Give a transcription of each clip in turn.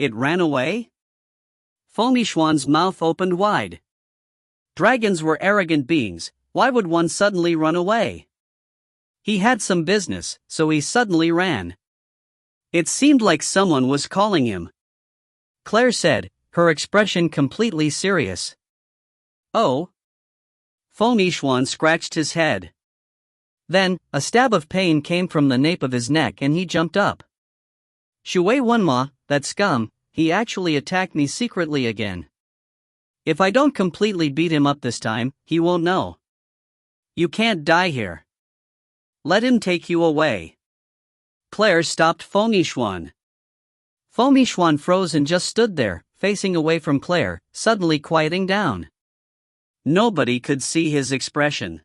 It ran away? Yixuan's mouth opened wide. Dragons were arrogant beings, why would one suddenly run away? He had some business, so he suddenly ran. It seemed like someone was calling him. Claire said, her expression completely serious. Oh? Yixuan scratched his head. Then, a stab of pain came from the nape of his neck and he jumped up. Shui Wenma, that scum, he actually attacked me secretly again. If I don't completely beat him up this time, he won't know. You can't die here. Let him take you away. Claire stopped Yixuan. Yixuan froze and just stood there, facing away from Claire, suddenly quieting down. Nobody could see his expression.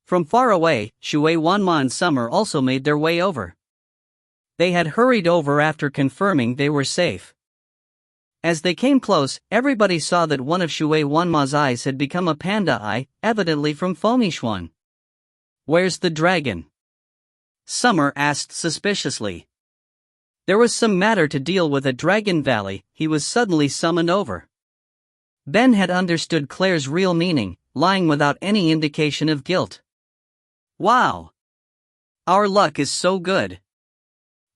From far away, Shui Wenma and Summer also made their way over. They had hurried over after confirming they were safe. As they came close, everybody saw that one of Shui Wenma's eyes had become a panda eye, evidently from Yixuan. Where's the dragon? Summer asked suspiciously. There was some matter to deal with at Dragon Valley, he was suddenly summoned over. Ben had understood Claire's real meaning, lying without any indication of guilt. Wow! Our luck is so good.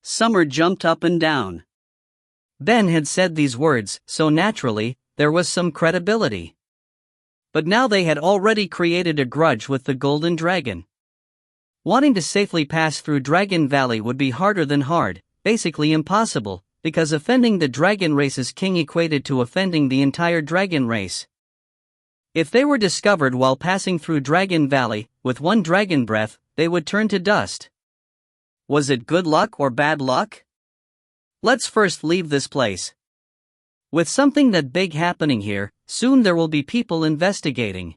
Summer jumped up and down. Ben had said these words, so naturally, there was some credibility. But now they had already created a grudge with the Golden Dragon. Wanting to safely pass through Dragon Valley would be harder than hard, basically impossible, because offending the dragon race's king equated to offending the entire dragon race. If they were discovered while passing through Dragon Valley, with one dragon breath, they would turn to dust. Was it good luck or bad luck? Let's first leave this place. With something that big happening here, soon there will be people investigating.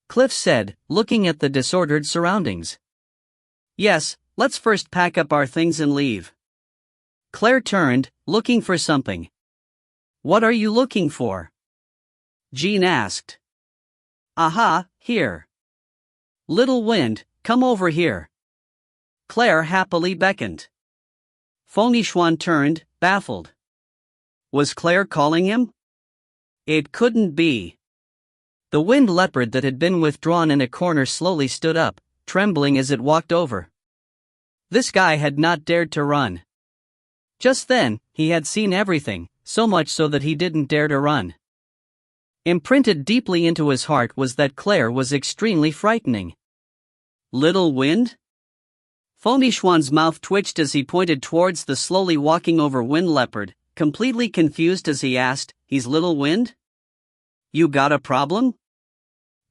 Cliff said, looking at the disordered surroundings. Yes, let's first pack up our things and leave. Claire turned, looking for something. What are you looking for? Jean asked. Aha, here. Little Wind, come over here. Claire happily beckoned. Yixuan turned, baffled. Was Claire calling him? It couldn't be. The wind leopard that had been withdrawn in a corner slowly stood up, trembling as it walked over. This guy had not dared to run. Just then, he had seen everything, so much so that he didn't dare to run. Imprinted deeply into his heart was that Claire was extremely frightening. Little Wind? Yixuan's mouth twitched as he pointed towards the slowly walking over wind leopard, completely confused as he asked, He's Little Wind? You got a problem?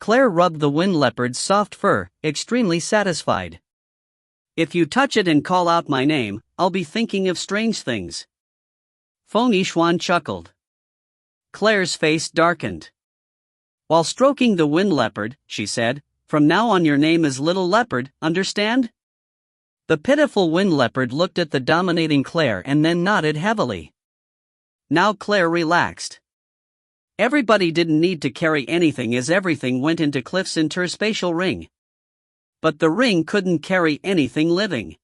Claire rubbed the wind leopard's soft fur, extremely satisfied. If you touch it and call out my name, I'll be thinking of strange things. Yixuan chuckled. Claire's face darkened. While stroking the wind leopard, she said, From now on your name is Little Leopard, understand? The pitiful wind leopard looked at the dominating Claire and then nodded heavily. Now Claire relaxed. Everybody didn't need to carry anything as everything went into Cliff's interspatial ring. But the ring couldn't carry anything living.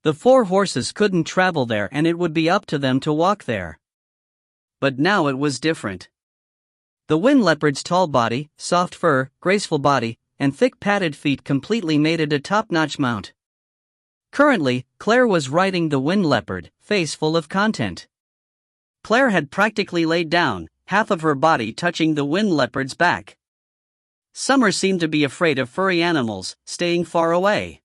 The 4 horses couldn't travel there and it would be up to them to walk there. But now it was different. The wind leopard's tall body, soft fur, graceful body, and thick padded feet completely made it a top-notch mount. Currently, Claire was riding the wind leopard, face full of content. Claire had practically laid down, half of her body touching the wind leopard's back. Summer seemed to be afraid of furry animals, staying far away.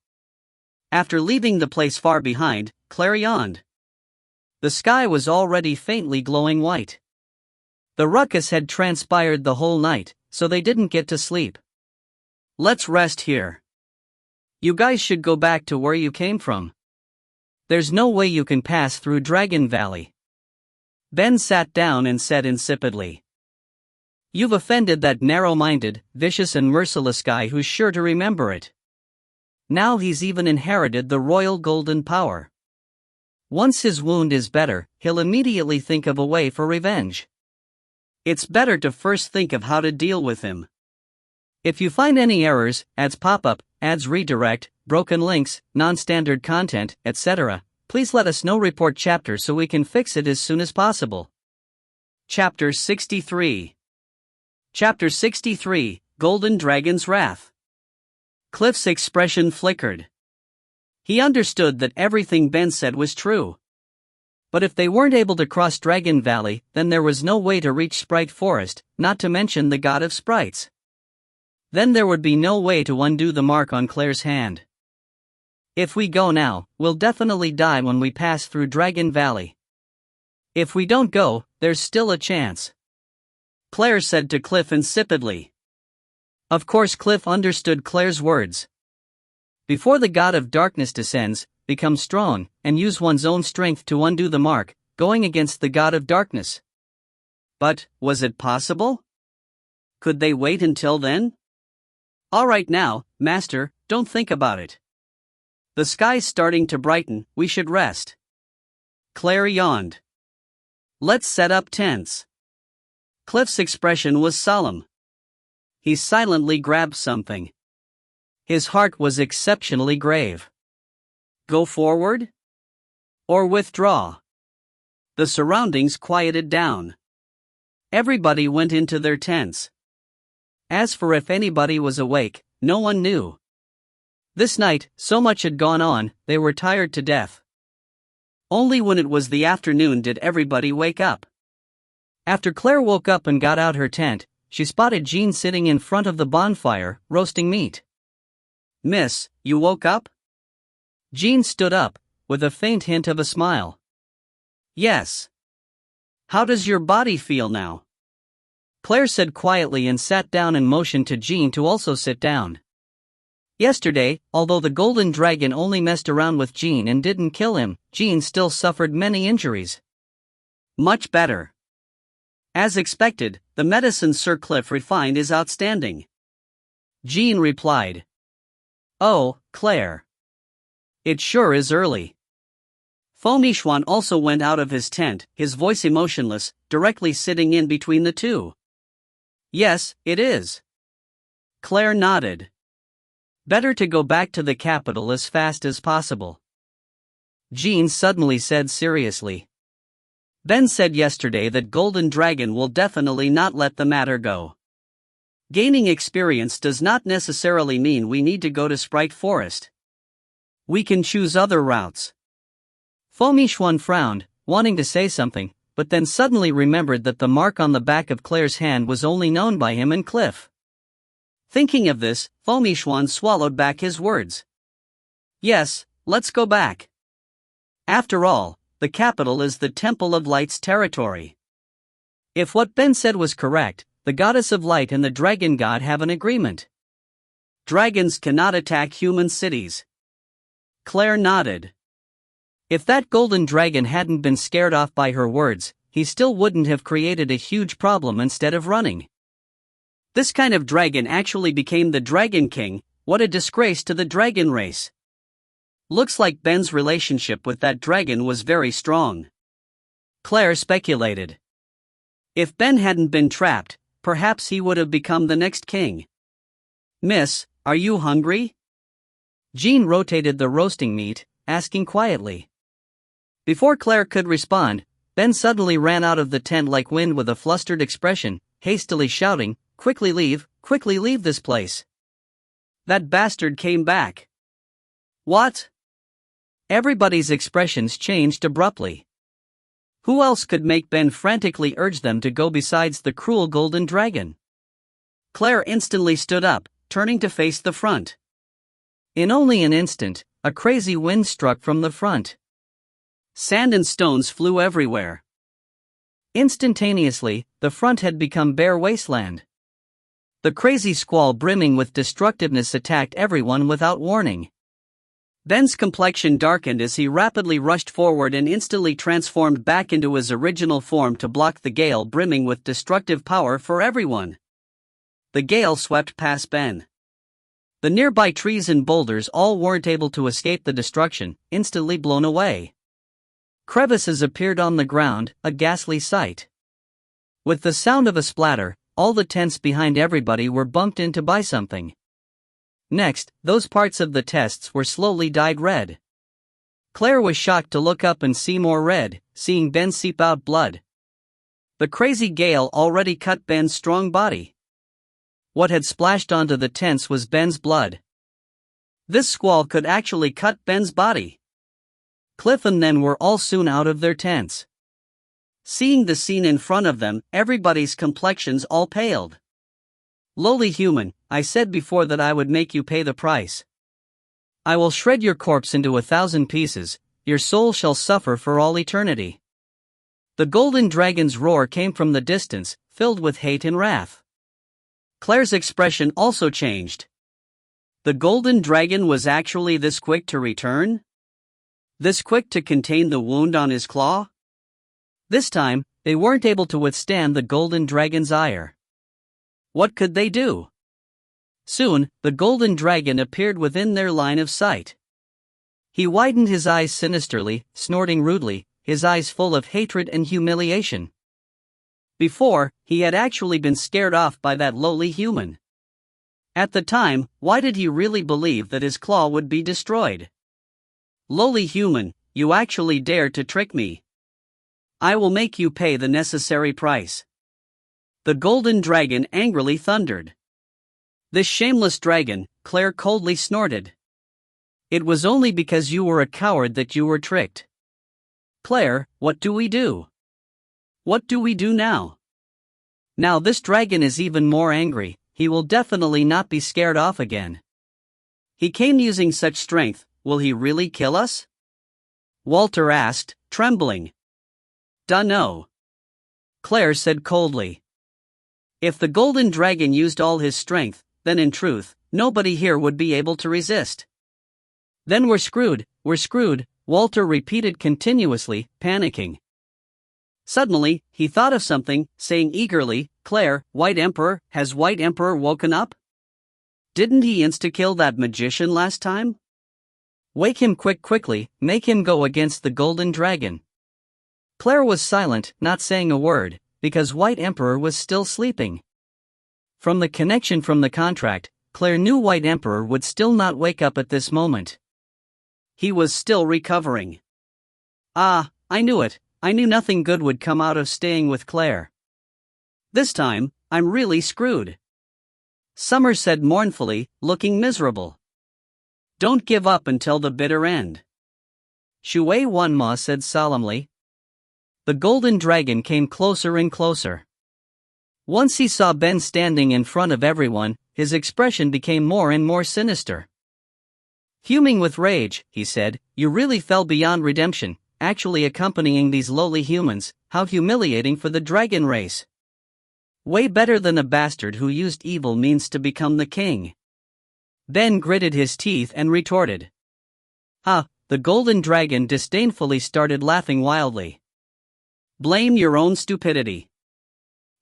After leaving the place far behind, Claire yawned. The sky was already faintly glowing white. The ruckus had transpired the whole night, so they didn't get to sleep. Let's rest here. You guys should go back to where you came from. There's no way you can pass through Dragon Valley. Ben sat down and said insipidly. You've offended that narrow-minded, vicious and merciless guy who's sure to remember it. Now he's even inherited the royal golden power. Once his wound is better, he'll immediately think of a way for revenge. It's better to first think of how to deal with him. If you find any errors, ads pop up, ads redirect, broken links, non-standard content, etc., Please let us know report chapter so we can fix it as soon as possible. Chapter 63. Chapter 63, Golden Dragon's Wrath. Cliff's expression flickered. He understood that everything Ben said was true. But if they weren't able to cross Dragon Valley, then there was no way to reach Sprite Forest, not to mention the God of Sprites. Then there would be no way to undo the mark on Claire's hand. If we go now, we'll definitely die when we pass through Dragon Valley. If we don't go, there's still a chance, Claire said to Cliff insipidly. Of course Cliff understood Claire's words. Before the God of Darkness descends, become strong, and use one's own strength to undo the mark, going against the God of Darkness. But, was it possible? Could they wait until then? Alright now, Master, don't think about it. The sky's starting to brighten, we should rest. Claire yawned. Let's set up tents. Cliff's expression was solemn. He silently grabbed something. His heart was exceptionally grave. Go forward? Or withdraw? The surroundings quieted down. Everybody went into their tents. As for if anybody was awake, no one knew. This night, so much had gone on, they were tired to death. Only when it was the afternoon did everybody wake up. After Claire woke up and got out her tent, she spotted Jean sitting in front of the bonfire, roasting meat. Miss, you woke up? Jean stood up, with a faint hint of a smile. Yes. How does your body feel now? Claire said quietly and sat down and motioned to Jean to also sit down. Yesterday, although the Golden Dragon only messed around with Jean and didn't kill him, Jean still suffered many injuries. Much better. As expected, the medicine Sir Cliff refined is outstanding. Jean replied. Oh, Claire. It sure is early. Yixuan also went out of his tent, his voice emotionless, directly sitting in between the two. Yes, it is. Claire nodded. Better to go back to the capital as fast as possible. Jean suddenly said seriously. Ben said yesterday that Golden Dragon will definitely not let the matter go. Gaining experience does not necessarily mean we need to go to Sprite Forest. We can choose other routes. Yixuan frowned, wanting to say something, but then suddenly remembered that the mark on the back of Claire's hand was only known by him and Cliff. Thinking of this, Yixuan swallowed back his words. Yes, let's go back. After all, the capital is the Temple of Light's territory. If what Ben said was correct, the Goddess of Light and the Dragon God have an agreement. Dragons cannot attack human cities. Claire nodded. If that Golden Dragon hadn't been scared off by her words, he still wouldn't have created a huge problem instead of running. This kind of dragon actually became the Dragon King. What a disgrace to the dragon race. Looks like Ben's relationship with that dragon was very strong. Claire speculated. If Ben hadn't been trapped, perhaps he would have become the next king. Miss, are you hungry? Jean rotated the roasting meat, asking quietly. Before Claire could respond, Ben suddenly ran out of the tent like wind with a flustered expression, hastily shouting, quickly leave this place. That bastard came back. What? Everybody's expressions changed abruptly. Who else could make Ben frantically urge them to go besides the cruel Golden Dragon? Claire instantly stood up, turning to face the front. In only an instant, a crazy wind struck from the front. Sand and stones flew everywhere. Instantaneously, the front had become bare wasteland. The crazy squall brimming with destructiveness attacked everyone without warning. Ben's complexion darkened as he rapidly rushed forward and instantly transformed back into his original form to block the gale brimming with destructive power for everyone. The gale swept past Ben. The nearby trees and boulders all weren't able to escape the destruction, instantly blown away. Crevices appeared on the ground, a ghastly sight. With the sound of a splatter, all the tents behind everybody were bumped into by something. Next, those parts of the tests were slowly dyed red. Claire was shocked to look up and see more red, seeing Ben seep out blood. The crazy gale already cut Ben's strong body. What had splashed onto the tents was Ben's blood. This squall could actually cut Ben's body. Cliff and Nen were all soon out of their tents. Seeing the scene in front of them, everybody's complexions all paled. Lowly human, I said before that I would make you pay the price. I will shred your corpse into 1,000 pieces, your soul shall suffer for all eternity. The golden dragon's roar came from the distance, filled with hate and wrath. Claire's expression also changed. The golden dragon was actually this quick to return? This quick to contain the wound on his claw? This time, they weren't able to withstand the golden dragon's ire. What could they do? Soon, the golden dragon appeared within their line of sight. He widened his eyes sinisterly, snorting rudely, his eyes full of hatred and humiliation. Before, he had actually been scared off by that lowly human. At the time, why did he really believe that his claw would be destroyed? Lowly human, you actually dared to trick me. I will make you pay the necessary price. The golden dragon angrily thundered. This shameless dragon, Claire coldly snorted. It was only because you were a coward that you were tricked. Claire, what do we do? What do we do now? Now this dragon is even more angry, he will definitely not be scared off again. He came using such strength, will he really kill us? Walter asked, trembling. Dunno. Claire said coldly. If the golden dragon used all his strength, then in truth, nobody here would be able to resist. Then we're screwed, Walter repeated continuously, panicking. Suddenly, he thought of something, saying eagerly, Claire, White Emperor, has White Emperor woken up? Didn't he insta-kill that magician last time? Wake him quickly, make him go against the golden dragon. Claire was silent, not saying a word, because White Emperor was still sleeping. From the connection from the contract, Claire knew White Emperor would still not wake up at this moment. He was still recovering. Ah, I knew it, I knew nothing good would come out of staying with Claire. This time, I'm really screwed. Summer said mournfully, looking miserable. Don't give up until the bitter end. Shui Wanma said solemnly. The golden dragon came closer and closer. Once he saw Ben standing in front of everyone, his expression became more and more sinister. Fuming with rage, he said, you really fell beyond redemption, actually accompanying these lowly humans, how humiliating for the dragon race. Way better than a bastard who used evil means to become the king. Ben gritted his teeth and retorted. The golden dragon disdainfully started laughing wildly. Blame your own stupidity.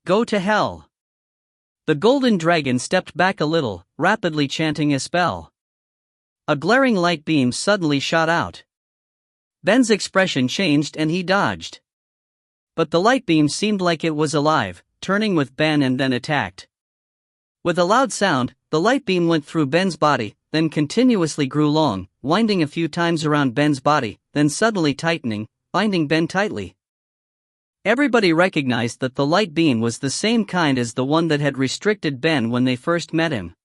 Go to hell. The golden dragon stepped back a little, rapidly chanting a spell. A glaring light beam suddenly shot out. Ben's expression changed and he dodged. But the light beam seemed like it was alive, turning with Ben and then attacked. With a loud sound, the light beam went through Ben's body, then continuously grew long, winding a few times around Ben's body, then suddenly tightening, binding Ben tightly. Everybody recognized that the light beam was the same kind as the one that had restricted Ben when they first met him.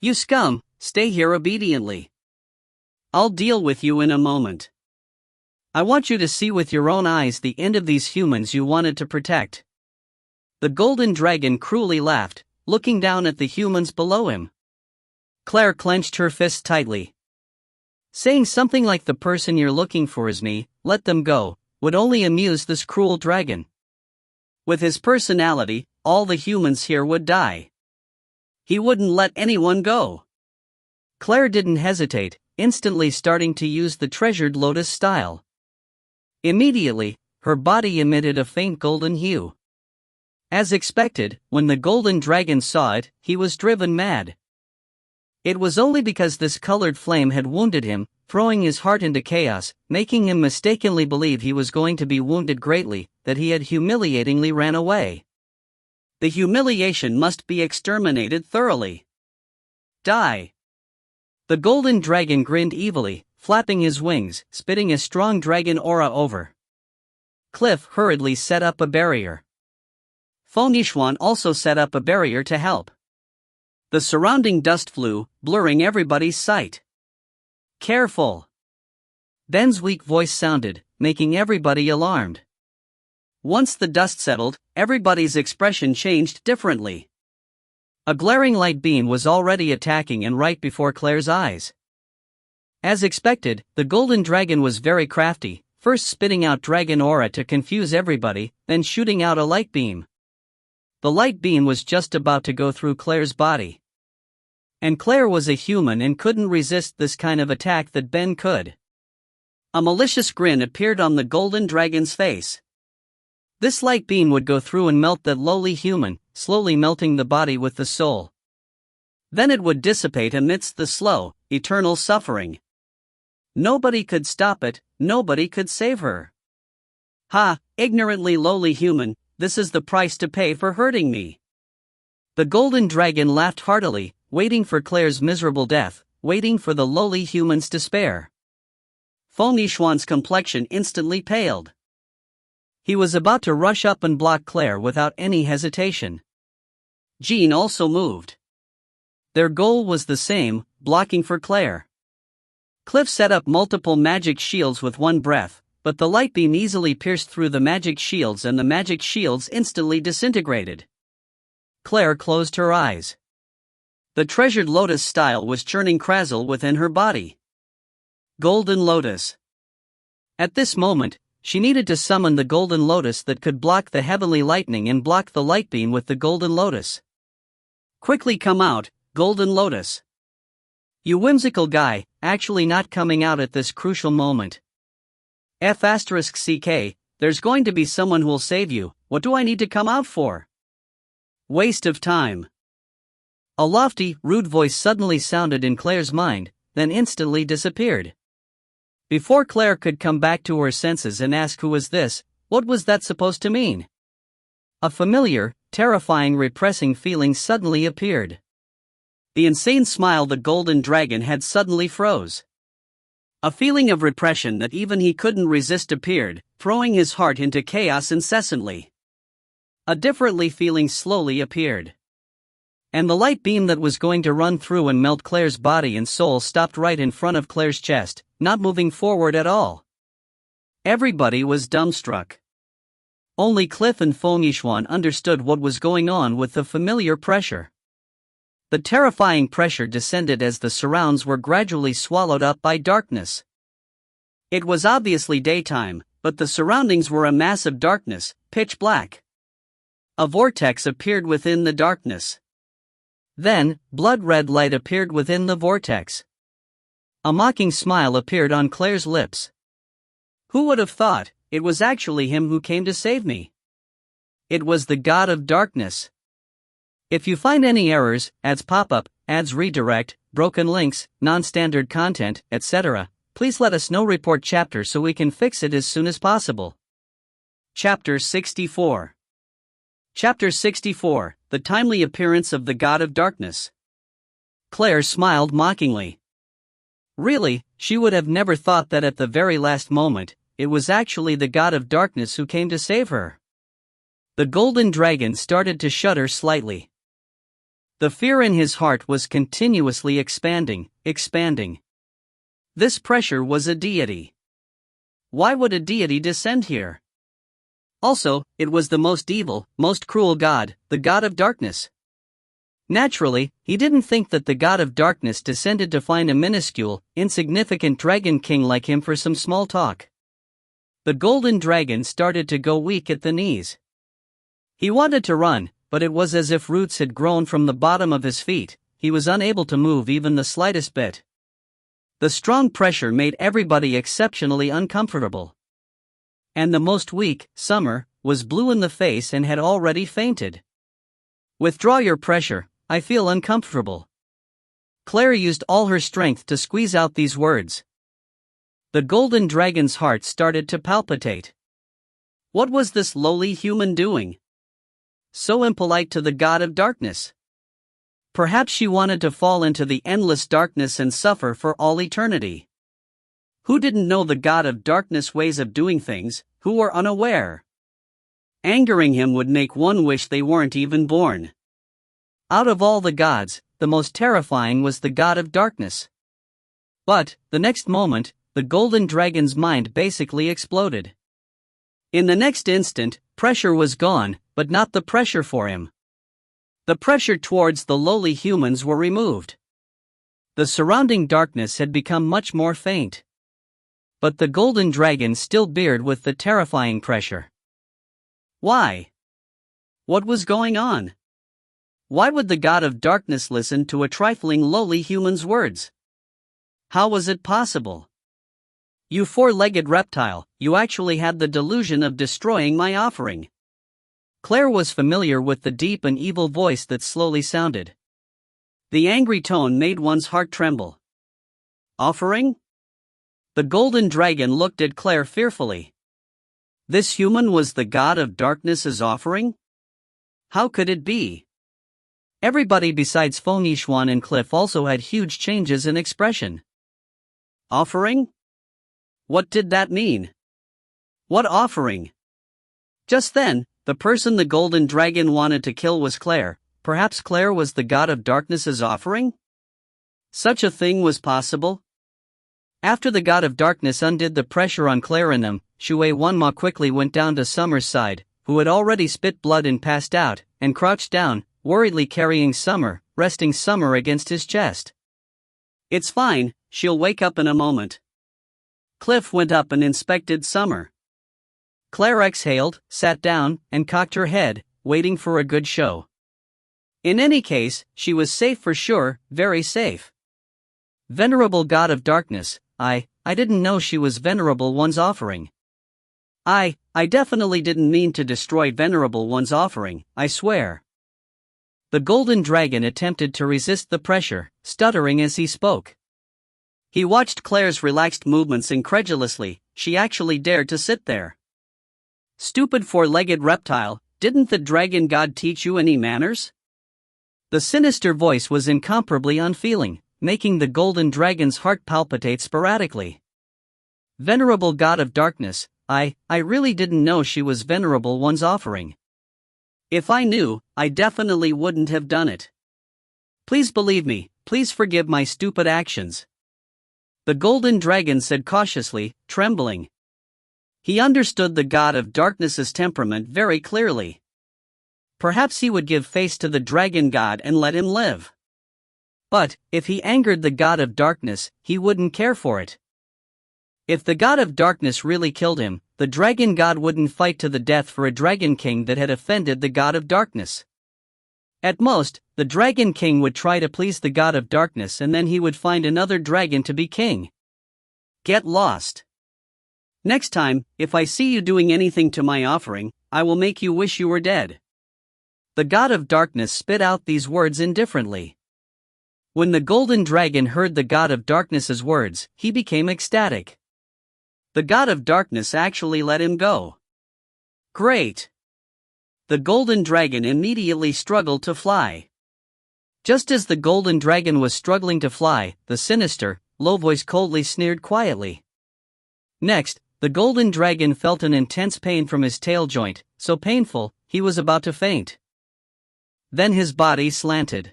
You scum, stay here obediently. I'll deal with you in a moment. I want you to see with your own eyes the end of these humans you wanted to protect. The golden dragon cruelly laughed, looking down at the humans below him. Claire clenched her fists tightly. Saying something like the person you're looking for is me, let them go, would only amuse this cruel dragon. With his personality, all the humans here would die. He wouldn't let anyone go. Claire didn't hesitate, instantly starting to use the treasured lotus style. Immediately, her body emitted a faint golden hue. As expected, when the golden dragon saw it, he was driven mad. It was only because this colored flame had wounded him, throwing his heart into chaos, making him mistakenly believe he was going to be wounded greatly, that he had humiliatingly ran away. The humiliation must be exterminated thoroughly. Die. The golden dragon grinned evilly, flapping his wings, spitting a strong dragon aura over. Cliff hurriedly set up a barrier. Feng Yixuan also set up a barrier to help. The surrounding dust flew, blurring everybody's sight. Careful! Ben's weak voice sounded, making everybody alarmed. Once the dust settled, everybody's expression changed differently. A glaring light beam was already attacking and right before Claire's eyes. As expected, the golden dragon was very crafty, first spitting out dragon aura to confuse everybody, then shooting out a light beam. The light beam was just about to go through Claire's body. And Claire was a human and couldn't resist this kind of attack that Ben could. A malicious grin appeared on the golden dragon's face. This light beam would go through and melt that lowly human, slowly melting the body with the soul. Then it would dissipate amidst the slow, eternal suffering. Nobody could stop it, nobody could save her. Ha, ignorantly lowly human, this is the price to pay for hurting me. The golden dragon laughed heartily, waiting for Claire's miserable death, waiting for the lowly human's despair. Feng Yixuan's complexion instantly paled. He was about to rush up and block Claire without any hesitation. Jean also moved. Their goal was the same, blocking for Claire. Cliff set up multiple magic shields with one breath, but the light beam easily pierced through the magic shields and the magic shields instantly disintegrated. Claire closed her eyes. The treasured lotus style was churning Krazel within her body. Golden Lotus. At this moment, she needed to summon the golden lotus that could block the heavenly lightning and block the light beam with the golden lotus. Quickly come out, golden lotus. You whimsical guy, actually not coming out at this crucial moment. F***ck, there's going to be someone who'll save you, what do I need to come out for? Waste of time. A lofty, rude voice suddenly sounded in Claire's mind, then instantly disappeared. Before Claire could come back to her senses and ask who was this, what was that supposed to mean? A familiar, terrifying repressing feeling suddenly appeared. The insane smile the golden dragon had suddenly froze. A feeling of repression that even he couldn't resist appeared, throwing his heart into chaos incessantly. A differently feeling slowly appeared. And the light beam that was going to run through and melt Claire's body and soul stopped right in front of Claire's chest, not moving forward at all. Everybody was dumbstruck. Only Cliff and Feng Yixuan understood what was going on with the familiar pressure. The terrifying pressure descended as the surrounds were gradually swallowed up by darkness. It was obviously daytime, but the surroundings were a mass of darkness, pitch black. A vortex appeared within the darkness. Then, blood-red light appeared within the vortex. A mocking smile appeared on Claire's lips. Who would have thought, it was actually him who came to save me? It was the God of Darkness. If you find any errors, ads pop up, ads redirect, broken links, non-standard content, etc., please let us know. Report chapter so we can fix it as soon as possible. Chapter 64. Chapter 64, The Timely Appearance of the God of Darkness. Claire smiled mockingly. Really, she would have never thought that at the very last moment, it was actually the God of Darkness who came to save her. The golden dragon started to shudder slightly. The fear in his heart was continuously expanding. This pressure was a deity. Why would a deity descend here? Also, it was the most evil, most cruel god, the God of Darkness. Naturally, he didn't think that the God of Darkness descended to find a minuscule, insignificant dragon king like him for some small talk. The golden dragon started to go weak at the knees. He wanted to run, but it was as if roots had grown from the bottom of his feet. He was unable to move even the slightest bit. The strong pressure made everybody exceptionally uncomfortable. And the most weak, Summer, was blue in the face and had already fainted. Withdraw your pressure, I feel uncomfortable. Claire used all her strength to squeeze out these words. The golden dragon's heart started to palpitate. What was this lowly human doing? So impolite to the God of Darkness. Perhaps she wanted to fall into the endless darkness and suffer for all eternity. Who didn't know the god of darkness ways of doing things, who were unaware? Angering him would make one wish they weren't even born. Out of all the gods, the most terrifying was the god of darkness. But, the next moment, the golden dragon's mind basically exploded. In the next instant, pressure was gone, but not the pressure for him. The pressure towards the lowly humans were removed. The surrounding darkness had become much more faint. But the golden dragon still bared with the terrifying pressure. Why? What was going on? Why would the god of darkness listen to a trifling lowly human's words? How was it possible? You four-legged reptile, you actually had the delusion of destroying my offering. Claire was familiar with the deep and evil voice that slowly sounded. The angry tone made one's heart tremble. Offering? The golden dragon looked at Claire fearfully. This human was the god of darkness's offering? How could it be? Everybody besides Feng Yixuan and Cliff also had huge changes in expression. Offering? What did that mean? What offering? Just then, the person the golden dragon wanted to kill was Claire. Perhaps Claire was the god of darkness's offering? Such a thing was possible? After the god of darkness undid the pressure on Claire and them, Shui Wanma quickly went down to Summer's side, who had already spit blood and passed out, and crouched down, worriedly carrying Summer, resting Summer against his chest. It's fine, she'll wake up in a moment. Cliff went up and inspected Summer. Claire exhaled, sat down, and cocked her head, waiting for a good show. In any case, she was safe for sure, very safe. Venerable god of darkness, I didn't know she was venerable one's offering. I definitely didn't mean to destroy venerable one's offering, I swear. The golden dragon attempted to resist the pressure, stuttering as he spoke. He watched Claire's relaxed movements incredulously. She actually dared to sit there. Stupid four-legged reptile, didn't the dragon god teach you any manners? The sinister voice was incomparably unfeeling, making the golden dragon's heart palpitate sporadically. Venerable god of darkness, I really didn't know she was venerable one's offering. If I knew, I definitely wouldn't have done it. Please believe me, please forgive my stupid actions. The golden dragon said cautiously, trembling. He understood the god of darkness's temperament very clearly. Perhaps he would give face to the dragon god and let him live. But, if he angered the god of darkness, he wouldn't care for it. If the god of darkness really killed him, the dragon god wouldn't fight to the death for a dragon king that had offended the god of darkness. At most, the dragon king would try to please the god of darkness and then he would find another dragon to be king. Get lost. Next time, if I see you doing anything to my offering, I will make you wish you were dead. The god of darkness spit out these words indifferently. When the golden dragon heard the god of darkness's words, he became ecstatic. The god of darkness actually let him go. Great! The golden dragon immediately struggled to fly. Just as the golden dragon was struggling to fly, the sinister, low voice coldly sneered quietly. Next, the golden dragon felt an intense pain from his tail joint, so painful, he was about to faint. Then his body slanted.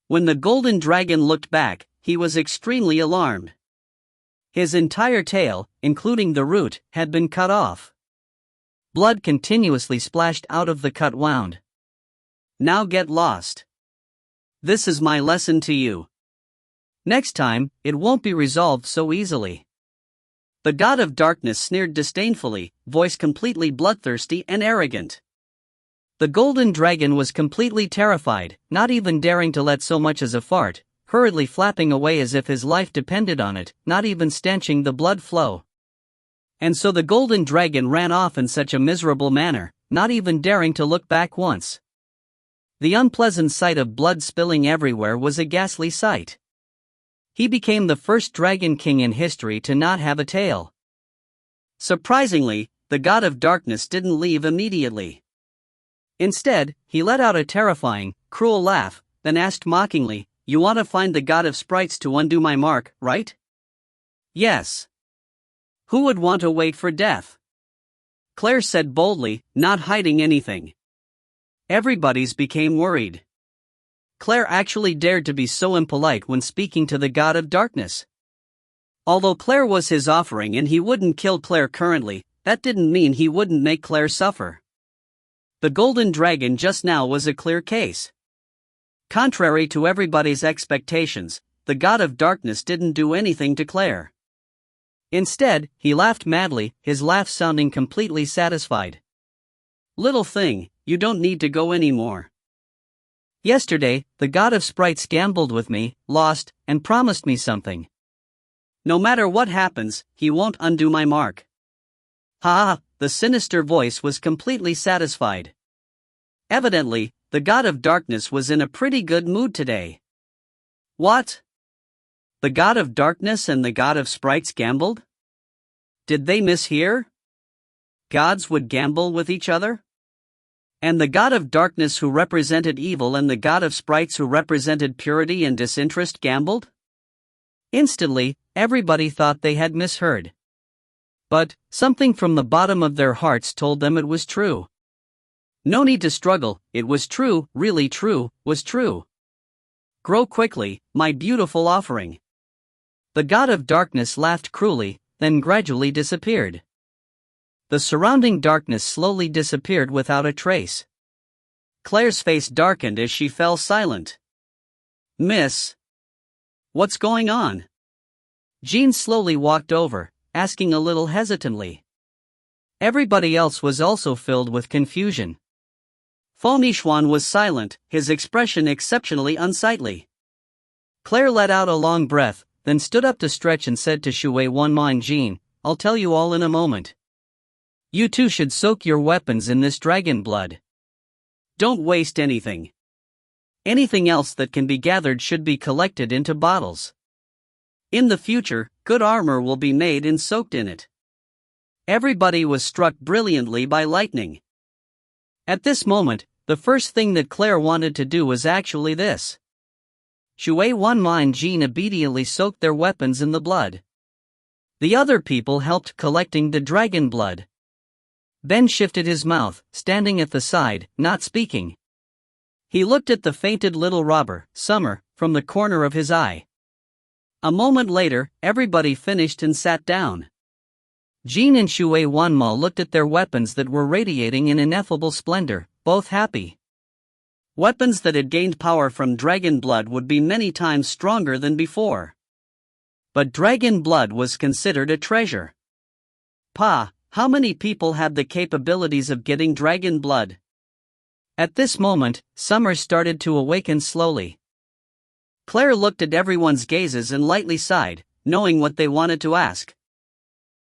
When the golden dragon looked back, he was extremely alarmed. His entire tail, including the root, had been cut off. Blood continuously splashed out of the cut wound. Now get lost. This is my lesson to you. Next time, it won't be resolved so easily. The god of darkness sneered disdainfully, voice completely bloodthirsty and arrogant. The golden dragon was completely terrified, not even daring to let so much as a fart, hurriedly flapping away as if his life depended on it, not even stanching the blood flow. And so the golden dragon ran off in such a miserable manner, not even daring to look back once. The unpleasant sight of blood spilling everywhere was a ghastly sight. He became the first dragon king in history to not have a tail. Surprisingly, the god of darkness didn't leave immediately. Instead, he let out a terrifying, cruel laugh, then asked mockingly, "You want to find the god of sprites to undo my mark, right?" "Yes. Who would want to wait for death? Claire said boldly, not hiding anything. Everybody's became worried. Claire actually dared to be so impolite when speaking to the god of darkness. Although Claire was his offering and he wouldn't kill Claire currently, that didn't mean he wouldn't make Claire suffer. The golden dragon just now was a clear case. Contrary to everybody's expectations, the god of darkness didn't do anything to Claire. Instead, he laughed madly, his laugh sounding completely satisfied. Little thing, you don't need to go anymore. Yesterday, the god of sprites gambled with me, lost, and promised me something. No matter what happens, he won't undo my mark. Ha ha, the sinister voice was completely satisfied. Evidently, the god of darkness was in a pretty good mood today. What? The god of darkness and the god of sprites gambled? Did they mishear? Gods would gamble with each other? And the god of darkness who represented evil and the god of sprites who represented purity and disinterest gambled? Instantly, everybody thought they had misheard. But, something from the bottom of their hearts told them it was true. No need to struggle, it was true, really true, was true. Grow quickly, my beautiful offering. The god of darkness laughed cruelly, then gradually disappeared. The surrounding darkness slowly disappeared without a trace. Claire's face darkened as she fell silent. Miss? What's going on? Jean slowly walked over, asking a little hesitantly. Everybody else was also filled with confusion. Yixuan was silent, his expression exceptionally unsightly. Claire let out a long breath, then stood up to stretch and said to Yixuan Jean, I'll tell you all in a moment. You two should soak your weapons in this dragon blood. Don't waste anything. Anything else that can be gathered should be collected into bottles. In the future, good armor will be made and soaked in it. Everybody was struck brilliantly by lightning. At this moment, the first thing that Claire wanted to do was actually this. Yixuan Jean obediently soaked their weapons in the blood. The other people helped collecting the dragon blood. Ben shifted his mouth, standing at the side, not speaking. He looked at the fainted little robber, Summer, from the corner of his eye. A moment later, everybody finished and sat down. Jean and Yixuan looked at their weapons that were radiating in ineffable splendor, both happy. Weapons that had gained power from dragon blood would be many times stronger than before. But dragon blood was considered a treasure. How many people had the capabilities of getting dragon blood? At this moment, Summer started to awaken slowly. Claire looked at everyone's gazes and lightly sighed, knowing what they wanted to ask.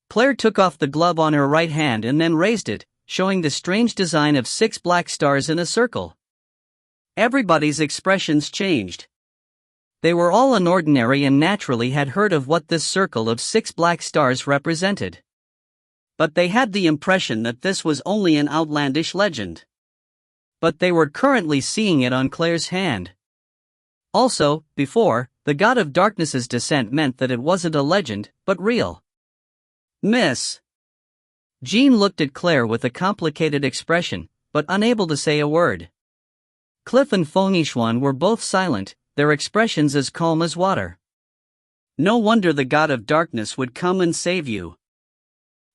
Claire took off the glove on her right hand and then raised it, showing the strange design of 6 black stars in a circle. Everybody's expressions changed. They were all unordinary and naturally had heard of what this circle of 6 black stars represented. But they had the impression that this was only an outlandish legend. But they were currently seeing it on Claire's hand. Also, before, the god of darkness's descent meant that it wasn't a legend, but real. Miss? Jean looked at Claire with a complicated expression, but unable to say a word. Cliff and Yixuan were both silent, their expressions as calm as water. No wonder the god of darkness would come and save you.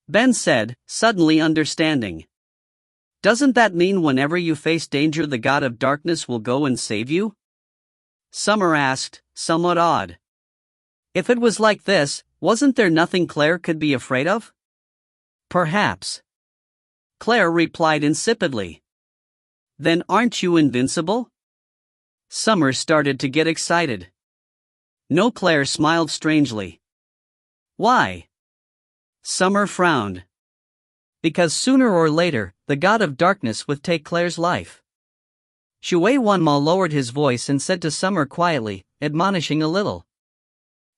Ben said, suddenly understanding. Doesn't that mean whenever you face danger the god of darkness will go and save you? Summer asked, somewhat odd. If it was like this, wasn't there nothing Claire could be afraid of? Perhaps. Claire replied insipidly. Then aren't you invincible? Summer started to get excited. No, Claire smiled strangely. Why? Summer frowned. Because sooner or later, the god of darkness would take Claire's life. Yixuan lowered his voice and said to Summer quietly, admonishing a little.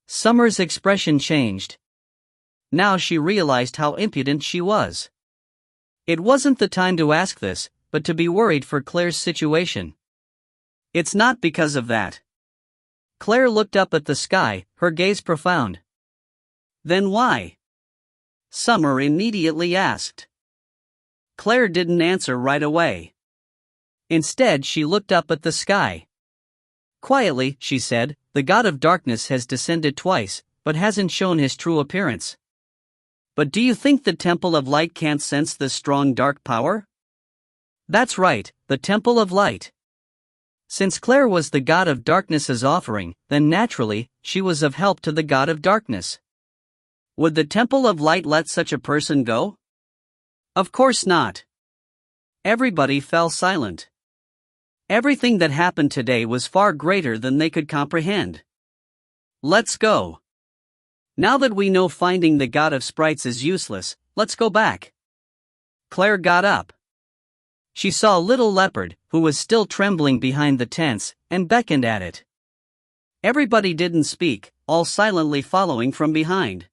Summer's expression changed. Now she realized how impudent she was. It wasn't the time to ask this, but to be worried for Claire's situation. It's not because of that. Claire looked up at the sky, her gaze profound. Then why? Summer immediately asked. Claire didn't answer right away. Instead, she looked up at the sky. Quietly, she said, "The god of darkness has descended twice, but hasn't shown his true appearance. But do you think the Temple of Light can't sense this strong dark power?" "That's right, the Temple of Light." Since Claire was the god of darkness's offering, then naturally, she was of help to the god of darkness. Would the Temple of Light let such a person go? Of course not. Everybody fell silent. Everything that happened today was far greater than they could comprehend. Let's go. Now that we know finding the god of sprites is useless, let's go back. Claire got up. She saw Little Leopard, who was still trembling behind the tents, and beckoned at it. Everybody didn't speak, all silently following from behind.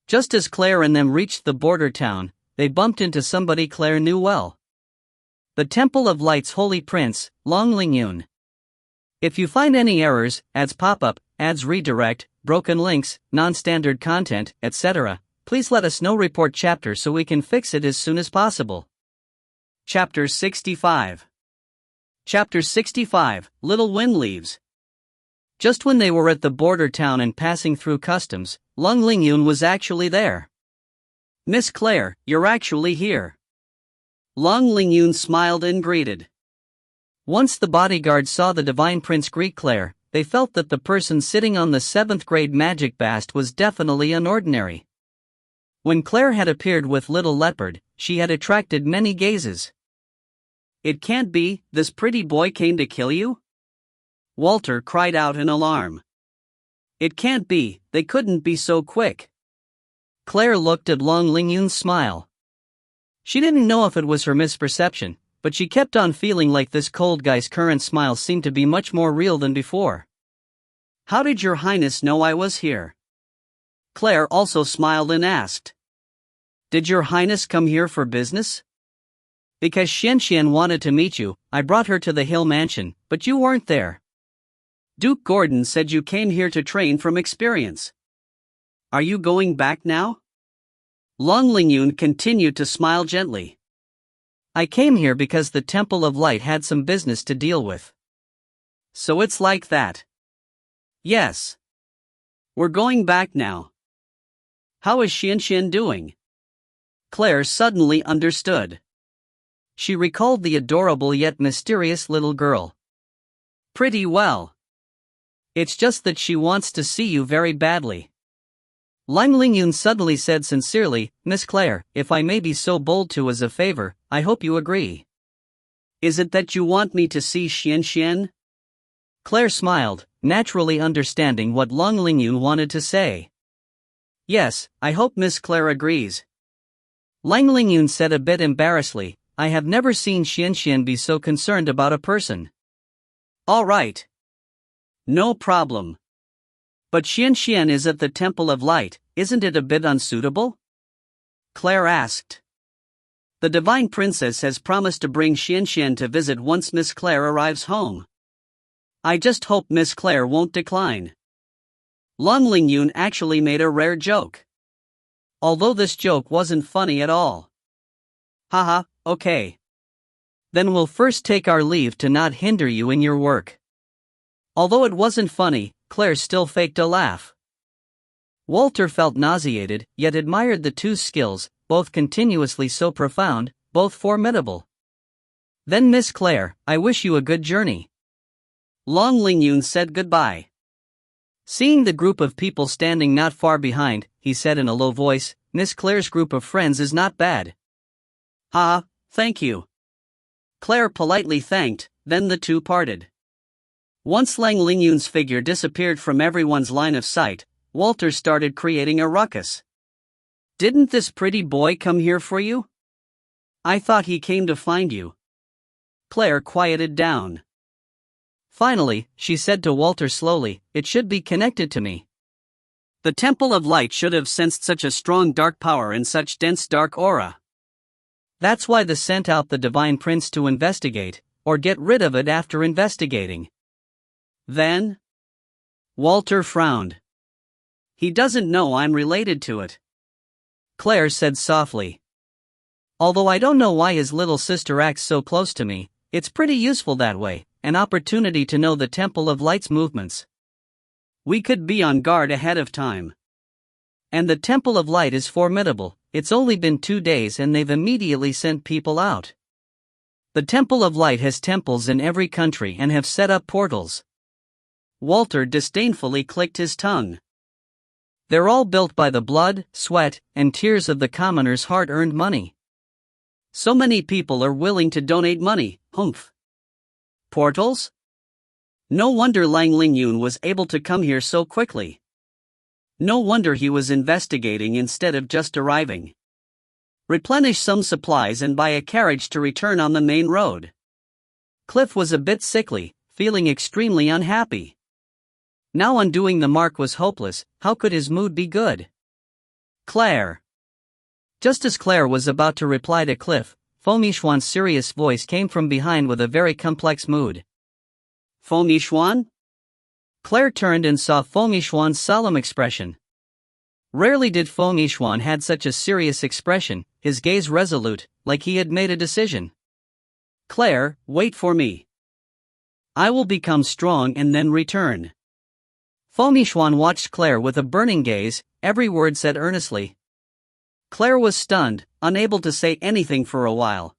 Just as Claire and them reached the border town, they bumped into somebody Claire knew well. The Temple of Light's Holy Prince, Long Lingyun. If you find any errors, ads pop-up, ads redirect, broken links, non-standard content, etc., please let us know. Report chapter so we can fix it as soon as possible. Chapter 65. Chapter 65, Little Wind Leaves. Just when they were at the border town and passing through customs, Long Lingyun was actually there. "Miss Claire, you're actually here." Long Lingyun smiled and greeted. Once the bodyguard saw the divine prince greet Claire, they felt that the person sitting on the 7th grade magic bast was definitely unordinary. When Claire had appeared with Little Leopard, she had attracted many gazes. "It can't be, this pretty boy came to kill you?" Walter cried out in alarm. "It can't be, they couldn't be so quick." Claire looked at Long Lingyun's smile. She didn't know if it was her misperception, but she kept on feeling like this cold guy's current smile seemed to be much more real than before. "How did your highness know I was here?" Claire also smiled and asked. "Did your highness come here for business?" "Because Xianxian wanted to meet you, I brought her to the Hill Mansion, but you weren't there. Duke Gordon said you came here to train from experience. Are you going back now?" Long Lingyun continued to smile gently. "I came here because the Temple of Light had some business to deal with." "So it's like that?" "Yes. We're going back now. How is Xianxian doing?" Claire suddenly understood. She recalled the adorable yet mysterious little girl. "Pretty well. It's just that she wants to see you very badly." Long Lingyun suddenly said sincerely, "Miss Claire, if I may be so bold to as a favor, I hope you agree." "Is it that you want me to see Xianxian?" Claire smiled, naturally understanding what Long Lingyun wanted to say. "Yes, I hope Miss Claire agrees." Long Lingyun said a bit embarrassedly, "I have never seen Xianxian be so concerned about a person." "All right. No problem. But Xianxian is at the Temple of Light, isn't it a bit unsuitable?" Claire asked. "The Divine Princess has promised to bring Xianxian to visit once Miss Claire arrives home. I just hope Miss Claire won't decline." Long Lingyun actually made a rare joke. Although this joke wasn't funny at all. "Haha, okay. Then we'll first take our leave to not hinder you in your work." Although it wasn't funny, Claire still faked a laugh. Walter felt nauseated, yet admired the two skills, both continuously so profound, both formidable. "Then Miss Claire, I wish you a good journey." Long Lingyun said goodbye. Seeing the group of people standing not far behind, he said in a low voice, "Miss Claire's group of friends is not bad." "Ha, thank you." Claire politely thanked, then the two parted. Once Long Lingyun's figure disappeared from everyone's line of sight, Walter started creating a ruckus. "Didn't this pretty boy come here for you? I thought he came to find you." Claire quieted down. Finally, she said to Walter slowly, "It should be connected to me. The Temple of Light should have sensed such a strong dark power in such dense dark aura. That's why they sent out the Divine Prince to investigate, or get rid of it after investigating." "Then?" Walter frowned. "He doesn't know I'm related to it." Claire said softly. Although I don't know why his little sister acts so close to me, it's pretty useful that way, an opportunity to know the Temple of Light's movements. We could be on guard ahead of time. And the Temple of Light is formidable. It's only been 2 days and they've immediately sent people out. The Temple of Light has temples in every country and have set up portals. Walter disdainfully clicked his tongue. They're all built by the blood, sweat, and tears of the commoners' hard-earned money. So many people are willing to donate money, humph. Portals? No wonder Lang Lingyun was able to come here so quickly. No wonder he was investigating instead of just arriving. Replenish some supplies and buy a carriage to return on the main road. Cliff was a bit sickly, feeling extremely unhappy. Now undoing the mark was hopeless. How could his mood be good? Claire. Just as Claire was about to reply to Cliff, Feng Yixuan's serious voice came from behind with a very complex mood. Feng Yixuan? Claire turned and saw Feng Yixuan's solemn expression. Rarely did Feng Yixuan had such a serious expression, his gaze resolute, like he had made a decision. Claire, wait for me. I will become strong and then return. Feng Yixuan watched Claire with a burning gaze, every word said earnestly. Claire was stunned, unable to say anything for a while.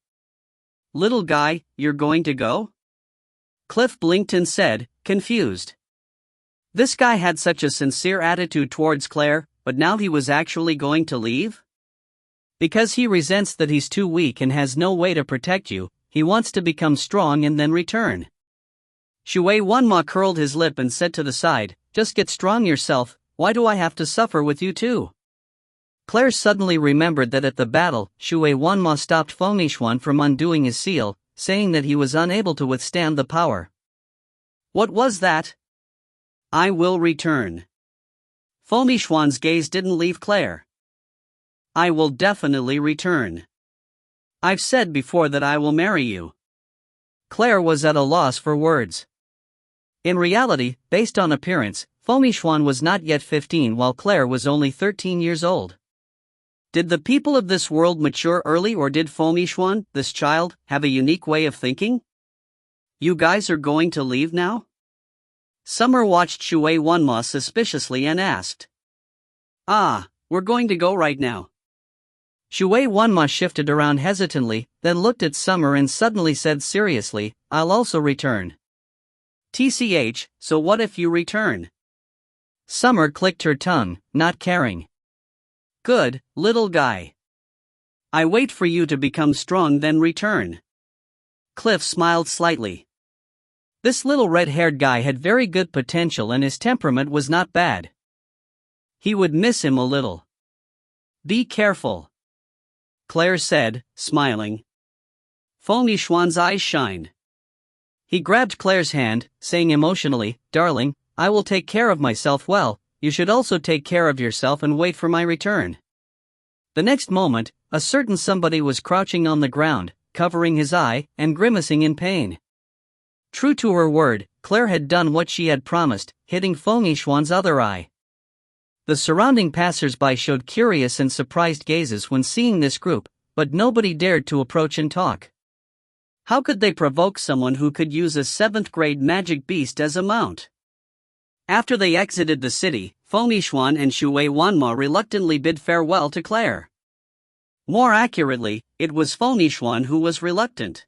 Little guy, you're going to go? Cliff blinked and said, confused. This guy had such a sincere attitude towards Claire, but now he was actually going to leave? Because he resents that he's too weak and has no way to protect you, he wants to become strong and then return. Shui Wanma curled his lip and said to the side, just get strong yourself, why do I have to suffer with you too? Claire suddenly remembered that at the battle, Shui Wanma stopped Feng Yixuan from undoing his seal, saying that he was unable to withstand the power. What was that? I will return. Feng Yixuan's gaze didn't leave Claire. I will definitely return. I've said before that I will marry you. Claire was at a loss for words. In reality, based on appearance, Feng Yixuan was not yet 15 while Claire was only 13 years old. Did the people of this world mature early or did Feng Yixuan, this child, have a unique way of thinking? You guys are going to leave now? Summer watched Shui Wanma suspiciously and asked. We're going to go right now. Shui Wanma shifted around hesitantly, then looked at Summer and suddenly said seriously, I'll also return. TCH, so what if you return? Summer clicked her tongue, not caring. Good, little guy. I wait for you to become strong then return. Cliff smiled slightly. This little red-haired guy had very good potential and his temperament was not bad. He would miss him a little. Be careful. Claire said, smiling. Feng Yixuan's eyes shined. He grabbed Claire's hand, saying emotionally, Darling, I will take care of myself well, you should also take care of yourself and wait for my return. The next moment, a certain somebody was crouching on the ground, covering his eye, and grimacing in pain. True to her word, Claire had done what she had promised, hitting Feng Yixuan's other eye. The surrounding passers-by showed curious and surprised gazes when seeing this group, but nobody dared to approach and talk. How could they provoke someone who could use a 7th-grade magic beast as a mount? After they exited the city, Feng Yixuan and Shui Wanma reluctantly bid farewell to Claire. More accurately, it was Feng Yixuan who was reluctant.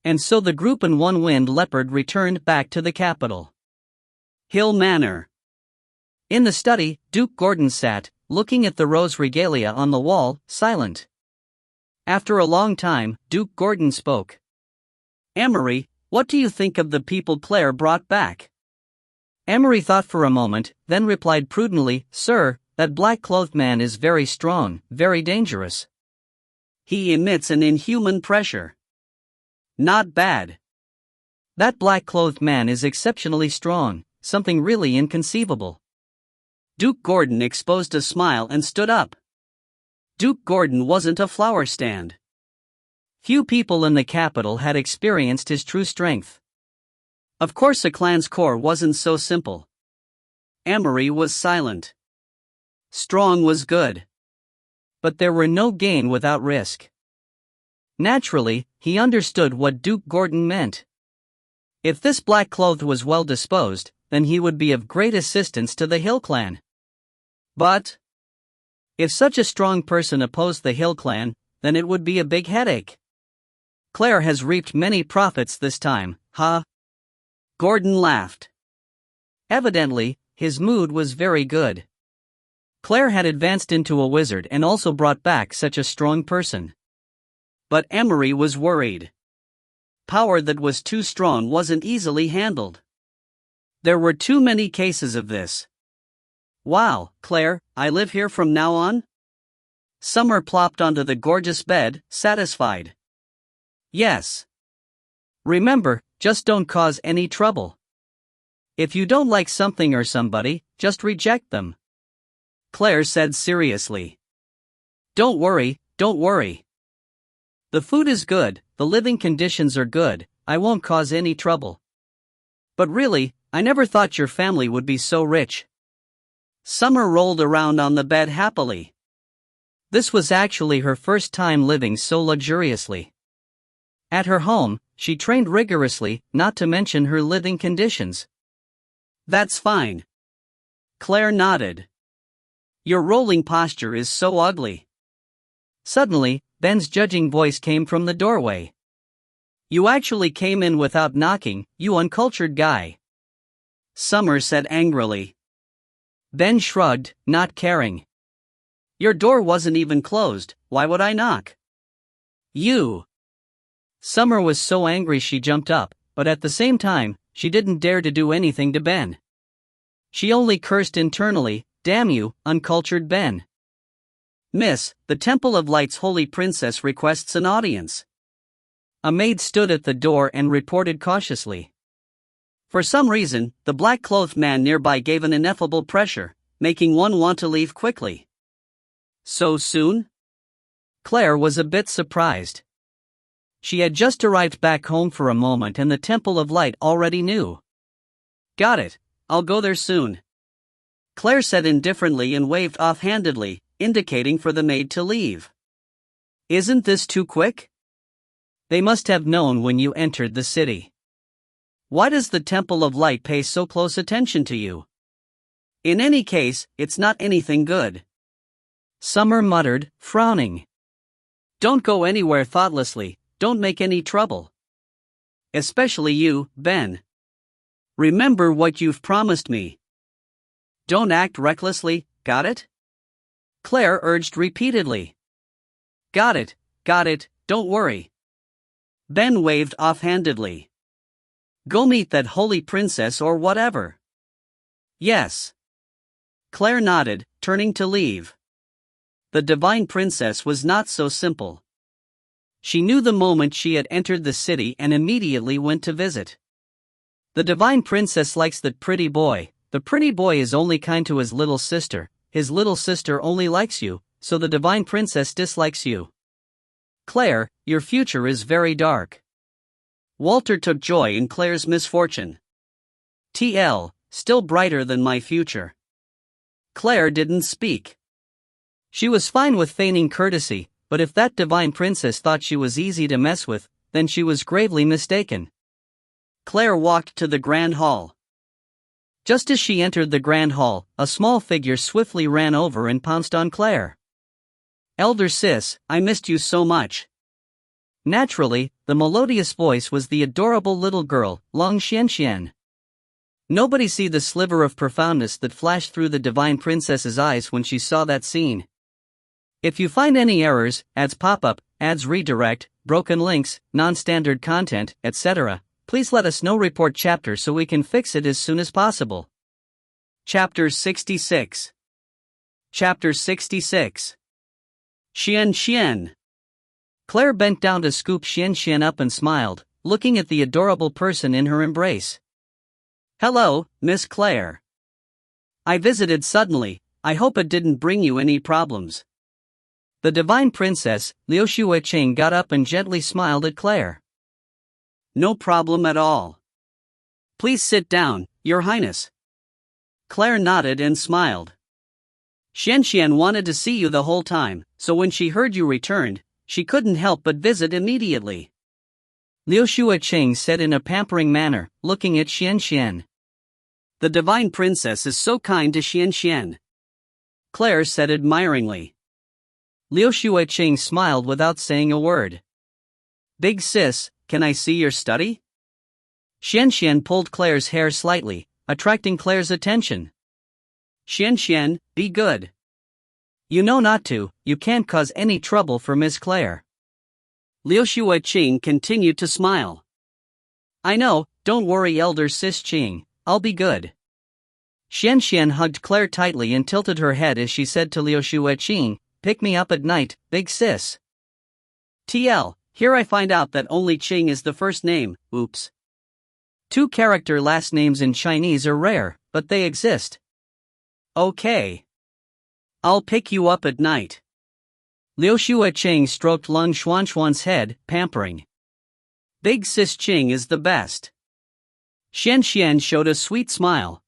And so the group and one-winged leopard returned back to the capital. Hill Manor. In the study, Duke Gordon sat, looking at the rose regalia on the wall, silent. After a long time, Duke Gordon spoke. Emery, what do you think of the people Claire brought back? Emery thought for a moment, then replied prudently, Sir, that black-clothed man is very strong, very dangerous. He emits an inhuman pressure. Not bad. That black-clothed man is exceptionally strong, something really inconceivable. Duke Gordon exposed a smile and stood up. Duke Gordon wasn't a flower stand. Few people in the capital had experienced his true strength. Of course a clan's core wasn't so simple. Emery was silent. Strong was good. but there were no gain without risk. Naturally, he understood what Duke Gordon meant. If this black cloth was well disposed, then he would be of great assistance to the Hill clan. But if such a strong person opposed the Hill clan, then it would be a big headache. Claire has reaped many profits this time, huh? Gordon laughed. Evidently, his mood was very good. Claire had advanced into a wizard and also brought back such a strong person. But Emery was worried. Power that was too strong wasn't easily handled. There were too many cases of this. Wow, Claire, I live here from now on? Summer plopped onto the gorgeous bed, satisfied. Yes. Remember, just don't cause any trouble. If you don't like something or somebody, just reject them. Claire said seriously. Don't worry, don't worry. The food is good, the living conditions are good, I won't cause any trouble. But really, I never thought your family would be so rich. Summer rolled around on the bed happily. This was actually her first time living so luxuriously. At her home, she trained rigorously, not to mention her living conditions. That's fine. Claire nodded. Your rolling posture is so ugly. Suddenly, Ben's judging voice came from the doorway. You actually came in without knocking, you uncultured guy. Summer said angrily. Ben shrugged, not caring. Your door wasn't even closed, why would I knock? You. Summer was so angry she jumped up, but at the same time, she didn't dare to do anything to Ben. She only cursed internally, damn you, uncultured Ben. Miss, the Temple of Light's Holy Princess requests an audience. A maid stood at the door and reported cautiously. For some reason, the black-clothed man nearby gave an ineffable pressure, making one want to leave quickly. So soon? Claire was a bit surprised. She had just arrived back home for a moment and the Temple of Light already knew. Got it, I'll go there soon. Claire said indifferently and waved offhandedly, indicating for the maid to leave. Isn't this too quick? They must have known when you entered the city. Why does the Temple of Light pay so close attention to you? In any case, it's not anything good. Summer muttered, frowning. Don't go anywhere thoughtlessly, don't make any trouble. Especially you, Ben. Remember what you've promised me. Don't act recklessly, got it? Claire urged repeatedly. Got it, don't worry. Ben waved offhandedly. Go meet that holy princess or whatever. Yes. Claire nodded, turning to leave. The divine princess was not so simple. She knew the moment she had entered the city and immediately went to visit. The divine princess likes that pretty boy. The pretty boy is only kind to his little sister only likes you, so the divine princess dislikes you. Claire, your future is very dark. Walter took joy in Claire's misfortune. TL, still brighter than my future. Claire didn't speak. She was fine with feigning courtesy, but if that divine princess thought she was easy to mess with, then she was gravely mistaken. Claire walked to the grand hall. Just as she entered the grand hall, a small figure swiftly ran over and pounced on Claire. Elder sis, I missed you so much. Naturally, the melodious voice was the adorable little girl, Long Xianxian. Nobody see the sliver of profoundness that flashed through the divine princess's eyes when she saw that scene. If you find any errors, ads pop-up, ads redirect, broken links, non-standard content, etc., please let us know. Report chapter so we can fix it as soon as possible. Chapter 66. Chapter 66. Xian. Claire bent down to scoop Xian up and smiled, looking at the adorable person in her embrace. Hello, Miss Claire. I visited suddenly, I hope it didn't bring you any problems. The divine princess, Liu Shuiqing, got up and gently smiled at Claire. No problem at all. Please sit down, Your Highness. Claire nodded and smiled. Xian wanted to see you the whole time, so when she heard you returned, she couldn't help but visit immediately. Liu Shuacheng said in a pampering manner, looking at Xianxian. The divine princess is so kind to Xianxian. Claire said admiringly. Liu Shuacheng smiled without saying a word. Big sis, can I see your study? Xianxian pulled Claire's hair slightly, attracting Claire's attention. Xianxian, be good. You know not to, you can't cause any trouble for Miss Claire. Liu Shuacheng continued to smile. I know, don't worry elder sis Qing, I'll be good. Xianxian hugged Claire tightly and tilted her head as she said to Liu Shuacheng, pick me up at night, big sis. TL, here I find out that only Qing is the first name, oops. 2-character last names in Chinese are rare, but they exist. Okay. I'll pick you up at night. Liu Shuacheng stroked Lung Xuanxuan's head, pampering. Big sis Qing is the best. Xianxian showed a sweet smile.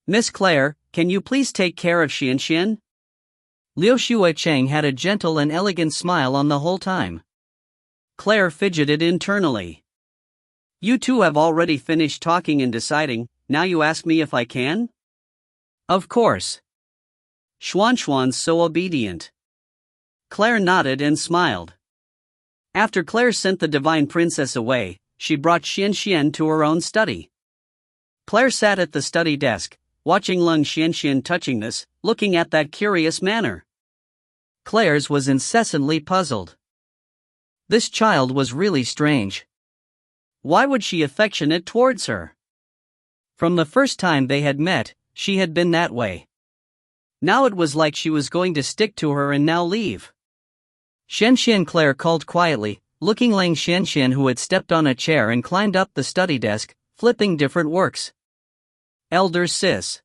Miss Claire, can you please take care of Xianxian? Liu Shuacheng had a gentle and elegant smile on the whole time. Claire fidgeted internally. You two have already finished talking and deciding, now you ask me if I can? Of course. Xuanxuan's so obedient. Claire nodded and smiled. After Claire sent the divine princess away, she brought Xianxian to her own study. Claire sat at the study desk, watching Lung Xianxian touching this, looking at that curious manner. Claire's was incessantly puzzled. This child was really strange. Why would she affectionate towards her? From the first time they had met, she had been that way. Now it was like she was going to stick to her and now leave. Xianxian Claire called quietly, looking Lang Xianxian who had stepped on a chair and climbed up the study desk, flipping different works. Elder sis.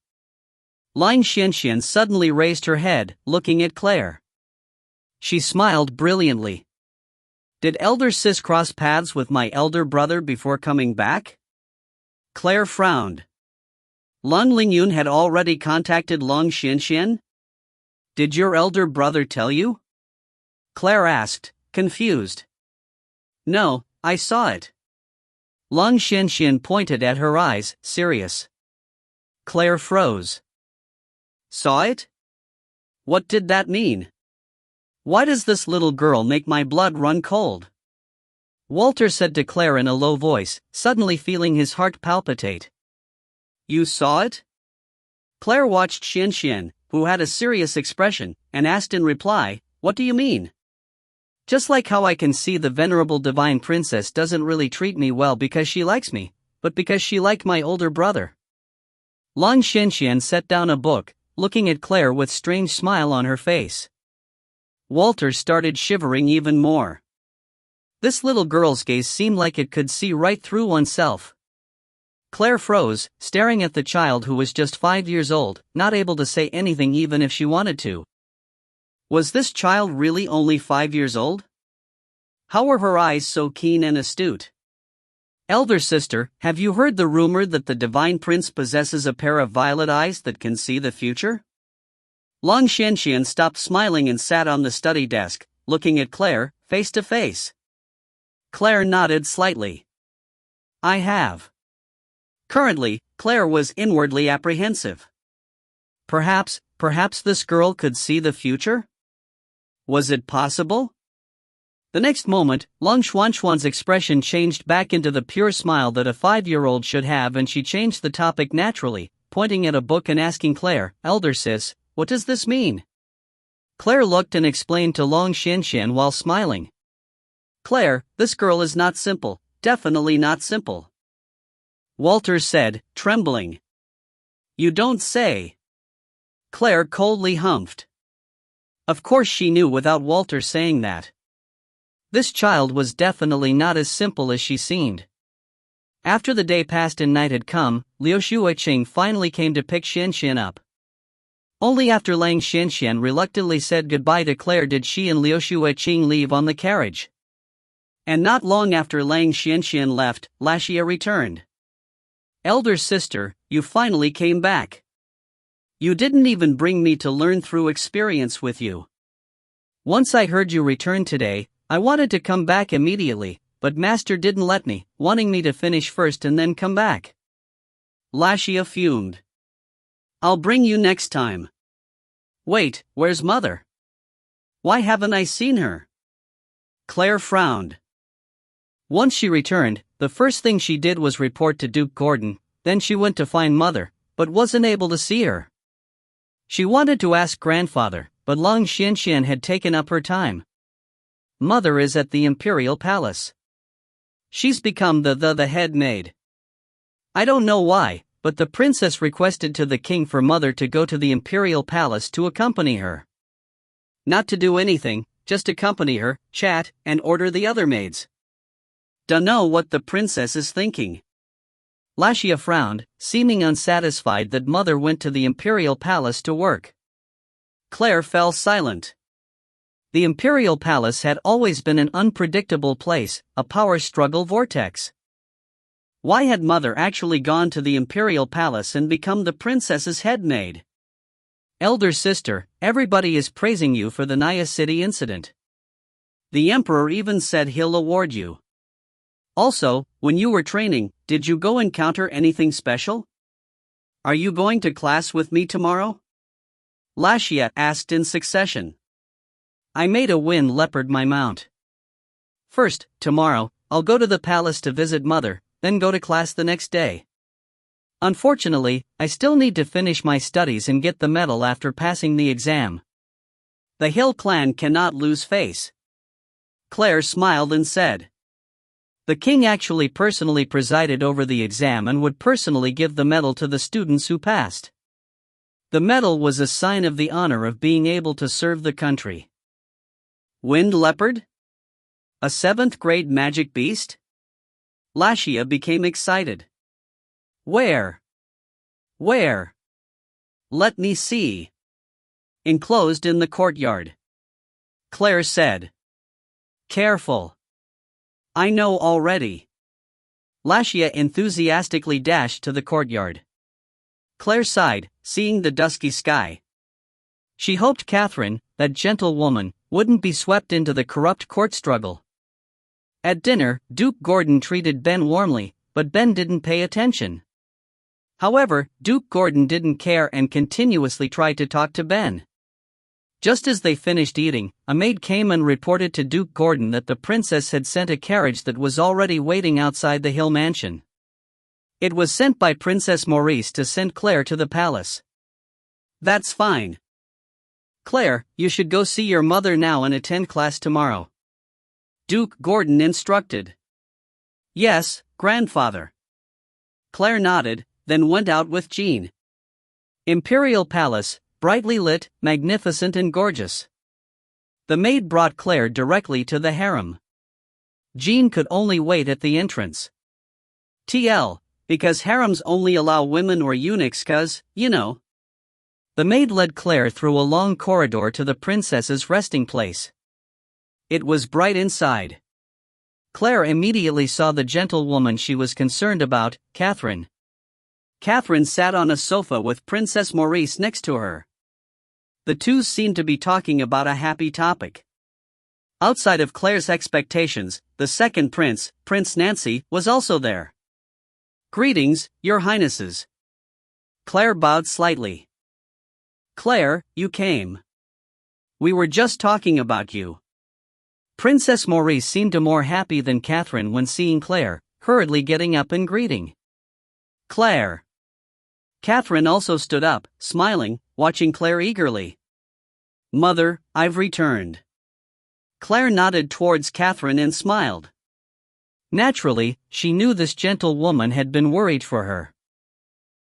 Lang Xianxian suddenly raised her head, looking at Claire. She smiled brilliantly. Did elder sis cross paths with my elder brother before coming back? Claire frowned. Lung Lingyun had already contacted Lung Xianxian? Did your elder brother tell you? Claire asked, confused. No, I saw it. Lung Xianxian pointed at her eyes, serious. Claire froze. Saw it? What did that mean? Why does this little girl make my blood run cold? Walter said to Claire in a low voice, suddenly feeling his heart palpitate. You saw it? Claire watched Xianxian, who had a serious expression, and asked in reply, what do you mean? Just like how I can see the venerable divine princess doesn't really treat me well because she likes me, but because she liked my older brother. Lung Xianxian set down a book, looking at Claire with strange smile on her face. Walter started shivering even more. This little girl's gaze seemed like it could see right through oneself. Claire froze, staring at the child who was just 5 years old, not able to say anything even if she wanted to. Was this child really only 5 years old? How were her eyes so keen and astute? Elder sister, have you heard the rumor that the divine prince possesses a pair of violet eyes that can see the future? Lung Xianxian stopped smiling and sat on the study desk, looking at Claire, face to face. Claire nodded slightly. I have. Currently, Claire was inwardly apprehensive. Perhaps this girl could see the future? Was it possible? The next moment, Lung Xuanxuan's expression changed back into the pure smile that a 5-year-old should have, and she changed the topic naturally, pointing at a book and asking Claire, Elder sis, what does this mean? Claire looked and explained to Lung Xianxian while smiling. Claire, this girl is not simple, definitely not simple. Walter said, trembling. You don't say. Claire coldly humphed. Of course she knew without Walter saying that. This child was definitely not as simple as she seemed. After the day passed and night had come, Liu Shuacheng finally came to pick Xianxian up. Only after Lang Xianxian reluctantly said goodbye to Claire did she and Liu Shuacheng leave on the carriage. And not long after Lang Xianxian left, Lashia returned. Elder sister, you finally came back. You didn't even bring me to learn through experience with you. Once I heard you returned today, I wanted to come back immediately, but Master didn't let me, wanting me to finish first and then come back. Lashia fumed. I'll bring you next time. Wait, where's Mother? Why haven't I seen her? Claire frowned. Once she returned, the first thing she did was report to Duke Gordon, then she went to find Mother, but wasn't able to see her. She wanted to ask Grandfather, but Long Xianxian had taken up her time. Mother is at the Imperial Palace. She's become the head maid. I don't know why, but the princess requested to the king for Mother to go to the Imperial Palace to accompany her. Not to do anything, just accompany her, chat, and order the other maids. Dunno what the princess is thinking. Lashia frowned, seeming unsatisfied that Mother went to the Imperial Palace to work. Claire fell silent. The Imperial Palace had always been an unpredictable place, a power struggle vortex. Why had Mother actually gone to the Imperial Palace and become the princess's head maid? Elder sister, everybody is praising you for the Naya City incident. The Emperor even said he'll award you. Also, when you were training, did you go encounter anything special? Are you going to class with me tomorrow? Lashia asked in succession. I made a wind leopard my mount. First, tomorrow, I'll go to the palace to visit Mother, then go to class the next day. Unfortunately, I still need to finish my studies and get the medal after passing the exam. The Hill clan cannot lose face. Claire smiled and said. The king actually personally presided over the exam and would personally give the medal to the students who passed. The medal was a sign of the honor of being able to serve the country. Wind leopard? A 7th grade magic beast? Lashia became excited. Where? Where? Let me see. Enclosed in the courtyard. Claire said. Careful. I know already. Lashia enthusiastically dashed to the courtyard. Claire sighed, seeing the dusky sky. She hoped Catherine, that gentle woman, wouldn't be swept into the corrupt court struggle. At dinner, Duke Gordon treated Ben warmly, but Ben didn't pay attention. However, Duke Gordon didn't care and continuously tried to talk to Ben. Just as they finished eating, a maid came and reported to Duke Gordon that the princess had sent a carriage that was already waiting outside the Hill mansion. It was sent by Princess Maurice to send Claire to the palace. That's fine. Claire, you should go see your mother now and attend class tomorrow. Duke Gordon instructed. Yes, grandfather. Claire nodded, then went out with Jean. Imperial Palace, brightly lit, magnificent and gorgeous. The maid brought Claire directly to the harem. Jean could only wait at the entrance. TL, because harems only allow women or eunuchs cause, you know. The maid led Claire through a long corridor to the princess's resting place. It was bright inside. Claire immediately saw the gentlewoman she was concerned about, Catherine. Catherine sat on a sofa with Princess Maurice next to her. The two seemed to be talking about a happy topic. Outside of Claire's expectations, the second prince, Prince Nancy, was also there. Greetings, your highnesses. Claire bowed slightly. Claire, you came. We were just talking about you. Princess Maurice seemed more happy than Catherine when seeing Claire, hurriedly getting up and greeting. Claire. Catherine also stood up, smiling, watching Claire eagerly. Mother, I've returned. Claire nodded towards Catherine and smiled. Naturally, she knew this gentle woman had been worried for her.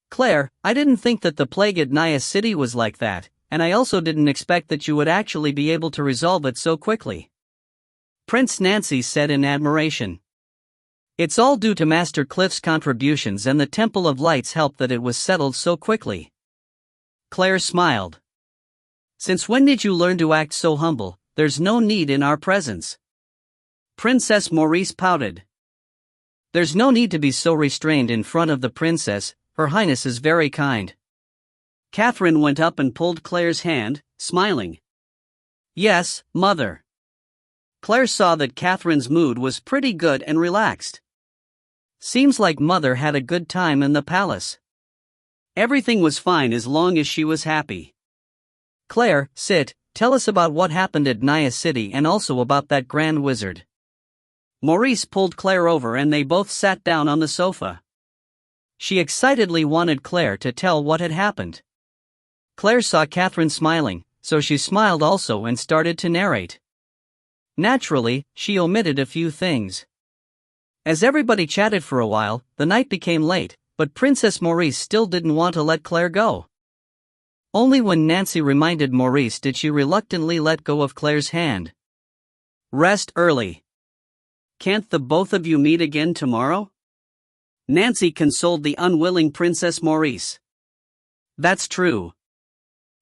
Claire, I didn't think that the plague at Naya City was like that, and I also didn't expect that you would actually be able to resolve it so quickly. Prince Nancy said in admiration. It's all due to Master Cliff's contributions and the Temple of Light's help that it was settled so quickly. Claire smiled. Since when did you learn to act so humble? There's no need in our presence. Princess Maurice pouted. There's no need to be so restrained in front of the princess, Her Highness is very kind. Catherine went up and pulled Claire's hand, smiling. Yes, Mother. Claire saw that Catherine's mood was pretty good and relaxed. Seems like Mother had a good time in the palace. Everything was fine as long as she was happy. Claire, sit, tell us about what happened at Naya City and also about that grand wizard. Maurice pulled Claire over and they both sat down on the sofa. She excitedly wanted Claire to tell what had happened. Claire saw Catherine smiling, so she smiled also and started to narrate. Naturally, she omitted a few things. As everybody chatted for a while, the night became late, but Princess Maurice still didn't want to let Claire go. Only when Nancy reminded Maurice did she reluctantly let go of Claire's hand. Rest early. Can't the both of you meet again tomorrow? Nancy consoled the unwilling Princess Maurice. That's true.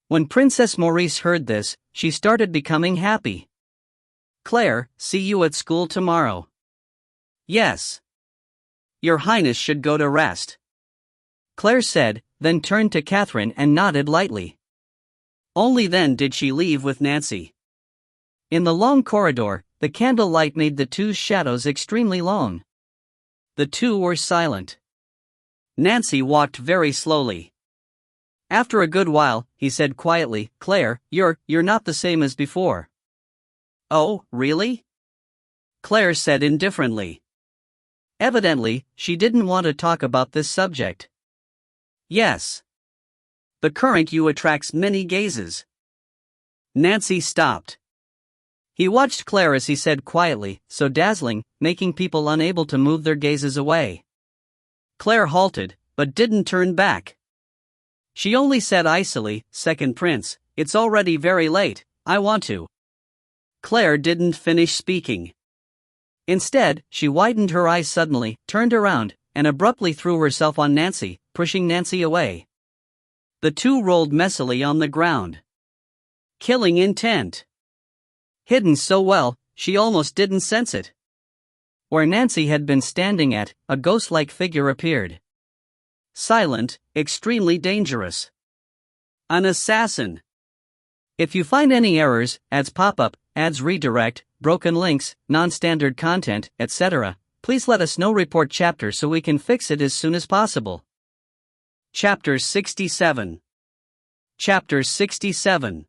When Princess Maurice heard this, she started becoming happy. Claire, see you at school tomorrow. Yes. Your Highness should go to rest. Claire said, then turned to Catherine and nodded lightly. Only then did she leave with Nancy. In the long corridor, the candlelight made the two's shadows extremely long. The two were silent. Nancy walked very slowly. After a good while, he said quietly, Claire, you're not the same as before. Oh, really? Claire said indifferently. Evidently, she didn't want to talk about this subject. Yes. The current you attracts many gazes. Nancy stopped. He watched Claire as he said quietly, so dazzling, making people unable to move their gazes away. Claire halted, but didn't turn back. She only said icily, Second Prince, it's already very late, I want to. Claire didn't finish speaking. Instead, she widened her eyes suddenly, turned around, and abruptly threw herself on Nancy, pushing Nancy away. The two rolled messily on the ground. Killing intent. Hidden so well, she almost didn't sense it. Where Nancy had been standing at, a ghost-like figure appeared. Silent, extremely dangerous. An assassin. If you find any errors, ads pop up, ads redirect, broken links, non-standard content, etc., please let us know. Report chapter so we can fix it as soon as possible. Chapter 67. Chapter 67.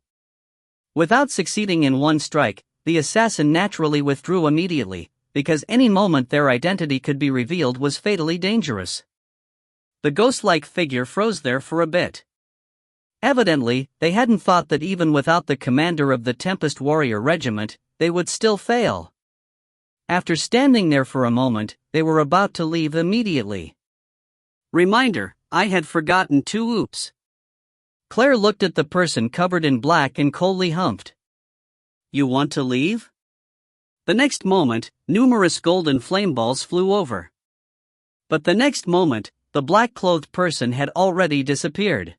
Without succeeding in one strike, the assassin naturally withdrew immediately, because any moment their identity could be revealed was fatally dangerous. The ghost-like figure froze there for a bit. Evidently, they hadn't thought that even without the commander of the Tempest Warrior Regiment, they would still fail. After standing there for a moment, they were about to leave immediately. Reminder, I had forgotten two oops. Claire looked at the person covered in black and coldly humphed. You want to leave? The next moment, numerous golden flame balls flew over. But the next moment, the black-clothed person had already disappeared.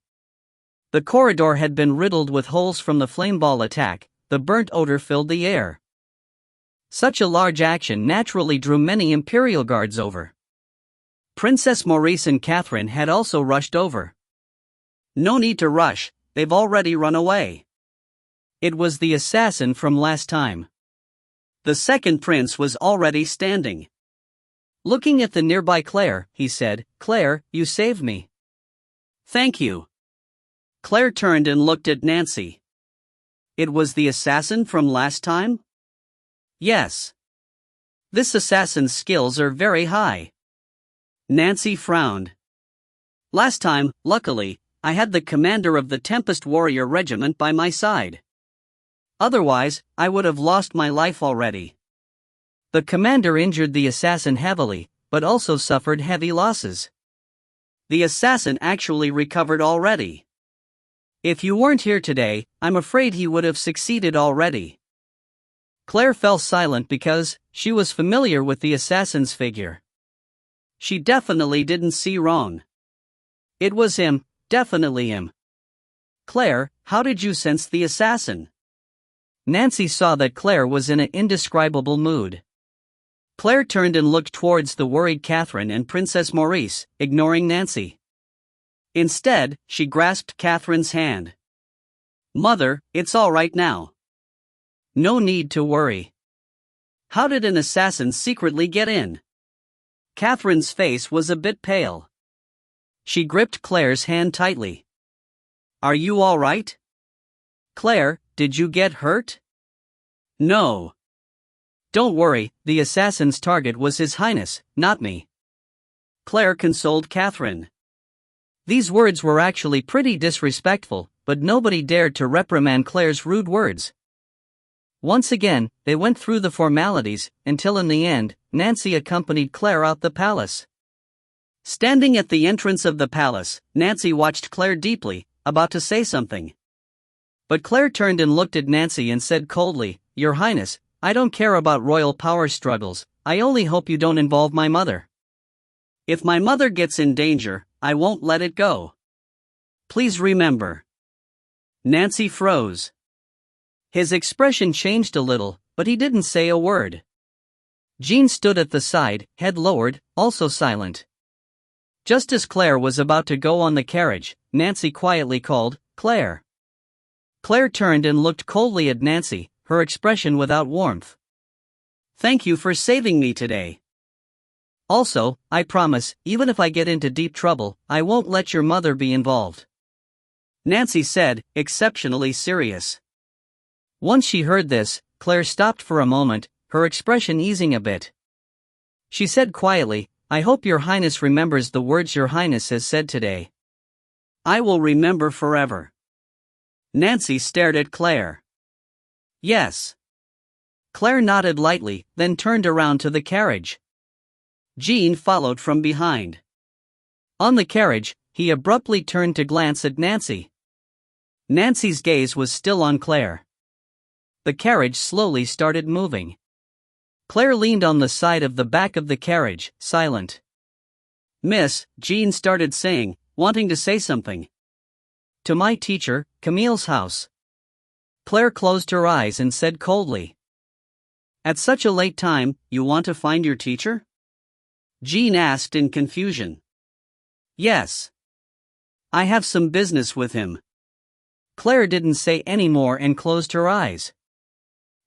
The corridor had been riddled with holes from the flameball attack, the burnt odor filled the air. Such a large action naturally drew many Imperial guards over. Princess Maurice and Catherine had also rushed over. No need to rush, they've already run away. It was the assassin from last time. The second prince was already standing. Looking at the nearby Claire, he said, Claire, you saved me. Thank you. Claire turned and looked at Nancy. It was the assassin from last time? Yes. This assassin's skills are very high. Nancy frowned. Last time, luckily, I had the commander of the Tempest Warrior Regiment by my side. Otherwise, I would have lost my life already. The commander injured the assassin heavily, but also suffered heavy losses. The assassin actually recovered already. If you weren't here today, I'm afraid he would have succeeded already. Claire fell silent because she was familiar with the assassin's figure. She definitely didn't see wrong. It was him, definitely him. Claire, how did you sense the assassin? Nancy saw that Claire was in an indescribable mood. Claire turned and looked towards the worried Catherine and Princess Maurice, ignoring Nancy. Instead, she grasped Catherine's hand. Mother, it's all right now. No need to worry. How did an assassin secretly get in? Catherine's face was a bit pale. She gripped Claire's hand tightly. Are you all right? Claire, did you get hurt? No. Don't worry, the assassin's target was His Highness, not me. Claire consoled Catherine. These words were actually pretty disrespectful, but nobody dared to reprimand Claire's rude words. Once again, they went through the formalities, until in the end, Nancy accompanied Claire out the palace. Standing at the entrance of the palace, Nancy watched Claire deeply, about to say something. But Claire turned and looked at Nancy and said coldly, Your Highness, I don't care about royal power struggles, I only hope you don't involve my mother. If my mother gets in danger, I won't let it go. Please remember. Nancy froze. His expression changed a little, but he didn't say a word. Jean stood at the side, head lowered, also silent. Just as Claire was about to go on the carriage, Nancy quietly called, Claire. Claire turned and looked coldly at Nancy, her expression without warmth. Thank you for saving me today. Also, I promise, even if I get into deep trouble, I won't let your mother be involved. Nancy said, exceptionally serious. Once she heard this, Claire stopped for a moment, her expression easing a bit. She said quietly, I hope Your Highness remembers the words Your Highness has said today. I will remember forever. Nancy stared at Claire. Yes. Claire nodded lightly, then turned around to the carriage. Jean followed from behind. On the carriage, he abruptly turned to glance at Nancy. Nancy's gaze was still on Claire. The carriage slowly started moving. Claire leaned on the side of the back of the carriage, silent. Miss, Jean started saying, wanting to say something. To my teacher, Camille's house. Claire closed her eyes and said coldly. At such a late time, you want to find your teacher? Jean asked in confusion. Yes. I have some business with him. Claire didn't say any more and closed her eyes.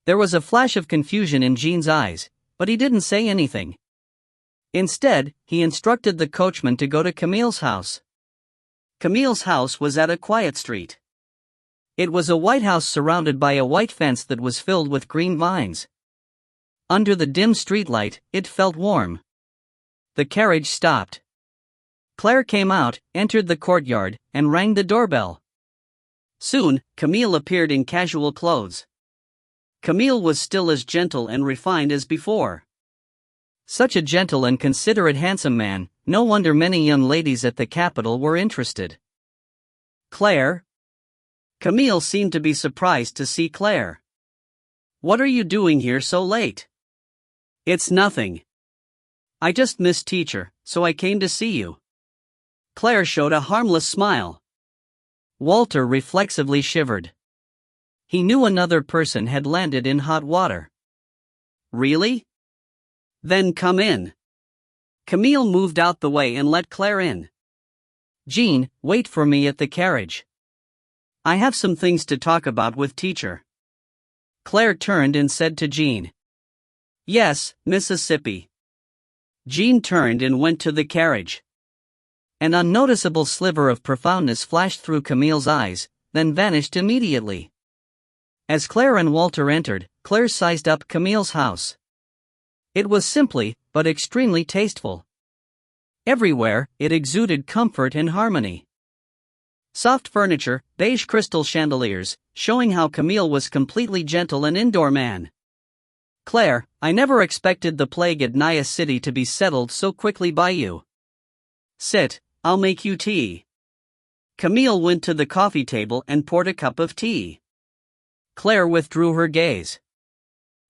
There was a flash of confusion in Jean's eyes, but he didn't say anything. Instead, he instructed the coachman to go to Camille's house. Camille's house was at a quiet street. It was a white house surrounded by a white fence that was filled with green vines. Under the dim streetlight, it felt warm. The carriage stopped. Claire came out, entered the courtyard, and rang the doorbell. Soon, Camille appeared in casual clothes. Camille was still as gentle and refined as before. Such a gentle and considerate handsome man, no wonder many young ladies at the capital were interested. Claire? Camille seemed to be surprised to see Claire. What are you doing here so late? It's nothing. I just missed teacher, so I came to see you. Claire showed a harmless smile. Walter reflexively shivered. He knew another person had landed in hot water. Really? Then come in. Camille moved out the way and let Claire in. Jean, wait for me at the carriage. I have some things to talk about with teacher. Claire turned and said to Jean. Yes, Mississippi. Jean turned and went to the carriage. An unnoticeable sliver of profoundness flashed through Camille's eyes, then vanished immediately. As Claire and Walter entered, Claire sized up Camille's house. It was simply, but extremely tasteful. Everywhere, it exuded comfort and harmony. Soft furniture, beige crystal chandeliers, showing how Camille was completely gentle and indoor man. Claire, I never expected the plague at Naya City to be settled so quickly by you. Sit, I'll make you tea. Camille went to the coffee table and poured a cup of tea. Claire withdrew her gaze.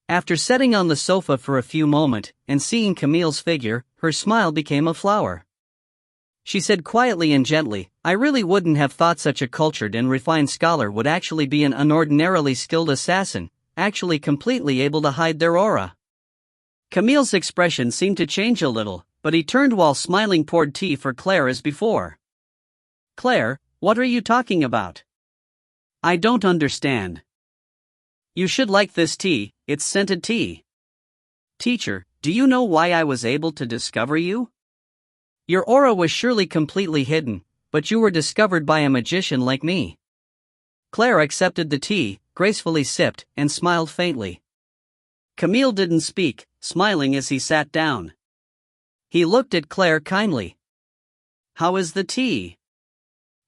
After sitting on the sofa for a few moments and seeing Camille's figure, her smile became a flower. She said quietly and gently, I really wouldn't have thought such a cultured and refined scholar would actually be an unordinarily skilled assassin, actually completely able to hide their aura. Camille's expression seemed to change a little, but he turned while smiling poured tea for Claire as before. Claire, what are you talking about? I don't understand. You should like this tea, it's scented tea. Teacher, do you know why I was able to discover you? Your aura was surely completely hidden, but you were discovered by a magician like me. Claire accepted the tea, gracefully sipped, and smiled faintly. Camille didn't speak, smiling as he sat down. He looked at Claire kindly. How is the tea?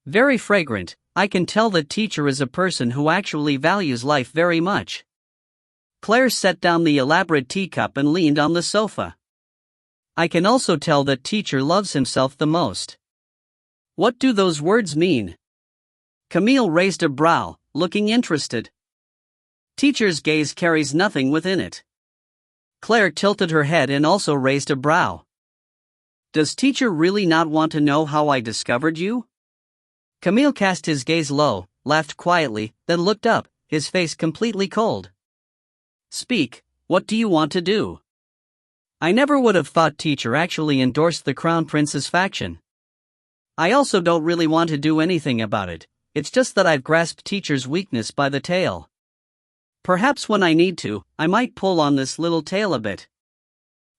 Very fragrant. I can tell that teacher is a person who actually values life very much. Claire set down the elaborate teacup and leaned on the sofa. I can also tell that teacher loves himself the most. What do those words mean? Camille raised a brow, looking interested. Teacher's gaze carries nothing within it. Claire tilted her head and also raised a brow. Does teacher really not want to know how I discovered you? Camille cast his gaze low, laughed quietly, then looked up, his face completely cold. Speak, what do you want to do? I never would have thought teacher actually endorsed the Crown Prince's faction. I also don't really want to do anything about it, it's just that I've grasped teacher's weakness by the tail. Perhaps when I need to, I might pull on this little tail a bit.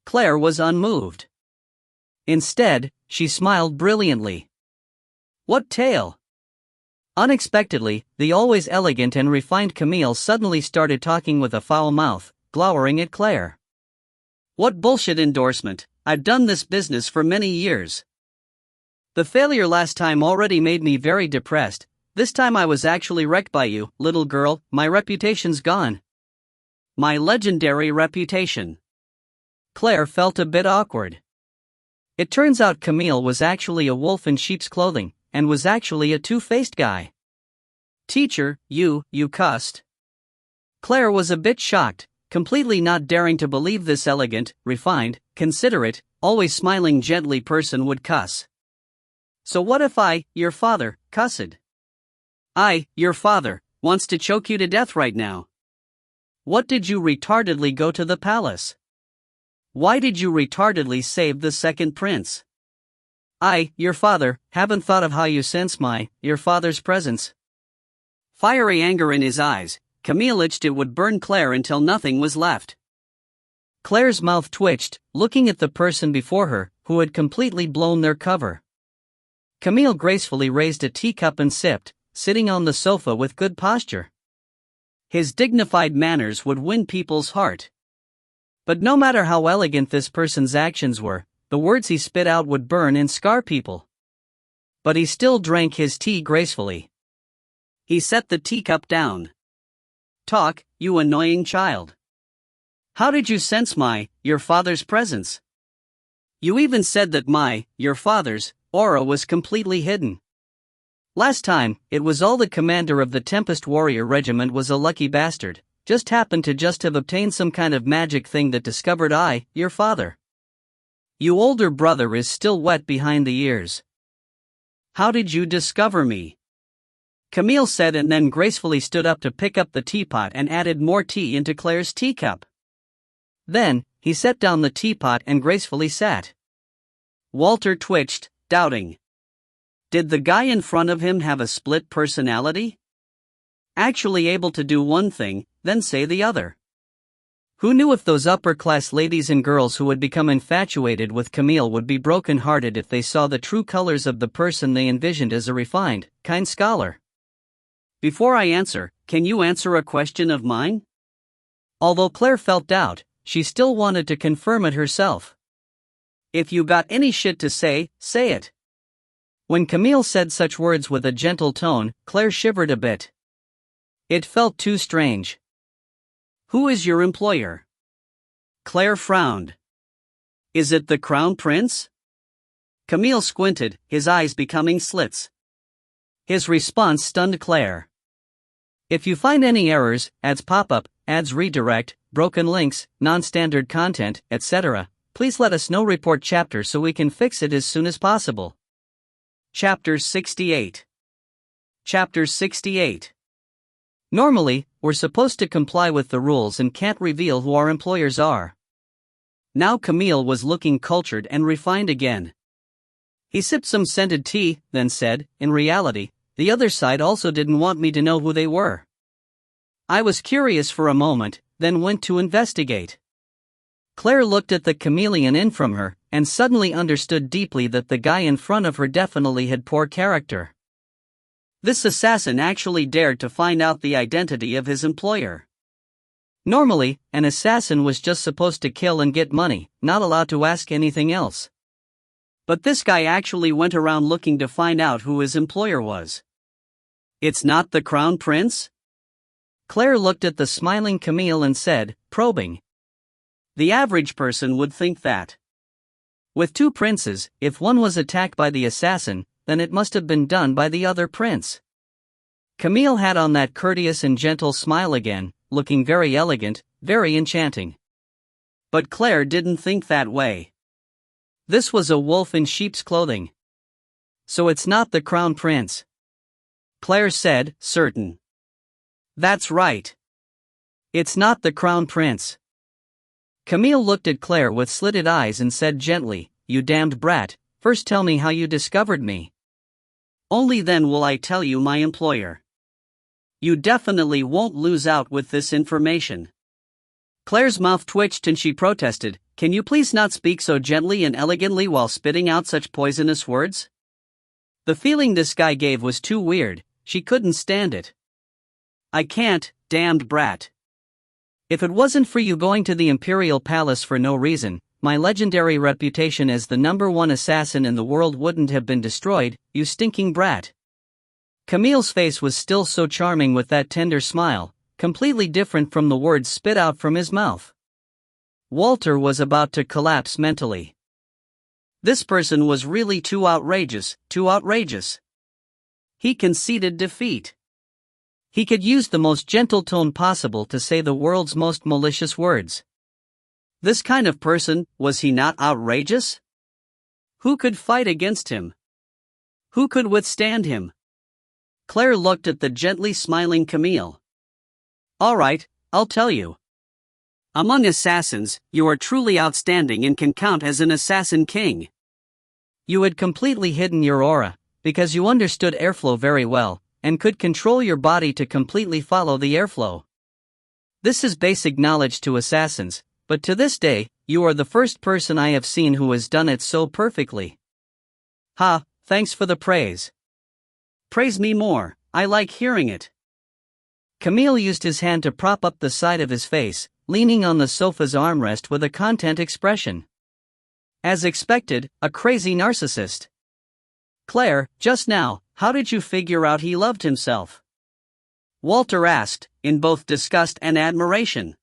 Claire was unmoved. Instead, she smiled brilliantly. What tail? Unexpectedly, the always elegant and refined Camille suddenly started talking with a foul mouth, glowering at Claire. What bullshit endorsement, I've done this business for many years. The failure last time already made me very depressed, this time I was actually wrecked by you, little girl, my reputation's gone. My legendary reputation. Claire felt a bit awkward. It turns out Camille was actually a wolf in sheep's clothing, and was actually a two-faced guy. Teacher, you cussed. Claire was a bit shocked, completely not daring to believe this elegant, refined, considerate, always smiling gently person would cuss. So what if I, your father, cussed? I, your father, wants to choke you to death right now. What did you retardedly go to the palace? Why did you retardedly save the second prince? I, your father, haven't thought of how you sense your father's presence. Fiery anger in his eyes, Camille itched it would burn Claire until nothing was left. Claire's mouth twitched, looking at the person before her, who had completely blown their cover. Camille gracefully raised a teacup and sipped, sitting on the sofa with good posture. His dignified manners would win people's heart. But no matter how elegant this person's actions were, the words he spit out would burn and scar people. But he still drank his tea gracefully. He set the teacup down. Talk, you annoying child. How did you sense your father's presence? You even said that your father's aura was completely hidden. Last time, it was all the commander of the Tempest Warrior Regiment was a lucky bastard, just happened to have obtained some kind of magic thing that discovered your father. You older brother is still wet behind the ears. How did you discover me? Camille said and then gracefully stood up to pick up the teapot and added more tea into Claire's teacup. Then, he set down the teapot and gracefully sat. Walter twitched, doubting. Did the guy in front of him have a split personality? Actually able to do one thing, then say the other. Who knew if those upper-class ladies and girls who had become infatuated with Camille would be broken-hearted if they saw the true colors of the person they envisioned as a refined, kind scholar? Before I answer, can you answer a question of mine? Although Claire felt doubt, she still wanted to confirm it herself. If you got any shit to say it. When Camille said such words with a gentle tone, Claire shivered a bit. It felt too strange. Who is your employer? Claire frowned. Is it the Crown Prince? Camille squinted, his eyes becoming slits. His response stunned Claire. If you find any errors, ads pop up, ads redirect, broken links, non-standard content, etc., please let us know. Report chapter so we can fix it as soon as possible. Chapter 68. Chapter 68. Normally, we're supposed to comply with the rules and can't reveal who our employers are. Now Camille was looking cultured and refined again. He sipped some scented tea, then said, in reality, the other side also didn't want me to know who they were. I was curious for a moment, then went to investigate. Claire looked at the chameleon in from her, and suddenly understood deeply that the guy in front of her definitely had poor character. This assassin actually dared to find out the identity of his employer. Normally, an assassin was just supposed to kill and get money, not allowed to ask anything else. But this guy actually went around looking to find out who his employer was. It's not the Crown Prince? Claire looked at the smiling Camille and said, probing. The average person would think that. With two princes, if one was attacked by the assassin, then it must have been done by the other prince. Camille had on that courteous and gentle smile again, looking very elegant, very enchanting. But Claire didn't think that way. This was a wolf in sheep's clothing. So it's not the Crown Prince? Claire said, certain. That's right. It's not the Crown Prince. Camille looked at Claire with slitted eyes and said gently, you damned brat, first tell me how you discovered me. Only then will I tell you my employer. You definitely won't lose out with this information. Claire's mouth twitched and she protested, can you please not speak so gently and elegantly while spitting out such poisonous words? The feeling this guy gave was too weird, she couldn't stand it. I can't, damned brat. If it wasn't for you going to the Imperial Palace for no reason, my legendary reputation as the #1 assassin in the world wouldn't have been destroyed, you stinking brat. Camille's face was still so charming with that tender smile, completely different from the words spit out from his mouth. Walter was about to collapse mentally. This person was really too outrageous, too outrageous. He conceded defeat. He could use the most gentle tone possible to say the world's most malicious words. This kind of person, was he not outrageous? Who could fight against him? Who could withstand him? Claire looked at the gently smiling Camille. All right, I'll tell you. Among assassins, you are truly outstanding and can count as an assassin king. You had completely hidden your aura, because you understood airflow very well, and could control your body to completely follow the airflow. This is basic knowledge to assassins, but to this day, you are the first person I have seen who has done it so perfectly. Ha, thanks for the praise. Praise me more, I like hearing it. Camille used his hand to prop up the side of his face, leaning on the sofa's armrest with a content expression. As expected, a crazy narcissist. Claire, just now, how did you figure out he loved himself? Walter asked, in both disgust and admiration.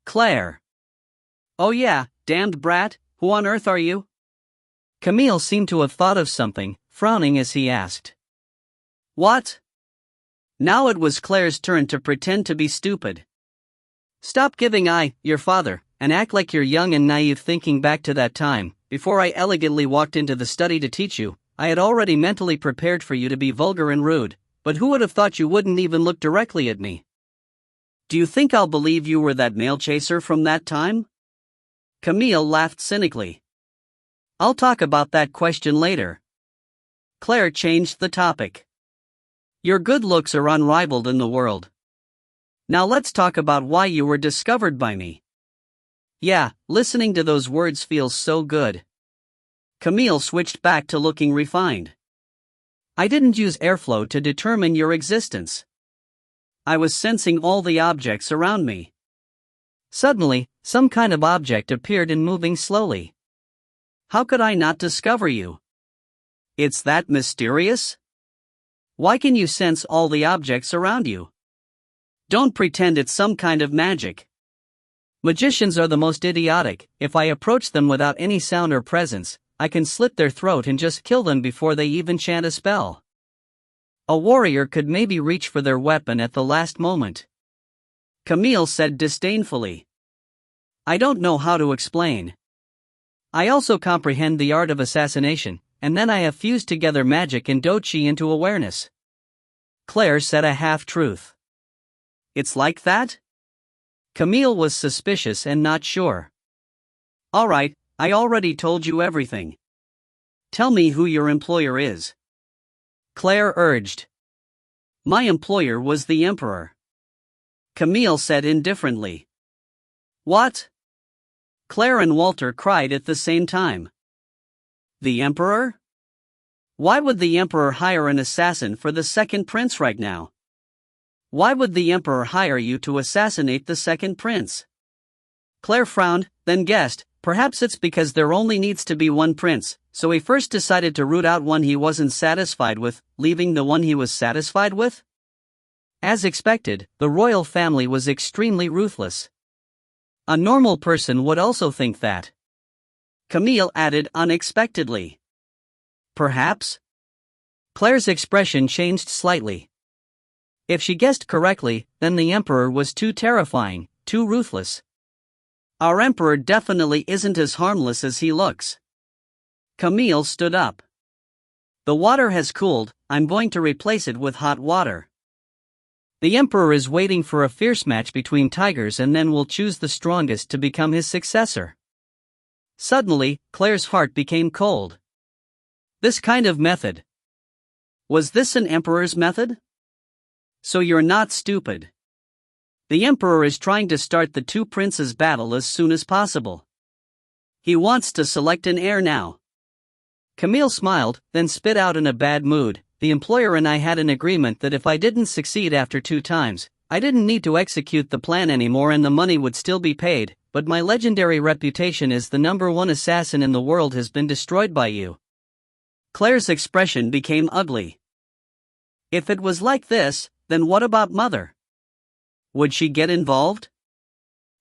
Claire. Oh yeah, damned brat, who on earth are you? Camille seemed to have thought of something, frowning as he asked. What? Now it was Claire's turn to pretend to be stupid. Stop giving your father, and act like you're young and naive. Thinking back to that time, before I elegantly walked into the study to teach you, I had already mentally prepared for you to be vulgar and rude, but who would have thought you wouldn't even look directly at me? Do you think I'll believe you were that male chaser from that time? Camille laughed cynically. I'll talk about that question later. Claire changed the topic. Your good looks are unrivaled in the world. Now let's talk about why you were discovered by me. Yeah, listening to those words feels so good. Camille switched back to looking refined. I didn't use airflow to determine your existence. I was sensing all the objects around me. Suddenly, some kind of object appeared and moving slowly. How could I not discover you? It's that mysterious? Why can you sense all the objects around you? Don't pretend it's some kind of magic. Magicians are the most idiotic. If I approach them without any sound or presence, I can slit their throat and just kill them before they even chant a spell. A warrior could maybe reach for their weapon at the last moment. Camille said disdainfully. I don't know how to explain. I also comprehend the art of assassination, and then I have fused together magic and dochi into awareness. Claire said a half-truth. It's like that? Camille was suspicious and not sure. All right, I already told you everything. Tell me who your employer is. Claire urged. My employer was the Emperor. Camille said indifferently. What? Claire and Walter cried at the same time. The Emperor? Why would the Emperor hire an assassin for the second prince right now? Why would the Emperor hire you to assassinate the second prince? Claire frowned, then guessed, perhaps it's because there only needs to be one prince, so he first decided to root out one he wasn't satisfied with, leaving the one he was satisfied with? As expected, the royal family was extremely ruthless. A normal person would also think that. Camille added unexpectedly. Perhaps? Claire's expression changed slightly. If she guessed correctly, then the Emperor was too terrifying, too ruthless. Our Emperor definitely isn't as harmless as he looks. Camille stood up. The water has cooled, I'm going to replace it with hot water. The Emperor is waiting for a fierce match between tigers and then will choose the strongest to become his successor. Suddenly, Claire's heart became cold. This kind of method. Was this an Emperor's method? So you're not stupid. The Emperor is trying to start the two princes' battle as soon as possible. He wants to select an heir now. Camille smiled, then spit out in a bad mood. The employer and I had an agreement that if I didn't succeed after 2 times, I didn't need to execute the plan anymore and the money would still be paid, but my legendary reputation as the #1 assassin in the world has been destroyed by you. Claire's expression became ugly. If it was like this, then what about Mother? Would she get involved?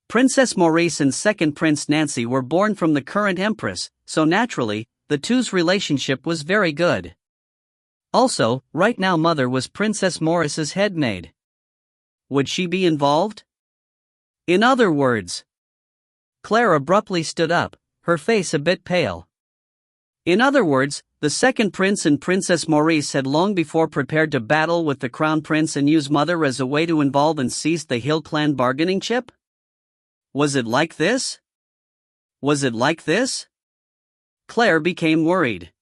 Princess Maurice and second Prince Nancy were born from the current Empress, so naturally, the two's relationship was very good. Also, right now Mother was Princess Maurice's head maid. Would she be involved? In other words, Claire abruptly stood up, her face a bit pale. In other words, the second prince and Princess Maurice had long before prepared to battle with the crown prince and use Mother as a way to involve and seize the Hill clan bargaining chip? Was it like this? Was it like this? Claire became worried.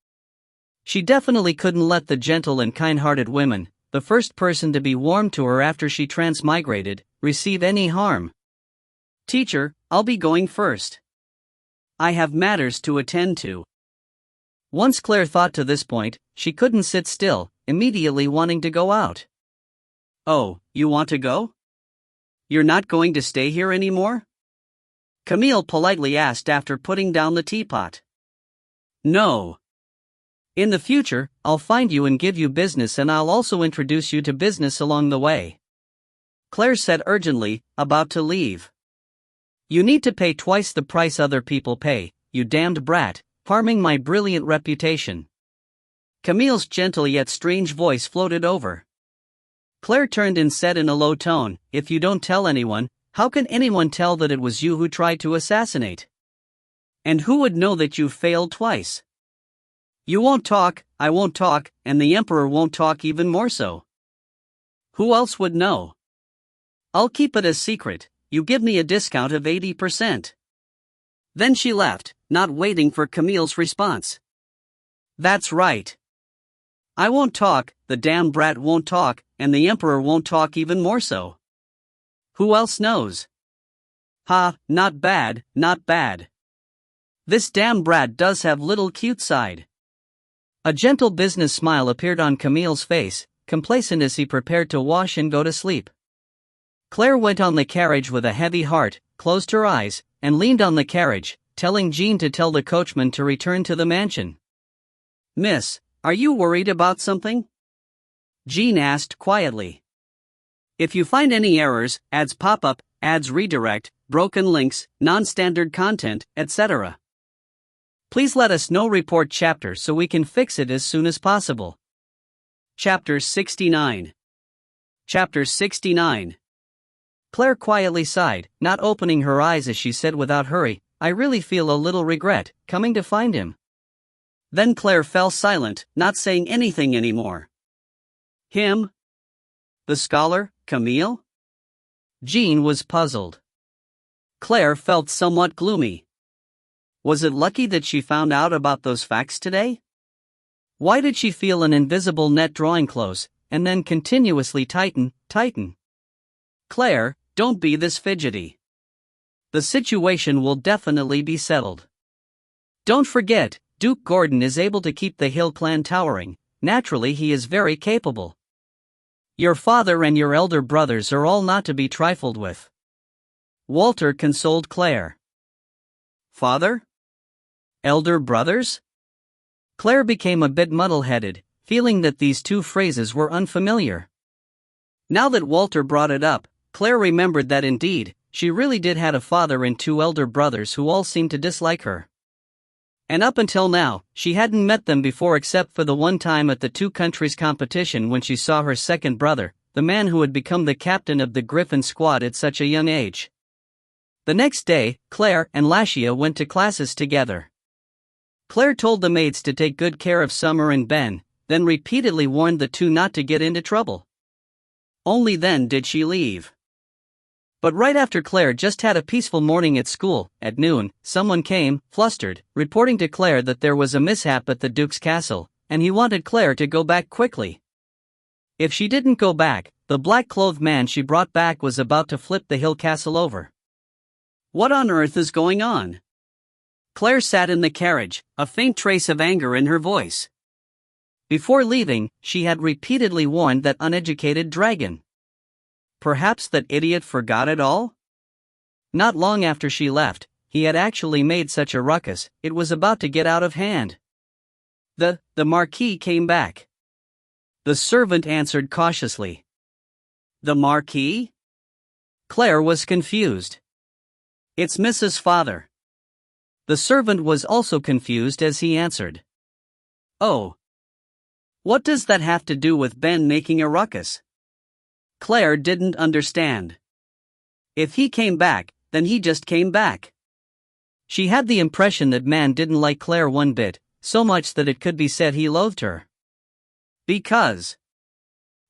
She definitely couldn't let the gentle and kind-hearted women, the first person to be warm to her after she transmigrated, receive any harm. Teacher, I'll be going first. I have matters to attend to. Once Claire thought to this point, she couldn't sit still, immediately wanting to go out. Oh, you want to go? You're not going to stay here anymore? Camille politely asked after putting down the teapot. No. In the future, I'll find you and give you business and I'll also introduce you to business along the way. Claire said urgently, about to leave. You need to pay twice the price other people pay, you damned brat, harming my brilliant reputation. Camille's gentle yet strange voice floated over. Claire turned and said in a low tone, if you don't tell anyone, how can anyone tell that it was you who tried to assassinate? And who would know that you failed twice? You won't talk, I won't talk, and the Emperor won't talk even more so. Who else would know? I'll keep it a secret, you give me a discount of 80%. Then she left, not waiting for Camille's response. That's right. I won't talk, the damn brat won't talk, and the Emperor won't talk even more so. Who else knows? Ha, not bad, not bad. This damn brat does have little cute side. A gentle business smile appeared on Camille's face, complacent as he prepared to wash and go to sleep. Claire went on the carriage with a heavy heart, closed her eyes, and leaned on the carriage, telling Jean to tell the coachman to return to the mansion. Miss, are you worried about something? Jean asked quietly. If you find any errors, ads pop up, ads redirect, broken links, non-standard content, etc. Please let us know. Report chapter so we can fix it as soon as possible. Chapter 69. Chapter 69. Claire quietly sighed, not opening her eyes as she said without hurry, I really feel a little regret, coming to find him. Then Claire fell silent, not saying anything anymore. Him? The scholar, Camille? Jean was puzzled. Claire felt somewhat gloomy. Was it lucky that she found out about those facts today? Why did she feel an invisible net drawing close, and then continuously tighten? Claire, don't be this fidgety. The situation will definitely be settled. Don't forget, Duke Gordon is able to keep the Hill clan towering. Naturally, he is very capable. Your father and your elder brothers are all not to be trifled with. Walter consoled Claire. Father? Elder brothers? Claire became a bit muddle-headed, feeling that these two phrases were unfamiliar. Now that Walter brought it up, Claire remembered that indeed, she really did have a father and two elder brothers who all seemed to dislike her. And up until now, she hadn't met them before except for the one time at the two countries competition when she saw her second brother, the man who had become the captain of the Griffin squad at such a young age. The next day, Claire and Lashia went to classes together. Claire told the maids to take good care of Summer and Ben, then repeatedly warned the two not to get into trouble. Only then did she leave. But right after Claire just had a peaceful morning at school, at noon, someone came, flustered, reporting to Claire that there was a mishap at the Duke's castle, and he wanted Claire to go back quickly. If she didn't go back, the black-clothed man she brought back was about to flip the Hill castle over. What on earth is going on? Claire sat in the carriage, a faint trace of anger in her voice. Before leaving, she had repeatedly warned that uneducated dragon. Perhaps that idiot forgot it all? Not long after she left, he had actually made such a ruckus, it was about to get out of hand. The Marquis came back. The servant answered cautiously. The Marquis? Claire was confused. It's Mrs. Father. The servant was also confused as he answered. Oh. What does that have to do with Ben making a ruckus? Claire didn't understand. If he came back, then he just came back. She had the impression that man didn't like Claire one bit, so much that it could be said he loathed her. Because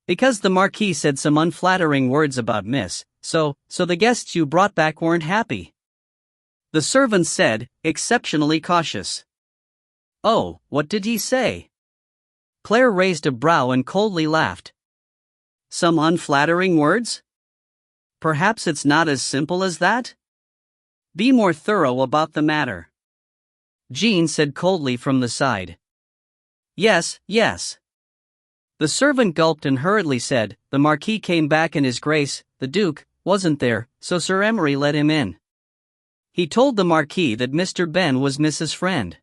the Marquis said some unflattering words about Miss, so the guests you brought back weren't happy. The servant said, exceptionally cautious. Oh, what did he say? Claire raised a brow and coldly laughed. Some unflattering words? Perhaps it's not as simple as that? Be more thorough about the matter. Jean said coldly from the side. Yes. The servant gulped and hurriedly said, the Marquis came back and His Grace, the Duke, wasn't there, so Sir Emery let him in. He told the Marquis that Mr. Ben was Mrs. Friend.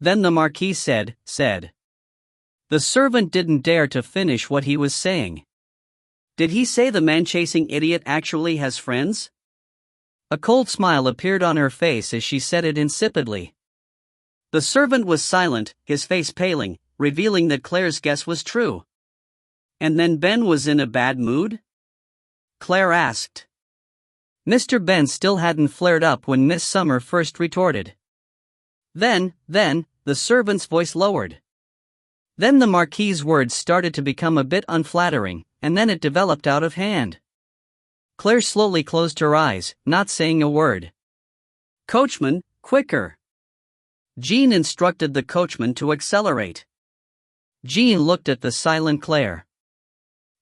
Then the Marquis said. The servant didn't dare to finish what he was saying. Did he say the man-chasing idiot actually has friends? A cold smile appeared on her face as she said it insipidly. The servant was silent, his face paling, revealing that Claire's guess was true. And then Ben was in a bad mood? Claire asked. Mr. Ben still hadn't flared up when Miss Summer first retorted. Then, the servant's voice lowered. Then the Marquis's words started to become a bit unflattering, and then it developed out of hand. Claire slowly closed her eyes, not saying a word. Coachman, quicker! Jean instructed the coachman to accelerate. Jean looked at the silent Claire.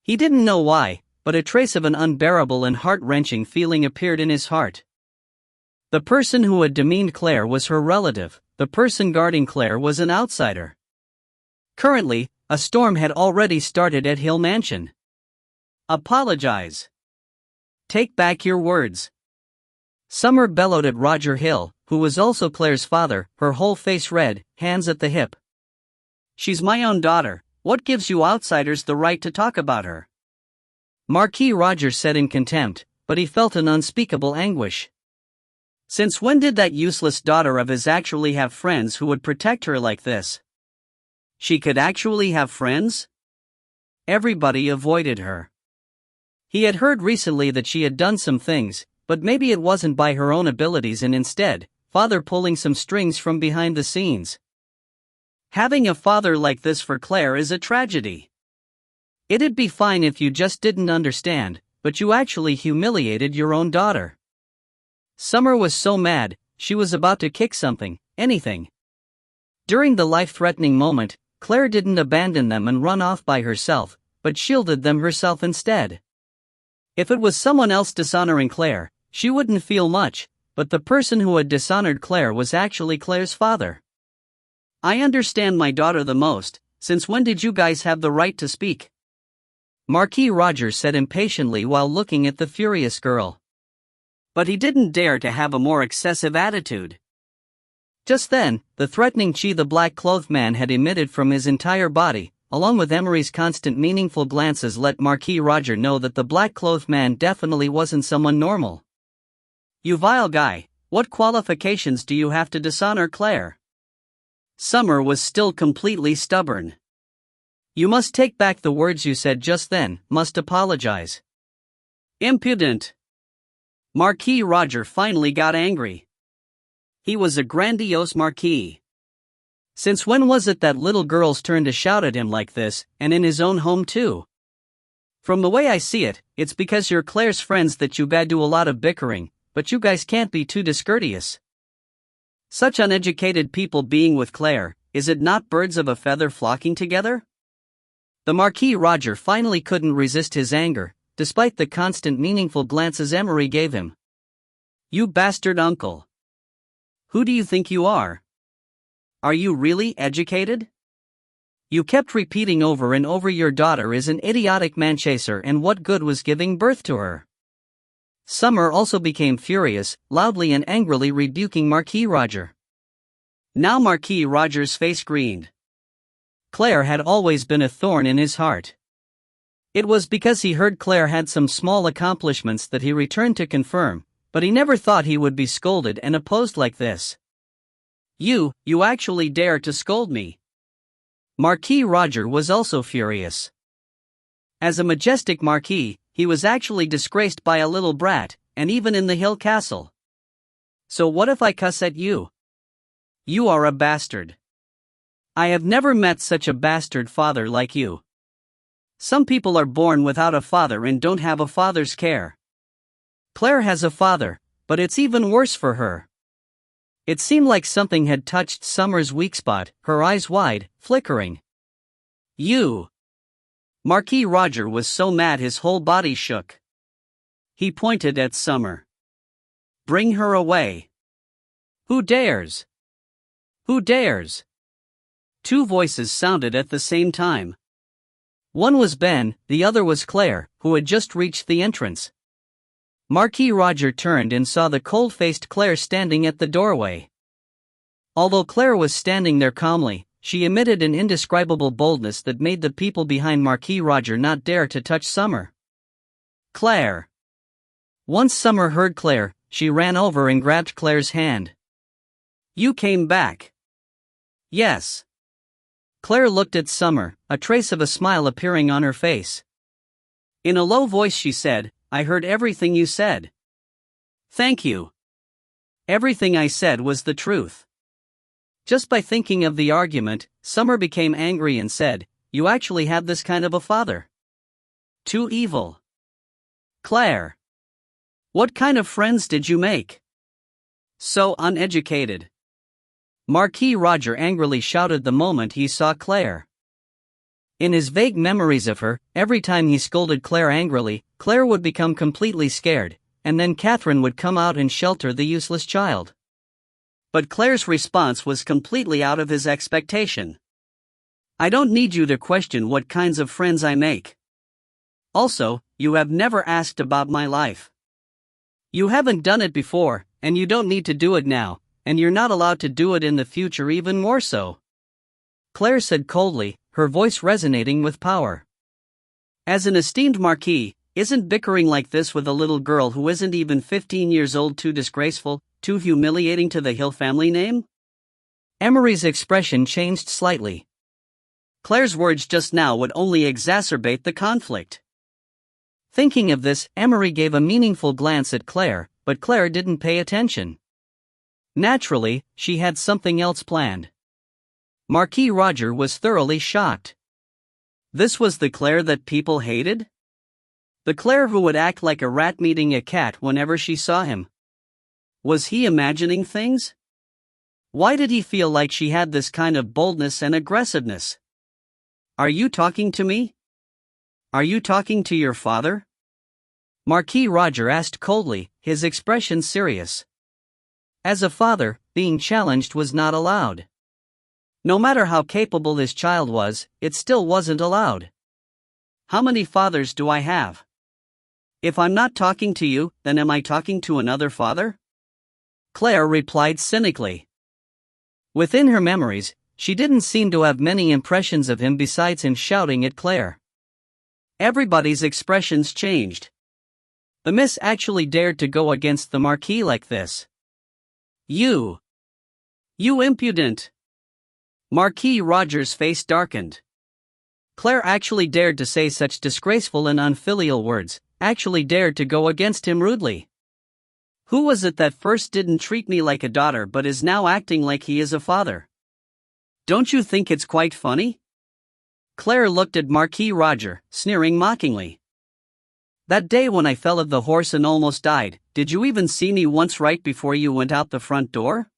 He didn't know why, but a trace of an unbearable and heart-wrenching feeling appeared in his heart. The person who had demeaned Claire was her relative, the person guarding Claire was an outsider. Currently, a storm had already started at Hill Mansion. Apologize. Take back your words. Summer bellowed at Roger Hill, who was also Claire's father, her whole face red, hands at the hip. She's my own daughter, what gives you outsiders the right to talk about her? Marquis Roger said in contempt, but he felt an unspeakable anguish. Since when did that useless daughter of his actually have friends who would protect her like this? She could actually have friends? Everybody avoided her. He had heard recently that she had done some things, but maybe it wasn't by her own abilities and instead, father pulling some strings from behind the scenes. Having a father like this for Claire is a tragedy. It'd be fine if you just didn't understand, but you actually humiliated your own daughter. Summer was so mad, she was about to kick something, anything. During the life-threatening moment, Claire didn't abandon them and run off by herself, but shielded them herself instead. If it was someone else dishonoring Claire, she wouldn't feel much, but the person who had dishonored Claire was actually Claire's father. I understand my daughter the most. Since when did you guys have the right to speak? Marquis Roger said impatiently while looking at the furious girl. But he didn't dare to have a more excessive attitude. Just then, the threatening chi the black-clothed man had emitted from his entire body, along with Emery's constant meaningful glances, let Marquis Roger know that the black-clothed man definitely wasn't someone normal. You vile guy, what qualifications do you have to dishonor Claire? Summer was still completely stubborn. You must take back the words you said just then, must apologize. Impudent. Marquis Roger finally got angry. He was a grandiose marquis. Since when was it that little girls turn to shout at him like this, and in his own home too? From the way I see it, it's because you're Claire's friends that you do a lot of bickering, but you guys can't be too discourteous. Such uneducated people being with Claire, is it not birds of a feather flocking together? The Marquis Roger finally couldn't resist his anger, despite the constant meaningful glances Emery gave him. You bastard uncle. Who do you think you are? Are you really educated? You kept repeating over and over your daughter is an idiotic manchaser, and what good was giving birth to her? Summer also became furious, loudly and angrily rebuking Marquis Roger. Now Marquis Roger's face greened. Claire had always been a thorn in his heart. It was because he heard Claire had some small accomplishments that he returned to confirm, but he never thought he would be scolded and opposed like this. You actually dare to scold me? Marquis Roger was also furious. As a majestic marquis, he was actually disgraced by a little brat, and even in the hill castle. So what if I cuss at you? You are a bastard. I have never met such a bastard father like you. Some people are born without a father and don't have a father's care. Claire has a father, but it's even worse for her. It seemed like something had touched Summer's weak spot, her eyes wide, flickering. You! Marquis Roger was so mad his whole body shook. He pointed at Summer. Bring her away. Who dares? Who dares? Two voices sounded at the same time. One was Ben, the other was Claire, who had just reached the entrance. Marquis Roger turned and saw the cold-faced Claire standing at the doorway. Although Claire was standing there calmly, she emitted an indescribable boldness that made the people behind Marquis Roger not dare to touch Summer. Claire! Once Summer heard Claire, she ran over and grabbed Claire's hand. You came back. Yes. Claire looked at Summer, a trace of a smile appearing on her face. In a low voice she said, I heard everything you said. Thank you. Everything I said was the truth. Just by thinking of the argument, Summer became angry and said, You actually have this kind of a father. Too evil. Claire. What kind of friends did you make? So uneducated. Marquis Roger angrily shouted the moment he saw Claire. In his vague memories of her, every time he scolded Claire angrily, Claire would become completely scared, and then Catherine would come out and shelter the useless child. But Claire's response was completely out of his expectation. I don't need you to question what kinds of friends I make. Also, you have never asked about my life. You haven't done it before, and you don't need to do it now, and you're not allowed to do it in the future even more so. Claire said coldly, her voice resonating with power. As an esteemed marquis, isn't bickering like this with a little girl who isn't even 15 years old too disgraceful, too humiliating to the Hill family name? Emery's expression changed slightly. Claire's words just now would only exacerbate the conflict. Thinking of this, Emery gave a meaningful glance at Claire, but Claire didn't pay attention. Naturally, she had something else planned. Marquis Roger was thoroughly shocked. This was the Claire that people hated? The Claire who would act like a rat meeting a cat whenever she saw him. Was he imagining things? Why did he feel like she had this kind of boldness and aggressiveness? Are you talking to me? Are you talking to your father? Marquis Roger asked coldly, his expression serious. As a father, being challenged was not allowed. No matter how capable his child was, it still wasn't allowed. How many fathers do I have? If I'm not talking to you, then am I talking to another father? Claire replied cynically. Within her memories, she didn't seem to have many impressions of him besides him shouting at Claire. Everybody's expressions changed. The miss actually dared to go against the Marquis like this. You impudent! Marquis Roger's face darkened. Claire actually dared to say such disgraceful and unfilial words, actually dared to go against him rudely. Who was it that first didn't treat me like a daughter but is now acting like he is a father? Don't you think it's quite funny? Claire looked at Marquis Roger, sneering mockingly. That day when I fell off the horse and almost died, did you even see me once right before you went out the front door?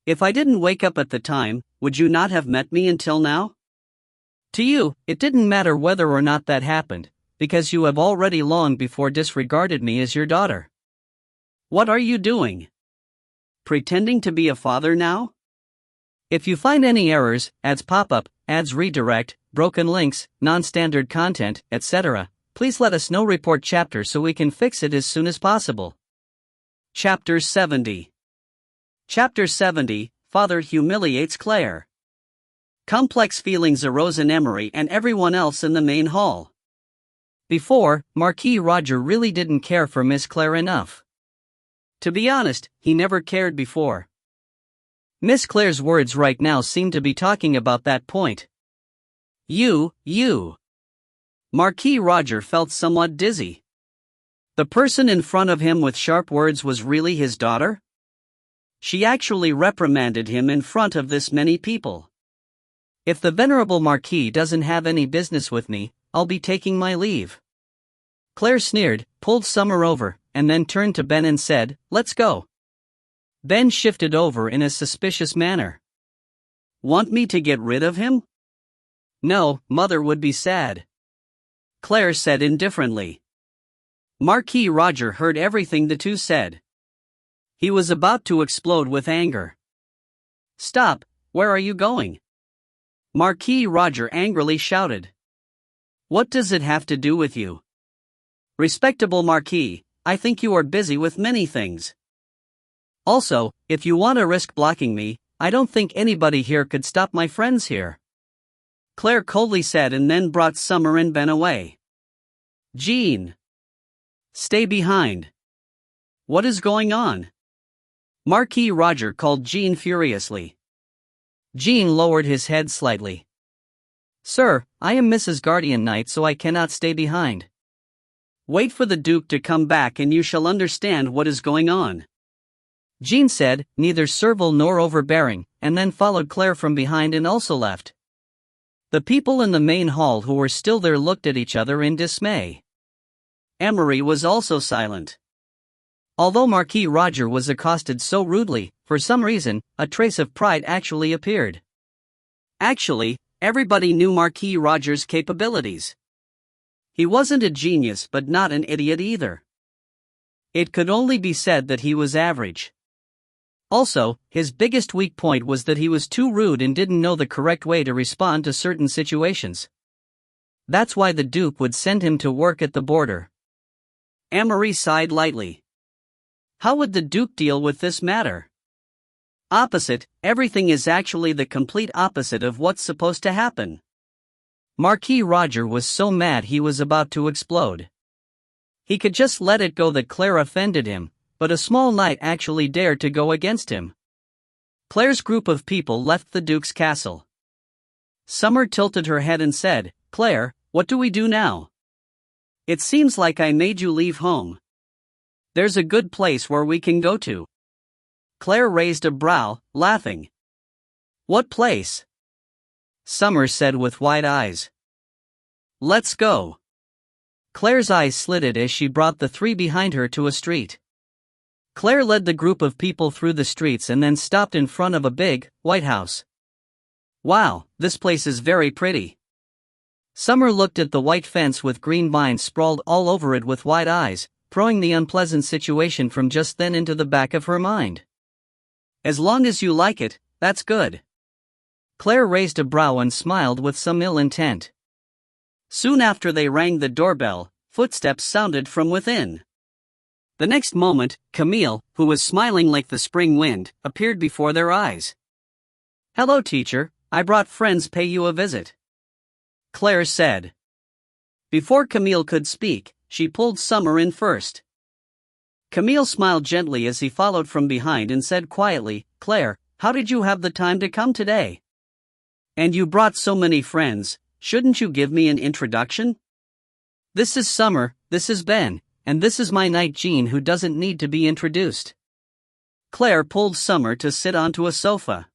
If I didn't wake up at the time, would you not have met me until now? To you, it didn't matter whether or not that happened, because you have already long before disregarded me as your daughter. What are you doing? Pretending to be a father now? If you find any errors, ads pop up, ads redirect, broken links, non-standard content, etc., please let us know. Report chapter so we can fix it as soon as possible. Chapter 70. Chapter 70, Father humiliates Claire. Complex feelings arose in Emery and everyone else in the main hall. Before, Marquis Roger really didn't care for Miss Claire enough. To be honest, he never cared before. Miss Claire's words right now seemed to be talking about that point. You. Marquis Roger felt somewhat dizzy. The person in front of him with sharp words was really his daughter? She actually reprimanded him in front of this many people. If the venerable Marquis doesn't have any business with me, I'll be taking my leave. Claire sneered, pulled Summer over, and then turned to Ben and said, "Let's go." Ben shifted over in a suspicious manner. Want me to get rid of him? No, Mother would be sad. Claire said indifferently. Marquis Roger heard everything the two said. He was about to explode with anger. Stop, where are you going? Marquis Roger angrily shouted. What does it have to do with you? Respectable Marquis, I think you are busy with many things. Also, if you want to risk blocking me, I don't think anybody here could stop my friends here. Claire coldly said and then brought Summer and Ben away. Jean. Stay behind. What is going on? Marquis Roger called Jean furiously. Jean lowered his head slightly. Sir, I am Mrs. Guardian Knight, so I cannot stay behind. Wait for the Duke to come back and you shall understand what is going on. Jean said, neither servile nor overbearing, and then followed Claire from behind and also left. The people in the main hall who were still there looked at each other in dismay. Emery was also silent. Although Marquis Roger was accosted so rudely, for some reason, a trace of pride actually appeared. Actually, everybody knew Marquis Roger's capabilities. He wasn't a genius but not an idiot either. It could only be said that he was average. Also, his biggest weak point was that he was too rude and didn't know the correct way to respond to certain situations. That's why the Duke would send him to work at the border. Emery sighed lightly. How would the Duke deal with this matter? Opposite, everything is actually the complete opposite of what's supposed to happen. Marquis Roger was so mad he was about to explode. He could just let it go that Claire offended him, but a small knight actually dared to go against him. Claire's group of people left the Duke's castle. Summer tilted her head and said, Claire, what do we do now? It seems like I made you leave home. There's a good place where we can go to. Claire raised a brow, laughing. What place? Summer said with wide eyes. Let's go. Claire's eyes slitted as she brought the three behind her to a street. Claire led the group of people through the streets and then stopped in front of a big, white house. Wow, this place is very pretty. Summer looked at the white fence with green vines sprawled all over it with wide eyes, throwing the unpleasant situation from just then into the back of her mind. As long as you like it, that's good. Claire raised a brow and smiled with some ill intent. Soon after they rang the doorbell, footsteps sounded from within. The next moment, Camille, who was smiling like the spring wind, appeared before their eyes. "Hello, teacher, I brought friends pay you a visit," Claire said. Before Camille could speak, she pulled Summer in first. Camille smiled gently as he followed from behind and said quietly, "Claire, how did you have the time to come today? And you brought so many friends, shouldn't you give me an introduction? This is Summer, this is Ben, and this is my knight Jean who doesn't need to be introduced." Claire pulled Summer to sit onto a sofa.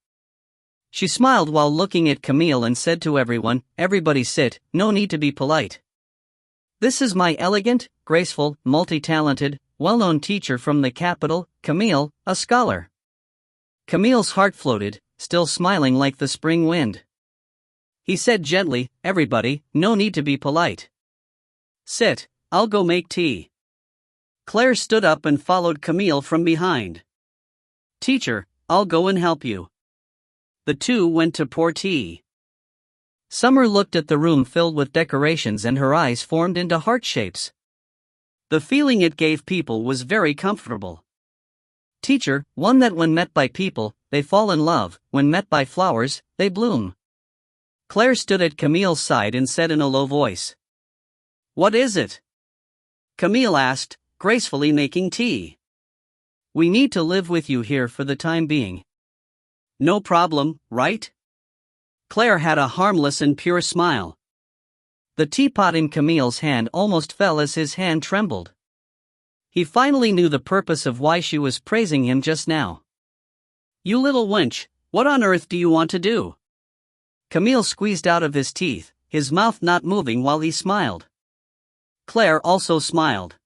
She smiled while looking at Camille and said to everyone, "Everybody sit, no need to be polite. This is my elegant, graceful, multi-talented, well-known teacher from the capital, Camille, a scholar." Camille's heart floated, still smiling like the spring wind. He said gently, "Everybody, no need to be polite. Sit, I'll go make tea." Claire stood up and followed Camille from behind. "Teacher, I'll go and help you." The two went to pour tea. Summer looked at the room filled with decorations and her eyes formed into heart shapes. The feeling it gave people was very comfortable. "Teacher, one that when met by people, they fall in love, when met by flowers, they bloom." Claire stood at Camille's side and said in a low voice. "What is it?" Camille asked, gracefully making tea. "We need to live with you here for the time being." "No problem, right?" Claire had a harmless and pure smile. The teapot in Camille's hand almost fell as his hand trembled. He finally knew the purpose of why she was praising him just now. "You little wench, what on earth do you want to do?" Camille squeezed out of his teeth, his mouth not moving while he smiled. Claire also smiled.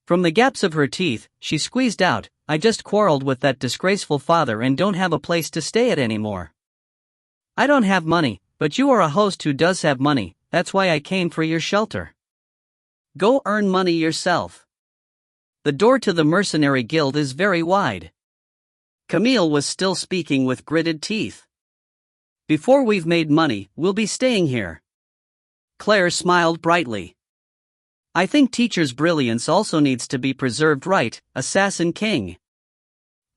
From the gaps of her teeth, she squeezed out, "I just quarreled with that disgraceful father and don't have a place to stay at anymore. I don't have money, but you are a host who does have money, that's why I came for your shelter. Go earn money yourself. The door to the mercenary guild is very wide." Camille was still speaking with gritted teeth. "Before we've made money, we'll be staying here." Claire smiled brightly. "I think teacher's brilliance also needs to be preserved, right, assassin king?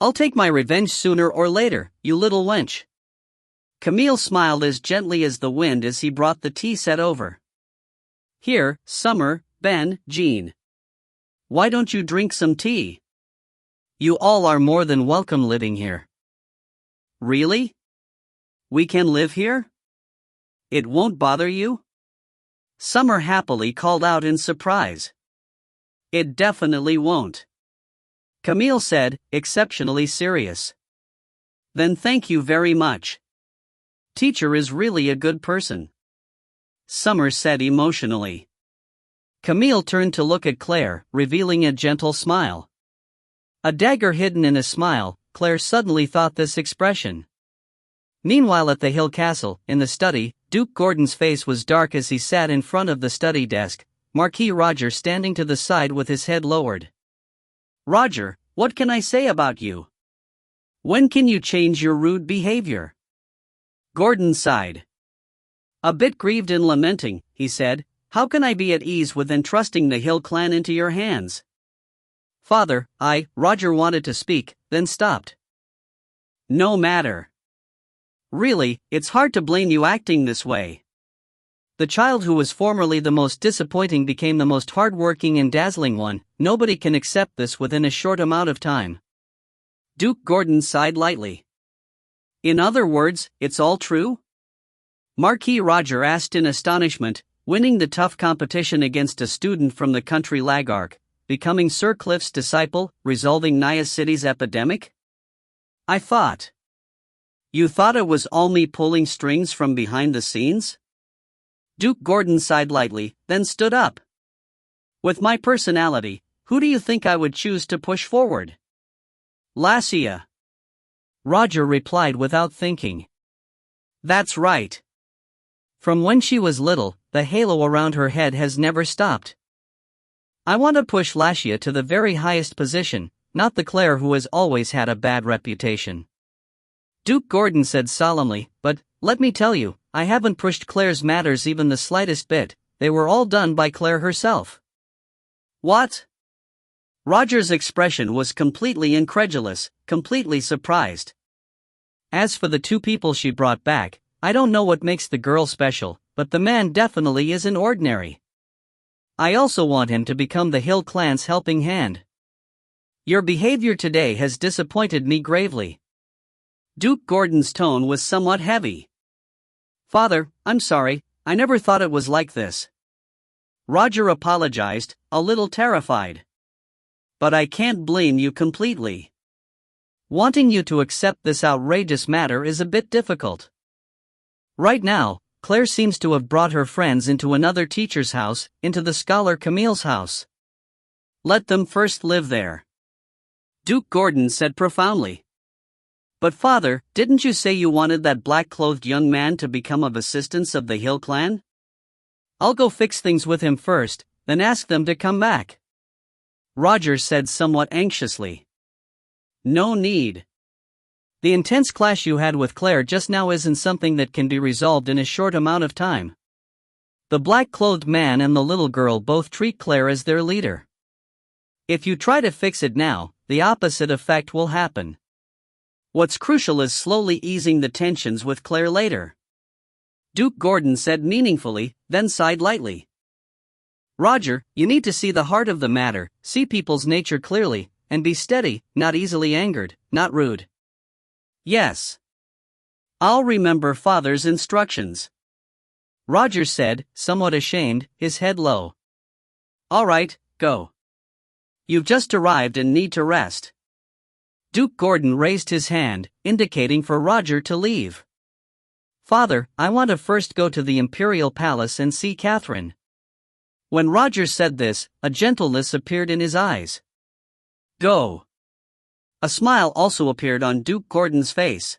I'll take my revenge sooner or later, you little wench." Camille smiled as gently as the wind as he brought the tea set over. "Here, Summer, Ben, Jean. Why don't you drink some tea? You all are more than welcome living here." "Really? We can live here? It won't bother you?" Summer happily called out in surprise. "It definitely won't." Camille said, exceptionally serious. "Then thank you very much. Teacher is really a good person," Summer said emotionally. Camille turned to look at Claire, revealing a gentle smile. A dagger hidden in a smile, Claire suddenly thought this expression. Meanwhile at the Hill Castle, in the study, Duke Gordon's face was dark as he sat in front of the study desk, Marquis Roger standing to the side with his head lowered. "Roger, what can I say about you? When can you change your rude behavior?" Gordon sighed. "A bit grieved and lamenting," he said. "How can I be at ease with entrusting the Hill clan into your hands?" "Father, Roger wanted to speak, then stopped. "No matter. Really, it's hard to blame you acting this way. The child who was formerly the most disappointing became the most hard-working and dazzling one. Nobody can accept this within a short amount of time." Duke Gordon sighed lightly. "In other words, it's all true?" Marquis Roger asked in astonishment, winning the tough competition against a student from the country Lagark, becoming Sir Cliff's disciple, resolving Naya City's epidemic? "I thought. You thought it was all me pulling strings from behind the scenes?" Duke Gordon sighed lightly, then stood up. "With my personality, who do you think I would choose to push forward?" "Lassia," Roger replied without thinking. "That's right. From when she was little, the halo around her head has never stopped. I want to push Lashia to the very highest position, not the Claire who has always had a bad reputation. Duke Gordon said solemnly, but, let me tell you, I haven't pushed Claire's matters even the slightest bit, they were all done by Claire herself. What? Roger's expression was completely incredulous, completely surprised. As for the two people she brought back, I don't know what makes the girl special, but the man definitely isn't ordinary. I also want him to become the Hill clan's helping hand. Your behavior today has disappointed me gravely. Duke Gordon's tone was somewhat heavy. Father, I'm sorry, I never thought it was like this. Roger apologized, a little terrified. But I can't blame you completely. Wanting you to accept this outrageous matter is a bit difficult. Right now, Claire seems to have brought her friends into another teacher's house, into the scholar Camille's house. Let them first live there. Duke Gordon said profoundly. But father, didn't you say you wanted that black-clothed young man to become of assistance of the Hill clan? I'll go fix things with him first, then ask them to come back. Roger said somewhat anxiously. No need. The intense clash you had with Claire just now isn't something that can be resolved in a short amount of time. The black-clothed man and the little girl both treat Claire as their leader. If you try to fix it now, the opposite effect will happen. What's crucial is slowly easing the tensions with Claire later. Duke Gordon said meaningfully, then sighed lightly. Roger, you need to see the heart of the matter, see people's nature clearly, and be steady, not easily angered, not rude. Yes. I'll remember father's instructions. Roger said, somewhat ashamed, his head low. All right, go. You've just arrived and need to rest. Duke Gordon raised his hand, indicating for Roger to leave. Father, I want to first go to the Imperial Palace and see Catherine. When Roger said this, a gentleness appeared in his eyes. Go. A smile also appeared on Duke Gordon's face.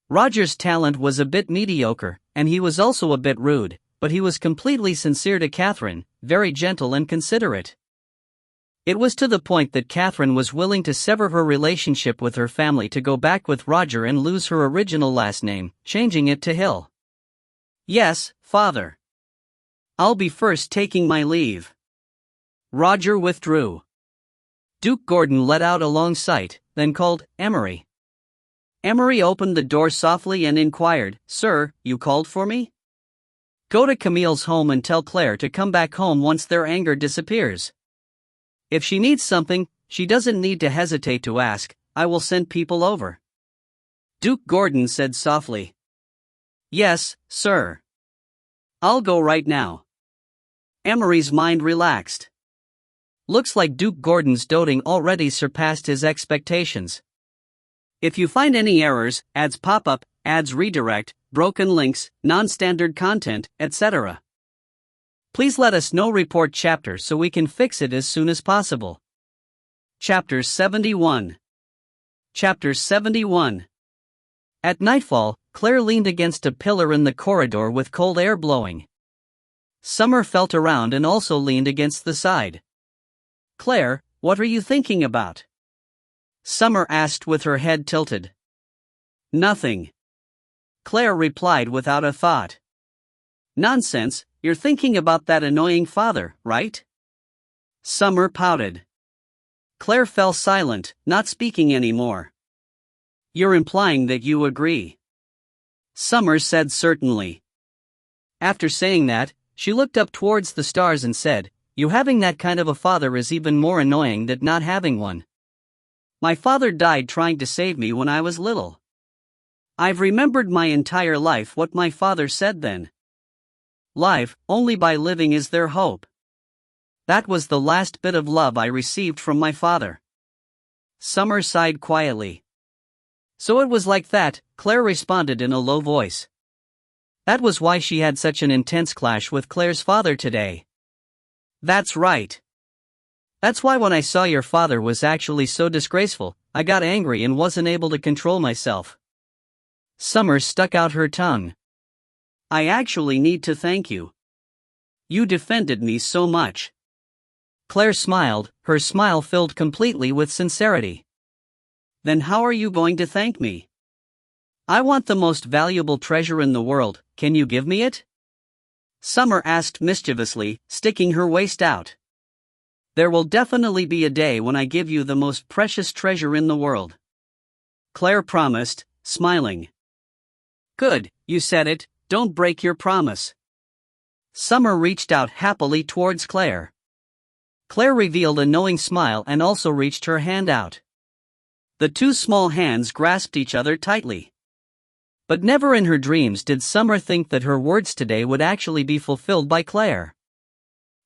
Roger's talent was a bit mediocre, and he was also a bit rude, but he was completely sincere to Catherine, very gentle and considerate. It was to the point that Catherine was willing to sever her relationship with her family to go back with Roger and lose her original last name, changing it to Hill. Yes, father. I'll be first taking my leave. Roger withdrew. Duke Gordon let out a long sigh, then called Emery. Emery opened the door softly and inquired, Sir, you called for me? Go to Camille's home and tell Claire to come back home once their anger disappears. If she needs something, she doesn't need to hesitate to ask, I will send people over. Duke Gordon said softly. Yes, sir. I'll go right now. Emery's mind relaxed. Looks like Duke Gordon's doting already surpassed his expectations. If you find any errors, ads pop up, ads redirect, broken links, non-standard content, etc. Please let us know. Report chapter so we can fix it as soon as possible. Chapter 71. Chapter 71. At nightfall, Claire leaned against a pillar in the corridor with cold air blowing. Summer felt around and also leaned against the side. Claire, what are you thinking about? Summer asked with her head tilted. Nothing. Claire replied without a thought. Nonsense, you're thinking about that annoying father, right? Summer pouted. Claire fell silent, not speaking anymore. You're implying that you agree. Summer said certainly. After saying that, she looked up towards the stars and said, You having that kind of a father is even more annoying than not having one. My father died trying to save me when I was little. I've remembered my entire life what my father said then. Life, only by living is there hope. That was the last bit of love I received from my father. Summer sighed quietly. So it was like that, Claire responded in a low voice. That was why she had such an intense clash with Claire's father today. That's right. That's why when I saw your father was actually so disgraceful, I got angry and wasn't able to control myself. Summer stuck out her tongue. I actually need to thank you. You defended me so much. Claire smiled, her smile filled completely with sincerity. Then how are you going to thank me? I want the most valuable treasure in the world, can you give me it? Summer asked mischievously, sticking her waist out. There will definitely be a day when I give you the most precious treasure in the world. Claire promised, smiling. Good, you said it, don't break your promise. Summer reached out happily towards Claire. Claire revealed a knowing smile and also reached her hand out. The two small hands grasped each other tightly. But never in her dreams did Summer think that her words today would actually be fulfilled by Claire.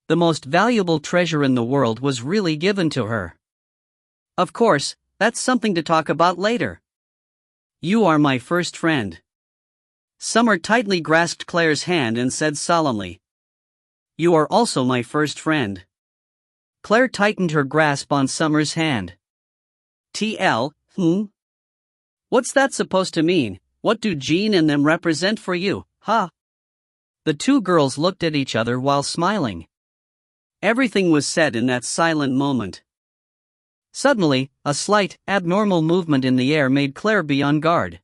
The most valuable treasure in the world was really given to her. Of course, that's something to talk about later. You are my first friend. Summer tightly grasped Claire's hand and said solemnly. You are also my first friend. Claire tightened her grasp on Summer's hand. What's that supposed to mean? What do Jean and them represent for you, huh? The two girls looked at each other while smiling. Everything was said in that silent moment. Suddenly, a slight, abnormal movement in the air made Claire be on guard.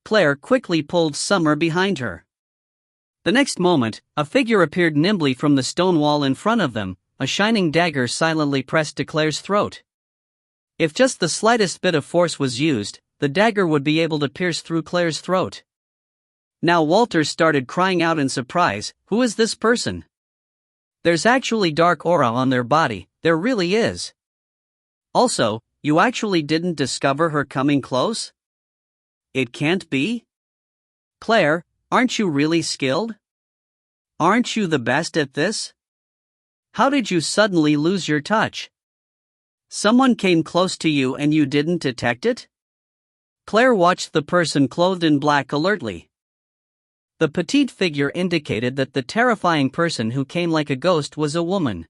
Claire quickly pulled Summer behind her. The next moment, a figure appeared nimbly from the stone wall in front of them, a shining dagger silently pressed to Claire's throat. If just the slightest bit of force was used, the dagger would be able to pierce through Claire's throat. Now Walter started crying out in surprise, who is this person? There's actually dark aura on their body, there really is. Also, you actually didn't discover her coming close? It can't be? Claire, aren't you really skilled? Aren't you the best at this? How did you suddenly lose your touch? Someone came close to you and you didn't detect it? Claire watched the person clothed in black alertly. The petite figure indicated that the terrifying person who came like a ghost was a woman.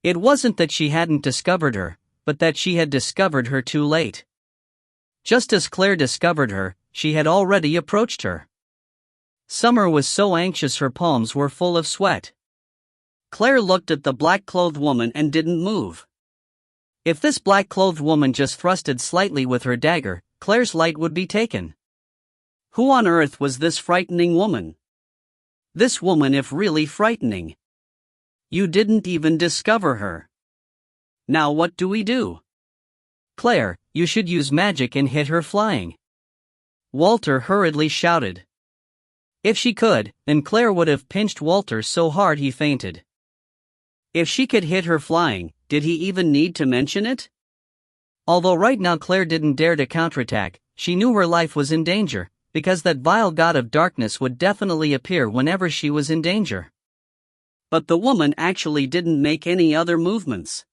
It wasn't that she hadn't discovered her, but that she had discovered her too late. Just as Claire discovered her, she had already approached her. Summer was so anxious her palms were full of sweat. Claire looked at the black-clothed woman and didn't move. If this black-clothed woman just thrusted slightly with her dagger, Claire's light would be taken. Who on earth was this frightening woman? This woman if really frightening. You didn't even discover her. Now what do we do? Claire, you should use magic and hit her flying. Walter hurriedly shouted. If she could, then Claire would have pinched Walter so hard he fainted. If she could hit her flying, did he even need to mention it? Although right now Claire didn't dare to counterattack, she knew her life was in danger, because that vile god of darkness would definitely appear whenever she was in danger. But the woman actually didn't make any other movements.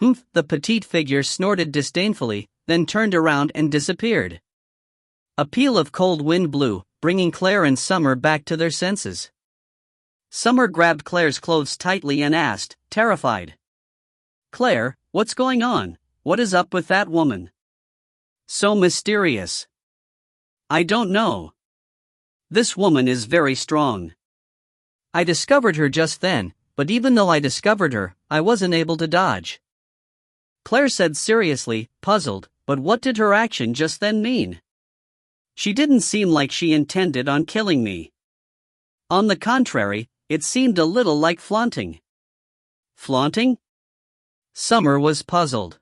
Humph, the petite figure snorted disdainfully, then turned around and disappeared. A peal of cold wind blew, bringing Claire and Summer back to their senses. Summer grabbed Claire's clothes tightly and asked, terrified. Claire, what's going on? What is up with that woman? So mysterious. I don't know. This woman is very strong. I discovered her just then, but even though I discovered her, I wasn't able to dodge. Claire said seriously, puzzled, but what did her action just then mean? She didn't seem like she intended on killing me. On the contrary, it seemed a little like flaunting. Flaunting? Summer was puzzled.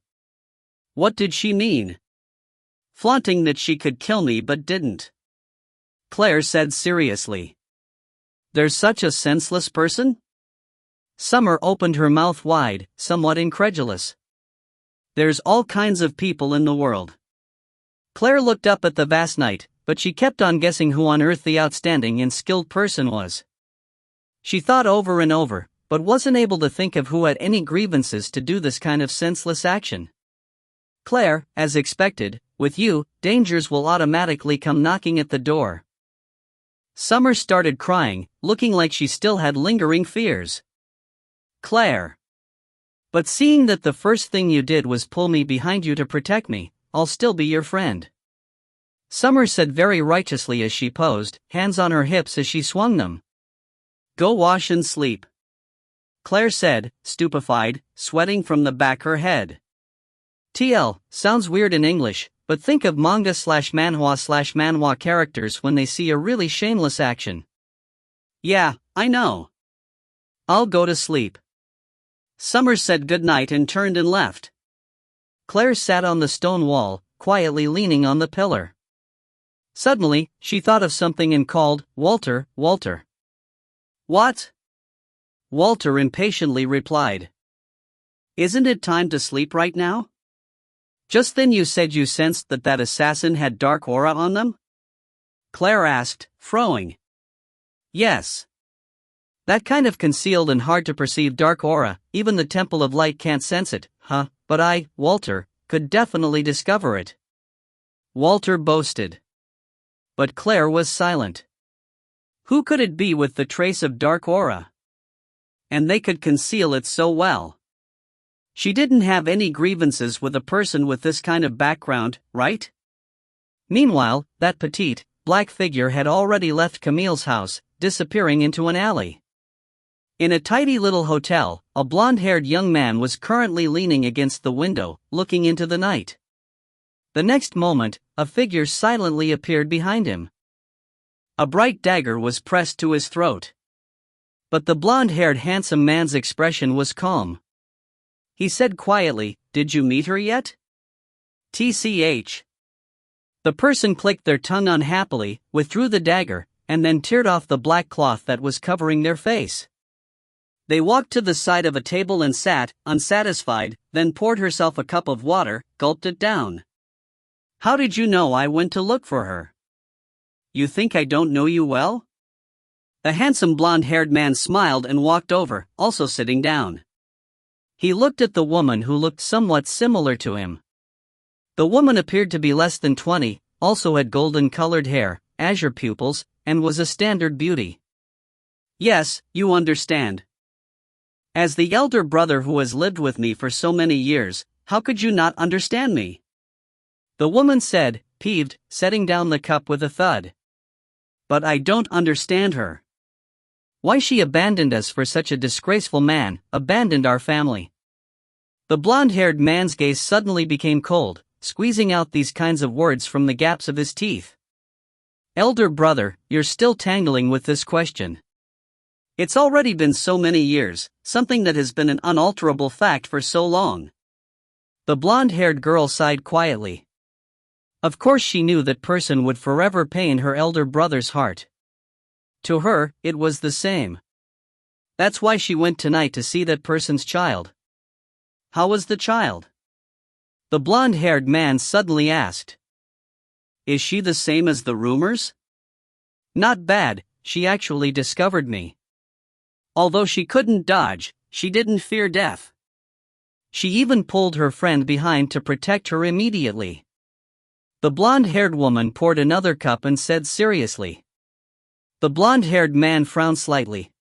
What did she mean? Flaunting that she could kill me but didn't. Claire said seriously. There's such a senseless person? Summer opened her mouth wide, somewhat incredulous. There's all kinds of people in the world. Claire looked up at the vast night, but she kept on guessing who on earth the outstanding and skilled person was. She thought over and over, but wasn't able to think of who had any grievances to do this kind of senseless action. Claire, as expected, with you, dangers will automatically come knocking at the door. Summer started crying, looking like she still had lingering fears. Claire. But seeing that the first thing you did was pull me behind you to protect me, I'll still be your friend. Summer said very righteously as she posed, hands on her hips as she swung them. Go wash and sleep. Claire said, stupefied, sweating from the back her head. TL, sounds weird in English, but think of manga/manhwa/manhwa characters when they see a really shameless action. Yeah, I know. I'll go to sleep. Summer said goodnight and turned and left. Claire sat on the stone wall, quietly leaning on the pillar. Suddenly, she thought of something and called, Walter, Walter. What? Walter impatiently replied. Isn't it time to sleep right now? Just then you said you sensed that assassin had dark aura on them? Claire asked, frowning. Yes. That kind of concealed and hard to perceive dark aura, even the Temple of Light can't sense it, huh? But I, Walter, could definitely discover it. Walter boasted. But Claire was silent. Who could it be with the trace of dark aura? And they could conceal it so well. She didn't have any grievances with a person with this kind of background, right? Meanwhile, that petite, black figure had already left Camille's house, disappearing into an alley. In a tidy little hotel, a blonde-haired young man was currently leaning against the window, looking into the night. The next moment, a figure silently appeared behind him. A bright dagger was pressed to his throat. But the blonde-haired handsome man's expression was calm. He said quietly, Did you meet her yet? TCH. The person clicked their tongue unhappily, withdrew the dagger, and then teared off the black cloth that was covering their face. They walked to the side of a table and sat, unsatisfied, then poured herself a cup of water, gulped it down. How did you know I went to look for her? You think I don't know you well? The handsome blonde-haired man smiled and walked over, also sitting down. He looked at the woman who looked somewhat similar to him. The woman appeared to be less than 20, also had golden-colored hair, azure pupils, and was a standard beauty. Yes, you understand. As the elder brother who has lived with me for so many years, how could you not understand me? The woman said, peeved, setting down the cup with a thud. But I don't understand her. Why she abandoned us for such a disgraceful man, abandoned our family. The blonde-haired man's gaze suddenly became cold, squeezing out these kinds of words from the gaps of his teeth. Elder brother, you're still tangling with this question. It's already been so many years, something that has been an unalterable fact for so long. The blonde-haired girl sighed quietly. Of course she knew that person would forever pain her elder brother's heart. To her, it was the same. That's why she went tonight to see that person's child. How was the child? The blonde-haired man suddenly asked. Is she the same as the rumors? Not bad, she actually discovered me. Although she couldn't dodge, she didn't fear death. She even pulled her friend behind to protect her immediately. The blonde-haired woman poured another cup and said seriously. The blonde-haired man frowned slightly.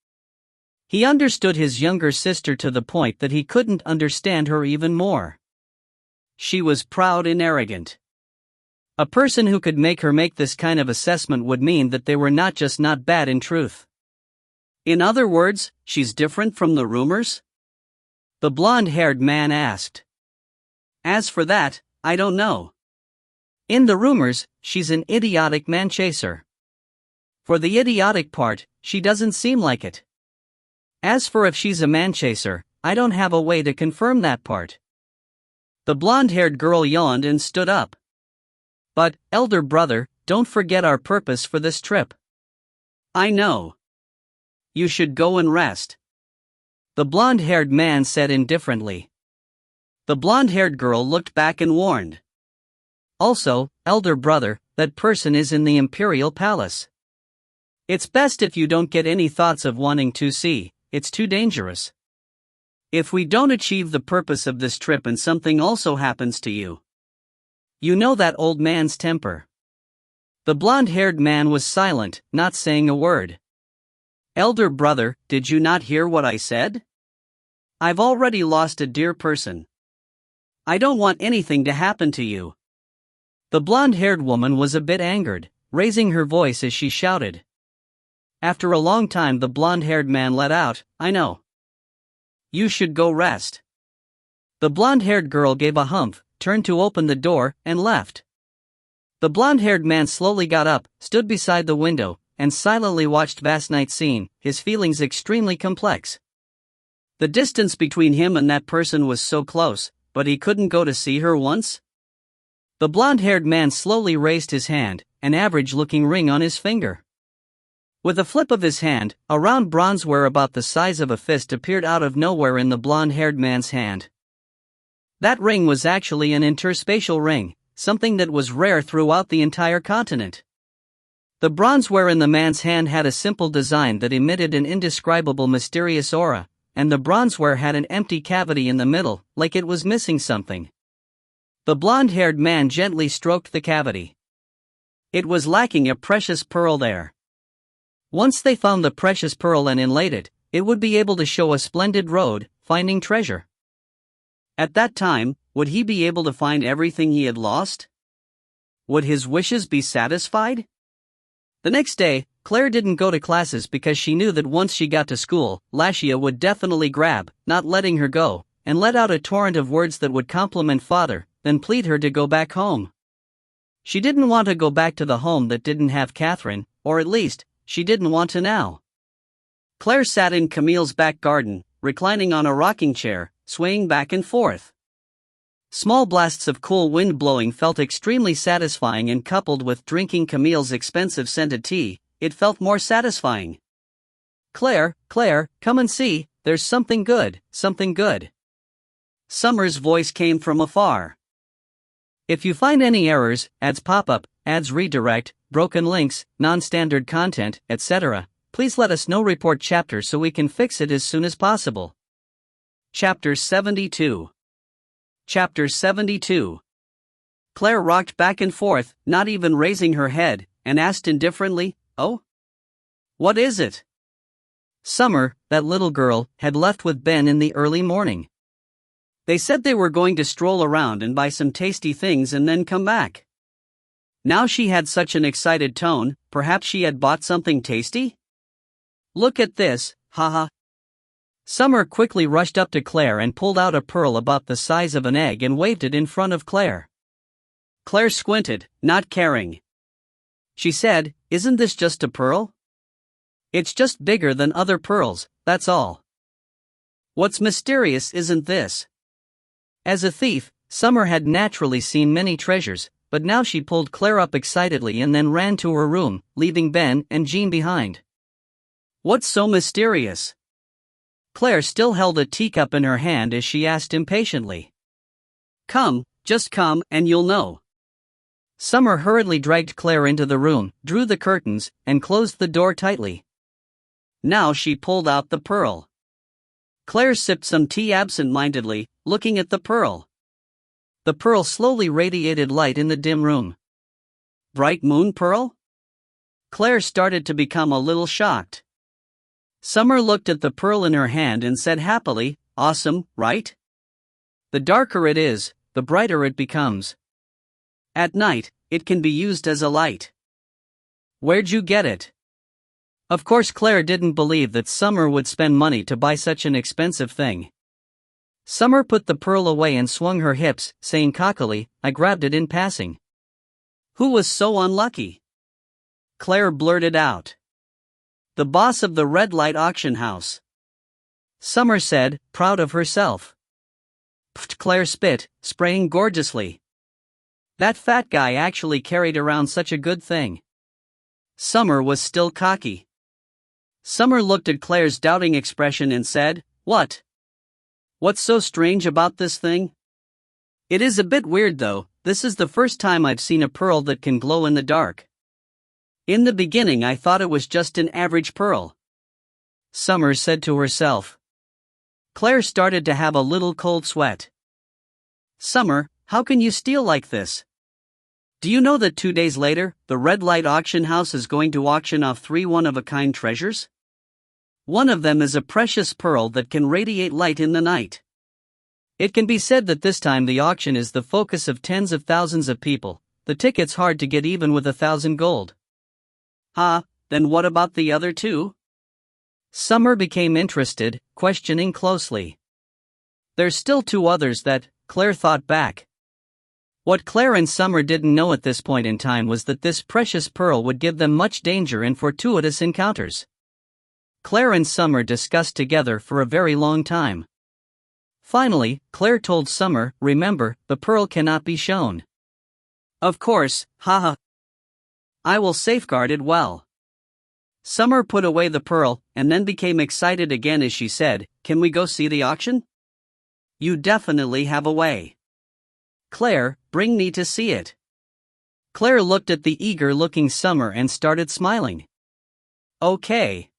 He understood his younger sister to the point that he couldn't understand her even more. She was proud and arrogant. A person who could make her make this kind of assessment would mean that they were not just not bad in truth. In other words, she's different from the rumors? The blonde-haired man asked. As for that, I don't know. In the rumors, she's an idiotic man-chaser. For the idiotic part, she doesn't seem like it. As for if she's a man-chaser, I don't have a way to confirm that part. The blonde-haired girl yawned and stood up. But, elder brother, don't forget our purpose for this trip. I know. You should go and rest. The blonde-haired man said indifferently. The blonde-haired girl looked back and warned. Also, elder brother, that person is in the Imperial Palace. It's best if you don't get any thoughts of wanting to see, it's too dangerous. If we don't achieve the purpose of this trip and something also happens to you. You know that old man's temper. The blonde-haired man was silent, not saying a word. Elder brother, did you not hear what I said? I've already lost a dear person. I don't want anything to happen to you. The blonde-haired woman was a bit angered, raising her voice as she shouted. After a long time the blonde-haired man let out, "I know. You should go rest." The blonde-haired girl gave a humph, turned to open the door, and left. The blonde-haired man slowly got up, stood beside the window, and silently watched vast night scene, his feelings extremely complex. The distance between him and that person was so close, but he couldn't go to see her once? The blonde-haired man slowly raised his hand, an average-looking ring on his finger. With a flip of his hand, a round bronzeware about the size of a fist appeared out of nowhere in the blonde-haired man's hand. That ring was actually an interspatial ring, something that was rare throughout the entire continent. The bronzeware in the man's hand had a simple design that emitted an indescribable mysterious aura, and the bronzeware had an empty cavity in the middle, like it was missing something. The blonde-haired man gently stroked the cavity. It was lacking a precious pearl there. Once they found the precious pearl and inlaid it, it would be able to show a splendid road, finding treasure. At that time, would he be able to find everything he had lost? Would his wishes be satisfied? The next day, Claire didn't go to classes because she knew that once she got to school, Lashia would definitely grab, not letting her go, and let out a torrent of words that would compliment father, then plead her to go back home. She didn't want to go back to the home that didn't have Catherine, or at least, she didn't want to now. Claire sat in Camille's back garden, reclining on a rocking chair, swaying back and forth. Small blasts of cool wind blowing felt extremely satisfying, and coupled with drinking Camille's expensive scented tea, it felt more satisfying. Claire, come and see, there's something good, something good." Summer's voice came from afar. "If you find any errors, ads pop up, ads redirect, broken links, non-standard content, etc., please let us know. Report chapter so we can fix it as soon as possible." Chapter 72. Chapter 72. Claire rocked back and forth, not even raising her head, and asked indifferently, "Oh? What is it?" Summer, that little girl, had left with Ben in the early morning. They said they were going to stroll around and buy some tasty things and then come back. Now she had such an excited tone, perhaps she had bought something tasty? "Look at this, haha." Summer quickly rushed up to Claire and pulled out a pearl about the size of an egg and waved it in front of Claire. Claire squinted, not caring. She said, "Isn't this just a pearl? It's just bigger than other pearls, that's all. What's mysterious isn't this." As a thief, Summer had naturally seen many treasures, but now she pulled Claire up excitedly and then ran to her room, leaving Ben and Jean behind. "What's so mysterious?" Claire still held a teacup in her hand as she asked impatiently. "Come, just come, and you'll know." Summer hurriedly dragged Claire into the room, drew the curtains, and closed the door tightly. Now she pulled out the pearl. Claire sipped some tea absent-mindedly, looking at the pearl. The pearl slowly radiated light in the dim room. Bright moon pearl? Claire started to become a little shocked. Summer looked at the pearl in her hand and said happily, "Awesome, right? The darker it is, the brighter it becomes. At night, it can be used as a light." "Where'd you get it?" Of course Claire didn't believe that Summer would spend money to buy such an expensive thing. Summer put the pearl away and swung her hips, saying cockily, "I grabbed it in passing." "Who was so unlucky?" Claire blurted out. "The boss of the red light auction house." Summer said, proud of herself. Pfft, Claire spit, spraying gorgeously. That fat guy actually carried around such a good thing. Summer was still cocky. Summer looked at Claire's doubting expression and said, "What? What's so strange about this thing?" "It is a bit weird though, this is the first time I've seen a pearl that can glow in the dark. In the beginning I thought it was just an average pearl," Summer said to herself. Claire started to have a little cold sweat. "Summer, how can you steal like this? Do you know that 2 days later, the red light auction house is going to auction off 3 one-of-a-kind treasures? One of them is a precious pearl that can radiate light in the night. It can be said that this time the auction is the focus of tens of thousands of people. the ticket's hard to get even with 1,000 gold. Then what about the other two? Summer became interested, questioning closely. There's still two others that, Claire thought back. What Claire and Summer didn't know at this point in time was that this precious pearl would give them much danger in fortuitous encounters. Claire and Summer discussed together for a very long time. Finally, Claire told Summer, remember, the pearl cannot be shown. Of course, haha. I will safeguard it well. Summer put away the pearl, and then became excited again as she said, can we go see the auction? You definitely have a way. Claire, bring me to see it. Claire looked at the eager-looking Summer and started smiling. Okay.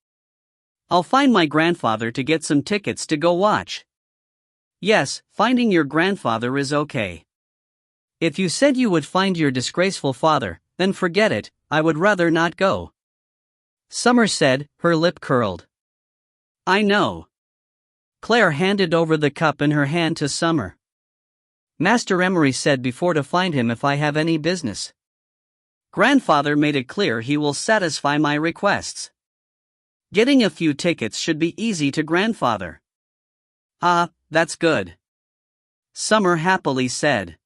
I'll find my grandfather to get some tickets to go watch. Yes, finding your grandfather is okay. If you said you would find your disgraceful father, then forget it, I would rather not go. Summer said, her lip curled. I know. Claire handed over the cup in her hand to Summer. Master Emery said before to find him if I have any business. Grandfather made it clear he will satisfy my requests. Getting a few tickets should be easy to grandfather. That's good. Summer happily said.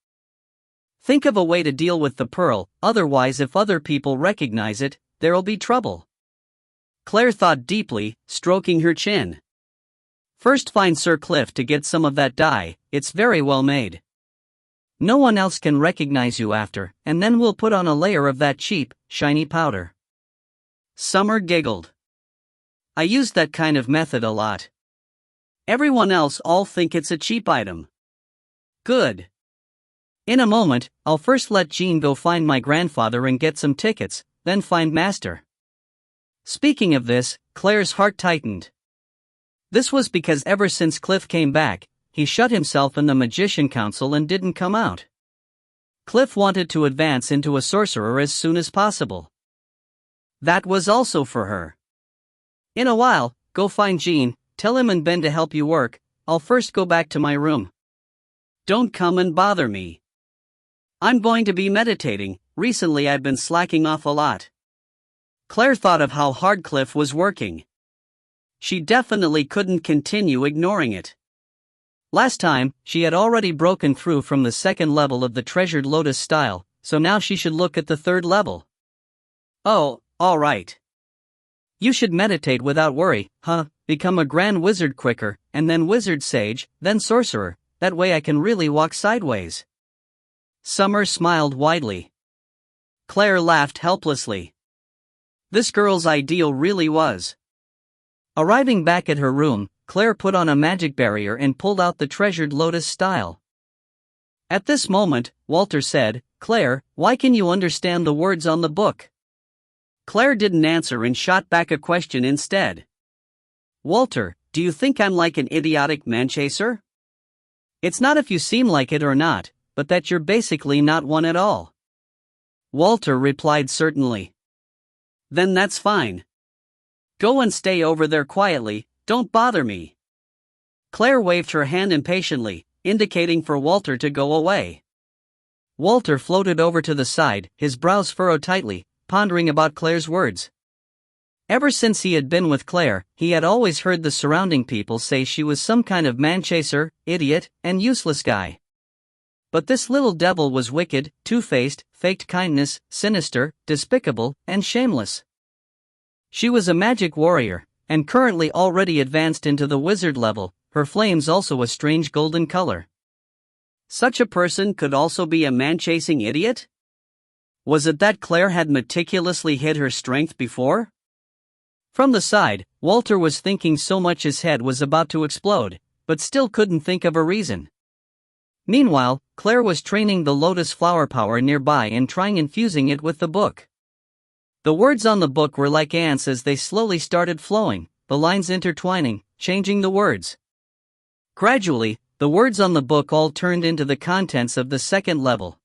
Think of a way to deal with the pearl, otherwise if other people recognize it, there'll be trouble. Claire thought deeply, stroking her chin. First find Sir Cliff to get some of that dye, it's very well made. No one else can recognize you after, and then we'll put on a layer of that cheap, shiny powder. Summer giggled. I use that kind of method a lot. Everyone else all think it's a cheap item. Good. In a moment, I'll first let Jean go find my grandfather and get some tickets, then find Master. Speaking of this, Claire's heart tightened. This was because ever since Cliff came back, he shut himself in the Magician Council and didn't come out. Cliff wanted to advance into a sorcerer as soon as possible. That was also for her. In a while, go find Jean, tell him and Ben to help you work, I'll first go back to my room. Don't come and bother me. I'm going to be meditating, recently I've been slacking off a lot. Claire thought of how hard Cliff was working. She definitely couldn't continue ignoring it. Last time, she had already broken through from the second level of the treasured lotus style, so now she should look at the third level. Oh, alright. You should meditate without worry, become a grand wizard quicker, and then wizard sage, then sorcerer, that way I can really walk sideways. Summer smiled widely. Claire laughed helplessly. This girl's ideal really was. Arriving back at her room, Claire put on a magic barrier and pulled out the treasured lotus style. At this moment, Walter said, Claire, why can you understand the words on the book? Claire didn't answer and shot back a question instead. Walter, do you think I'm like an idiotic man-chaser? It's not if you seem like it or not, but that you're basically not one at all. Walter replied certainly. Then that's fine. Go and stay over there quietly, don't bother me. Claire waved her hand impatiently, indicating for Walter to go away. Walter floated over to the side, his brows furrowed tightly, pondering about Claire's words. Ever since he had been with Claire, he had always heard the surrounding people say she was some kind of man-chaser, idiot, and useless guy. But this little devil was wicked, two-faced, faked kindness, sinister, despicable, and shameless. She was a magic warrior, and currently already advanced into the wizard level, her flames also a strange golden color. Such a person could also be a man-chasing idiot? Was it that Claire had meticulously hid her strength before? From the side, Walter was thinking so much his head was about to explode, but still couldn't think of a reason. Meanwhile, Claire was training the lotus flower power nearby and trying infusing it with the book. The words on the book were like ants as they slowly started flowing, the lines intertwining, changing the words. Gradually, the words on the book all turned into the contents of the second level.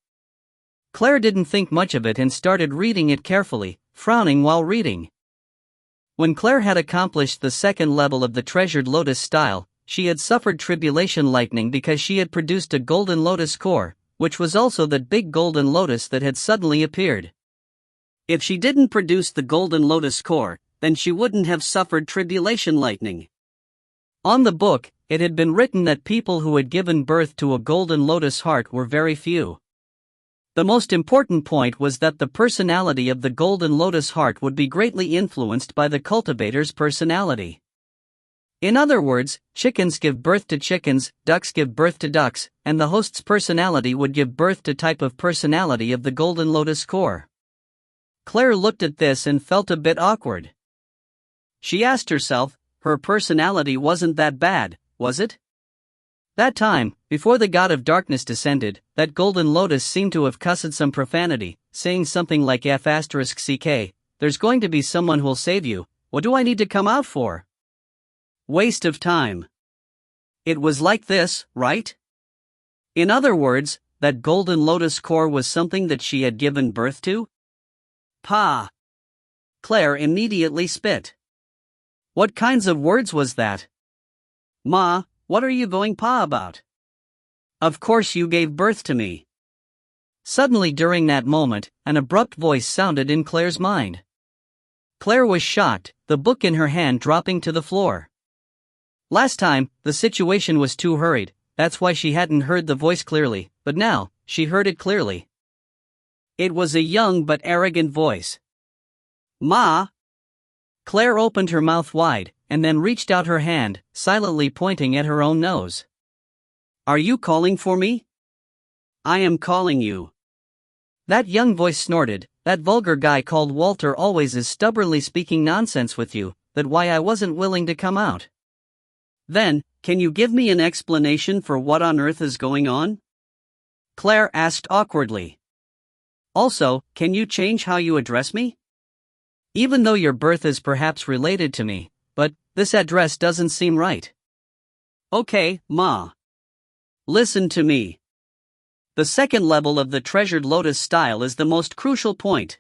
Claire didn't think much of it and started reading it carefully, frowning while reading. When Claire had accomplished the second level of the treasured lotus style, she had suffered tribulation lightning because she had produced a golden lotus core, which was also that big golden lotus that had suddenly appeared. If she didn't produce the golden lotus core, then she wouldn't have suffered tribulation lightning. On the book, it had been written that people who had given birth to a golden lotus heart were very few. The most important point was that the personality of the golden lotus heart would be greatly influenced by the cultivator's personality. In other words, chickens give birth to chickens, ducks give birth to ducks, and the host's personality would give birth to type of personality of the golden lotus core. Claire looked at this and felt a bit awkward. She asked herself, her personality wasn't that bad, was it? That time, before the god of darkness descended, that golden lotus seemed to have cussed some profanity, saying something like F***ck, there's going to be someone who'll save you, what do I need to come out for? Waste of time. It was like this, right? In other words, that golden lotus core was something that she had given birth to? Pa! Claire immediately spit. What kinds of words was that? Ma, what are you going pa about? Of course you gave birth to me. Suddenly during that moment, an abrupt voice sounded in Claire's mind. Claire was shocked, the book in her hand dropping to the floor. Last time, the situation was too hurried, that's why she hadn't heard the voice clearly, but now, she heard it clearly. It was a young but arrogant voice. Ma! Claire opened her mouth wide, and then reached out her hand, silently pointing at her own nose. Are you calling for me? I am calling you. That young voice snorted, that vulgar guy called Walter always is stubbornly speaking nonsense with you, that why I wasn't willing to come out. Then, can you give me an explanation for what on earth is going on? Claire asked awkwardly. Also, can you change how you address me? Even though your birth is perhaps related to me, but this address doesn't seem right. Okay, Ma. Listen to me. The second level of the treasured lotus style is the most crucial point.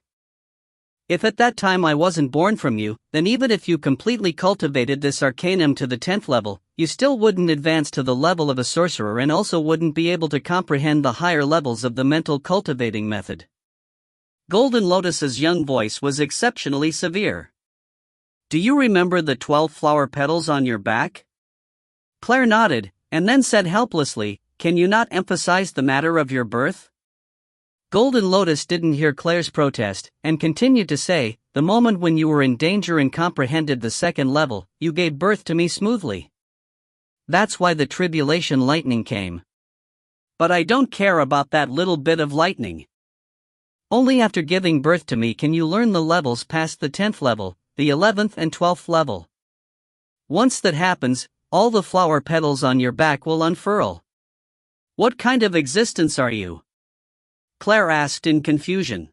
If at that time I wasn't born from you, then even if you completely cultivated this arcanum to the 10th level, you still wouldn't advance to the level of a sorcerer and also wouldn't be able to comprehend the higher levels of the mental cultivating method. Golden Lotus's young voice was exceptionally severe. Do you remember the 12 flower petals on your back? Claire nodded, and then said helplessly, can you not emphasize the matter of your birth? Golden Lotus didn't hear Claire's protest, and continued to say, the moment when you were in danger and comprehended the second level, you gave birth to me smoothly. That's why the tribulation lightning came. But I don't care about that little bit of lightning. Only after giving birth to me can you learn the levels past the 10th level, the 11th and 12th level. Once that happens, all the flower petals on your back will unfurl. What kind of existence are you? Claire asked in confusion.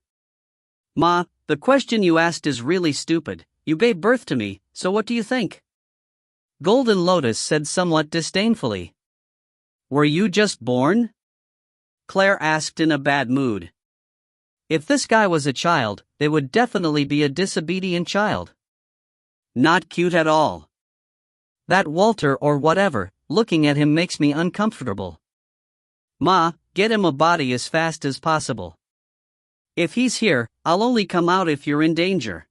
Ma, the question you asked is really stupid. You gave birth to me, so what do you think? Golden Lotus said somewhat disdainfully. Were you just born? Claire asked in a bad mood. If this guy was a child, they would definitely be a disobedient child. Not cute at all. That Walter or whatever, looking at him makes me uncomfortable. Ma, get him a body as fast as possible. If he's here, I'll only come out if you're in danger.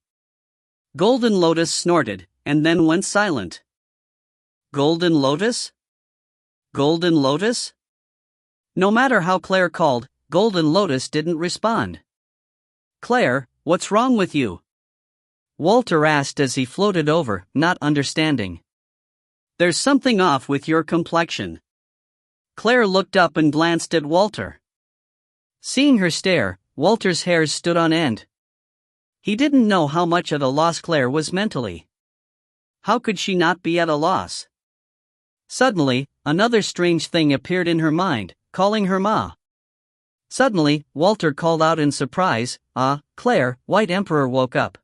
Golden Lotus snorted, and then went silent. Golden Lotus? Golden Lotus? No matter how Claire called, Golden Lotus didn't respond. Claire, what's wrong with you? Walter asked as he floated over, not understanding. There's something off with your complexion. Claire looked up and glanced at Walter. Seeing her stare, Walter's hairs stood on end. He didn't know how much at a loss Claire was mentally. How could she not be at a loss? Suddenly, another strange thing appeared in her mind, calling her Ma. Suddenly, Walter called out in surprise, "Ah, Claire!" White Emperor woke up.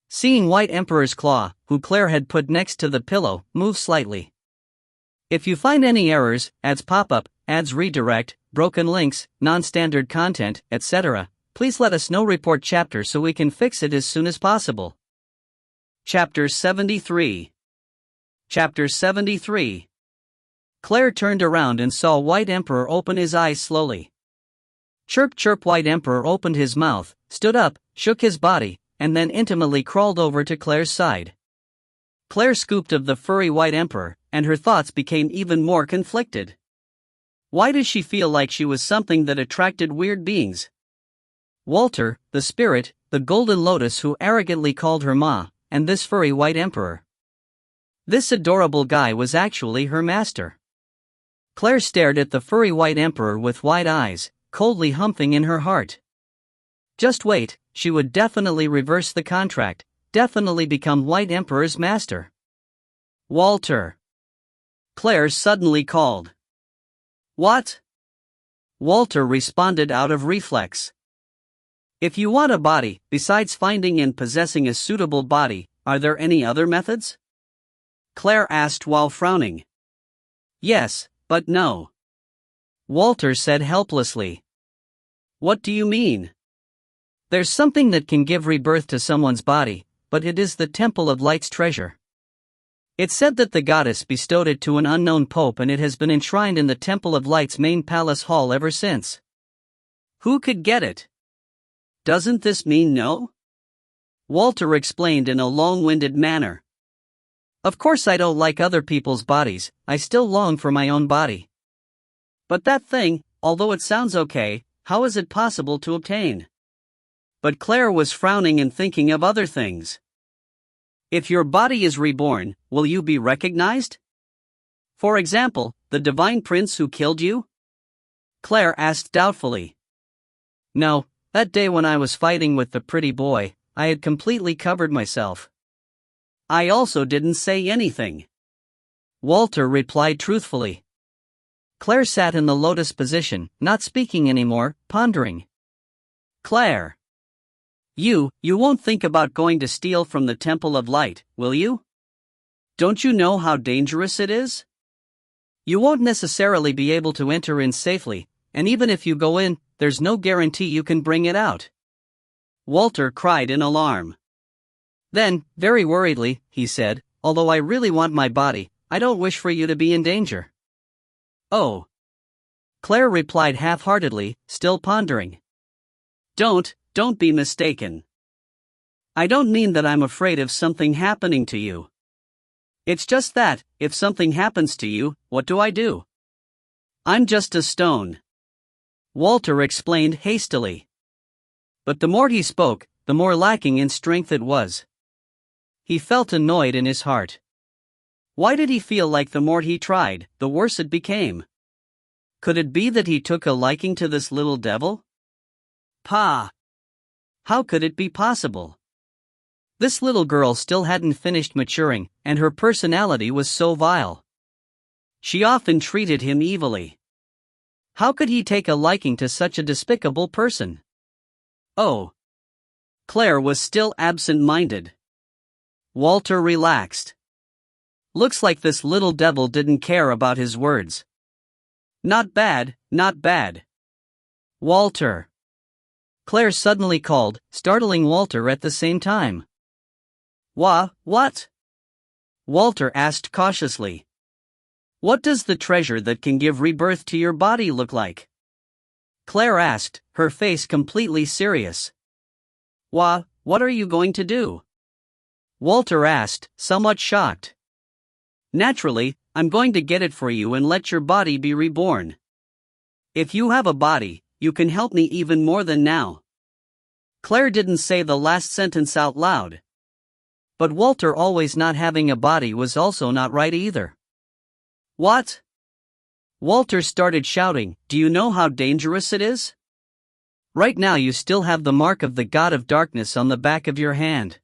Seeing White Emperor's claw, who Claire had put next to the pillow, move slightly. If you find any errors, ads pop up, ads redirect, broken links, non-standard content, etc., please let us know. Report chapter so we can fix it as soon as possible. Chapter 73. Chapter 73. Claire turned around and saw White Emperor open his eyes slowly. Chirp chirp. White Emperor opened his mouth, stood up, shook his body, and then intimately crawled over to Claire's side. Claire scooped of the furry White Emperor, and her thoughts became even more conflicted. Why does she feel like she was something that attracted weird beings? Walter, the spirit, the golden lotus who arrogantly called her Ma, and this furry White Emperor. This adorable guy was actually her master. Claire stared at the furry White Emperor with wide eyes, coldly humping in her heart. Just wait, she would definitely reverse the contract, definitely become White Emperor's master. Walter. Claire suddenly called. What? Walter responded out of reflex. If you want a body, besides finding and possessing a suitable body, are there any other methods? Claire asked while frowning. Yes, but no. Walter said helplessly. What do you mean? There's something that can give rebirth to someone's body, but it is the Temple of Light's treasure. It's said that the goddess bestowed it to an unknown pope, and it has been enshrined in the Temple of Light's main palace hall ever since. Who could get it? Doesn't this mean no? Walter explained in a long-winded manner. Of course I don't like other people's bodies, I still long for my own body. But that thing, although it sounds okay, how is it possible to obtain? But Claire was frowning and thinking of other things. If your body is reborn, will you be recognized? For example, the divine prince who killed you? Claire asked doubtfully. No, that day when I was fighting with the pretty boy, I had completely covered myself. I also didn't say anything. Walter replied truthfully. Claire sat in the lotus position, not speaking anymore, pondering. Claire. You won't think about going to steal from the Temple of Light, will you? Don't you know how dangerous it is? You won't necessarily be able to enter in safely, and even if you go in, there's no guarantee you can bring it out. Walter cried in alarm. Then, very worriedly, he said, although I really want my body, I don't wish for you to be in danger. Oh. Claire replied half-heartedly, still pondering. Don't be mistaken. I don't mean that I'm afraid of something happening to you. It's just that, if something happens to you, what do I do? I'm just a stone. Walter explained hastily. But the more he spoke, the more lacking in strength it was. He felt annoyed in his heart. Why did he feel like the more he tried, the worse it became? Could it be that he took a liking to this little devil? Pa! How could it be possible? This little girl still hadn't finished maturing, and her personality was so vile. She often treated him evilly. How could he take a liking to such a despicable person? Oh. Claire was still absent-minded. Walter relaxed. Looks like this little devil didn't care about his words. Not bad, not bad. Walter. Claire suddenly called, startling Walter at the same time. What? Walter asked cautiously. What does the treasure that can give rebirth to your body look like? Claire asked, her face completely serious. What are you going to do? Walter asked, somewhat shocked. Naturally, I'm going to get it for you and let your body be reborn. If you have a body, you can help me even more than now. Claire didn't say the last sentence out loud. But Walter always not having a body was also not right either. What? Walter started shouting, do you know how dangerous it is? Right now you still have the mark of the God of Darkness on the back of your hand.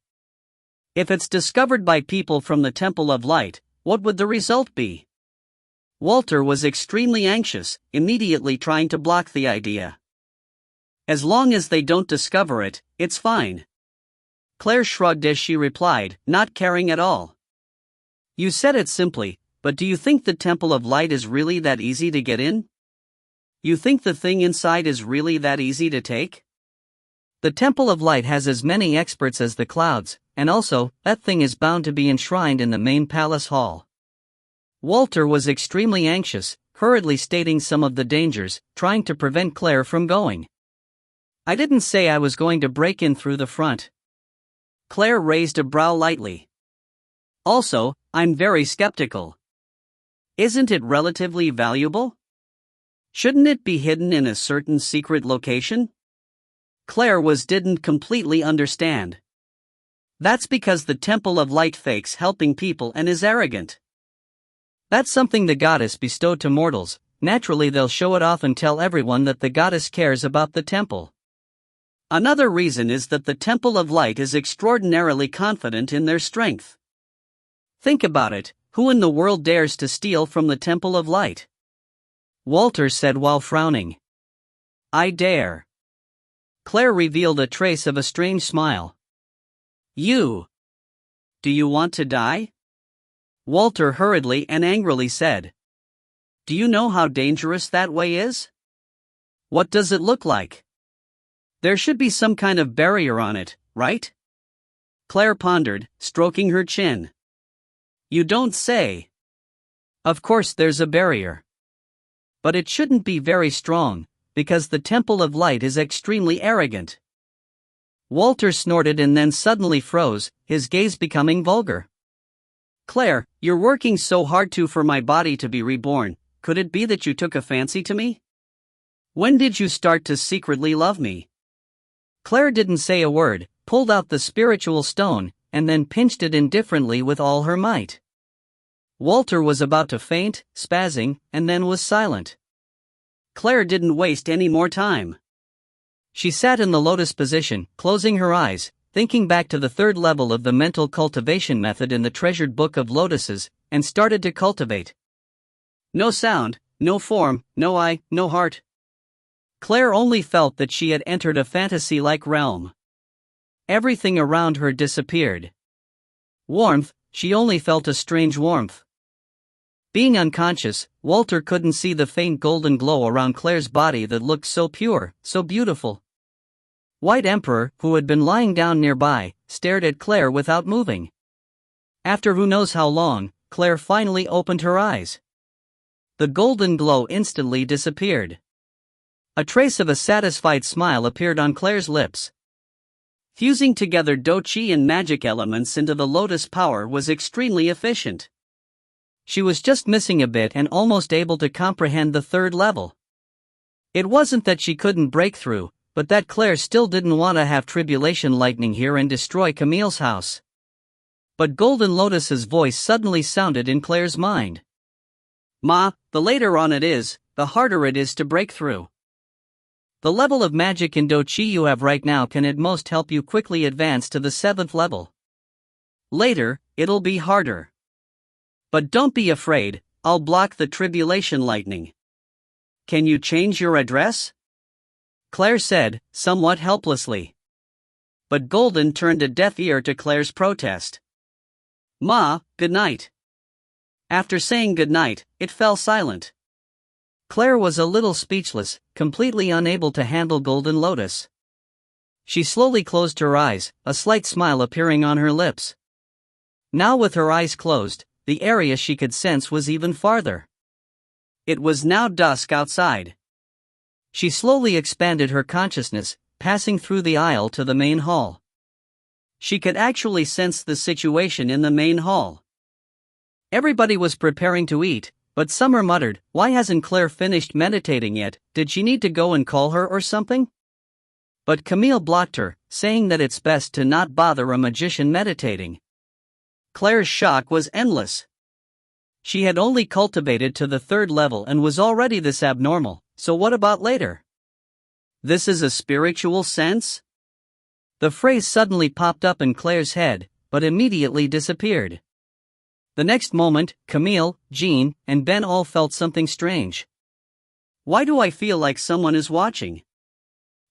If it's discovered by people from the Temple of Light, what would the result be? Walter was extremely anxious, immediately trying to block the idea. As long as they don't discover it, it's fine. Claire shrugged as she replied, not caring at all. You said it simply, but do you think the Temple of Light is really that easy to get in? You think the thing inside is really that easy to take? The Temple of Light has as many experts as the clouds, and also, that thing is bound to be enshrined in the main palace hall. Walter was extremely anxious, hurriedly stating some of the dangers, trying to prevent Claire from going. I didn't say I was going to break in through the front. Claire raised a brow lightly. Also, I'm very skeptical. Isn't it relatively valuable? Shouldn't it be hidden in a certain secret location? Claire didn't completely understand. That's because the Temple of Light fakes helping people and is arrogant. That's something the goddess bestowed to mortals. Naturally they'll show it off and tell everyone that the goddess cares about the temple. Another reason is that the Temple of Light is extraordinarily confident in their strength. Think about it, who in the world dares to steal from the Temple of Light? Walter said while frowning. I dare. Claire revealed a trace of a strange smile. You. Do you want to die? Walter hurriedly and angrily said. Do you know how dangerous that way is? What does it look like? There should be some kind of barrier on it, right? Claire pondered, stroking her chin. You don't say. Of course there's a barrier. But it shouldn't be very strong, because the Temple of Light is extremely arrogant. Walter snorted and then suddenly froze, his gaze becoming vulgar. Claire, you're working so hard for my body to be reborn, could it be that you took a fancy to me? When did you start to secretly love me? Claire didn't say a word, pulled out the spiritual stone, and then pinched it indifferently with all her might. Walter was about to faint, spazzing, and then was silent. Claire didn't waste any more time. She sat in the lotus position, closing her eyes, thinking back to the third level of the mental cultivation method in the treasured book of lotuses, and started to cultivate. No sound, no form, no eye, no heart. Claire only felt that she had entered a fantasy-like realm. Everything around her disappeared. Warmth, she only felt a strange warmth. Being unconscious, Walter couldn't see the faint golden glow around Claire's body that looked so pure, so beautiful. White Emperor, who had been lying down nearby, stared at Claire without moving. After who knows how long, Claire finally opened her eyes. The golden glow instantly disappeared. A trace of a satisfied smile appeared on Claire's lips. Fusing together Do-Chi and magic elements into the lotus power was extremely efficient. She was just missing a bit and almost able to comprehend the third level. It wasn't that she couldn't break through, but that Claire still didn't want to have tribulation lightning here and destroy Camille's house. But Golden Lotus's voice suddenly sounded in Claire's mind. Ma, the later on it is, the harder it is to break through. The level of magic in Do-Chi you have right now can at most help you quickly advance to the 7th level. Later, it'll be harder. But don't be afraid, I'll block the tribulation lightning. Can you change your address? Claire said, somewhat helplessly. But Golden turned a deaf ear to Claire's protest. Ma, good night. After saying good night, it fell silent. Claire was a little speechless, completely unable to handle Golden Lotus. She slowly closed her eyes, a slight smile appearing on her lips. Now with her eyes closed, the area she could sense was even farther. It was now dusk outside. She slowly expanded her consciousness, passing through the aisle to the main hall. She could actually sense the situation in the main hall. Everybody was preparing to eat, but Summer muttered, "Why hasn't Claire finished meditating yet? Did she need to go and call her or something?" But Camille blocked her, saying that it's best to not bother a magician meditating. Claire's shock was endless. She had only cultivated to the 3rd level and was already this abnormal, so what about later? This is a spiritual sense? The phrase suddenly popped up in Claire's head, but immediately disappeared. The next moment, Camille, Jean, and Ben all felt something strange. Why do I feel like someone is watching?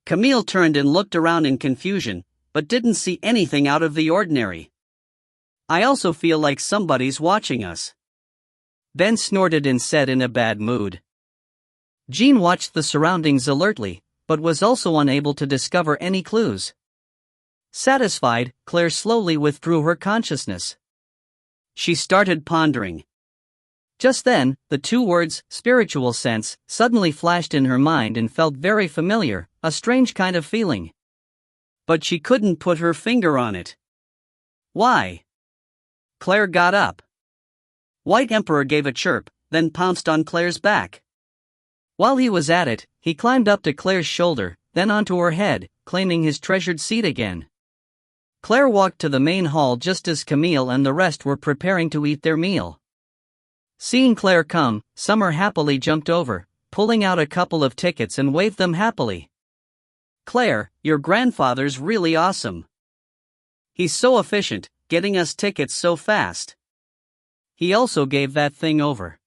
Camille turned and looked around in confusion, but didn't see anything out of the ordinary. I also feel like somebody's watching us. Ben snorted and said in a bad mood. Jean watched the surroundings alertly, but was also unable to discover any clues. Satisfied, Claire slowly withdrew her consciousness. She started pondering. Just then, the two words, spiritual sense, suddenly flashed in her mind and felt very familiar, a strange kind of feeling. But she couldn't put her finger on it. Why? Claire got up. White Emperor gave a chirp, then pounced on Claire's back. While he was at it, he climbed up to Claire's shoulder, then onto her head, claiming his treasured seat again. Claire walked to the main hall just as Camille and the rest were preparing to eat their meal. Seeing Claire come, Summer happily jumped over, pulling out a couple of tickets and waved them happily. "Claire, your grandfather's really awesome. He's so efficient, getting us tickets so fast. He also gave that thing over."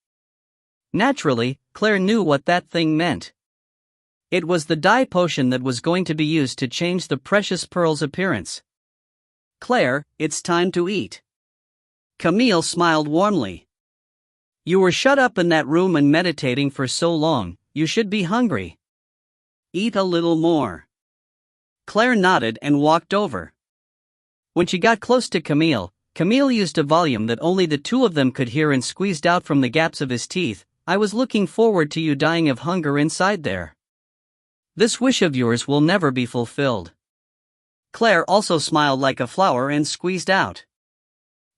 Naturally, Claire knew what that thing meant. It was the dye potion that was going to be used to change the precious pearl's appearance. "Claire, it's time to eat." Camille smiled warmly. "You were shut up in that room and meditating for so long, you should be hungry. Eat a little more." Claire nodded and walked over. When she got close to Camille, Camille used a volume that only the two of them could hear and squeezed out from the gaps of his teeth, "I was looking forward to you dying of hunger inside there. This wish of yours will never be fulfilled." Claire also smiled like a flower and squeezed out.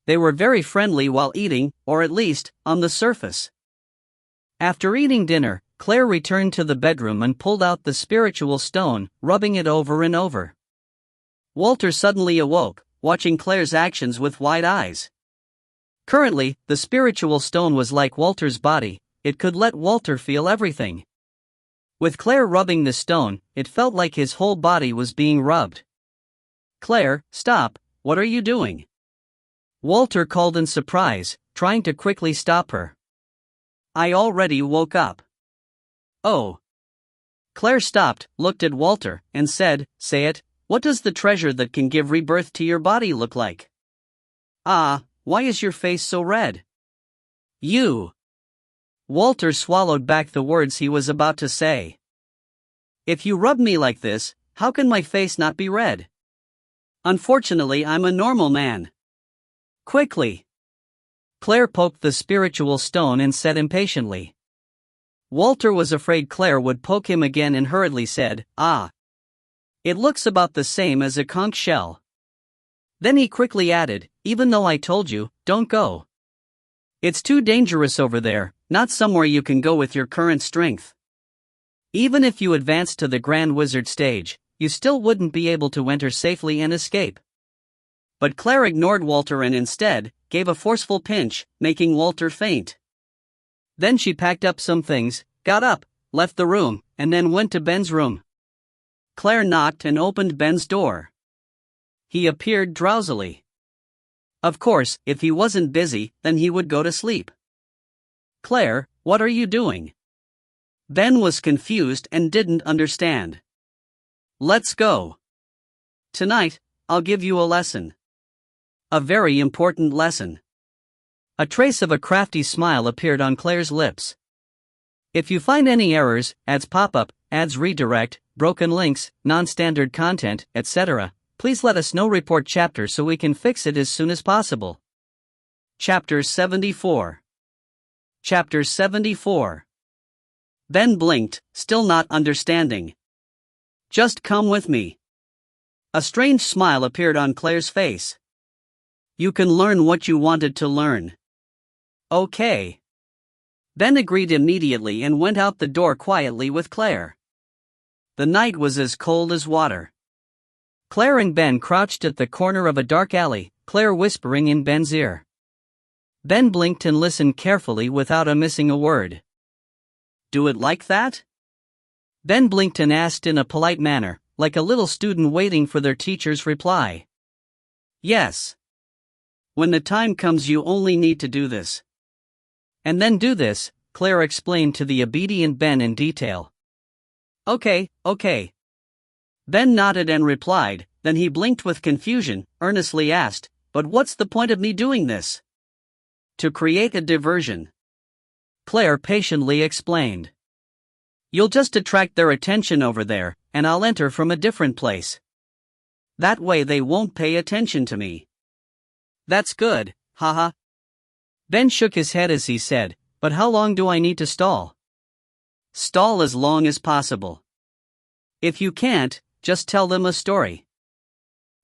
They were very friendly while eating, or at least, on the surface. After eating dinner, Claire returned to the bedroom and pulled out the spiritual stone, rubbing it over and over. Walter suddenly awoke, watching Claire's actions with wide eyes. Currently, the spiritual stone was like Walter's body, it could let Walter feel everything. With Claire rubbing the stone, it felt like his whole body was being rubbed. "Claire, stop, what are you doing?" Walter called in surprise, trying to quickly stop her. "I already woke up." "Oh." Claire stopped, looked at Walter, and said, "Say it, what does the treasure that can give rebirth to your body look like?" "Ah, why is your face so red?" "You." Walter swallowed back the words he was about to say. "If you rub me like this, how can my face not be red? Unfortunately, I'm a normal man." "Quickly." Claire poked the spiritual stone and said impatiently. Walter was afraid Claire would poke him again and hurriedly said, "Ah. It looks about the same as a conch shell." Then he quickly added, "Even though I told you, don't go. It's too dangerous over there, not somewhere you can go with your current strength. Even if you advanced to the Grand Wizard stage, you still wouldn't be able to enter safely and escape." But Claire ignored Walter and instead, gave a forceful pinch, making Walter faint. Then she packed up some things, got up, left the room, and then went to Ben's room. Claire knocked and opened Ben's door. He appeared drowsily. Of course, if he wasn't busy, then he would go to sleep. "Claire, what are you doing?" Ben was confused and didn't understand. "Let's go. Tonight, I'll give you a lesson. A very important lesson." A trace of a crafty smile appeared on Claire's lips. "If you find any errors, ads pop up, ads redirect, broken links, non-standard content, etc., please let us know. Report chapter so we can fix it as soon as possible." Chapter 74. Chapter 74. Ben blinked, still not understanding. "Just come with me." A strange smile appeared on Claire's face. "You can learn what you wanted to learn." "Okay." Ben agreed immediately and went out the door quietly with Claire. The night was as cold as water. Claire and Ben crouched at the corner of a dark alley, Claire whispering in Ben's ear. Ben blinked and listened carefully without missing a word. "Do it like that?" Ben blinked and asked in a polite manner, like a little student waiting for their teacher's reply. "Yes. When the time comes you only need to do this. And then do this," Claire explained to the obedient Ben in detail. Okay. Ben nodded and replied, then he blinked with confusion, earnestly asked, "But what's the point of me doing this?" "To create a diversion," Claire patiently explained. "You'll just attract their attention over there, and I'll enter from a different place. That way they won't pay attention to me." "That's good, haha." Ben shook his head as he said, But how long do I need to stall? Stall as long as possible. If you can't, just tell them a story.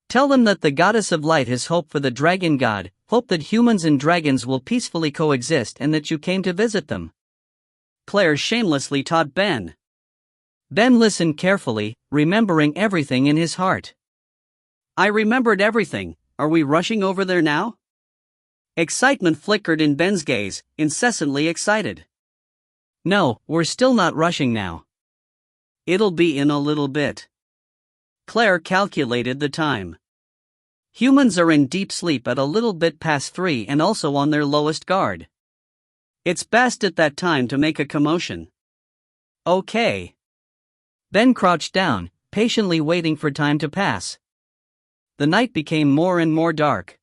Tell them that the goddess of light has hope for the dragon god, hope that humans and dragons will peacefully coexist and that you came to visit them. Claire shamelessly taught Ben. Ben listened carefully, remembering everything in his heart. I remembered everything. Are we rushing over there now? Excitement flickered in Ben's gaze, incessantly excited. No, we're still not rushing now. It'll be in a little bit. Claire calculated the time. Humans are in deep sleep at a little bit past 3 and also on their lowest guard. It's best at that time to make a commotion. Okay. Ben crouched down, patiently waiting for time to pass. The night became more and more dark.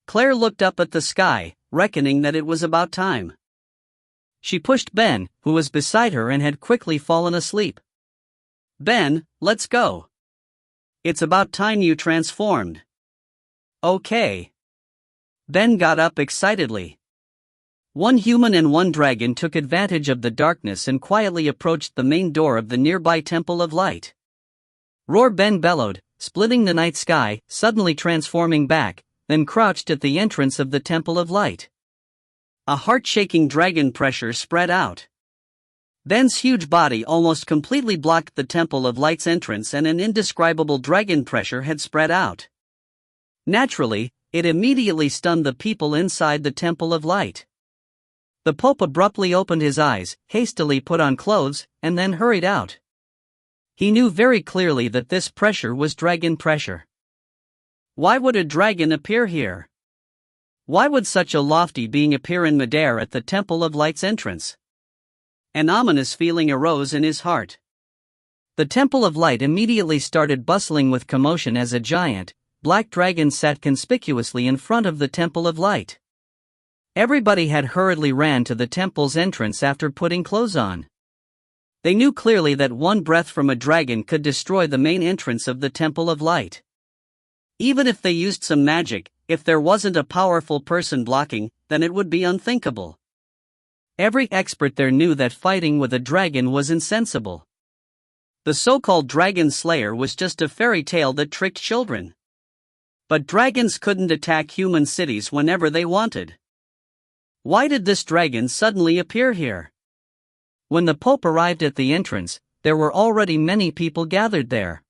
Claire looked up at the sky, reckoning that it was about time. She pushed Ben, who was beside her and had quickly fallen asleep. Ben, let's go. It's about time you transformed. Okay. Ben got up excitedly. One human and one dragon took advantage of the darkness and quietly approached the main door of the nearby Temple of Light. Roar, Ben bellowed, splitting the night sky, suddenly transforming back, then crouched at the entrance of the Temple of Light. A heart-shaking dragon pressure spread out. Ben's huge body almost completely blocked the Temple of Light's entrance and an indescribable dragon pressure had spread out. Naturally, it immediately stunned the people inside the Temple of Light. The Pope abruptly opened his eyes, hastily put on clothes, and then hurried out. He knew very clearly that this pressure was dragon pressure. Why would a dragon appear here? Why would such a lofty being appear in midair at the Temple of Light's entrance? An ominous feeling arose in his heart. The Temple of Light immediately started bustling with commotion as a giant, black dragon sat conspicuously in front of the Temple of Light. Everybody had hurriedly ran to the temple's entrance after putting clothes on. They knew clearly that one breath from a dragon could destroy the main entrance of the Temple of Light. Even if they used some magic, if there wasn't a powerful person blocking, then it would be unthinkable. Every expert there knew that fighting with a dragon was insensible. The so-called dragon slayer was just a fairy tale that tricked children. But dragons couldn't attack human cities whenever they wanted. Why did this dragon suddenly appear here? When the Pope arrived at the entrance, there were already many people gathered there.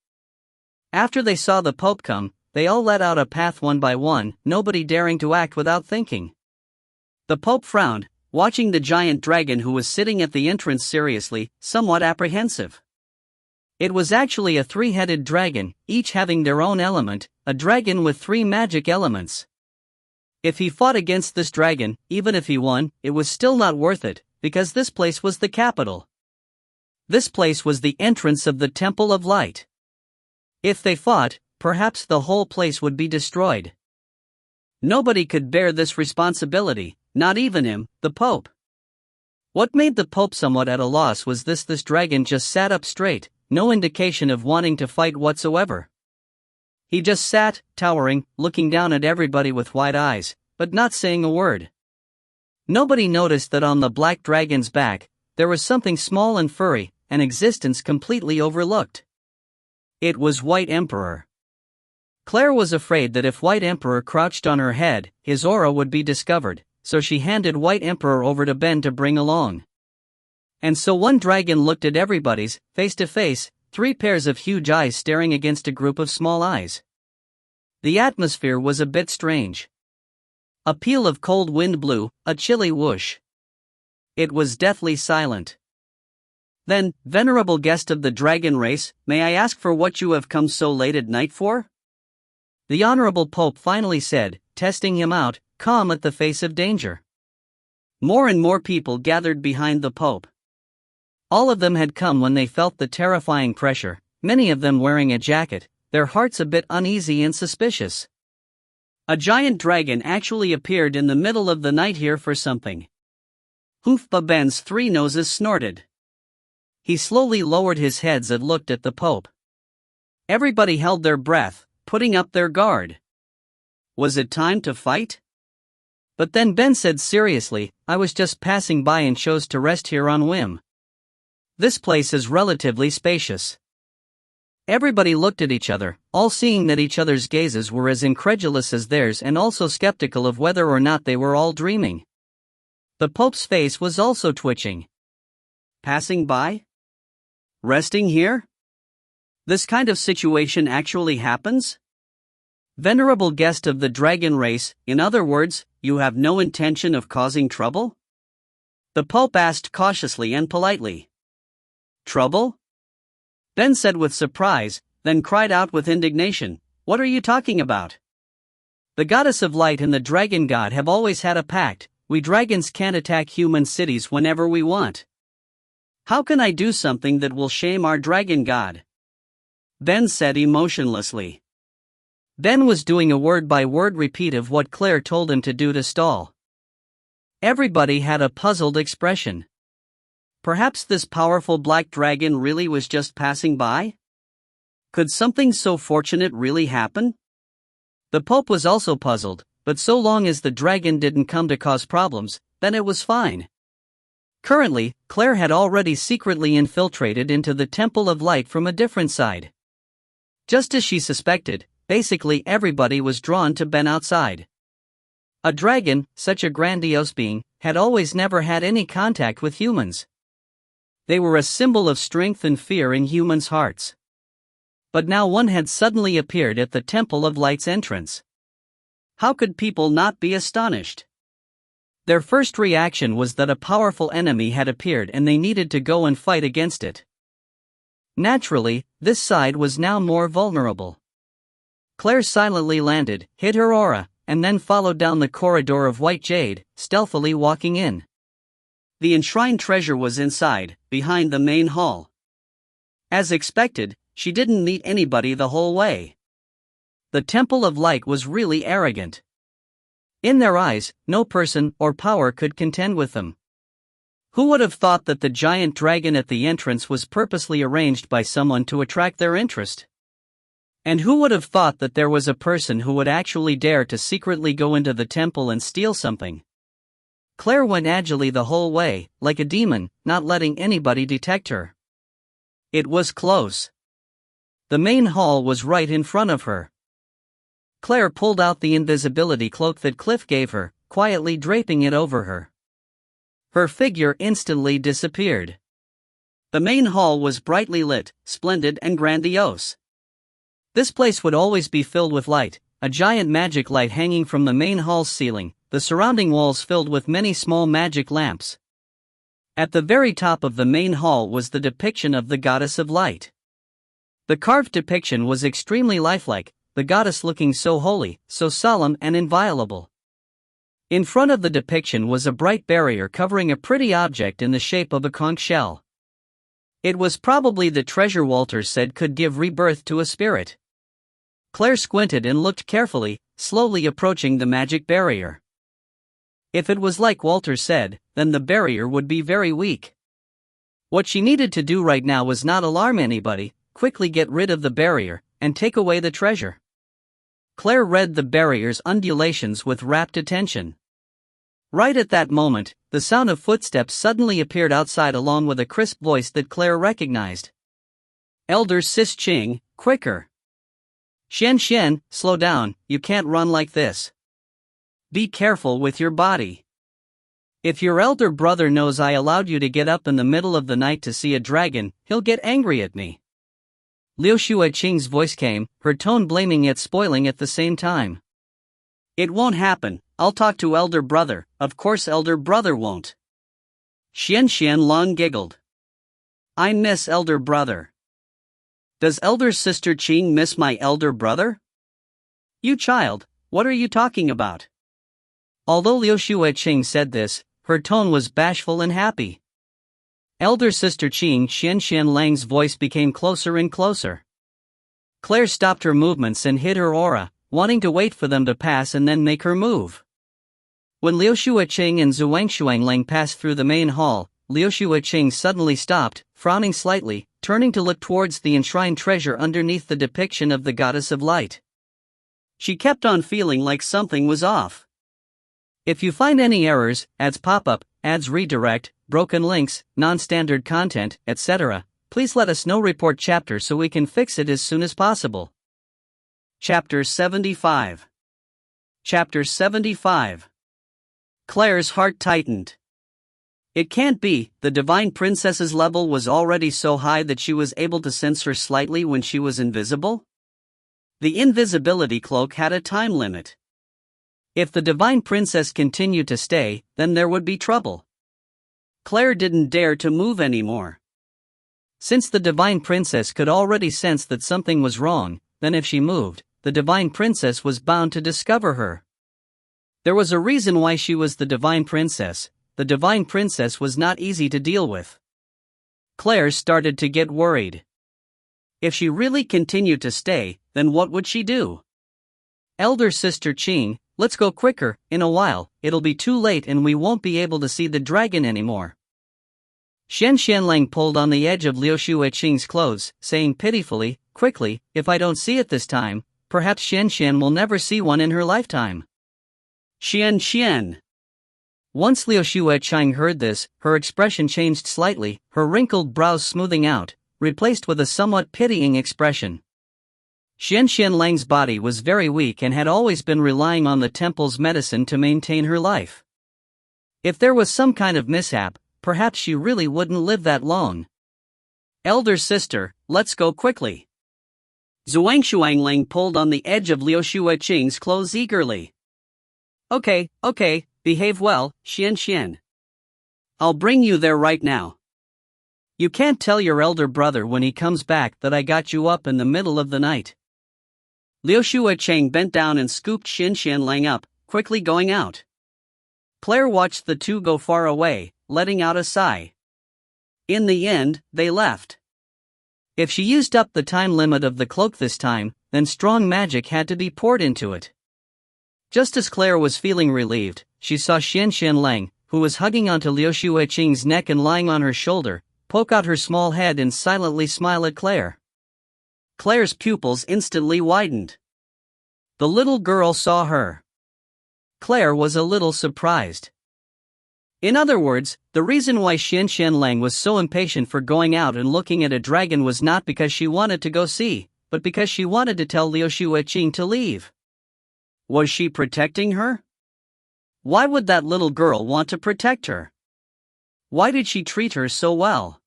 After they saw the Pope come, they all let out a path one by one, nobody daring to act without thinking. The Pope frowned, watching the giant dragon who was sitting at the entrance seriously, somewhat apprehensive. It was actually a 3-headed dragon, each having their own element, a dragon with 3 magic elements. If he fought against this dragon, even if he won, it was still not worth it, because this place was the capital. This place was the entrance of the Temple of Light. If they fought, perhaps the whole place would be destroyed. Nobody could bear this responsibility, not even him, the Pope. What made the Pope somewhat at a loss was this dragon just sat up straight, no indication of wanting to fight whatsoever. He just sat, towering, looking down at everybody with wide eyes, but not saying a word. Nobody noticed that on the black dragon's back, there was something small and furry, an existence completely overlooked. It was White Emperor. Claire was afraid that if White Emperor crouched on her head, his aura would be discovered, so she handed White Emperor over to Ben to bring along. And so one dragon looked at everybody's, face to face, 3 pairs of huge eyes staring against a group of small eyes. The atmosphere was a bit strange. A peal of cold wind blew, a chilly whoosh. It was deathly silent. Then, venerable guest of the dragon race, may I ask for what you have come so late at night for? The Honorable Pope finally said, testing him out, calm at the face of danger. More and more people gathered behind the Pope. All of them had come when they felt the terrifying pressure, many of them wearing a jacket, their hearts a bit uneasy and suspicious. A giant dragon actually appeared in the middle of the night here for something. Hoofba Ben's 3 noses snorted. He slowly lowered his heads and looked at the Pope. Everybody held their breath, putting up their guard. Was it time to fight? But then Ben said seriously, I was just passing by and chose to rest here on whim. This place is relatively spacious. Everybody looked at each other, all seeing that each other's gazes were as incredulous as theirs and also skeptical of whether or not they were all dreaming. The Pope's face was also twitching. Passing by? Resting here? This kind of situation actually happens? Venerable guest of the dragon race, in other words, you have no intention of causing trouble? The Pope asked cautiously and politely. Trouble? Ben said with surprise, then cried out with indignation, what are you talking about? The goddess of light and the dragon god have always had a pact. We dragons can't attack human cities whenever we want. How can I do something that will shame our dragon god? Ben said emotionlessly. Ben was doing a word-by-word repeat of what Claire told him to do to stall. Everybody had a puzzled expression. Perhaps this powerful black dragon really was just passing by? Could something so fortunate really happen? The Pope was also puzzled, but so long as the dragon didn't come to cause problems, then it was fine. Currently, Claire had already secretly infiltrated into the Temple of Light from a different side. Just as she suspected, basically everybody was drawn to Ben outside. A dragon, such a grandiose being, had always never had any contact with humans. They were a symbol of strength and fear in humans' hearts. But now one had suddenly appeared at the Temple of Light's entrance. How could people not be astonished? Their first reaction was that a powerful enemy had appeared and they needed to go and fight against it. Naturally, this side was now more vulnerable. Claire silently landed, hid her aura, and then followed down the corridor of white jade, stealthily walking in. The enshrined treasure was inside, behind the main hall. As expected, she didn't meet anybody the whole way. The Temple of Light was really arrogant. In their eyes, no person or power could contend with them. Who would have thought that the giant dragon at the entrance was purposely arranged by someone to attract their interest? And who would have thought that there was a person who would actually dare to secretly go into the temple and steal something? Claire went agilely the whole way, like a demon, not letting anybody detect her. It was close. The main hall was right in front of her. Claire pulled out the invisibility cloak that Cliff gave her, quietly draping it over her. Her figure instantly disappeared. The main hall was brightly lit, splendid and grandiose. This place would always be filled with light, a giant magic light hanging from the main hall's ceiling, the surrounding walls filled with many small magic lamps. At the very top of the main hall was the depiction of the goddess of light. The carved depiction was extremely lifelike, the goddess looking so holy, so solemn and inviolable. In front of the depiction was a bright barrier covering a pretty object in the shape of a conch shell. It was probably the treasure Walter said could give rebirth to a spirit. Claire squinted and looked carefully, slowly approaching the magic barrier. If it was like Walter said, then the barrier would be very weak. What she needed to do right now was not alarm anybody, quickly get rid of the barrier, and take away the treasure. Claire read the barrier's undulations with rapt attention. Right at that moment, the sound of footsteps suddenly appeared outside along with a crisp voice that Claire recognized. Elder Sis Ching, quicker. Xian, slow down, you can't run like this. Be careful with your body. If your elder brother knows I allowed you to get up in the middle of the night to see a dragon, he'll get angry at me. Liu Shuaiqing's voice came, her tone blaming yet spoiling at the same time. It won't happen, I'll talk to elder brother, of course elder brother won't. Xian Long giggled. I miss elder brother. Does elder sister Qing miss my elder brother? You child, what are you talking about? Although Liu Shuaiqing said this, her tone was bashful and happy. Elder sister Qing Xian Lang's voice became closer and closer. Claire stopped her movements and hid her aura, wanting to wait for them to pass and then make her move. When Liu Shuaiqing and Zhuang Lang passed through the main hall, Liu Shuaiqing suddenly stopped, frowning slightly, turning to look towards the enshrined treasure underneath the depiction of the goddess of light. She kept on feeling like something was off. If you find any errors, ads pop-up, ads redirect, broken links, non-standard content, etc., please let us know. Report chapter so we can fix it as soon as possible. Chapter 75. Chapter 75. Claire's heart tightened. It can't be, the divine princess's level was already so high that she was able to sense her slightly when she was invisible? The invisibility cloak had a time limit. If the divine princess continued to stay, then there would be trouble. Claire didn't dare to move anymore. Since the divine princess could already sense that something was wrong, then if she moved, the divine princess was bound to discover her. There was a reason why she was the divine princess. The divine princess was not easy to deal with. Claire started to get worried. If she really continued to stay, then what would she do? Elder sister Qing, let's go quicker, in a while, it'll be too late and we won't be able to see the dragon anymore. Xian Xianlang pulled on the edge of Liu Xueqing's clothes, saying pitifully, quickly, if I don't see it this time, perhaps Xian will never see one in her lifetime. Xian. Once Liu Xueqing heard this, her expression changed slightly, her wrinkled brows smoothing out, replaced with a somewhat pitying expression. Xian Xianlang's body was very weak and had always been relying on the temple's medicine to maintain her life. If there was some kind of mishap, perhaps she really wouldn't live that long. Elder sister, let's go quickly. Zhuang Shuangling pulled on the edge of Liu Xueqing's clothes eagerly. Okay, behave well, Xian. I'll bring you there right now. You can't tell your elder brother when he comes back that I got you up in the middle of the night. Liu Xueqing bent down and scooped Xian Xianlang up, quickly going out. Claire watched the two go far away, letting out a sigh. In the end, they left. If she used up the time limit of the cloak this time, then strong magic had to be poured into it. Just as Claire was feeling relieved, she saw Xian Xianlang, who was hugging onto Liu Xueqing's neck and lying on her shoulder, poke out her small head and silently smile at Claire. Claire's pupils instantly widened. The little girl saw her. Claire was a little surprised. In other words, the reason why Xian Xianlang was so impatient for going out and looking at a dragon was not because she wanted to go see, but because she wanted to tell Liu Xueqing to leave. Was she protecting her? Why would that little girl want to protect her? Why did she treat her so well?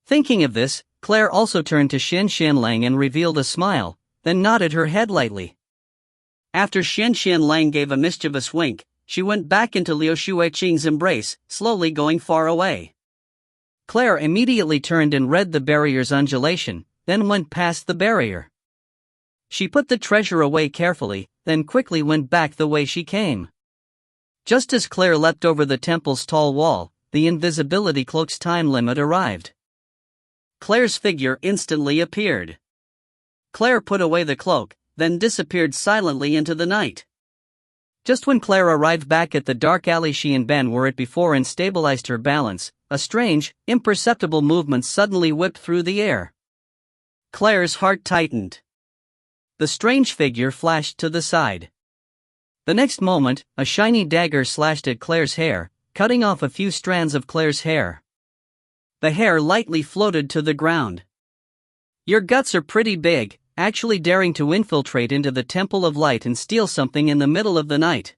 Thinking of this, Claire also turned to Xian Xianlang and revealed a smile, then nodded her head lightly. After Xian Xianlang gave a mischievous wink, she went back into Liu Xueqing's embrace, slowly going far away. Claire immediately turned and read the barrier's undulation, then went past the barrier. She put the treasure away carefully, then quickly went back the way she came. Just as Claire leapt over the temple's tall wall, the invisibility cloak's time limit arrived. Claire's figure instantly appeared. Claire put away the cloak, then disappeared silently into the night. Just when Claire arrived back at the dark alley she and Ben were at before and stabilized her balance, a strange, imperceptible movement suddenly whipped through the air. Claire's heart tightened. The strange figure flashed to the side. The next moment, a shiny dagger slashed at Claire's hair, cutting off a few strands of Claire's hair. The hair lightly floated to the ground. Your guts are pretty big, actually daring to infiltrate into the Temple of Light and steal something in the middle of the night.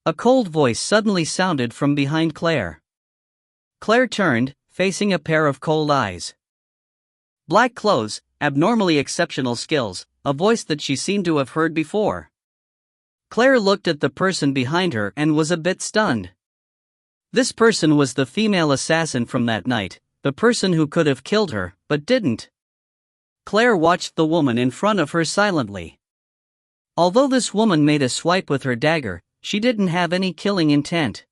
A cold voice suddenly sounded from behind Claire. Claire turned, facing a pair of cold eyes. Black clothes, abnormally exceptional skills, a voice that she seemed to have heard before. Claire looked at the person behind her and was a bit stunned. This person was the female assassin from that night, the person who could have killed her, but didn't. Claire watched the woman in front of her silently. Although this woman made a swipe with her dagger, she didn't have any killing intent.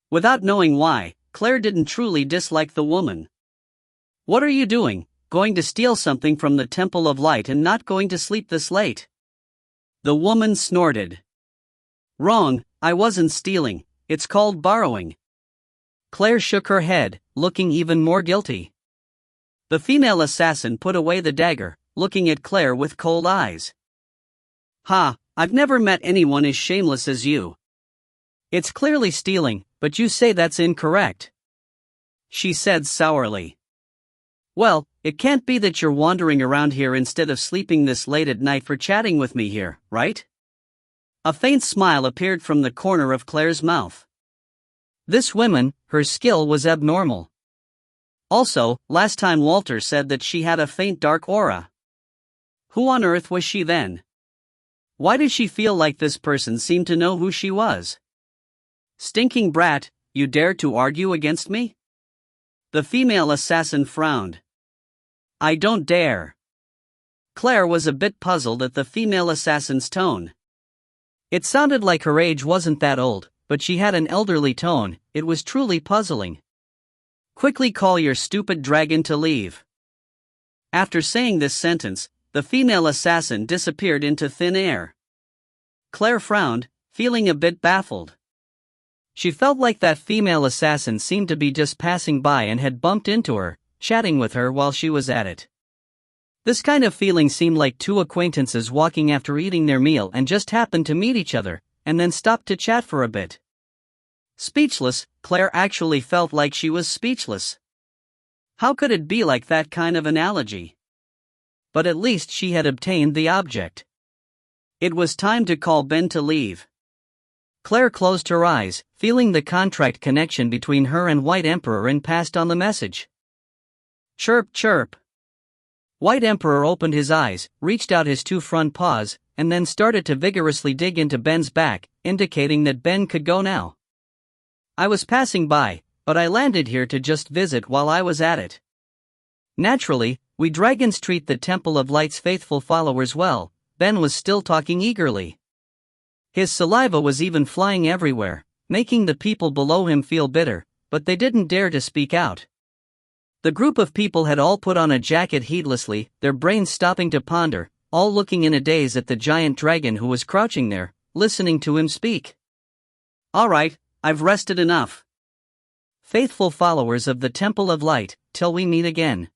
Without knowing why, Claire didn't truly dislike the woman. What are you doing, going to steal something from the Temple of Light and not going to sleep this late? The woman snorted. Wrong, I wasn't stealing. It's called borrowing. Claire shook her head, looking even more guilty. The female assassin put away the dagger, looking at Claire with cold eyes. Ha, I've never met anyone as shameless as you. It's clearly stealing, but you say that's incorrect, she said sourly. Well, it can't be that you're wandering around here instead of sleeping this late at night for chatting with me here, right? A faint smile appeared from the corner of Claire's mouth. This woman, her skill was abnormal. Also, last time Walter said that she had a faint dark aura. Who on earth was she then? Why did she feel like this person seemed to know who she was? Stinking brat, you dare to argue against me? The female assassin frowned. I don't dare. Claire was a bit puzzled at the female assassin's tone. It sounded like her age wasn't that old, but she had an elderly tone. It was truly puzzling. Quickly call your stupid dragon to leave. After saying this sentence, the female assassin disappeared into thin air. Claire frowned, feeling a bit baffled. She felt like that female assassin seemed to be just passing by and had bumped into her, chatting with her while she was at it. This kind of feeling seemed like two acquaintances walking after eating their meal and just happened to meet each other, and then stopped to chat for a bit. Speechless, Claire actually felt like she was speechless. How could it be like that kind of analogy? But at least she had obtained the object. It was time to call Ben to leave. Claire closed her eyes, feeling the contract connection between her and White Emperor, and passed on the message. Chirp chirp. White Emperor opened his eyes, reached out his two front paws, and then started to vigorously dig into Ben's back, indicating that Ben could go now. I was passing by, but I landed here to just visit while I was at it. Naturally, we dragons treat the Temple of Light's faithful followers well. Ben was still talking eagerly. His saliva was even flying everywhere, making the people below him feel bitter, but they didn't dare to speak out. The group of people had all put on a jacket heedlessly, their brains stopping to ponder, all looking in a daze at the giant dragon who was crouching there, listening to him speak. All right, I've rested enough. Faithful followers of the Temple of Light, till we meet again.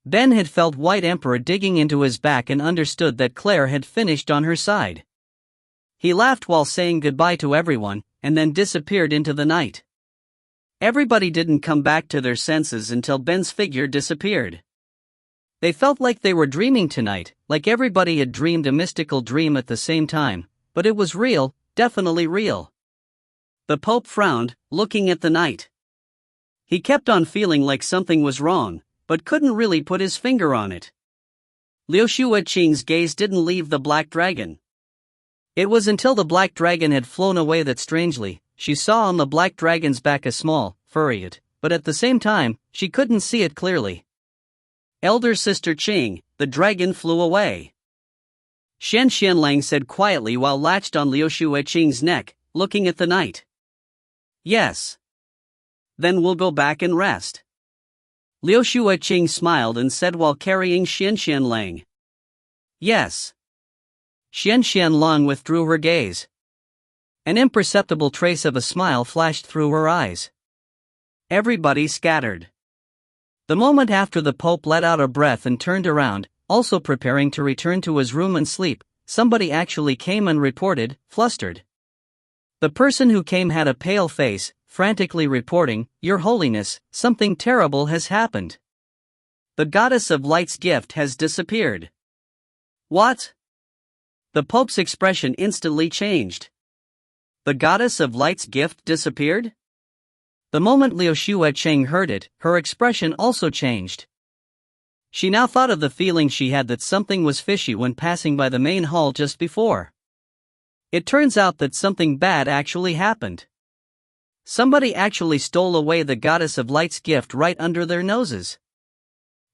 Ben had felt White Emperor digging into his back and understood that Claire had finished on her side. He laughed while saying goodbye to everyone, and then disappeared into the night. Everybody didn't come back to their senses until Ben's figure disappeared. They felt like they were dreaming tonight, like everybody had dreamed a mystical dream at the same time, but it was real, definitely real. The Pope frowned, looking at the night. He kept on feeling like something was wrong, but couldn't really put his finger on it. Liu Xueqing's gaze didn't leave the black dragon. It was until the black dragon had flown away that strangely, she saw on the black dragon's back a small, furry it, but at the same time, she couldn't see it clearly. Elder Sister Qing, the dragon flew away. Shen Xianlang said quietly while latched on Liu Xueqing's neck, looking at the night. Yes. Then we'll go back and rest. Liu Xueqing smiled and said while carrying Shen Xianlang. Yes. Shen Xianlang withdrew her gaze. An imperceptible trace of a smile flashed through her eyes. Everybody scattered. The moment after the Pope let out a breath and turned around, also preparing to return to his room and sleep, somebody actually came and reported, flustered. The person who came had a pale face, frantically reporting, "Your Holiness, something terrible has happened. The Goddess of Light's gift has disappeared." What? The Pope's expression instantly changed. The Goddess of Light's gift disappeared? The moment Liu Xueqing heard it, her expression also changed. She now thought of the feeling she had that something was fishy when passing by the main hall just before. It turns out that something bad actually happened. Somebody actually stole away the Goddess of Light's gift right under their noses.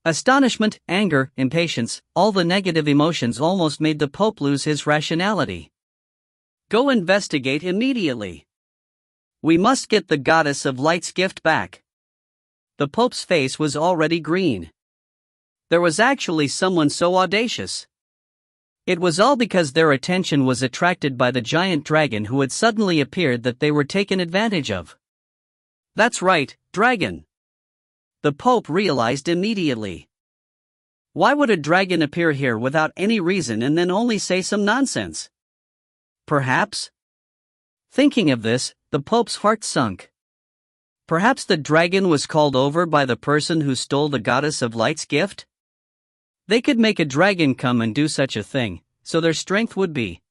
Astonishment, anger, impatience, all the negative emotions almost made the Pope lose his rationality. Go investigate immediately. We must get the Goddess of Light's gift back. The Pope's face was already green. There was actually someone so audacious. It was all because their attention was attracted by the giant dragon who had suddenly appeared that they were taken advantage of. That's right, dragon. The Pope realized immediately. Why would a dragon appear here without any reason and then only say some nonsense? Perhaps? Thinking of this, the Pope's heart sunk. Perhaps the dragon was called over by the person who stole the goddess of light's gift? They could make a dragon come and do such a thing, so their strength would be.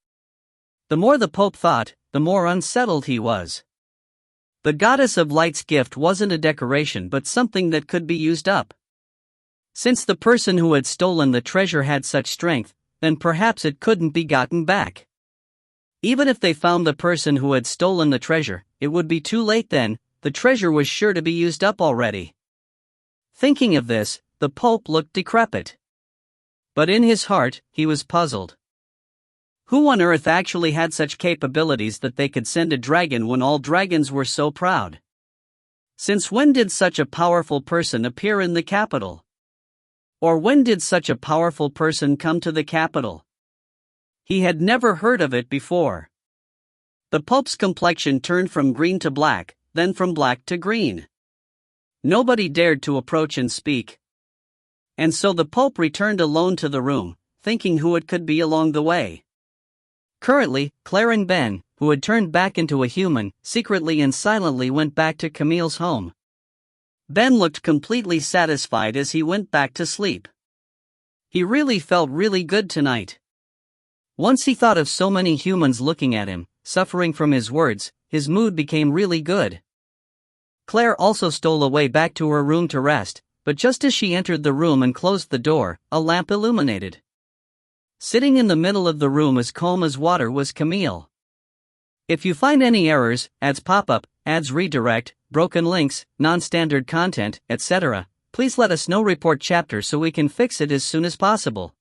The more the Pope thought, the more unsettled he was. The goddess of light's gift wasn't a decoration but something that could be used up. Since the person who had stolen the treasure had such strength, then perhaps it couldn't be gotten back. Even if they found the person who had stolen the treasure, it would be too late then, the treasure was sure to be used up already. Thinking of this, the Pope looked decrepit. But in his heart, he was puzzled. Who on earth actually had such capabilities that they could send a dragon when all dragons were so proud? Since when did such a powerful person appear in the capital? Or when did such a powerful person come to the capital? He had never heard of it before. The Pope's complexion turned from green to black, then from black to green. Nobody dared to approach and speak. And so the Pope returned alone to the room, thinking who it could be along the way. Currently, Claire and Ben, who had turned back into a human, secretly and silently went back to Camille's home. Ben looked completely satisfied as he went back to sleep. He really felt really good tonight. Once he thought of so many humans looking at him, suffering from his words, his mood became really good. Claire also stole away back to her room to rest, but just as she entered the room and closed the door, a lamp illuminated. Sitting in the middle of the room as calm as water was Camille. If you find any errors, ads pop up, ads redirect, broken links, non-standard content, etc., please let us know. Report chapter so we can fix it as soon as possible.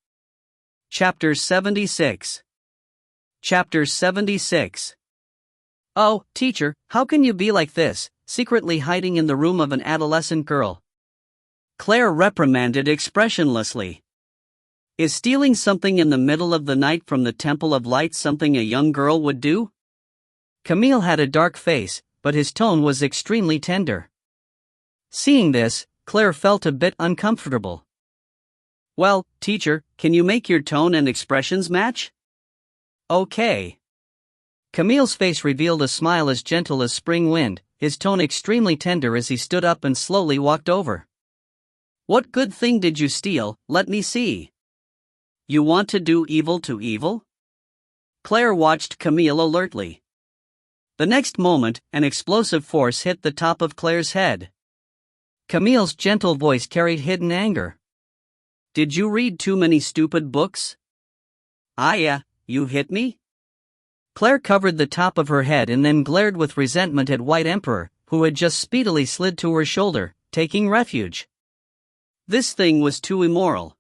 Chapter 76. Chapter 76. Oh, teacher, how can you be like this, secretly hiding in the room of an adolescent girl? Claire reprimanded expressionlessly. Is stealing something in the middle of the night from the Temple of Light something a young girl would do? Camille had a dark face, but his tone was extremely tender. Seeing this, Claire felt a bit uncomfortable. Well, teacher, can you make your tone and expressions match? Okay. Camille's face revealed a smile as gentle as spring wind, his tone extremely tender as he stood up and slowly walked over. What good thing did you steal? Let me see. You want to do evil to evil? Claire watched Camille alertly. The next moment, an explosive force hit the top of Claire's head. Camille's gentle voice carried hidden anger. Did you read too many stupid books? Yeah, you hit me? Claire covered the top of her head and then glared with resentment at White Emperor, who had just speedily slid to her shoulder, taking refuge. This thing was too immoral.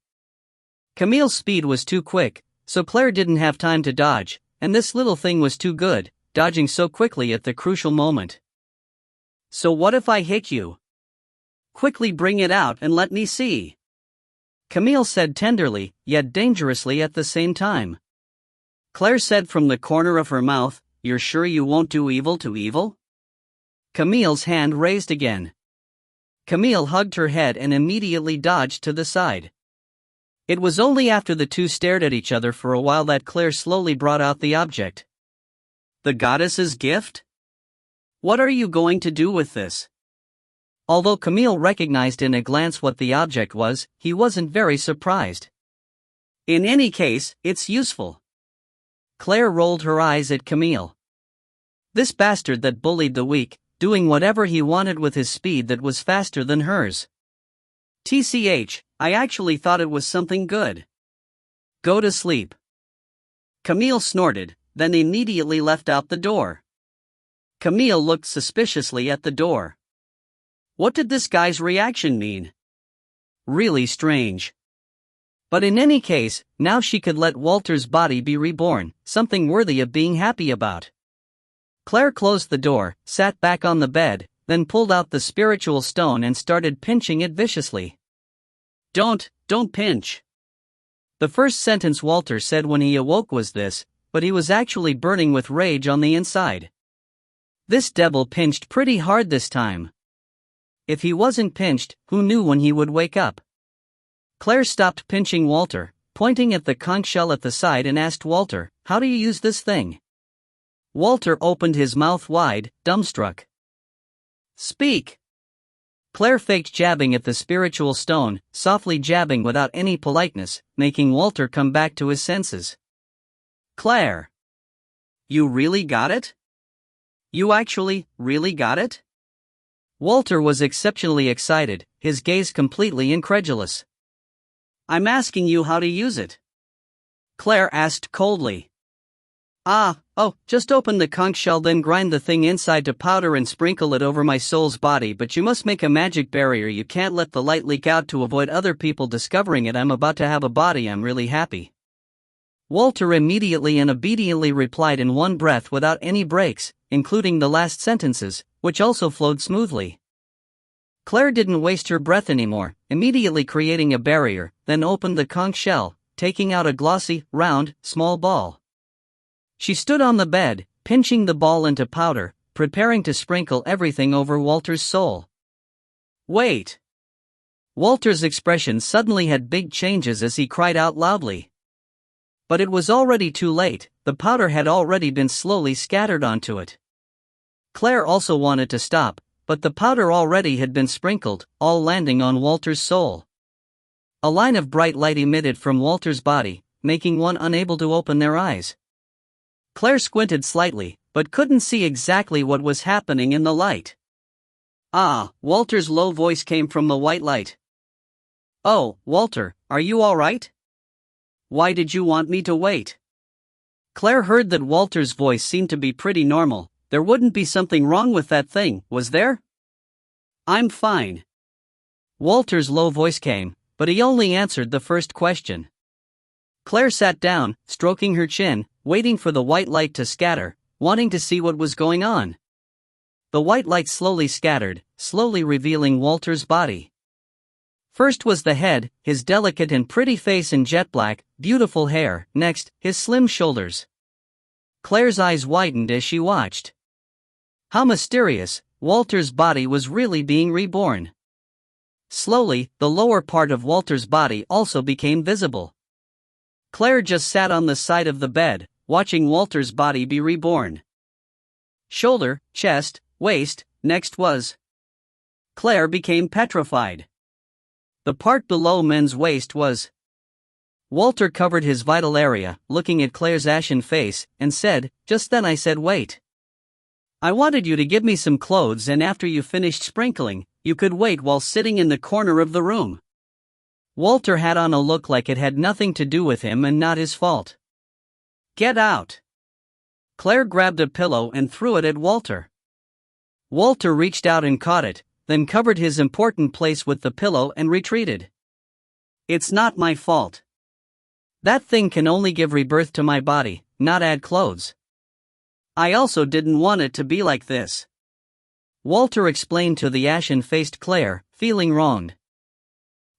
Camille's speed was too quick, so Claire didn't have time to dodge, and this little thing was too good, dodging so quickly at the crucial moment. So what if I hit you? Quickly bring it out and let me see. Camille said tenderly, yet dangerously at the same time. Claire said from the corner of her mouth, You're sure you won't do evil to evil? Camille's hand raised again. Camille hugged her head and immediately dodged to the side. It was only after the two stared at each other for a while that Claire slowly brought out the object. The goddess's gift? What are you going to do with this? Although Camille recognized in a glance what the object was, he wasn't very surprised. In any case, it's useful. Claire rolled her eyes at Camille. This bastard that bullied the weak, doing whatever he wanted with his speed that was faster than hers. TCH, I actually thought it was something good. Go to sleep. Camille snorted, then immediately left out the door. Camille looked suspiciously at the door. What did this guy's reaction mean? Really strange. But in any case, now she could let Walter's body be reborn, something worthy of being happy about. Claire closed the door, sat back on the bed, then pulled out the spiritual stone and started pinching it viciously. Don't pinch. The first sentence Walter said when he awoke was this, but he was actually burning with rage on the inside. This devil pinched pretty hard this time. If he wasn't pinched, who knew when he would wake up? Claire stopped pinching Walter, pointing at the conch shell at the side and asked Walter, How do you use this thing? Walter opened his mouth wide, dumbstruck. Speak! Claire faked jabbing at the spiritual stone, softly jabbing without any politeness, making Walter come back to his senses. Claire! You really got it? You actually, really got it? Walter was exceptionally excited, his gaze completely incredulous. I'm asking you how to use it. Claire asked coldly. Just open the conch shell, then grind the thing inside to powder and sprinkle it over my soul's body, but you must make a magic barrier. You can't let the light leak out to avoid other people discovering it. I'm about to have a body. I'm really happy. Walter immediately and obediently replied in one breath without any breaks, including the last sentences, which also flowed smoothly. Claire didn't waste her breath anymore, immediately creating a barrier, then opened the conch shell, taking out a glossy, round, small ball. She stood on the bed, pinching the ball into powder, preparing to sprinkle everything over Walter's soul. Wait! Walter's expression suddenly had big changes as he cried out loudly. But it was already too late, the powder had already been slowly scattered onto it. Claire also wanted to stop, but the powder already had been sprinkled, all landing on Walter's soul. A line of bright light emitted from Walter's body, making one unable to open their eyes. Claire squinted slightly, but couldn't see exactly what was happening in the light. Walter's low voice came from the white light. Oh, Walter, are you all right? Why did you want me to wait? Claire heard that Walter's voice seemed to be pretty normal. There wouldn't be something wrong with that thing, was there? I'm fine. Walter's low voice came, but he only answered the first question. Claire sat down, stroking her chin, waiting for the white light to scatter, wanting to see what was going on. The white light slowly scattered, slowly revealing Walter's body. First was the head, his delicate and pretty face and jet black, beautiful hair. Next, his slim shoulders. Claire's eyes widened as she watched. How mysterious, Walter's body was really being reborn. Slowly, the lower part of Walter's body also became visible. Claire just sat on the side of the bed, watching Walter's body be reborn. Shoulder, chest, waist, next was. Claire became petrified. The part below men's waist was. Walter covered his vital area, looking at Claire's ashen face, and said, just then I said wait. I wanted you to give me some clothes, and after you finished sprinkling, you could wait while sitting in the corner of the room. Walter had on a look like it had nothing to do with him and not his fault. Get out! Claire grabbed a pillow and threw it at Walter. Walter reached out and caught it, then covered his important place with the pillow and retreated. It's not my fault. That thing can only give rebirth to my body, not add clothes. I also didn't want it to be like this. Walter explained to the ashen-faced Claire, feeling wronged.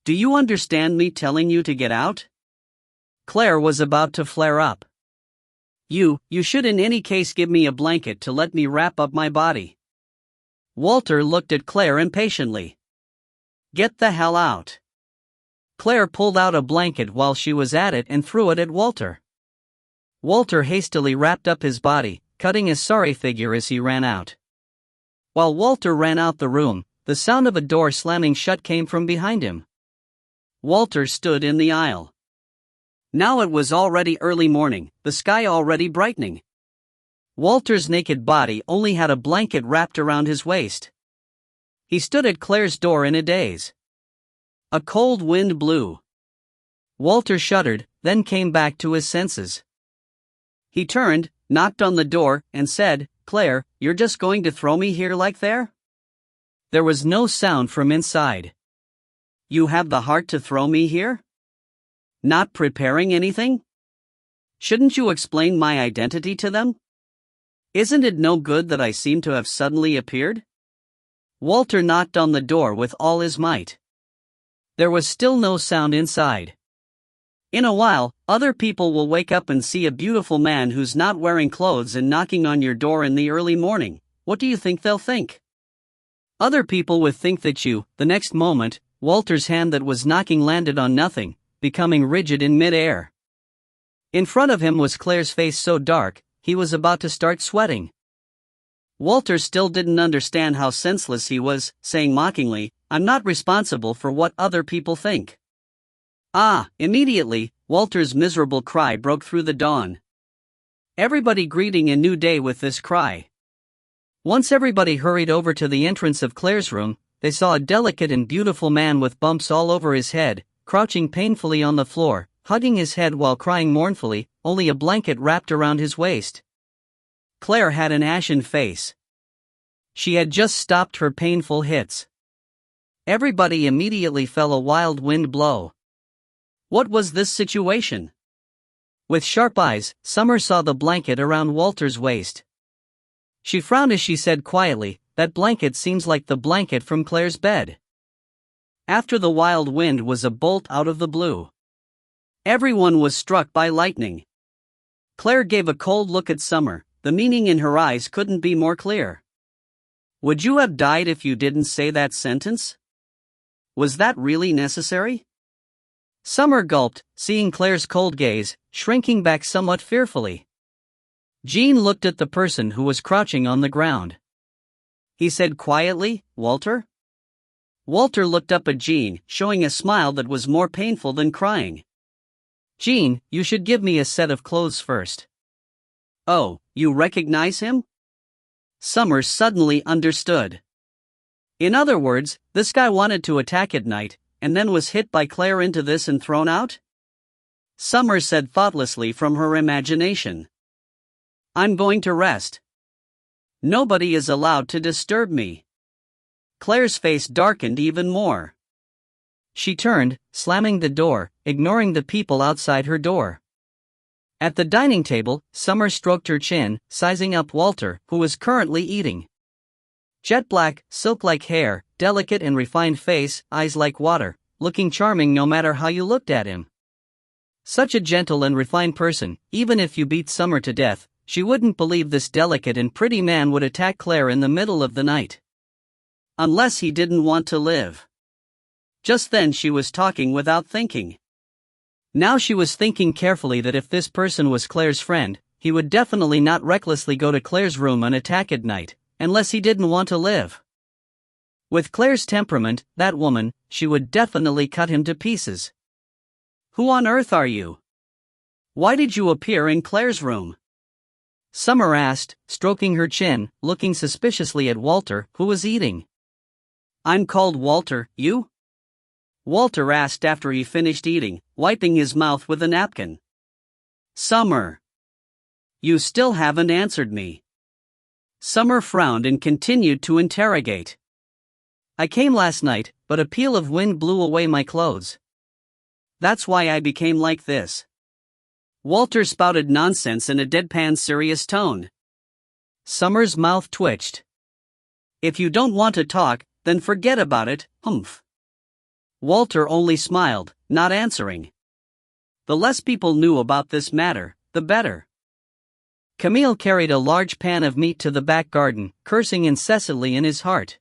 Do you understand me telling you to get out? Claire was about to flare up. You should in any case give me a blanket to let me wrap up my body. Walter looked at Claire impatiently. Get the hell out. Claire pulled out a blanket while she was at it and threw it at Walter. Walter hastily wrapped up his body, cutting a sorry figure as he ran out. While Walter ran out the room, the sound of a door slamming shut came from behind him. Walter stood in the aisle. Now it was already early morning, the sky already brightening. Walter's naked body only had a blanket wrapped around his waist. He stood at Claire's door in a daze. A cold wind blew. Walter shuddered, then came back to his senses. He turned, knocked on the door, and said, Claire, you're just going to throw me here like there? There was no sound from inside. You have the heart to throw me here? Not preparing anything? Shouldn't you explain my identity to them? Isn't it no good that I seem to have suddenly appeared? Walter knocked on the door with all his might. There was still no sound inside. In a while, other people will wake up and see a beautiful man who's not wearing clothes and knocking on your door in the early morning. What do you think they'll think? Other people would think that the next moment, Walter's hand that was knocking landed on nothing, becoming rigid in mid-air. In front of him was Claire's face so dark, he was about to start sweating. Walter still didn't understand how senseless he was, saying mockingly, "I'm not responsible for what other people think." Immediately, Walter's miserable cry broke through the dawn. Everybody greeting a new day with this cry. Once everybody hurried over to the entrance of Claire's room, they saw a delicate and beautiful man with bumps all over his head, crouching painfully on the floor, hugging his head while crying mournfully, only a blanket wrapped around his waist. Claire had an ashen face. She had just stopped her painful hits. Everybody immediately felt a wild wind blow. What was this situation? With sharp eyes, Summer saw the blanket around Walter's waist. She frowned as she said quietly, "That blanket seems like the blanket from Claire's bed." After the wild wind was a bolt out of the blue. Everyone was struck by lightning. Claire gave a cold look at Summer, the meaning in her eyes couldn't be more clear. "Would you have died if you didn't say that sentence? Was that really necessary?" Summer gulped, seeing Claire's cold gaze, shrinking back somewhat fearfully. Jean looked at the person who was crouching on the ground. He said quietly, "Walter?" Walter looked up at Jean, showing a smile that was more painful than crying. "Jean, you should give me a set of clothes first." "Oh, you recognize him?" Summer suddenly understood. In other words, this guy wanted to attack at night, and then was hit by Claire into this and thrown out? Summer said thoughtlessly from her imagination. "I'm going to rest. Nobody is allowed to disturb me." Claire's face darkened even more. She turned, slamming the door, ignoring the people outside her door. At the dining table, Summer stroked her chin, sizing up Walter, who was currently eating. Jet black, silk-like hair, delicate and refined face, eyes like water, looking charming no matter how you looked at him. Such a gentle and refined person, even if you beat Summer to death, she wouldn't believe this delicate and pretty man would attack Claire in the middle of the night. Unless he didn't want to live. Just then she was talking without thinking. Now she was thinking carefully that if this person was Claire's friend, he would definitely not recklessly go to Claire's room and attack at night, unless he didn't want to live. With Claire's temperament, that woman, she would definitely cut him to pieces. "Who on earth are you? Why did you appear in Claire's room?" Summer asked, stroking her chin, looking suspiciously at Walter, who was eating. "I'm called Walter, you?" Walter asked after he finished eating, wiping his mouth with a napkin. "Summer. You still haven't answered me." Summer frowned and continued to interrogate. "I came last night, but a peal of wind blew away my clothes. That's why I became like this." Walter spouted nonsense in a deadpan serious tone. Summer's mouth twitched. "If you don't want to talk, then forget about it, humph." Walter only smiled, not answering. The less people knew about this matter, the better. Camille carried a large pan of meat to the back garden, cursing incessantly in his heart.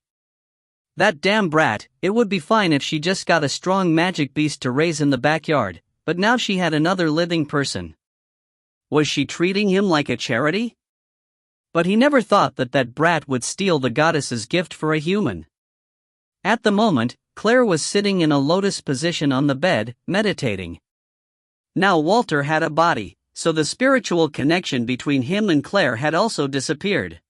That damn brat, it would be fine if she just got a strong magic beast to raise in the backyard, but now she had another living person. Was she treating him like a charity? But he never thought that that brat would steal the goddess's gift for a human. At the moment, Claire was sitting in a lotus position on the bed, meditating. Now Walter had a body, so the spiritual connection between him and Claire had also disappeared.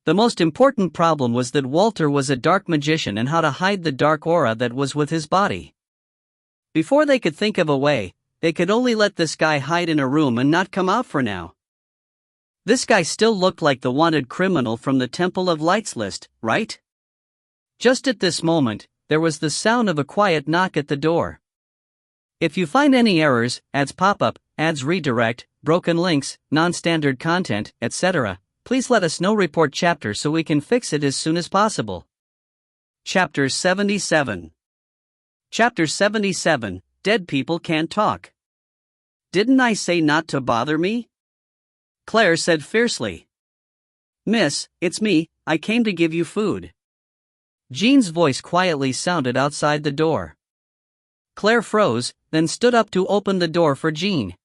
The most important problem was that Walter was a dark magician and how to hide the dark aura that was with his body. Before they could think of a way, they could only let this guy hide in a room and not come out for now. This guy still looked like the wanted criminal from the Temple of Lights list, right? Just at this moment, there was the sound of a quiet knock at the door. If you find any errors, ads pop up, ads redirect, broken links, non-standard content, etc., please let us know. Report chapter so we can fix it as soon as possible. Chapter 77. Chapter 77, Dead People Can't Talk. "Didn't I say not to bother me?" Claire said fiercely. "Miss, it's me, I came to give you food." Jean's voice quietly sounded outside the door. Claire froze, then stood up to open the door for Jean.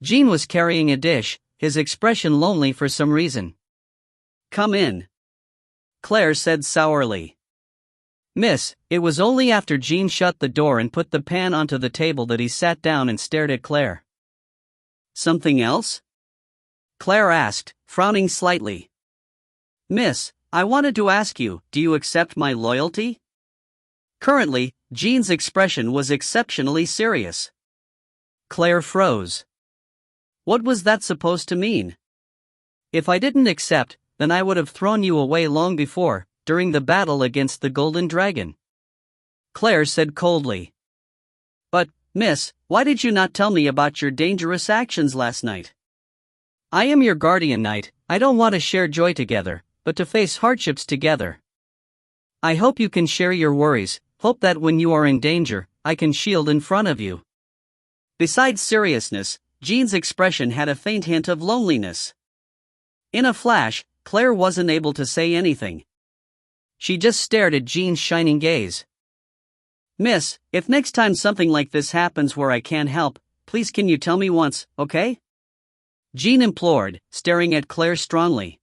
Jean was carrying a dish, his expression lonely for some reason. "Come in," Claire said sourly. "Miss," it was only after Jean shut the door and put the pan onto the table that he sat down and stared at Claire. "Something else?" Claire asked, frowning slightly. "Miss, I wanted to ask you, do you accept my loyalty?" Currently, Jean's expression was exceptionally serious. Claire froze. What was that supposed to mean? "If I didn't accept, then I would have thrown you away long before, during the battle against the Golden Dragon," Claire said coldly. "But, miss, why did you not tell me about your dangerous actions last night? I am your guardian knight. I don't want to share joy together, but to face hardships together. I hope you can share your worries, hope that when you are in danger, I can shield in front of you." Besides seriousness, Jean's expression had a faint hint of loneliness. In a flash, Claire wasn't able to say anything. She just stared at Jean's shining gaze. "Miss, if next time something like this happens where I can't help, please can you tell me once, okay?" Jean implored, staring at Claire strongly.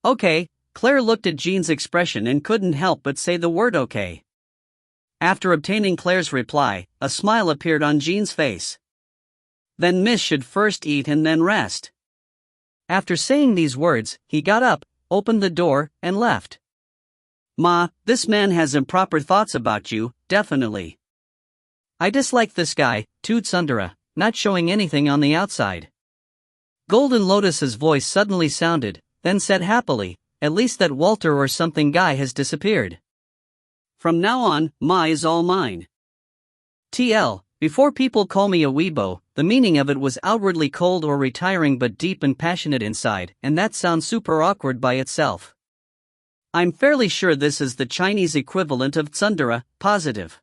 "Okay," Claire looked at Jean's expression and couldn't help but say the word okay. After obtaining Claire's reply, a smile appeared on Jean's face. "Then Miss should first eat and then rest." After saying these words, he got up, opened the door, and left. "Ma, this man has improper thoughts about you, definitely. I dislike this guy, toots Tsundere, not showing anything on the outside." Golden Lotus's voice suddenly sounded, then said happily, "At least that Walter or something guy has disappeared. From now on, Ma is all mine. TL, before people call me a weebo, the meaning of it was outwardly cold or retiring but deep and passionate inside, and that sounds super awkward by itself. I'm fairly sure this is the Chinese equivalent of tsundere, positive.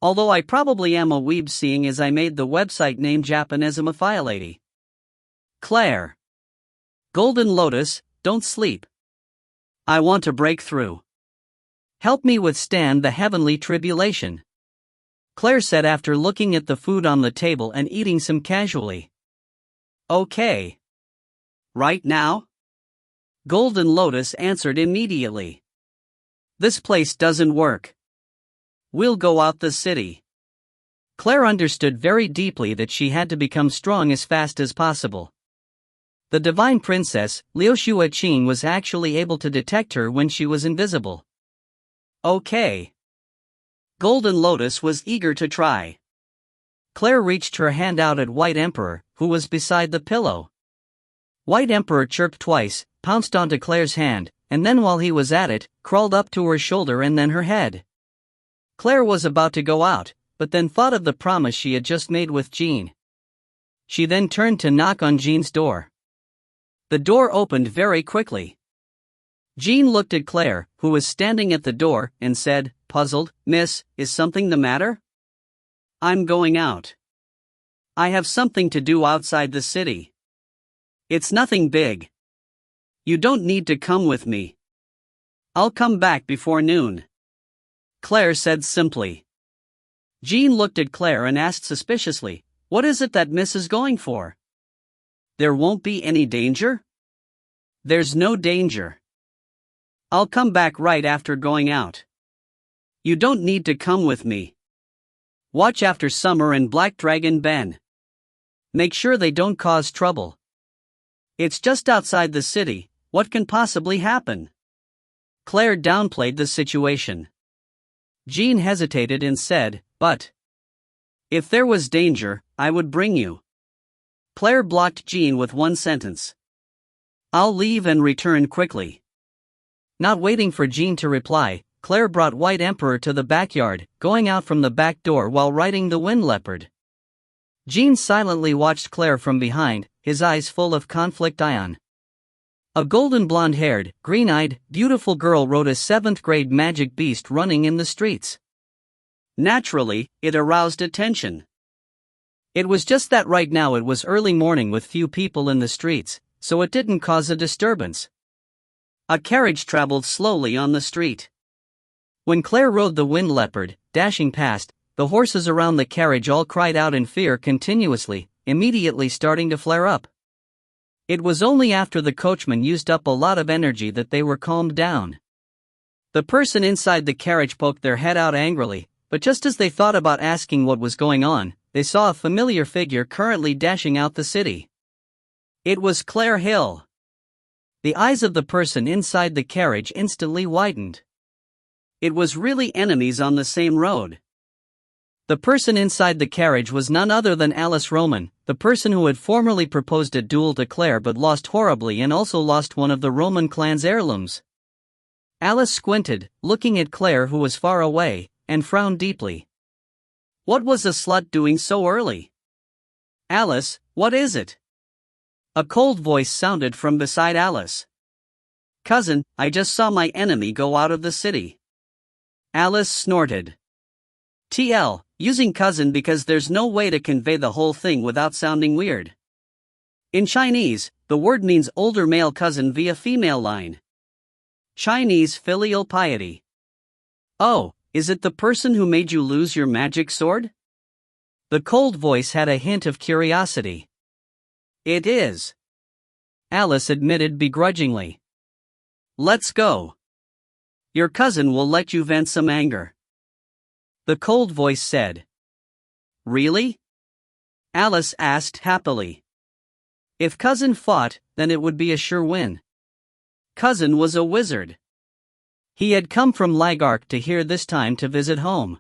Although I probably am a weeb seeing as I made the website name Japanesimophile. Claire. Golden Lotus, don't sleep. I want to break through. Help me withstand the heavenly tribulation," Claire said after looking at the food on the table and eating some casually. "Okay. Right now?" Golden Lotus answered immediately. "This place doesn't work. We'll go out the city." Claire understood very deeply that she had to become strong as fast as possible. The divine princess, Liu Shuaqing, was actually able to detect her when she was invisible. "Okay." Golden Lotus was eager to try. Claire reached her hand out at White Emperor, who was beside the pillow. White Emperor chirped twice, pounced onto Claire's hand, and then while he was at it, crawled up to her shoulder and then her head. Claire was about to go out, but then thought of the promise she had just made with Jean. She then turned to knock on Jean's door. The door opened very quickly. Jean looked at Claire, who was standing at the door, and said, puzzled, "Miss, is something the matter?" "I'm going out. I have something to do outside the city. It's nothing big. You don't need to come with me. I'll come back before noon," Claire said simply. Jean looked at Claire and asked suspiciously, "What is it that Miss is going for? There won't be any danger?" "There's no danger. I'll come back right after going out. You don't need to come with me. Watch after Summer and Black Dragon Ben. Make sure they don't cause trouble. It's just outside the city, what can possibly happen?" Claire downplayed the situation. Jean hesitated and said, "But if there was danger, I would bring you." Claire blocked Jean with one sentence. "I'll leave and return quickly." Not waiting for Jean to reply, Claire brought White Emperor to the backyard, going out from the back door while riding the wind leopard. Jean silently watched Claire from behind, his eyes full of conflict. Ion. A golden blonde-haired, green-eyed, beautiful girl rode a 7th-grade magic beast running in the streets. Naturally, it aroused attention. It was just that right now it was early morning with few people in the streets, so it didn't cause a disturbance. A carriage traveled slowly on the street. When Claire rode the wind leopard, dashing past, the horses around the carriage all cried out in fear continuously, immediately starting to flare up. It was only after the coachman used up a lot of energy that they were calmed down. The person inside the carriage poked their head out angrily, but just as they thought about asking what was going on, they saw a familiar figure currently dashing out the city. It was Claire Hill. The eyes of the person inside the carriage instantly widened. It was really enemies on the same road. The person inside the carriage was none other than Alice Roman, the person who had formerly proposed a duel to Claire but lost horribly and also lost one of the Roman clan's heirlooms. Alice squinted, looking at Claire, who was far away, and frowned deeply. What was the slut doing so early? Alice, what is it? A cold voice sounded from beside Alice. Cousin, I just saw my enemy go out of the city. Alice snorted. TL, using cousin because there's no way to convey the whole thing without sounding weird. In Chinese, the word means older male cousin via female line. Chinese filial piety. Oh, is it the person who made you lose your magic sword? The cold voice had a hint of curiosity. It is. Alice admitted begrudgingly. Let's go. Your cousin will let you vent some anger. The cold voice said. Really? Alice asked happily. If cousin fought, then it would be a sure win. Cousin was a wizard. He had come from Lagark to here this time to visit home.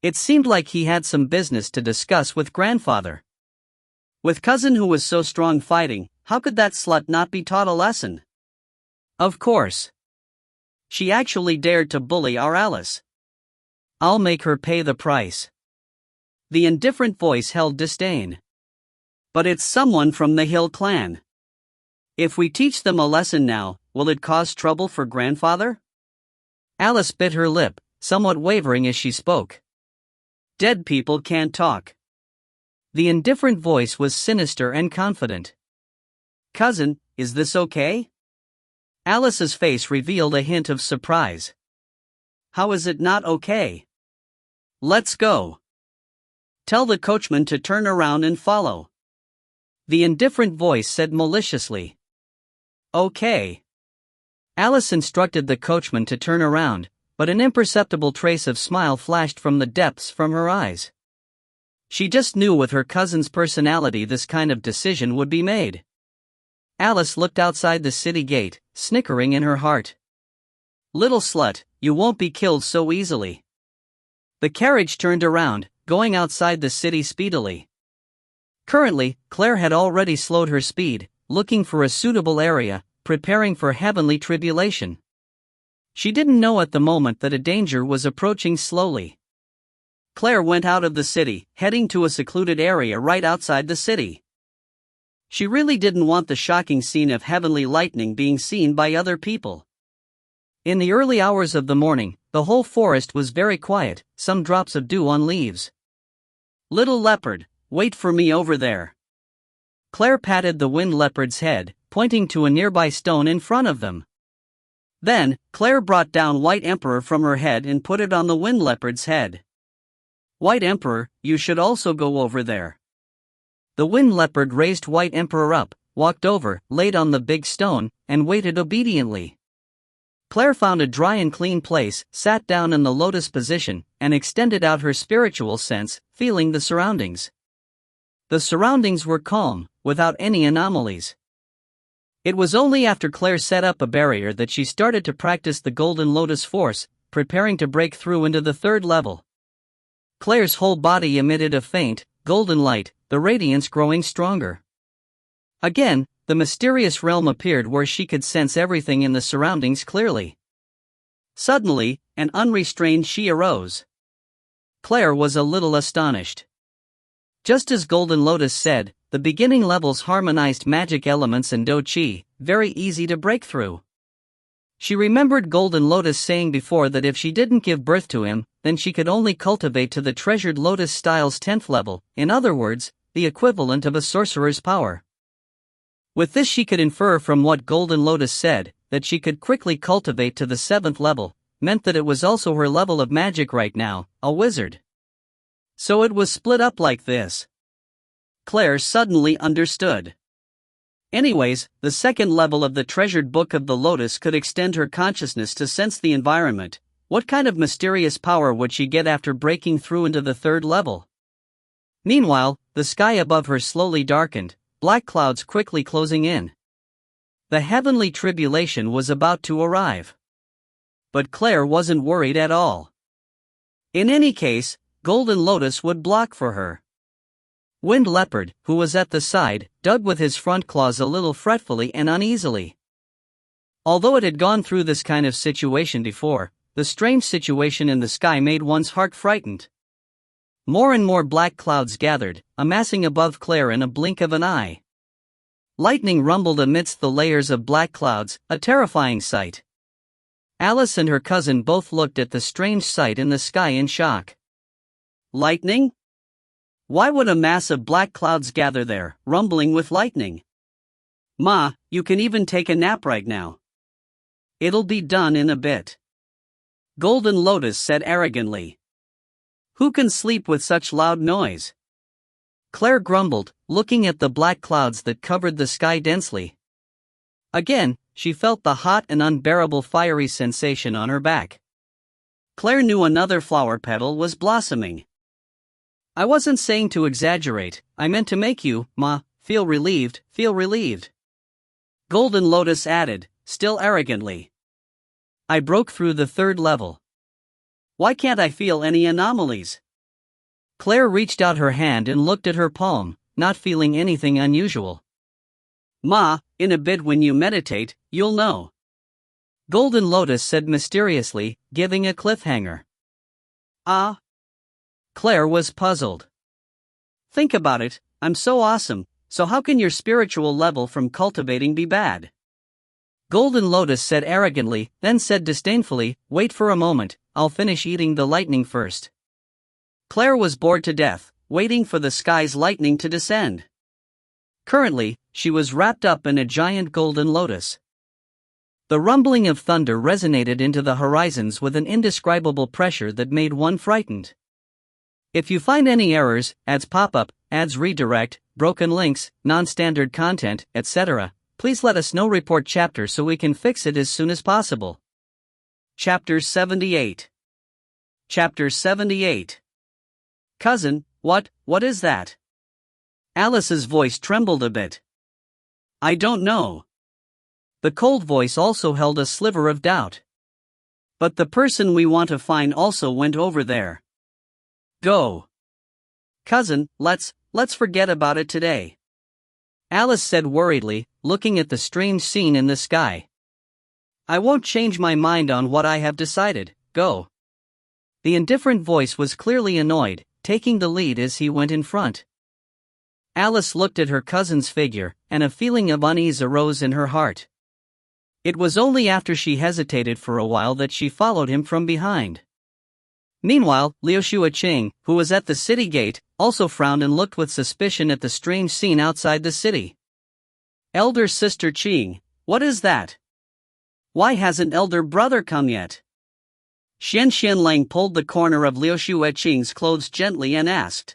It seemed like he had some business to discuss with grandfather. With cousin who was so strong fighting, how could that slut not be taught a lesson? Of course. She actually dared to bully our Alice. I'll make her pay the price. The indifferent voice held disdain. But it's someone from the Hill clan. If we teach them a lesson now, will it cause trouble for grandfather? Alice bit her lip, somewhat wavering as she spoke. Dead people can't talk. The indifferent voice was sinister and confident. Cousin, is this okay? Alice's face revealed a hint of surprise. How is it not okay? Let's go. Tell the coachman to turn around and follow. The indifferent voice said maliciously. Okay. Alice instructed the coachman to turn around, but an imperceptible trace of smile flashed from the depths from her eyes. She just knew with her cousin's personality this kind of decision would be made. Alice looked outside the city gate, snickering in her heart. Little slut, you won't be killed so easily. The carriage turned around, going outside the city speedily. Currently, Claire had already slowed her speed, looking for a suitable area, preparing for heavenly tribulation. She didn't know at the moment that a danger was approaching slowly. Claire went out of the city, heading to a secluded area right outside the city. She really didn't want the shocking scene of heavenly lightning being seen by other people. In the early hours of the morning, the whole forest was very quiet, some drops of dew on leaves. Little leopard, wait for me over there. Claire patted the wind leopard's head, pointing to a nearby stone in front of them. Then, Claire brought down White Emperor from her head and put it on the wind leopard's head. White Emperor, you should also go over there. The wind leopard raised White Emperor up, walked over, laid on the big stone, and waited obediently. Claire found a dry and clean place, sat down in the lotus position, and extended out her spiritual sense, feeling the surroundings. The surroundings were calm, without any anomalies. It was only after Claire set up a barrier that she started to practice the Golden Lotus Force, preparing to break through into the third level. Claire's whole body emitted a faint, golden light, the radiance growing stronger. Again, the mysterious realm appeared where she could sense everything in the surroundings clearly. Suddenly, an unrestrained she arose. Claire was a little astonished. Just as Golden Lotus said, the beginning levels harmonized magic elements and Do-Chi, very easy to break through. She remembered Golden Lotus saying before that if she didn't give birth to him, then she could only cultivate to the treasured Lotus Style's 10th level, in other words, the equivalent of a sorcerer's power. With this she could infer from what Golden Lotus said, that she could quickly cultivate to the 7th level, meant that it was also her level of magic right now, a wizard. So it was split up like this. Claire suddenly understood. Anyways, the second level of the treasured book of the lotus could extend her consciousness to sense the environment. What kind of mysterious power would she get after breaking through into the third level? Meanwhile, the sky above her slowly darkened, black clouds quickly closing in. The heavenly tribulation was about to arrive. But Claire wasn't worried at all. In any case, Golden Lotus would block for her. Wind Leopard, who was at the side, dug with his front claws a little fretfully and uneasily. Although it had gone through this kind of situation before, the strange situation in the sky made one's heart frightened. More and more black clouds gathered, amassing above Claire in a blink of an eye. Lightning rumbled amidst the layers of black clouds, a terrifying sight. Alice and her cousin both looked at the strange sight in the sky in shock. Lightning? Why would a mass of black clouds gather there, rumbling with lightning? Ma, you can even take a nap right now. It'll be done in a bit. Golden Lotus said arrogantly. Who can sleep with such loud noise? Claire grumbled, looking at the black clouds that covered the sky densely. Again, she felt the hot and unbearable fiery sensation on her back. Claire knew another flower petal was blossoming. I wasn't saying to exaggerate, I meant to make you, Ma, feel relieved, feel relieved. Golden Lotus added, still arrogantly. I broke through the third level. Why can't I feel any anomalies? Claire reached out her hand and looked at her palm, not feeling anything unusual. Ma, in a bit when you meditate, you'll know. Golden Lotus said mysteriously, giving a cliffhanger. Ah? Claire was puzzled. Think about it, I'm so awesome, so how can your spiritual level from cultivating be bad? Golden Lotus said arrogantly, then said disdainfully, wait for a moment, I'll finish eating the lightning first. Claire was bored to death, waiting for the sky's lightning to descend. Currently, she was wrapped up in a giant golden lotus. The rumbling of thunder resonated into the horizons with an indescribable pressure that made one frightened. If you find any errors, ads pop up, ads redirect, broken links, non-standard content, etc., please let us know. Report chapter so we can fix it as soon as possible. Chapter 78. Chapter 78. Cousin, what is that? Alice's voice trembled a bit. I don't know. The cold voice also held a sliver of doubt. But the person we want to find also went over there. Go. Cousin, let's forget about it today. Alice said worriedly, looking at the strange scene in the sky. I won't change my mind on what I have decided, go. The indifferent voice was clearly annoyed, taking the lead as he went in front. Alice looked at her cousin's figure, and a feeling of unease arose in her heart. It was only after she hesitated for a while that she followed him from behind. Meanwhile, Liushua Qing, who was at the city gate, also frowned and looked with suspicion at the strange scene outside the city. Elder sister Qing, what is that? Why hasn't elder brother come yet? Xian Xianlang pulled the corner of Liushua Qing's clothes gently and asked.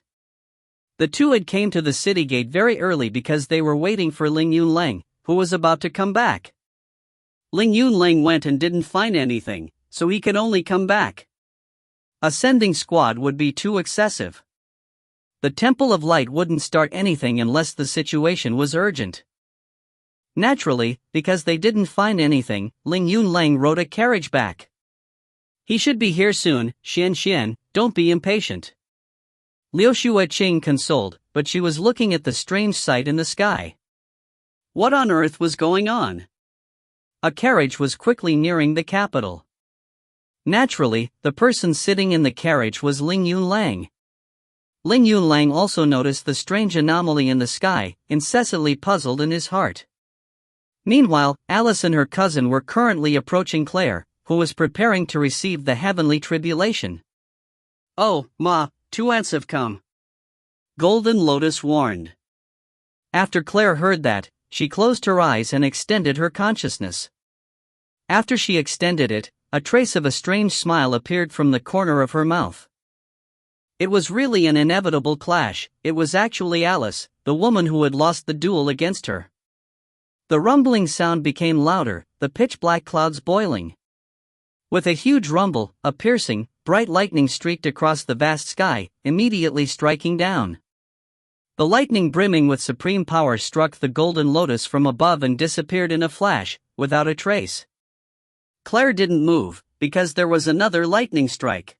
The two had came to the city gate very early because they were waiting for Ling Yunlang, who was about to come back. Ling Yunlang went and didn't find anything, so he could only come back. A sending squad would be too excessive. The Temple of Light wouldn't start anything unless the situation was urgent. Naturally, because they didn't find anything, Ling Yunlang rode a carriage back. He should be here soon, Xian, don't be impatient. Liushua Qing consoled, but she was looking at the strange sight in the sky. What on earth was going on? A carriage was quickly nearing the capital. Naturally, the person sitting in the carriage was Ling Yunlang. Ling Yunlang also noticed the strange anomaly in the sky, incessantly puzzled in his heart. Meanwhile, Alice and her cousin were currently approaching Claire, who was preparing to receive the heavenly tribulation. Oh, Ma, two ants have come. Golden Lotus warned. After Claire heard that, she closed her eyes and extended her consciousness. After she extended it, a trace of a strange smile appeared from the corner of her mouth. It was really an inevitable clash. It was actually Alice, the woman who had lost the duel against her. The rumbling sound became louder, the pitch-black clouds boiling. With a huge rumble, a piercing, bright lightning streaked across the vast sky, immediately striking down. The lightning, brimming with supreme power, struck the golden lotus from above and disappeared in a flash, without a trace. Claire didn't move, because there was another lightning strike.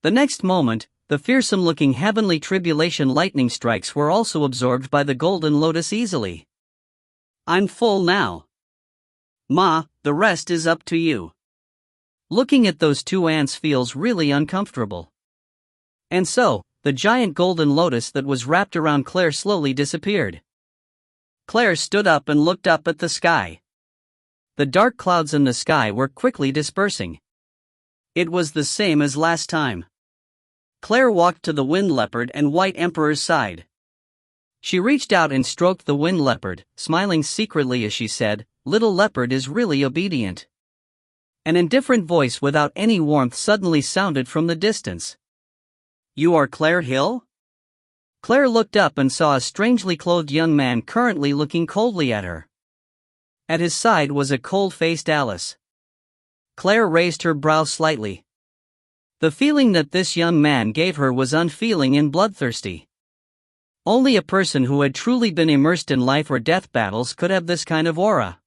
The next moment, the fearsome-looking heavenly tribulation lightning strikes were also absorbed by the golden lotus easily. I'm full now. Ma, the rest is up to you. Looking at those two ants feels really uncomfortable. And so, the giant golden lotus that was wrapped around Claire slowly disappeared. Claire stood up and looked up at the sky. The dark clouds in the sky were quickly dispersing. It was the same as last time. Claire walked to the wind leopard and white emperor's side. She reached out and stroked the wind leopard, smiling secretly as she said, "Little leopard is really obedient." An indifferent voice without any warmth suddenly sounded from the distance. "You are Claire Hill?" Claire looked up and saw a strangely clothed young man currently looking coldly at her. At his side was a cold-faced Alice. Claire raised her brow slightly. The feeling that this young man gave her was unfeeling and bloodthirsty. Only a person who had truly been immersed in life or death battles could have this kind of aura.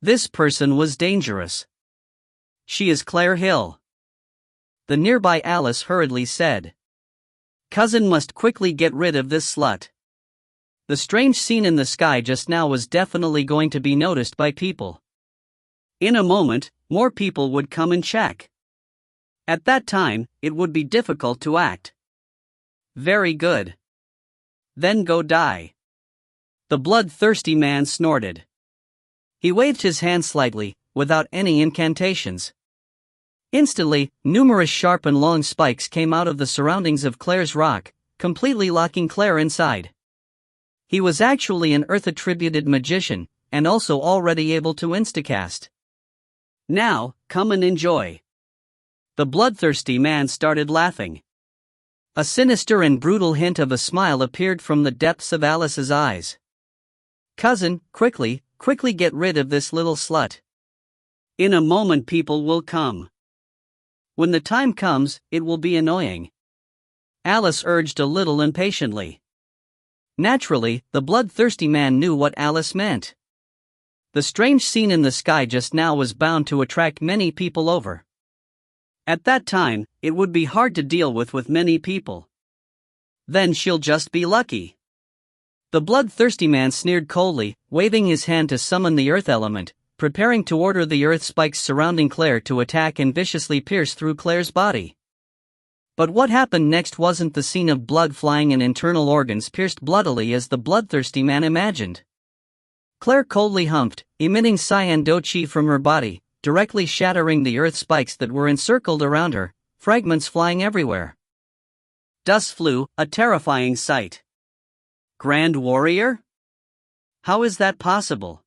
This person was dangerous. "She is Claire Hill," the nearby Alice hurriedly said. "Cousin must quickly get rid of this slut." The strange scene in the sky just now was definitely going to be noticed by people. In a moment, more people would come and check. At that time, it would be difficult to act. "Very good. Then go die." The bloodthirsty man snorted. He waved his hand slightly, without any incantations. Instantly, numerous sharp and long spikes came out of the surroundings of Claire's rock, completely locking Claire inside. He was actually an earth-attributed magician, and also already able to instacast. "Now, come and enjoy." The bloodthirsty man started laughing. A sinister and brutal hint of a smile appeared from the depths of Alice's eyes. "Cousin, quickly get rid of this little slut. In a moment people will come. When the time comes, it will be annoying." Alice urged a little impatiently. Naturally, the bloodthirsty man knew what Alice meant. The strange scene in the sky just now was bound to attract many people over. At that time, it would be hard to deal with many people. Then she'll just be lucky. The bloodthirsty man sneered coldly, waving his hand to summon the earth element, preparing to order the earth spikes surrounding Claire to attack and viciously pierce through Claire's body. But what happened next wasn't the scene of blood flying and internal organs pierced bloodily as the bloodthirsty man imagined. Claire coldly humped, emitting cyan chi from her body, directly shattering the earth spikes that were encircled around her, fragments flying everywhere. Dust flew, a terrifying sight. "Grand warrior? How is that possible?"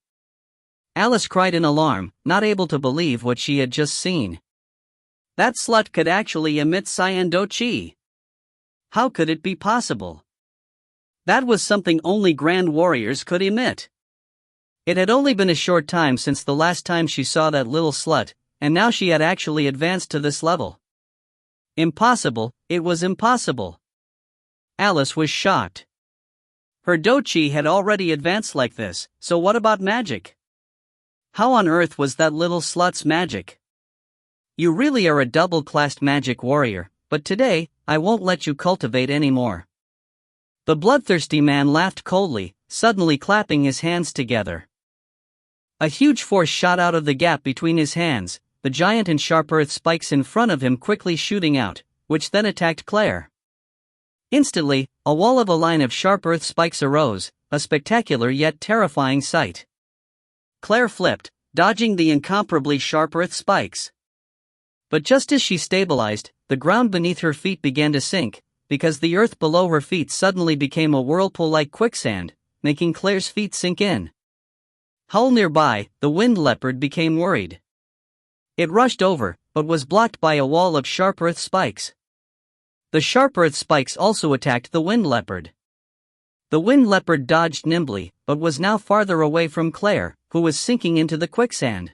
Alice cried in alarm, not able to believe what she had just seen. That slut could actually emit cyan chi. How could it be possible? That was something only grand warriors could emit. It had only been a short time since the last time she saw that little slut, and now she had actually advanced to this level. Impossible, it was impossible. Alice was shocked. Her chi had already advanced like this, so what about magic? How on earth was that little slut's magic? "You really are a double-classed magic warrior, but today, I won't let you cultivate anymore." The bloodthirsty man laughed coldly, suddenly clapping his hands together. A huge force shot out of the gap between his hands, the giant and sharp earth spikes in front of him quickly shooting out, which then attacked Claire. Instantly, a wall of a line of sharp earth spikes arose, a spectacular yet terrifying sight. Claire flipped, dodging the incomparably sharp earth spikes. But just as she stabilized, the ground beneath her feet began to sink, because the earth below her feet suddenly became a whirlpool like quicksand, making Claire's feet sink in. Hull nearby, the wind leopard became worried. It rushed over, but was blocked by a wall of sharp earth spikes. The sharp earth spikes also attacked the wind leopard. The wind leopard dodged nimbly, but was now farther away from Claire, who was sinking into the quicksand.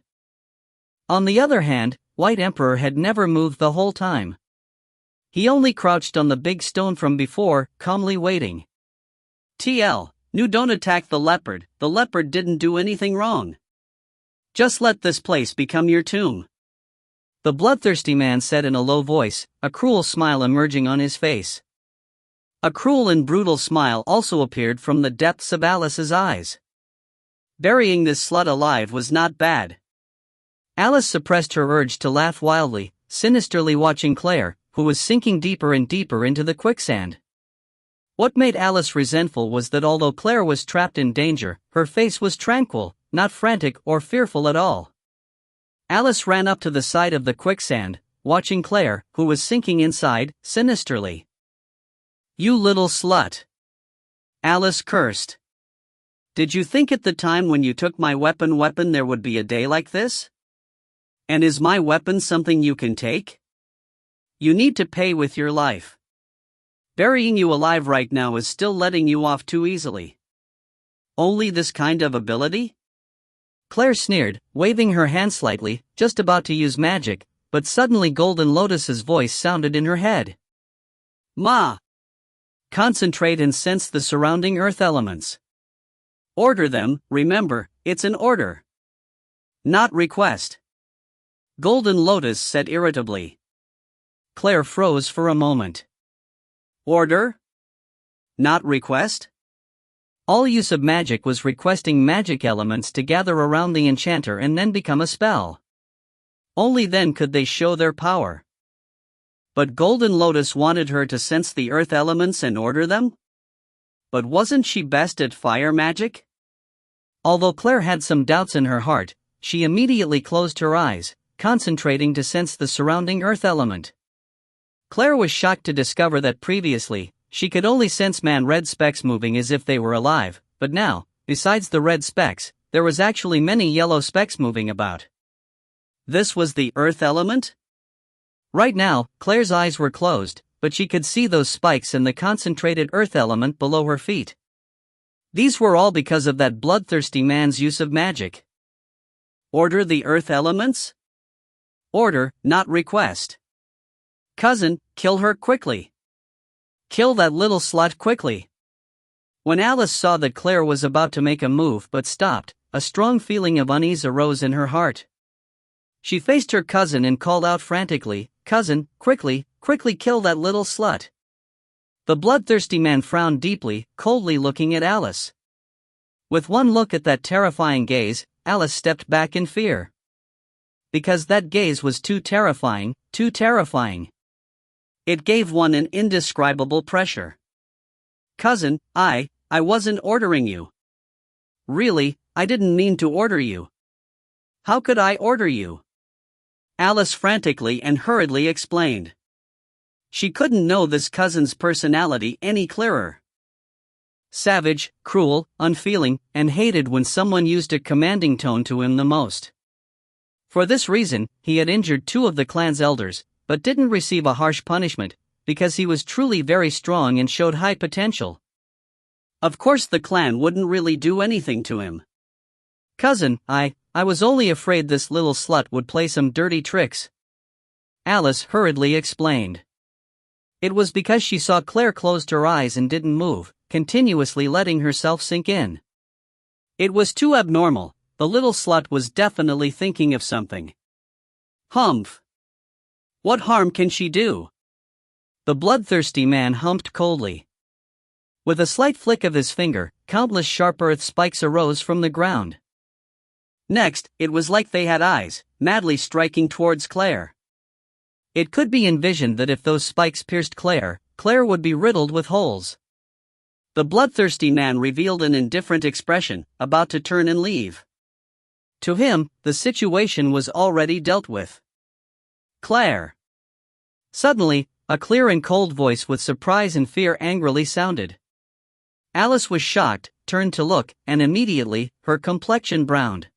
On the other hand, White Emperor had never moved the whole time. He only crouched on the big stone from before, calmly waiting. TL, no, don't attack the leopard didn't do anything wrong. Just let this place become your tomb. The bloodthirsty man said in a low voice, a cruel smile emerging on his face. A cruel and brutal smile also appeared from the depths of Alice's eyes. Burying this slut alive was not bad. Alice suppressed her urge to laugh wildly, sinisterly watching Claire, who was sinking deeper and deeper into the quicksand. What made Alice resentful was that although Claire was trapped in danger, her face was tranquil, not frantic or fearful at all. Alice ran up to the side of the quicksand, watching Claire, who was sinking inside, sinisterly. You little slut! Alice cursed. Did you think at the time when you took my weapon there would be a day like this? And is my weapon something you can take? You need to pay with your life. Burying you alive right now is still letting you off too easily. Only this kind of ability? Claire sneered, waving her hand slightly, just about to use magic, but suddenly Golden Lotus's voice sounded in her head. Ma! Concentrate and sense the surrounding earth elements. Order them, remember, it's an order. Not request. Golden Lotus said irritably. Claire froze for a moment. Order? Not request? All use of magic was requesting magic elements to gather around the enchanter and then become a spell. Only then could they show their power. But Golden Lotus wanted her to sense the earth elements and order them? But wasn't she best at fire magic? Although Claire had some doubts in her heart, she immediately closed her eyes, concentrating to sense the surrounding earth element. Claire was shocked to discover that previously, she could only sense red specks moving as if they were alive, but now, besides the red specks, there was actually many yellow specks moving about. This was the earth element? Right now, Claire's eyes were closed, but she could see those spikes and the concentrated earth element below her feet. These were all because of that bloodthirsty man's use of magic. Order the earth elements? Order, not request. Cousin, kill her quickly. Kill that little slut quickly. When Alice saw that Claire was about to make a move but stopped, a strong feeling of unease arose in her heart. She faced her cousin and called out frantically, Cousin, quickly, quickly kill that little slut. The bloodthirsty man frowned deeply, coldly looking at Alice. With one look at that terrifying gaze, Alice stepped back in fear. Because that gaze was too terrifying, too terrifying. It gave one an indescribable pressure. Cousin, I wasn't ordering you. Really, I didn't mean to order you. How could I order you? Alice frantically and hurriedly explained. She couldn't know this cousin's personality any clearer. Savage, cruel, unfeeling, and hated when someone used a commanding tone to him the most. For this reason, he had injured 2 of the clan's elders, but didn't receive a harsh punishment, because he was truly very strong and showed high potential. Of course the clan wouldn't really do anything to him. Cousin, I was only afraid this little slut would play some dirty tricks. Alice hurriedly explained. It was because she saw Claire closed her eyes and didn't move, continuously letting herself sink in. It was too abnormal, the little slut was definitely thinking of something. Humph! What harm can she do? The bloodthirsty man humped coldly. With a slight flick of his finger, countless sharp earth spikes arose from the ground. Next, it was like they had eyes, madly striking towards Claire. It could be envisioned that if those spikes pierced Claire, Claire would be riddled with holes. The bloodthirsty man revealed an indifferent expression, about to turn and leave. To him, the situation was already dealt with. Claire! Suddenly, a clear and cold voice with surprise and fear angrily sounded. Alice was shocked, turned to look, and immediately, her complexion browned.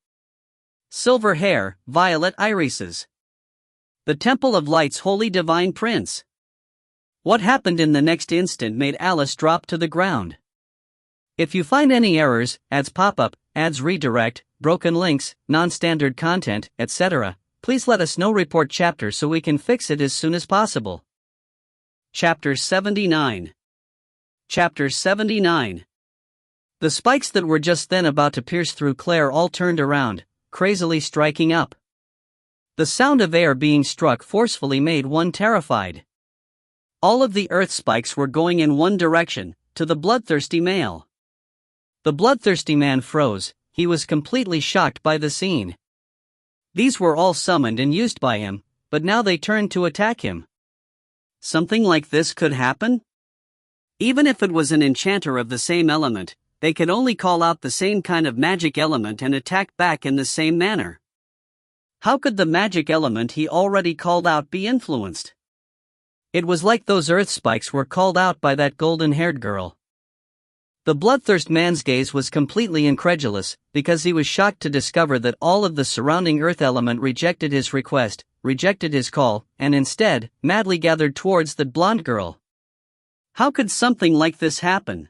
Silver hair, violet irises. The Temple of Light's holy divine prince. What happened in the next instant made Alice drop to the ground. If you find any errors, ads pop-up, ads redirect, broken links, non-standard content, etc., please let us know. Report chapter so we can fix it as soon as possible. Chapter 79. Chapter 79. The spikes that were just then about to pierce through Claire all turned around, crazily striking up. The sound of air being struck forcefully made one terrified. All of the earth spikes were going in one direction, to the bloodthirsty male. The bloodthirsty man froze. He was completely shocked by the scene. These were all summoned and used by him, but now they turned to attack him. Something like this could happen? Even if it was an enchanter of the same element, they could only call out the same kind of magic element and attack back in the same manner. How could the magic element he already called out be influenced? It was like those earth spikes were called out by that golden-haired girl. The bloodthirst man's gaze was completely incredulous, because he was shocked to discover that all of the surrounding earth element rejected his request, rejected his call, and instead, madly gathered towards the blonde girl. How could something like this happen?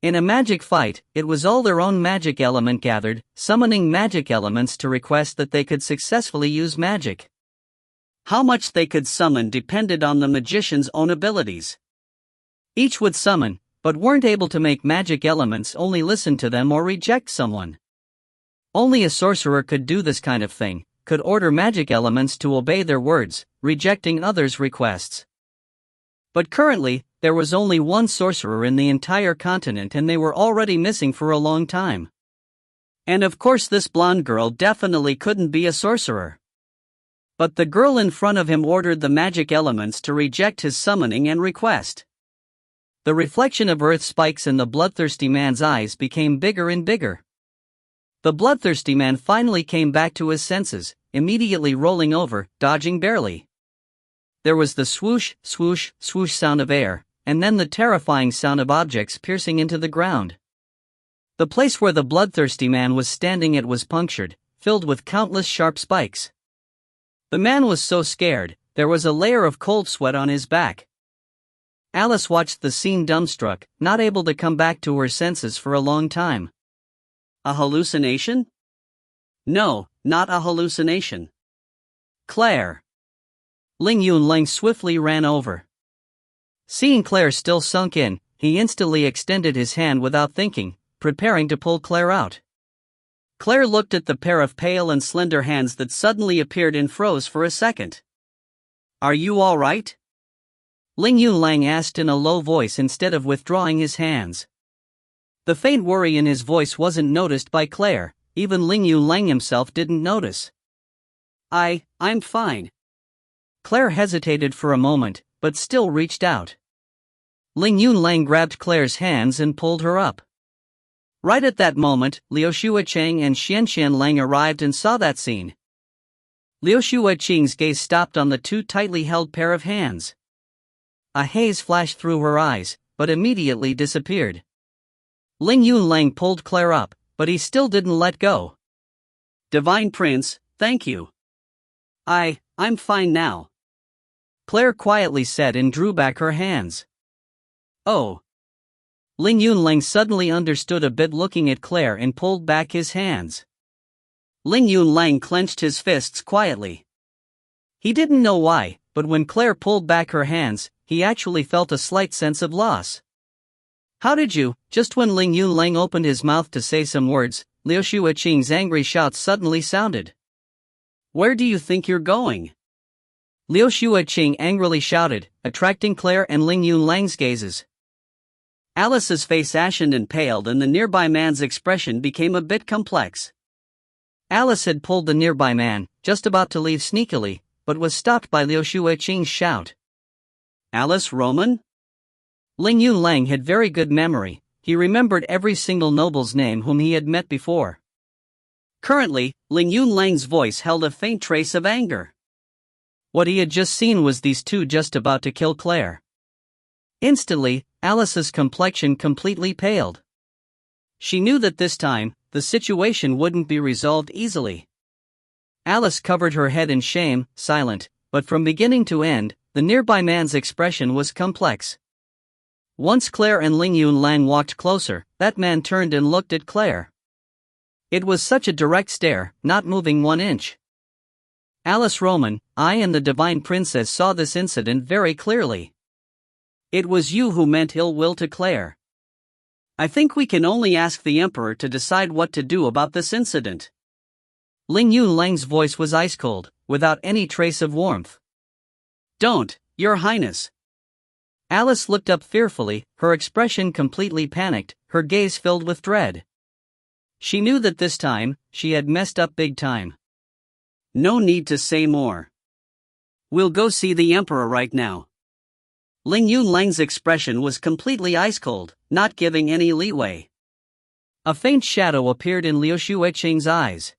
In a magic fight, it was all their own magic element gathered, summoning magic elements to request that they could successfully use magic. How much they could summon depended on the magician's own abilities. Each would summon, but weren't able to make magic elements only listen to them or reject someone. Only a sorcerer could do this kind of thing, could order magic elements to obey their words, rejecting others' requests. But currently, there was only one sorcerer in the entire continent and they were already missing for a long time. And of course this blonde girl definitely couldn't be a sorcerer. But the girl in front of him ordered the magic elements to reject his summoning and request. The reflection of earth spikes in the bloodthirsty man's eyes became bigger and bigger. The bloodthirsty man finally came back to his senses, immediately rolling over, dodging barely. There was the swoosh, swoosh, swoosh sound of air, and then the terrifying sound of objects piercing into the ground. The place where the bloodthirsty man was standing was punctured, filled with countless sharp spikes. The man was so scared, there was a layer of cold sweat on his back. Alice watched the scene dumbstruck, not able to come back to her senses for a long time. A hallucination? No, not a hallucination. Claire. Ling Yunlang swiftly ran over. Seeing Claire still sunk in, he instantly extended his hand without thinking, preparing to pull Claire out. Claire looked at the pair of pale and slender hands that suddenly appeared and froze for a second. Are you all right? Ling Yunlang asked in a low voice instead of withdrawing his hands. The faint worry in his voice wasn't noticed by Claire, even Ling Yunlang himself didn't notice. I'm fine. Claire hesitated for a moment, but still reached out. Ling Yunlang grabbed Claire's hands and pulled her up. Right at that moment, Liu Shuacheng and Xianxian Lang arrived and saw that scene. Liu Shuacheng's gaze stopped on the two tightly held pair of hands. A haze flashed through her eyes, but immediately disappeared. Ling Yunlang pulled Claire up, but he still didn't let go. Divine Prince, thank you. I'm fine now. Claire quietly said and drew back her hands. Oh. Ling Yunlang suddenly understood a bit looking at Claire and pulled back his hands. Ling Yunlang clenched his fists quietly. He didn't know why, but when Claire pulled back her hands, he actually felt a slight sense of loss. How did you? Just when Ling Yunlang opened his mouth to say some words, Liu Shuacheng's angry shout suddenly sounded. Where do you think you're going? Liu Shuacheng angrily shouted, attracting Claire and Ling Yunlang's gazes. Alice's face ashened and paled and the nearby man's expression became a bit complex. Alice had pulled the nearby man, just about to leave sneakily, but was stopped by Liu Shuacheng's shout. Alice Roman? Ling Yunlang had very good memory, he remembered every single noble's name whom he had met before. Currently, Ling Yunlang's voice held a faint trace of anger. What he had just seen was these two just about to kill Claire. Instantly, Alice's complexion completely paled. She knew that this time, the situation wouldn't be resolved easily. Alice covered her head in shame, silent, but from beginning to end, the nearby man's expression was complex. Once Claire and Lingyun Lang walked closer, that man turned and looked at Claire. It was such a direct stare, not moving 1 inch. Alice Roman, I and the Divine Princess saw this incident very clearly. It was you who meant ill will to Claire. I think we can only ask the Emperor to decide what to do about this incident. Lingyun Lang's voice was ice cold, without any trace of warmth. Don't, Your Highness. Alice looked up fearfully, her expression completely panicked, her gaze filled with dread. She knew that this time, she had messed up big time. No need to say more. We'll go see the Emperor right now. Lingyun Lang's expression was completely ice cold, not giving any leeway. A faint shadow appeared in Liu Xueqing's eyes.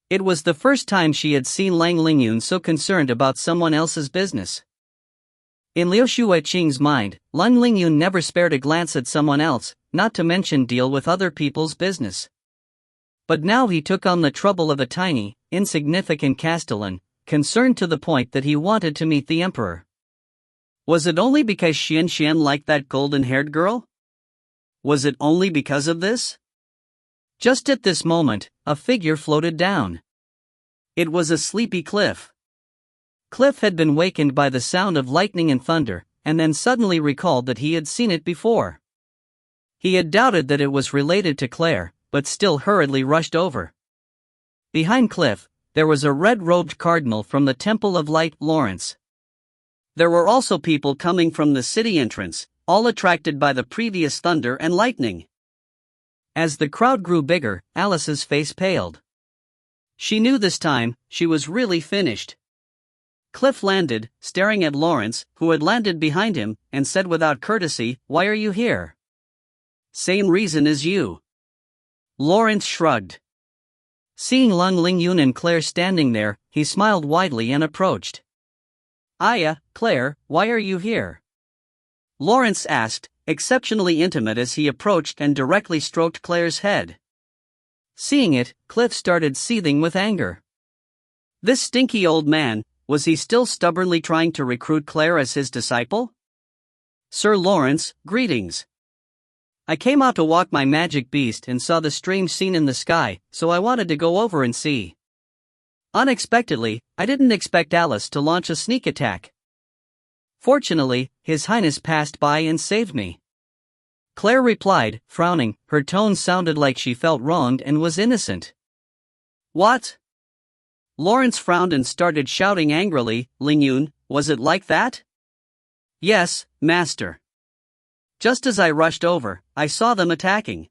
It was the first time she had seen Lang Lingyun so concerned about someone else's business. In Liu Xueqing's mind, Lang Lingyun never spared a glance at someone else, not to mention deal with other people's business. But now he took on the trouble of a tiny, insignificant castellan, concerned to the point that he wanted to meet the Emperor. Was it only because Xian liked that golden-haired girl? Was it only because of this? Just at this moment, a figure floated down. It was a sleepy Cliff. Cliff had been wakened by the sound of lightning and thunder, and then suddenly recalled that he had seen it before. He had doubted that it was related to Claire, but still hurriedly rushed over. Behind Cliff, there was a red-robed cardinal from the Temple of Light, Lawrence. There were also people coming from the city entrance, all attracted by the previous thunder and lightning. As the crowd grew bigger, Alice's face paled. She knew this time, she was really finished. Cliff landed, staring at Lawrence, who had landed behind him, and said without courtesy, "Why are you here?" "Same reason as you." Lawrence shrugged. Seeing Lang Lingyun and Claire standing there, he smiled widely and approached. "Aya, Claire, why are you here?" Lawrence asked, exceptionally intimate as he approached and directly stroked Claire's head. Seeing it, Cliff started seething with anger. This stinky old man, was he still stubbornly trying to recruit Claire as his disciple? "Sir Lawrence, greetings. I came out to walk my magic beast and saw the strange scene in the sky, so I wanted to go over and see. Unexpectedly, I didn't expect Alice to launch a sneak attack. Fortunately, His Highness passed by and saved me." Claire replied, frowning, her tone sounded like she felt wronged and was innocent. "What?" Lawrence frowned and started shouting angrily, "Lingyun, was it like that?" "Yes, Master. Just as I rushed over, I saw them attacking."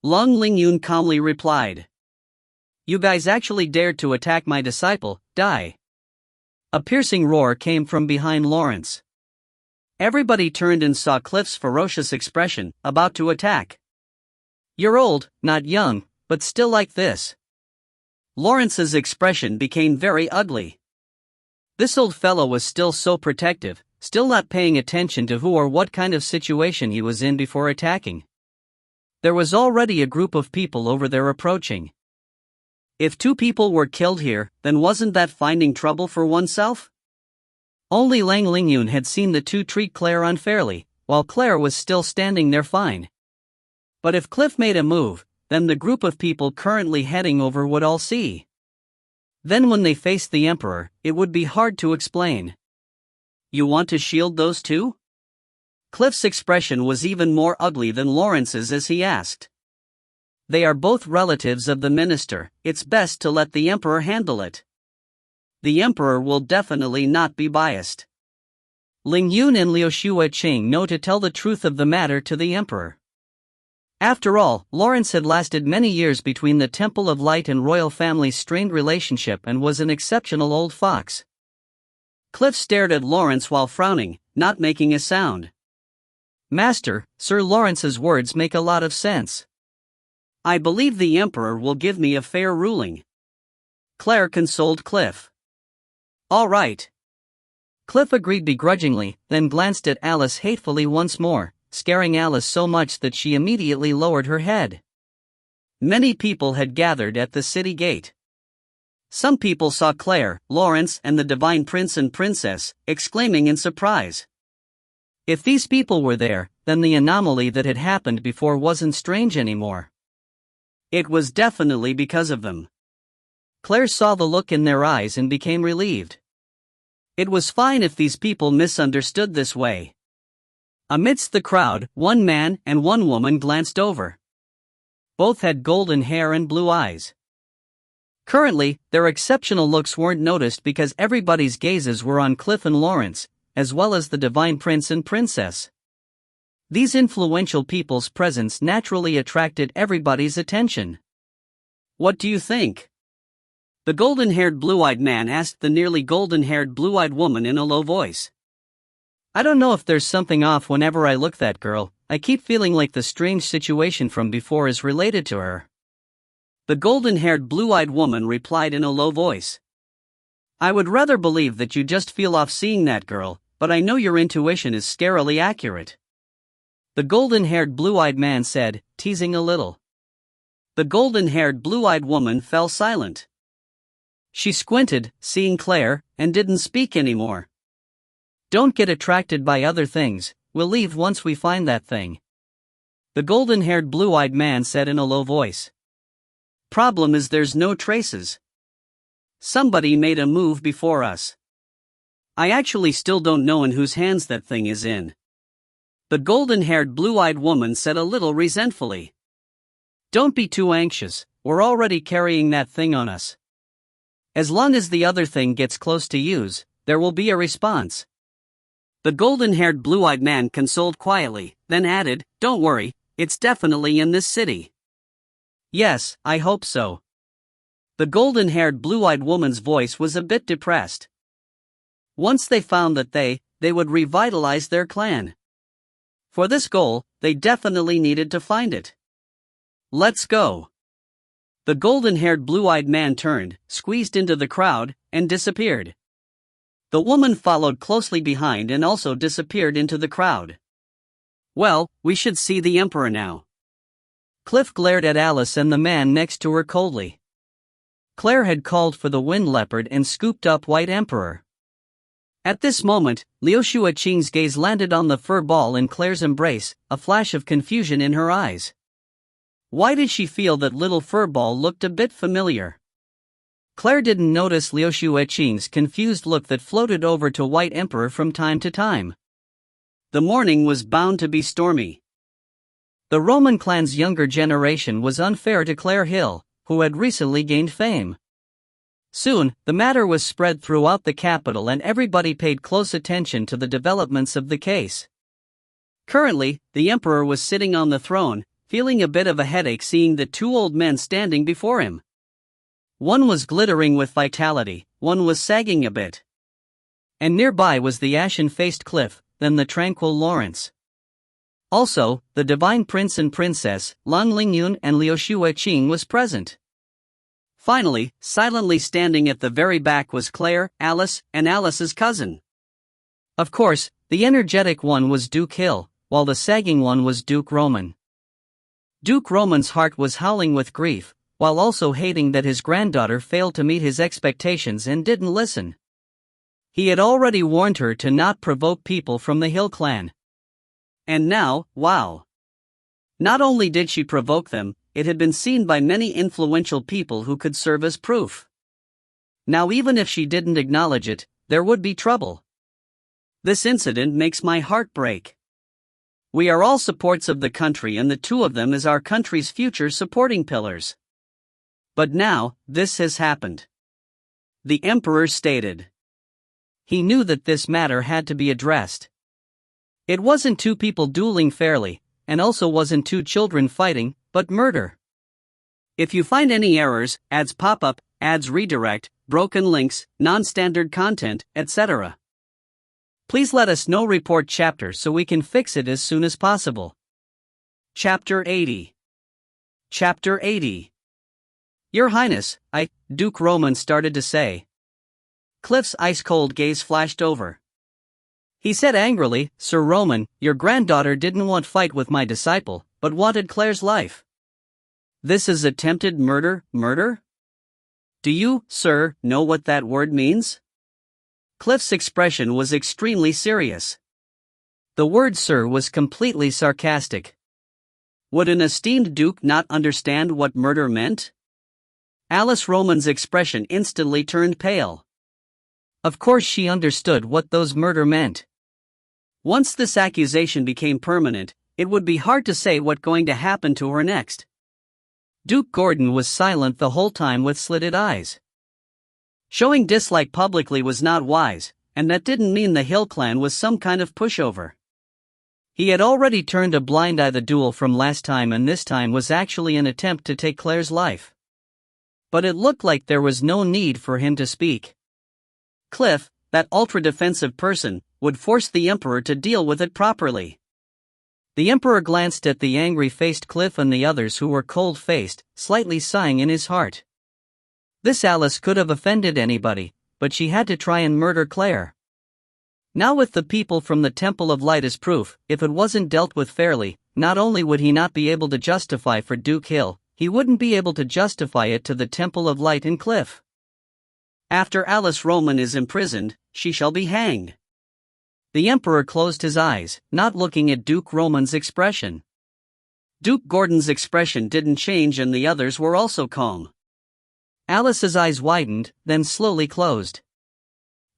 Lang Lingyun calmly replied. "You guys actually dared to attack my disciple, die." A piercing roar came from behind Lawrence. Everybody turned and saw Cliff's ferocious expression, about to attack. "You're old, not young, but still like this." Lawrence's expression became very ugly. This old fellow was still so protective, still not paying attention to who or what kind of situation he was in before attacking. There was already a group of people over there approaching. If 2 people were killed here, then wasn't that finding trouble for oneself? Only Lang Lingyun had seen the 2 treat Claire unfairly, while Claire was still standing there fine. But if Cliff made a move, then the group of people currently heading over would all see. Then when they faced the Emperor, it would be hard to explain. "You want to shield those 2? Cliff's expression was even more ugly than Lawrence's as he asked. "They are both relatives of the minister, it's best to let the Emperor handle it. The Emperor will definitely not be biased. Lingyun and Liu Xueqing know to tell the truth of the matter to the Emperor." After all, Lawrence had lasted many years between the Temple of Light and royal family's strained relationship and was an exceptional old fox. Cliff stared at Lawrence while frowning, not making a sound. "Master, Sir Lawrence's words make a lot of sense. I believe the Emperor will give me a fair ruling." Claire consoled Cliff. "All right." Cliff agreed begrudgingly, then glanced at Alice hatefully once more, scaring Alice so much that she immediately lowered her head. Many people had gathered at the city gate. Some people saw Claire, Lawrence and the Divine Prince and Princess, exclaiming in surprise. If these people were there, then the anomaly that had happened before wasn't strange anymore. It was definitely because of them. Claire saw the look in their eyes and became relieved. It was fine if these people misunderstood this way. Amidst the crowd, one man and one woman glanced over. Both had golden hair and blue eyes. Currently, their exceptional looks weren't noticed because everybody's gazes were on Cliff and Lawrence, as well as the divine prince and princess. These influential people's presence naturally attracted everybody's attention. "What do you think?" the golden-haired blue-eyed man asked the nearly golden-haired blue-eyed woman in a low voice. "I don't know if there's something off whenever I look at that girl. I keep feeling like the strange situation from before is related to her." The golden-haired blue-eyed woman replied in a low voice. "I would rather believe that you just feel off seeing that girl, but I know your intuition is scarily accurate." The golden-haired blue-eyed man said, teasing a little. The golden-haired blue-eyed woman fell silent. She squinted, seeing Claire, and didn't speak anymore. "Don't get attracted by other things, we'll leave once we find that thing," the golden-haired blue-eyed man said in a low voice. "Problem is there's no traces. Somebody made a move before us. I actually still don't know in whose hands that thing is in," the golden-haired blue-eyed woman said a little resentfully. "Don't be too anxious, we're already carrying that thing on us. As long as the other thing gets close to use, there will be a response." The golden-haired blue-eyed man consoled quietly, then added, "Don't worry, it's definitely in this city." "Yes, I hope so." The golden-haired blue-eyed woman's voice was a bit depressed. Once they found that they would revitalize their clan. For this goal, they definitely needed to find it. "Let's go." The golden-haired blue-eyed man turned, squeezed into the crowd, and disappeared. The woman followed closely behind and also disappeared into the crowd. "Well, we should see the Emperor now." Cliff glared at Alice and the man next to her coldly. Claire had called for the wind leopard and scooped up White Emperor. At this moment, Liu Shuaqing's gaze landed on the fur ball in Claire's embrace, a flash of confusion in her eyes. Why did she feel that little fur ball looked a bit familiar? Claire didn't notice Liu Shuaqing's confused look that floated over to White Emperor from time to time. The morning was bound to be stormy. The Roman clan's younger generation was unfair to Claire Hill, who had recently gained fame. Soon, the matter was spread throughout the capital and everybody paid close attention to the developments of the case. Currently, the emperor was sitting on the throne, feeling a bit of a headache seeing the two old men standing before him. One was glittering with vitality, one was sagging a bit. And nearby was the ashen-faced Cliff, then the tranquil Lawrence. Also, the divine prince and princess, Lan Lingyun and Liu Shuaqing was present. Finally, silently standing at the very back was Claire, Alice, and Alice's cousin. Of course, the energetic one was Duke Hill, while the sagging one was Duke Roman. Duke Roman's heart was howling with grief, while also hating that his granddaughter failed to meet his expectations and didn't listen. He had already warned her to not provoke people from the Hill clan. And now, wow! Not only did she provoke them, it had been seen by many influential people who could serve as proof. Now even if she didn't acknowledge it, there would be trouble. This incident makes my heart break. We are all supports of the country and the two of them as our country's future supporting pillars. But now, this has happened. The emperor stated. He knew that this matter had to be addressed. It wasn't two people dueling fairly, and also wasn't two children fighting, but murder. If you find any errors, ads pop up, ads redirect, broken links, non-standard content, etc. Please let us know. Report chapter so we can fix it as soon as possible. Chapter 80. Chapter 80. Your Highness, Duke Roman started to say. Cliff's ice-cold gaze flashed over. He said angrily, Sir Roman, your granddaughter didn't want fight with my disciple, but wanted Claire's life. This is attempted murder? Do you, sir, know what that word means? Cliff's expression was extremely serious. The word sir was completely sarcastic. Would an esteemed duke not understand what murder meant? Alice Roman's expression instantly turned pale. Of course she understood what those murder meant. Once this accusation became permanent, it would be hard to say what's going to happen to her next. Duke Gordon was silent the whole time with slitted eyes. Showing dislike publicly was not wise, and that didn't mean the Hill clan was some kind of pushover. He had already turned a blind eye the duel from last time, and this time was actually an attempt to take Claire's life. But it looked like there was no need for him to speak. Cliff, that ultra-defensive person, would force the Emperor to deal with it properly. The Emperor glanced at the angry-faced Cliff and the others who were cold-faced, slightly sighing in his heart. This Alice could have offended anybody, but she had to try and murder Claire. Now with the people from the Temple of Light as proof, if it wasn't dealt with fairly, not only would he not be able to justify for Duke Hill, he wouldn't be able to justify it to the Temple of Light and Cliff. After Alice Roman is imprisoned, she shall be hanged. The Emperor closed his eyes, not looking at Duke Roman's expression. Duke Gordon's expression didn't change and the others were also calm. Alice's eyes widened, then slowly closed.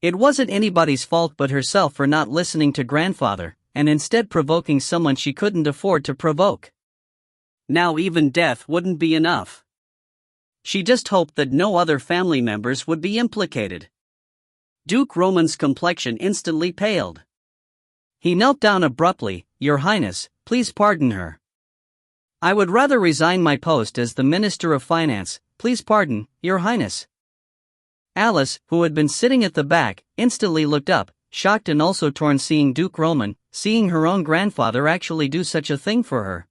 It wasn't anybody's fault but herself for not listening to grandfather, and instead provoking someone she couldn't afford to provoke. Now even death wouldn't be enough. She just hoped that no other family members would be implicated. Duke Roman's complexion instantly paled. He knelt down abruptly. Your Highness, please pardon her. I would rather resign my post as the Minister of Finance, please pardon, Your Highness. Alice, who had been sitting at the back, instantly looked up, shocked and also torn seeing Duke Roman, seeing her own grandfather actually do such a thing for her.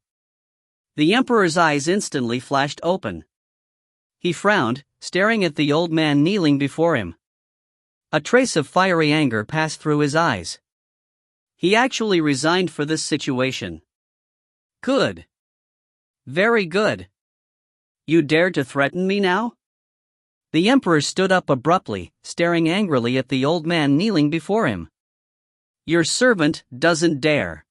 The Emperor's eyes instantly flashed open. He frowned, staring at the old man kneeling before him. A trace of fiery anger passed through his eyes. He actually resigned for this situation. Good. Very good. You dare to threaten me now? The Emperor stood up abruptly, staring angrily at the old man kneeling before him. Your servant doesn't dare.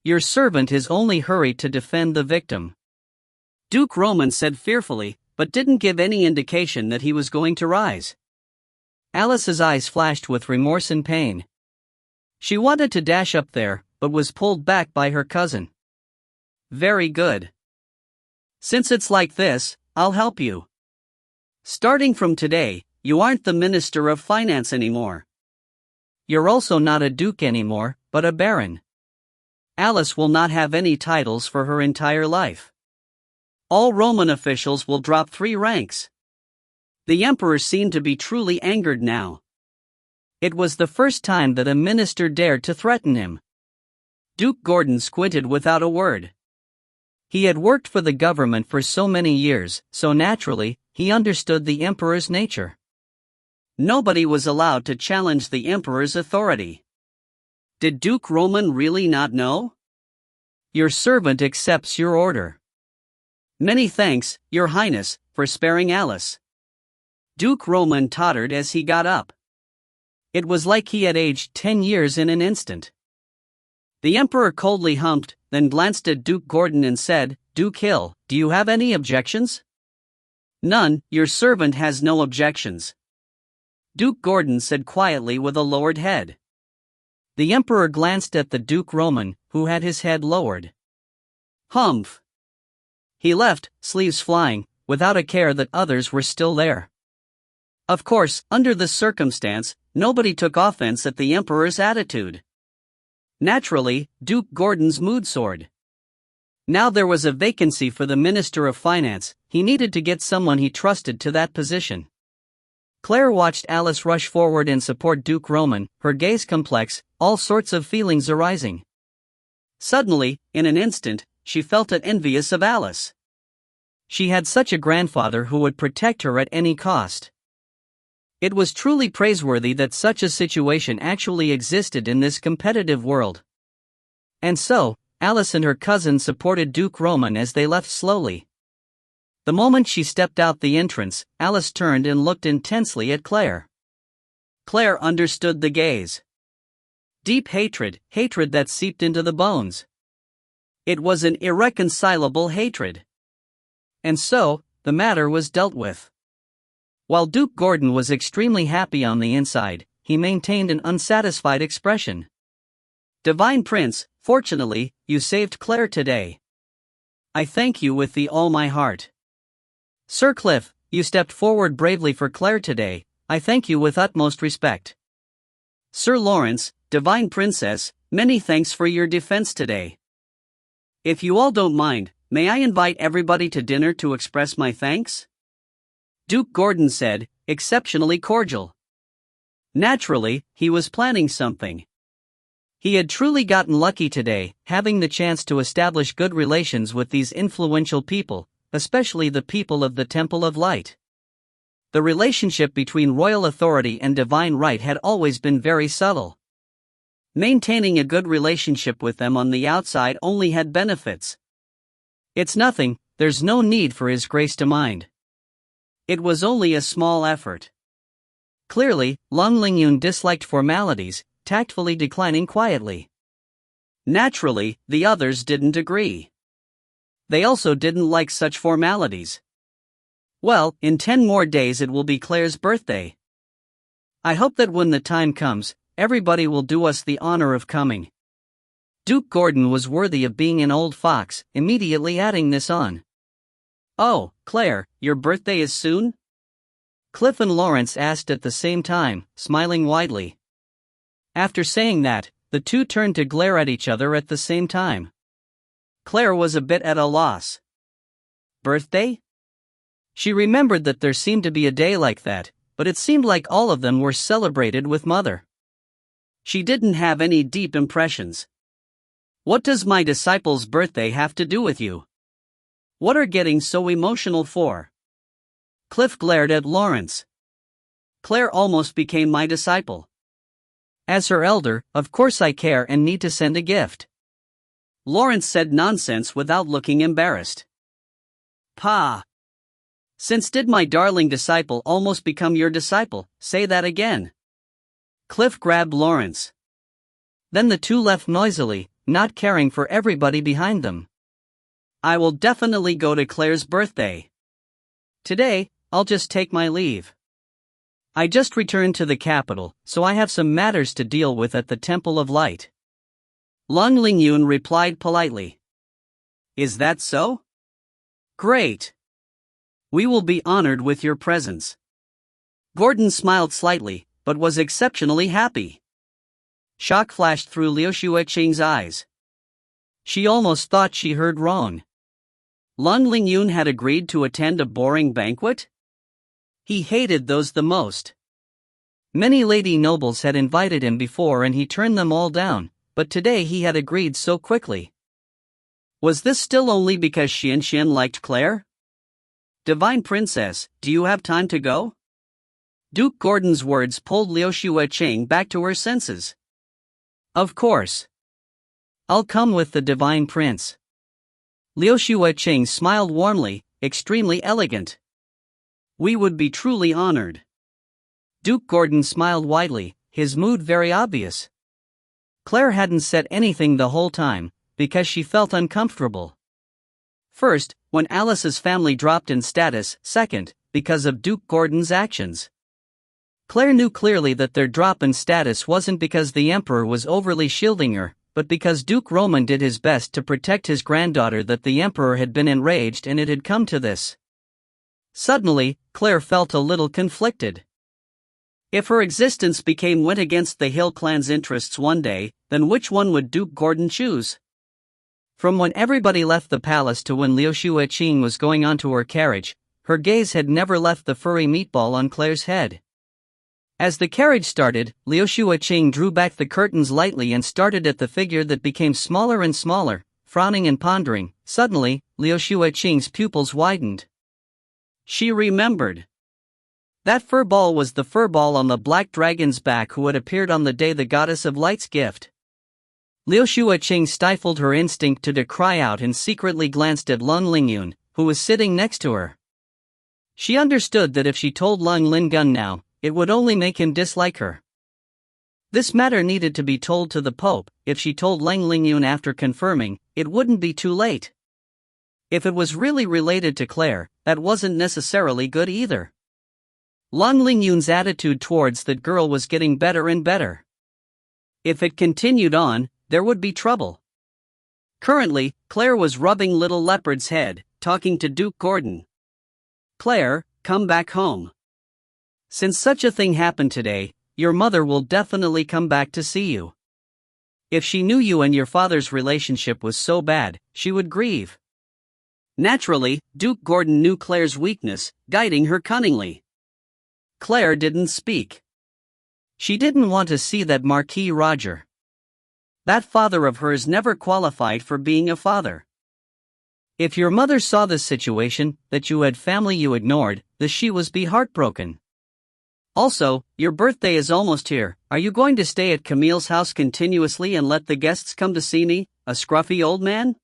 Your servant is only hurried to defend the victim. Duke Roman said fearfully, but didn't give any indication that he was going to rise. Alice's eyes flashed with remorse and pain. She wanted to dash up there, but was pulled back by her cousin. Very good. Since it's like this, I'll help you. Starting from today, you aren't the Minister of Finance anymore. You're also not a duke anymore, but a baron. Alice will not have any titles for her entire life. All Roman officials will drop 3 ranks. The Emperor seemed to be truly angered now. It was the first time that a minister dared to threaten him. Duke Gordon squinted without a word. He had worked for the government for so many years, so naturally, he understood the Emperor's nature. Nobody was allowed to challenge the Emperor's authority. Did Duke Roman really not know? Your servant accepts your order. Many thanks, Your Highness, for sparing Alice. Duke Roman tottered as he got up. It was like he had aged 10 years in an instant. The Emperor coldly humped, then glanced at Duke Gordon and said, Duke Hill, do you have any objections? None, your servant has no objections. Duke Gordon said quietly with a lowered head. The Emperor glanced at the Duke Roman, who had his head lowered. Humph. He left, sleeves flying, without a care that others were still there. Of course, under this circumstance, nobody took offense at the Emperor's attitude. Naturally, Duke Gordon's mood soared. Now there was a vacancy for the Minister of Finance. He needed to get someone he trusted to that position. Claire watched Alice rush forward and support Duke Roman, her gaze complex, all sorts of feelings arising. Suddenly, in an instant, she felt envious of Alice. She had such a grandfather who would protect her at any cost. It was truly praiseworthy that such a situation actually existed in this competitive world. And so, Alice and her cousin supported Duke Roman as they left slowly. The moment she stepped out the entrance, Alice turned and looked intensely at Claire. Claire understood the gaze. Deep hatred, hatred that seeped into the bones. It was an irreconcilable hatred. And so, the matter was dealt with. While Duke Gordon was extremely happy on the inside, he maintained an unsatisfied expression. Divine Prince, fortunately, you saved Claire today. I thank you with all my heart. Sir Cliff, you stepped forward bravely for Claire today. I thank you with utmost respect. Sir Lawrence, Divine Princess, many thanks for your defense today. If you all don't mind, may I invite everybody to dinner to express my thanks? Duke Gordon said, exceptionally cordial. Naturally, he was planning something. He had truly gotten lucky today, having the chance to establish good relations with these influential people, especially the people of the Temple of Light. The relationship between royal authority and divine right had always been very subtle. Maintaining a good relationship with them on the outside only had benefits. It's nothing, there's no need for His Grace to mind. It was only a small effort. Clearly, Long Lingyun disliked formalities, tactfully declining quietly. Naturally, the others didn't agree. They also didn't like such formalities. Well, in 10 more days it will be Claire's birthday. I hope that when the time comes, everybody will do us the honor of coming. Duke Gordon was worthy of being an old fox, immediately adding this on. Oh, Claire, your birthday is soon? Cliff and Lawrence asked at the same time, smiling widely. After saying that, the two turned to glare at each other at the same time. Claire was a bit at a loss. Birthday? She remembered that there seemed to be a day like that, but it seemed like all of them were celebrated with Mother. She didn't have any deep impressions. What does my disciple's birthday have to do with you? What are getting so emotional for? Cliff glared at Lawrence. Claire almost became my disciple. As her elder, of course I care and need to send a gift. Lawrence said nonsense without looking embarrassed. Pa! Since did my darling disciple almost become your disciple? Say that again. Cliff grabbed Lawrence. Then the two left noisily, not caring for everybody behind them. I will definitely go to Claire's birthday. Today, I'll just take my leave. I just returned to the capital, so I have some matters to deal with at the Temple of Light. Long Lingyun replied politely. Is that so? Great. We will be honored with your presence. Gordon smiled slightly, but was exceptionally happy. Shock flashed through Liu Xueqing's eyes. She almost thought she heard wrong. Long Lingyun had agreed to attend a boring banquet? He hated those the most. Many lady nobles had invited him before and he turned them all down, but today he had agreed so quickly. Was this still only because Xian liked Claire? Divine Princess, do you have time to go? Duke Gordon's words pulled Liu Xueqing back to her senses. Of course. I'll come with the Divine Prince. Liu Xueqing smiled warmly, extremely elegant. We would be truly honored. Duke Gordon smiled widely, his mood very obvious. Claire hadn't said anything the whole time, because she felt uncomfortable. First, when Alice's family dropped in status, second, because of Duke Gordon's actions. Claire knew clearly that their drop in status wasn't because the Emperor was overly shielding her, but because Duke Roman did his best to protect his granddaughter, that the Emperor had been enraged and it had come to this. Suddenly, Claire felt a little conflicted. If her existence went against the Hill clan's interests one day, then which one would Duke Gordon choose? From when everybody left the palace to when Liu Xueqing was going onto her carriage, her gaze had never left the furry meatball on Claire's head. As the carriage started, Liu Xueqing drew back the curtains lightly and started at the figure that became smaller and smaller, frowning and pondering. Suddenly, Liu Xueqing's pupils widened. She remembered. That fur ball was the fur ball on the black dragon's back who had appeared on the day the goddess of light's gift. Liu Xueqing stifled her instinct to cry out and secretly glanced at Long Lingyun, who was sitting next to her. She understood that if she told Long Lingyun now, it would only make him dislike her. This matter needed to be told to the Pope. If she told Lang Lingyun after confirming, it wouldn't be too late. If it was really related to Claire, that wasn't necessarily good either. Lang Lingyun's attitude towards that girl was getting better and better. If it continued on, there would be trouble. Currently, Claire was rubbing little Leopard's head, talking to Duke Gordon. "Claire, come back home. Since such a thing happened today, your mother will definitely come back to see you. If she knew you and your father's relationship was so bad, she would grieve." Naturally, Duke Gordon knew Claire's weakness, guiding her cunningly. Claire didn't speak. She didn't want to see that Marquis Roger. That father of hers never qualified for being a father. If your mother saw this situation, that you had family you ignored, she was be heartbroken. Also, your birthday is almost here. Are you going to stay at Camille's house continuously and let the guests come to see me, a scruffy old man?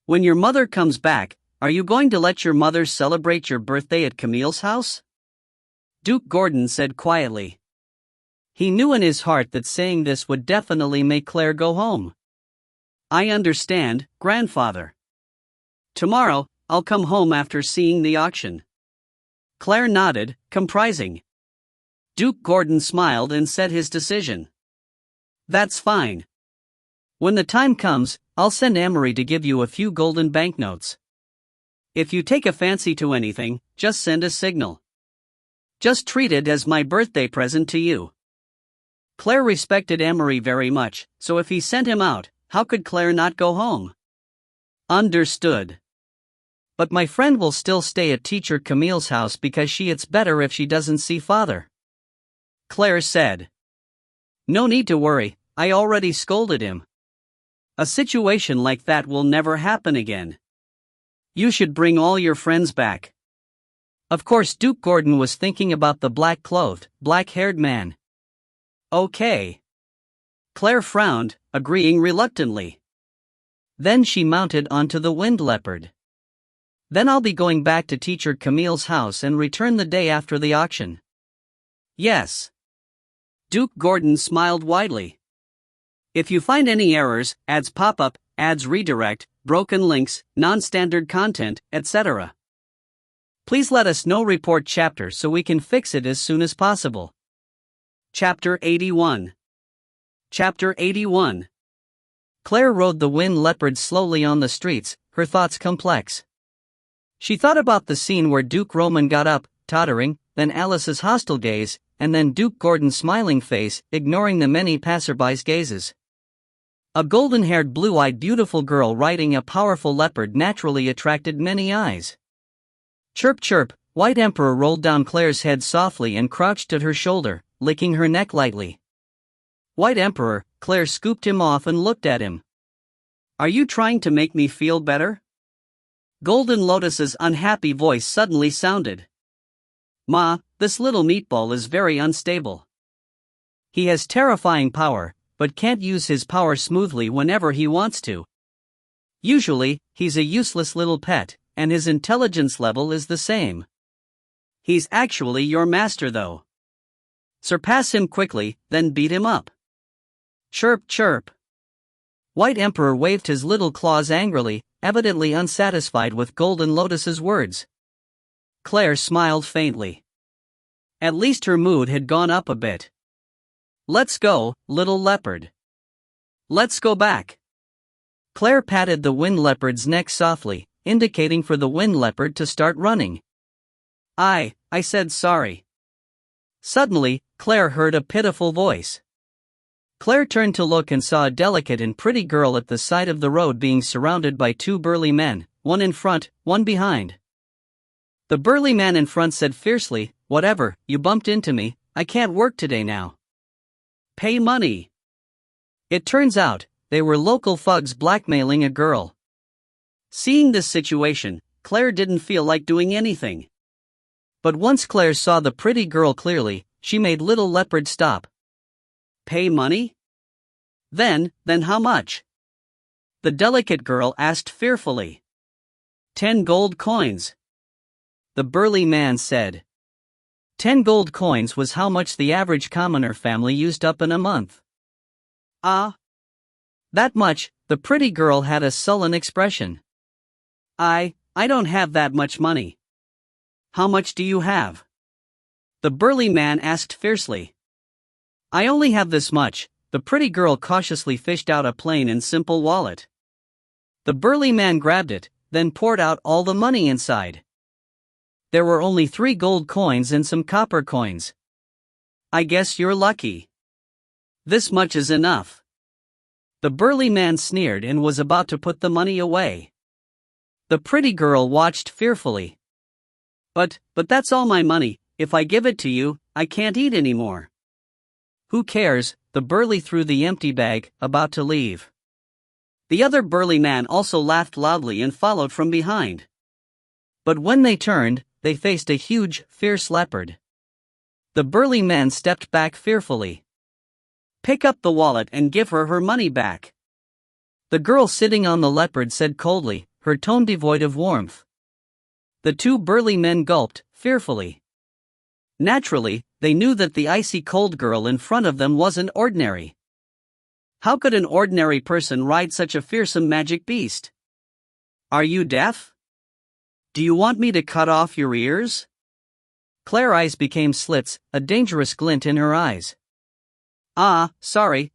When your mother comes back, are you going to let your mother celebrate your birthday at Camille's house? Duke Gordon said quietly. He knew in his heart that saying this would definitely make Claire go home. "I understand, grandfather. Tomorrow, I'll come home after seeing the auction." Claire nodded, comprising. Duke Gordon smiled and said his decision. "That's fine. When the time comes, I'll send Amory to give you a few golden banknotes. If you take a fancy to anything, just send a signal. Just treat it as my birthday present to you." Claire respected Amory very much, so if he sent him out, how could Claire not go home? "Understood. But my friend will still stay at teacher Camille's house because it's better if she doesn't see father," Claire said. "No need to worry, I already scolded him. A situation like that will never happen again. You should bring all your friends back." Of course, Duke Gordon was thinking about the black-clothed, black-haired man. "Okay." Claire frowned, agreeing reluctantly. Then she mounted onto the wind leopard. "Then I'll be going back to teacher Camille's house and return the day after the auction." "Yes." Duke Gordon smiled widely. "If you find any errors, ads pop up, ads redirect, broken links, non-standard content, etc. please let us know. Report chapter so we can fix it as soon as possible." Chapter 81. Chapter 81. Claire rode the wind leopard slowly on the streets, her thoughts complex. She thought about the scene where Duke Roman got up, tottering, then Alice's hostile gaze, and then Duke Gordon's smiling face, ignoring the many passerbys' gazes. A golden-haired, blue-eyed beautiful girl riding a powerful leopard naturally attracted many eyes. Chirp chirp, White Emperor rolled down Claire's head softly and crouched at her shoulder, licking her neck lightly. "White Emperor," Claire scooped him off and looked at him. "Are you trying to make me feel better?" Golden Lotus's unhappy voice suddenly sounded. "Ma, this little meatball is very unstable. He has terrifying power, but can't use his power smoothly whenever he wants to. Usually, he's a useless little pet, and his intelligence level is the same. He's actually your master though. Surpass him quickly, then beat him up." Chirp chirp. White Emperor waved his little claws angrily, evidently unsatisfied with Golden Lotus's words. Claire smiled faintly. At least her mood had gone up a bit. "Let's go, little leopard. Let's go back." Claire patted the wind leopard's neck softly, indicating for the wind leopard to start running. I said sorry." Suddenly, Claire heard a pitiful voice. Claire turned to look and saw a delicate and pretty girl at the side of the road being surrounded by two burly men, one in front, one behind. The burly man in front said fiercely, "Whatever, you bumped into me, I can't work today now. Pay money." It turns out, they were local thugs blackmailing a girl. Seeing this situation, Claire didn't feel like doing anything. But once Claire saw the pretty girl clearly, she made little leopard stop. "Pay money? Then how much?" the delicate girl asked fearfully. 10 gold coins. The burly man said. 10 gold coins was how much the average commoner family used up in a month. Ah. That much? The pretty girl had a sullen expression. I don't have that much money. How much do you have? The burly man asked fiercely. I only have this much. The pretty girl cautiously fished out a plain and simple wallet. The burly man grabbed it, then poured out all the money inside. There were only 3 gold coins and some copper coins. I guess you're lucky. This much is enough. The burly man sneered and was about to put the money away. The pretty girl watched fearfully. But that's all my money. If I give it to you, I can't eat anymore. Who cares? The burly threw the empty bag, about to leave. The other burly man also laughed loudly and followed from behind. But when they turned, they faced a huge, fierce leopard. The burly man stepped back fearfully. Pick up the wallet and give her her money back. The girl sitting on the leopard said coldly, her tone devoid of warmth. The 2 burly men gulped, fearfully. Naturally, they knew that the icy cold girl in front of them wasn't ordinary. How could an ordinary person ride such a fearsome magic beast? Are you deaf? Do you want me to cut off your ears? Claire's eyes became slits, a dangerous glint in her eyes. Ah, sorry.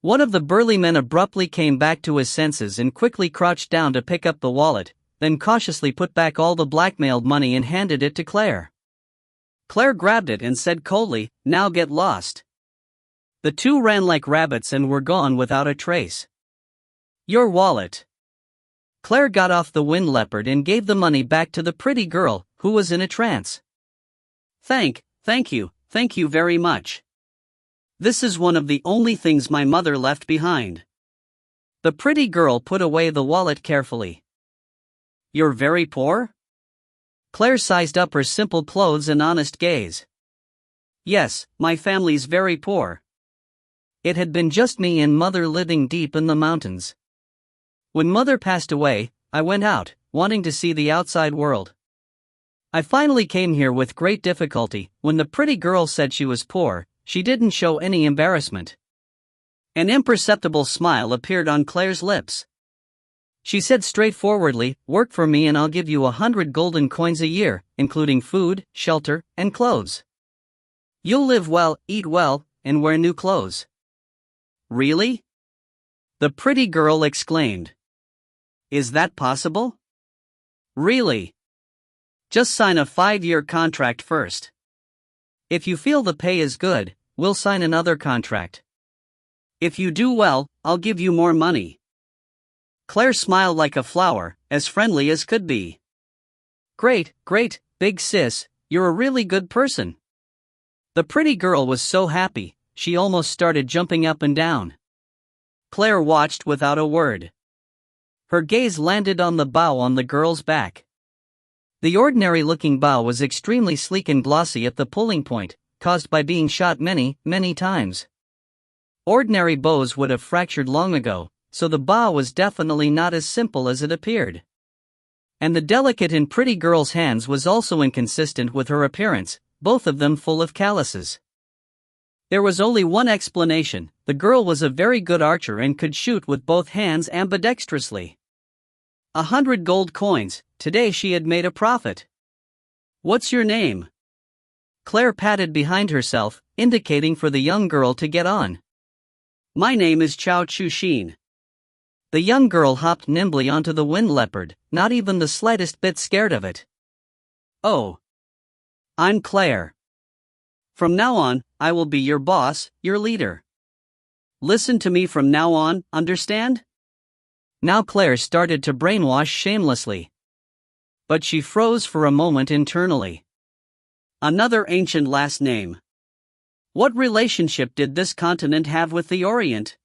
One of the burly men abruptly came back to his senses and quickly crouched down to pick up the wallet, then cautiously put back all the blackmailed money and handed it to Claire. Claire grabbed it and said coldly, now get lost. The 2 ran like rabbits and were gone without a trace. Your wallet. Claire got off the wind leopard and gave the money back to the pretty girl, who was in a trance. Thank you very much. This is one of the only things my mother left behind. The pretty girl put away the wallet carefully. You're very poor? Claire sized up her simple clothes and honest gaze. Yes, my family's very poor. It had been just me and mother living deep in the mountains. When mother passed away, I went out, wanting to see the outside world. I finally came here with great difficulty. When the pretty girl said she was poor, she didn't show any embarrassment. An imperceptible smile appeared on Claire's lips. She said straightforwardly, work for me and I'll give you 100 golden coins a year, including food, shelter, and clothes. You'll live well, eat well, and wear new clothes. Really? The pretty girl exclaimed. Is that possible? Really? Just sign a 5-year contract first. If you feel the pay is good, we'll sign another contract. If you do well, I'll give you more money. Claire smiled like a flower, as friendly as could be. Great, big sis, you're a really good person. The pretty girl was so happy, she almost started jumping up and down. Claire watched without a word. Her gaze landed on the bow on the girl's back. The ordinary-looking bow was extremely sleek and glossy at the pulling point, caused by being shot many times. Ordinary bows would have fractured long ago, so the bow was definitely not as simple as it appeared. And the delicate and pretty girl's hands was also inconsistent with her appearance, both of them full of calluses. There was only one explanation: the girl was a very good archer and could shoot with both hands ambidextrously. 100 gold coins, today she had made a profit. What's your name? Claire patted behind herself, indicating for the young girl to get on. My name is Chao Chu-Shin. The young girl hopped nimbly onto the wind leopard, not even the slightest bit scared of it. Oh. I'm Claire. From now on, I will be your boss, your leader. Listen to me from now on, understand? Now Claire started to brainwash shamelessly. But she froze for a moment internally. Another ancient last name. What relationship did this continent have with the Orient?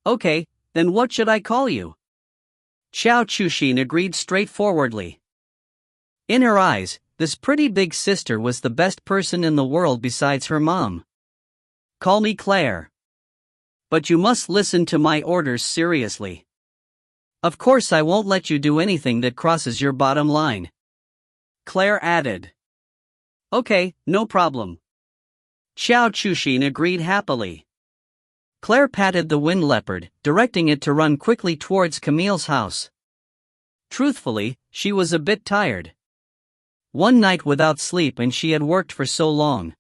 Okay, then what should I call you? Chao Chu-Shin agreed straightforwardly. In her eyes, this pretty big sister was the best person in the world besides her mom. Call me Claire. But you must listen to my orders seriously. Of course I won't let you do anything that crosses your bottom line. Claire added. Okay, no problem. Xiao Chuxin agreed happily. Claire patted the wind leopard, directing it to run quickly towards Camille's house. Truthfully, she was a bit tired. One night without sleep and she had worked for so long.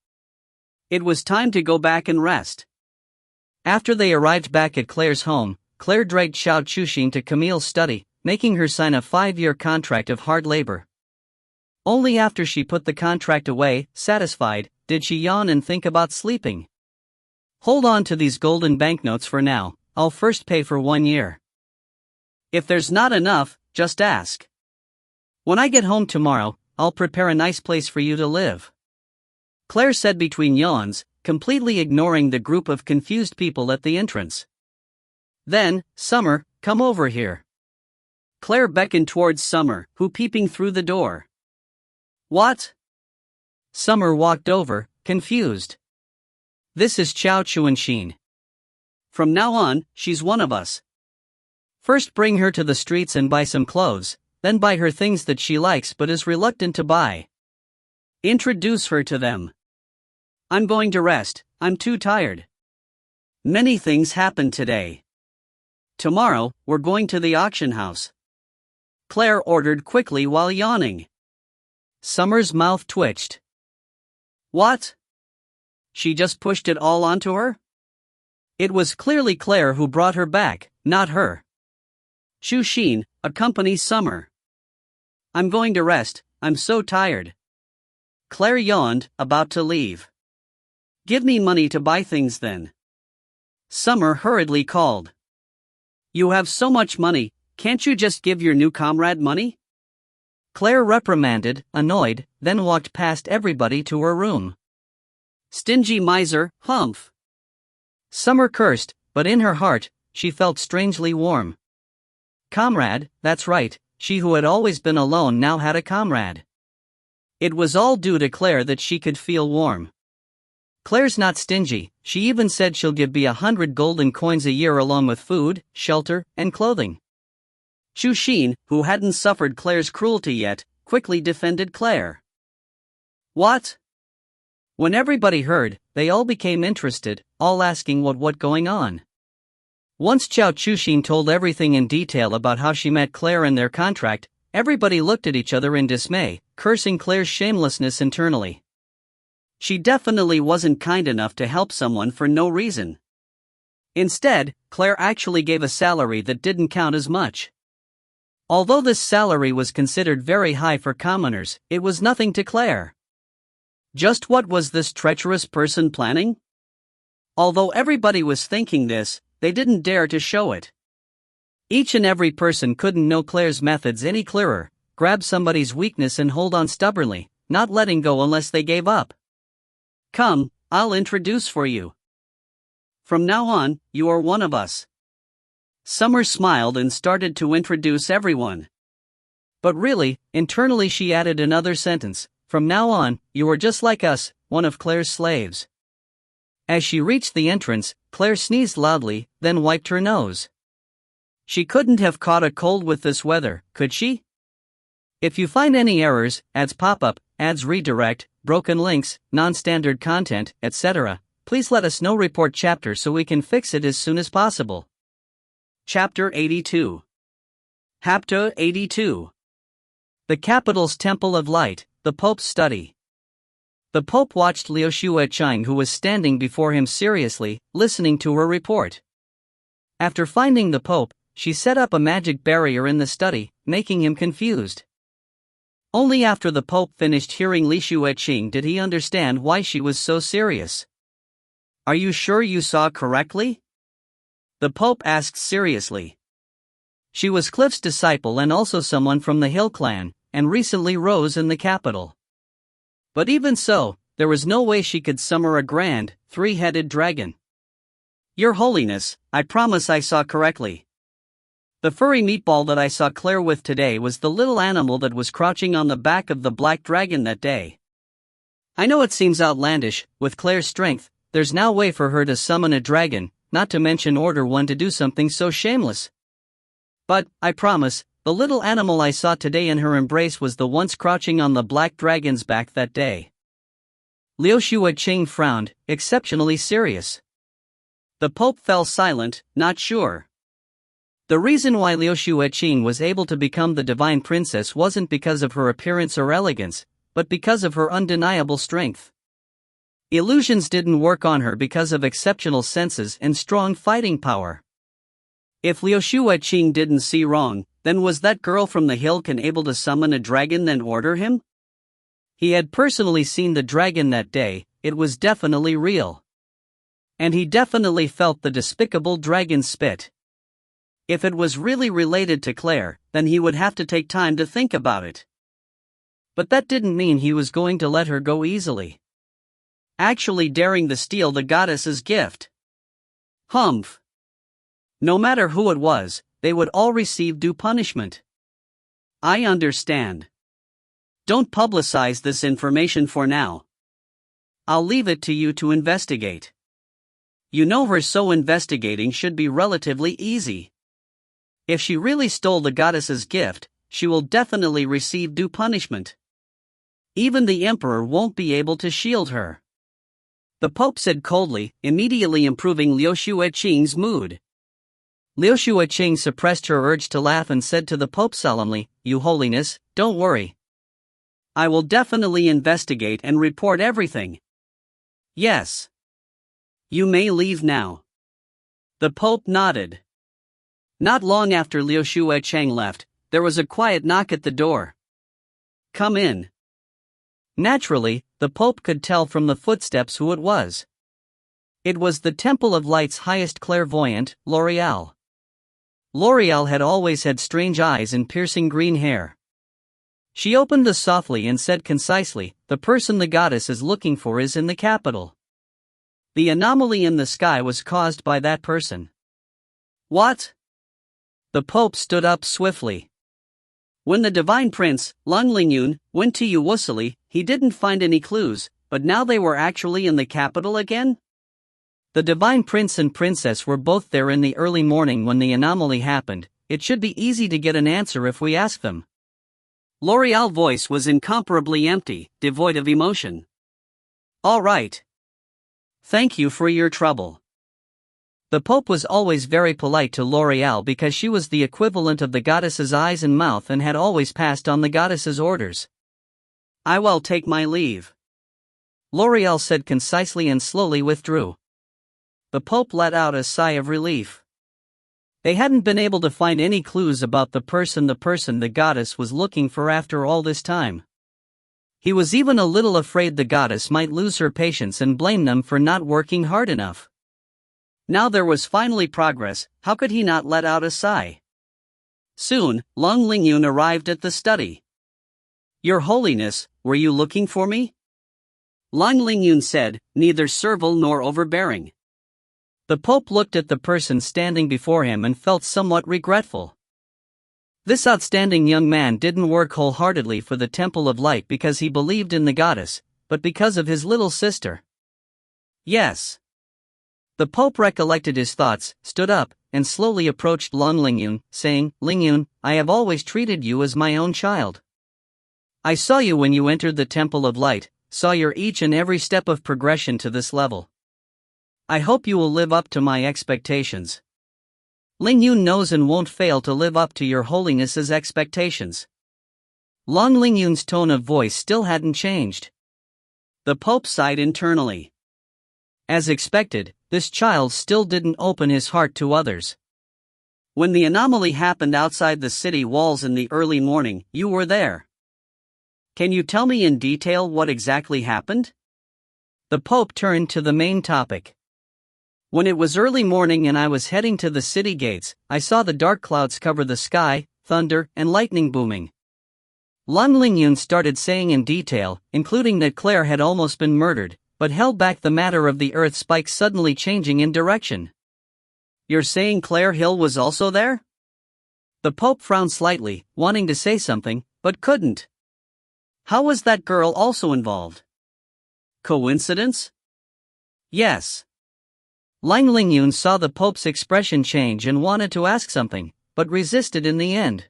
It was time to go back and rest. After they arrived back at Claire's home, Claire dragged Xiao Chuxin to Camille's study, making her sign a 5-year contract of hard labor. Only after she put the contract away, satisfied, did she yawn and think about sleeping. Hold on to these golden banknotes for now, I'll first pay for 1 year. If there's not enough, just ask. When I get home tomorrow, I'll prepare a nice place for you to live. Claire said between yawns, completely ignoring the group of confused people at the entrance. Then, Summer, come over here. Claire beckoned towards Summer, who peeping through the door. What? Summer walked over, confused. This is Xiao Chuanxin. From now on, she's one of us. First bring her to the streets and buy some clothes, then buy her things that she likes but is reluctant to buy. Introduce her to them. I'm going to rest, I'm too tired. Many things happened today. Tomorrow, we're going to the auction house. Claire ordered quickly while yawning. Summer's mouth twitched. What? She just pushed it all onto her? It was clearly Claire who brought her back, not her. Chuxin, accompany Summer. I'm going to rest, I'm so tired. Claire yawned, about to leave. Give me money to buy things then. Summer hurriedly called. You have so much money, can't you just give your new comrade money? Claire reprimanded, annoyed, then walked past everybody to her room. Stingy miser, humph. Summer cursed, but in her heart, she felt strangely warm. Comrade, that's right, she who had always been alone now had a comrade. It was all due to Claire that she could feel warm. Claire's not stingy, she even said she'll give me 100 golden coins a year along with food, shelter, and clothing. Chuxin, who hadn't suffered Claire's cruelty yet, quickly defended Claire. What? When everybody heard, they all became interested, all asking what going on. Once Xiao Chuxin told everything in detail about how she met Claire and their contract, everybody looked at each other in dismay, cursing Claire's shamelessness internally. She definitely wasn't kind enough to help someone for no reason. Instead, Claire actually gave a salary that didn't count as much. Although this salary was considered very high for commoners, it was nothing to Claire. Just what was this treacherous person planning? Although everybody was thinking this, they didn't dare to show it. Each and every person couldn't know Claire's methods any clearer, grab somebody's weakness and hold on stubbornly, not letting go unless they gave up. Come, I'll introduce for you. From now on, you are one of us. Summer smiled and started to introduce everyone. But really, internally she added another sentence, from now on, you are just like us, one of Claire's slaves. As she reached the entrance, Claire sneezed loudly, then wiped her nose. She couldn't have caught a cold with this weather, could she? If you find any errors, ads pop up, ads redirect, broken links, non-standard content, etc., please let us know. Report chapter so we can fix it as soon as possible. Chapter 82. Hapta 82. The Capital's Temple of Light, the Pope's Study. The Pope watched Liu Shuechang, who was standing before him seriously, listening to her report. After finding the Pope, she set up a magic barrier in the study, making him confused. Only after the Pope finished hearing Li Shuechang did he understand why she was so serious. Are you sure you saw correctly? The Pope asked seriously. She was Cliff's disciple and also someone from the Hill clan, and recently rose in the capital. But even so, there was no way she could summon a grand, three-headed dragon. Your Holiness, I promise I saw correctly. The furry meatball that I saw Claire with today was the little animal that was crouching on the back of the black dragon that day. I know it seems outlandish, with Claire's strength, there's no way for her to summon a dragon, not to mention order one to do something so shameless. But, I promise, the little animal I saw today in her embrace was the once crouching on the black dragon's back that day. Liu Shuaqing frowned, exceptionally serious. The Pope fell silent, not sure. The reason why Liu Shuaqing was able to become the divine princess wasn't because of her appearance or elegance, but because of her undeniable strength. Illusions didn't work on her because of exceptional senses and strong fighting power. If Liu Shuaqing didn't see wrong, then was that girl from the hill able to summon a dragon and order him? He had personally seen the dragon that day, it was definitely real. And he definitely felt the despicable dragon's spit. If it was really related to Claire, then he would have to take time to think about it. But that didn't mean he was going to let her go easily. Actually daring to steal the goddess's gift. Humph. No matter who it was, they would all receive due punishment. I understand. Don't publicize this information for now. I'll leave it to you to investigate. You know her, so investigating should be relatively easy. If she really stole the goddess's gift, she will definitely receive due punishment. Even the emperor won't be able to shield her. The Pope said coldly, immediately improving Liu Shuaqing's mood. Liu Shuaqing suppressed her urge to laugh and said to the Pope solemnly, "Your Holiness, don't worry. I will definitely investigate and report everything." Yes. You may leave now. The Pope nodded. Not long after Liu Shuaqing left, there was a quiet knock at the door. Come in. Naturally, the Pope could tell from the footsteps who it was. It was the Temple of Light's highest clairvoyant, L'Oreal. L'Oreal had always had strange eyes and piercing green hair. She opened the softly and said concisely, "The person the goddess is looking for is in the capital. The anomaly in the sky was caused by that person." What? The Pope stood up swiftly. When the divine prince, Lung Lingyun, went to Uwusili, he didn't find any clues, but now they were actually in the capital again? The divine prince and princess were both there in the early morning when the anomaly happened. It should be easy to get an answer if we ask them. L'Oreal's voice was incomparably empty, devoid of emotion. All right. Thank you for your trouble. The Pope was always very polite to L'Oreal because she was the equivalent of the goddess's eyes and mouth and had always passed on the goddess's orders. I will take my leave. L'Oreal said concisely and slowly withdrew. The Pope let out a sigh of relief. They hadn't been able to find any clues about the person the goddess was looking for after all this time. He was even a little afraid the goddess might lose her patience and blame them for not working hard enough. Now there was finally progress, how could he not let out a sigh? Soon, Lung Lingyun arrived at the study. Your Holiness, were you looking for me? Lung Lingyun said, neither servile nor overbearing. The Pope looked at the person standing before him and felt somewhat regretful. This outstanding young man didn't work wholeheartedly for the Temple of Light because he believed in the goddess, but because of his little sister. Yes. The Pope recollected his thoughts, stood up, and slowly approached Lung Lingyun, saying, Lingyun, I have always treated you as my own child. I saw you when you entered the Temple of Light, saw your each and every step of progression to this level. I hope you will live up to my expectations. Lingyun knows and won't fail to live up to your Holiness's expectations. Lung Lingyun's tone of voice still hadn't changed. The Pope sighed internally. As expected, this child still didn't open his heart to others. When the anomaly happened outside the city walls in the early morning, you were there. Can you tell me in detail what exactly happened? The Pope turned to the main topic. When it was early morning and I was heading to the city gates, I saw the dark clouds cover the sky, thunder and lightning booming. Lung Lingyun started saying in detail, including that Claire had almost been murdered, but held back the matter of the earth spikes suddenly changing in direction. You're saying Claire Hill was also there? The Pope frowned slightly, wanting to say something, but couldn't. How was that girl also involved? Coincidence? Yes. Lung Lingyun saw the Pope's expression change and wanted to ask something, but resisted in the end.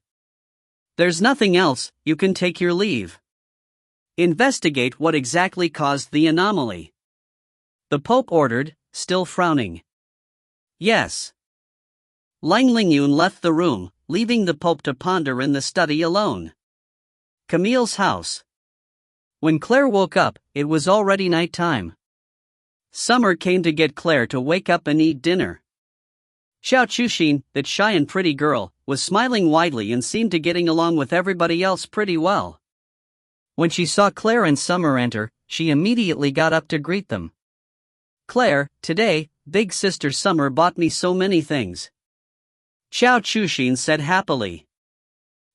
There's nothing else, you can take your leave. Investigate what exactly caused the anomaly. The Pope ordered, still frowning. Yes. Lang Lingyun left the room, leaving the Pope to ponder in the study alone. Camille's house. When Claire woke up, it was already night time. Summer came to get Claire to wake up and eat dinner. Xiao Chuxin, that shy and pretty girl, was smiling widely and seemed to getting along with everybody else pretty well. When she saw Claire and Summer enter, she immediately got up to greet them. Claire, today, big sister Summer bought me so many things. Xiao Chuxin said happily.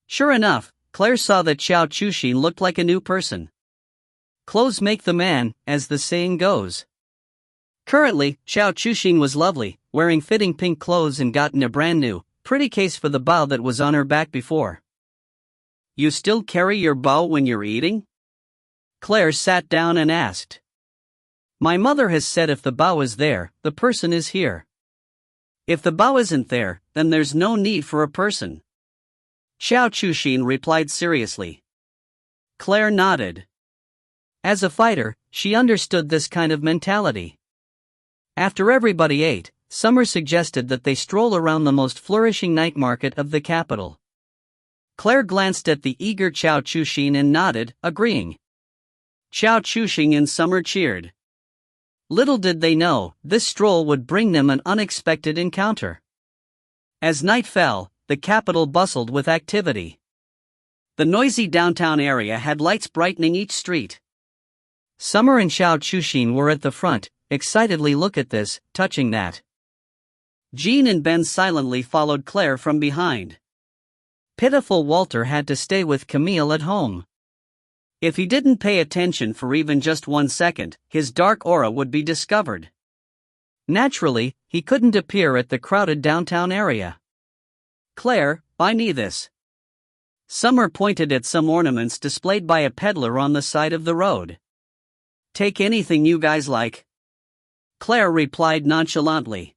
Sure enough, Claire saw that Xiao Chuxin looked like a new person. Clothes make the man, as the saying goes. Currently, Xiao Chuxin was lovely, wearing fitting pink clothes and gotten a brand new, pretty case for the bow that was on her back before. You still carry your bow when you're eating? Claire sat down and asked. My mother has said if the bow is there, the person is here. If the bow isn't there, then there's no need for a person. Xiao Chuxin replied seriously. Claire nodded. As a fighter, she understood this kind of mentality. After everybody ate, Summer suggested that they stroll around the most flourishing night market of the capital. Claire glanced at the eager Xiao Chuxin and nodded, agreeing. Xiao Chuxin and Summer cheered. Little did they know, this stroll would bring them an unexpected encounter. As night fell, the capital bustled with activity. The noisy downtown area had lights brightening each street. Summer and Xiao Chuxin were at the front, excitedly look at this, touching that. Jean and Ben silently followed Claire from behind. Pitiful Walter had to stay with Camille at home. If he didn't pay attention for even just 1 second, his dark aura would be discovered. Naturally, he couldn't appear at the crowded downtown area. Claire, buy me this. Summer pointed at some ornaments displayed by a peddler on the side of the road. Take anything you guys like. Claire replied nonchalantly.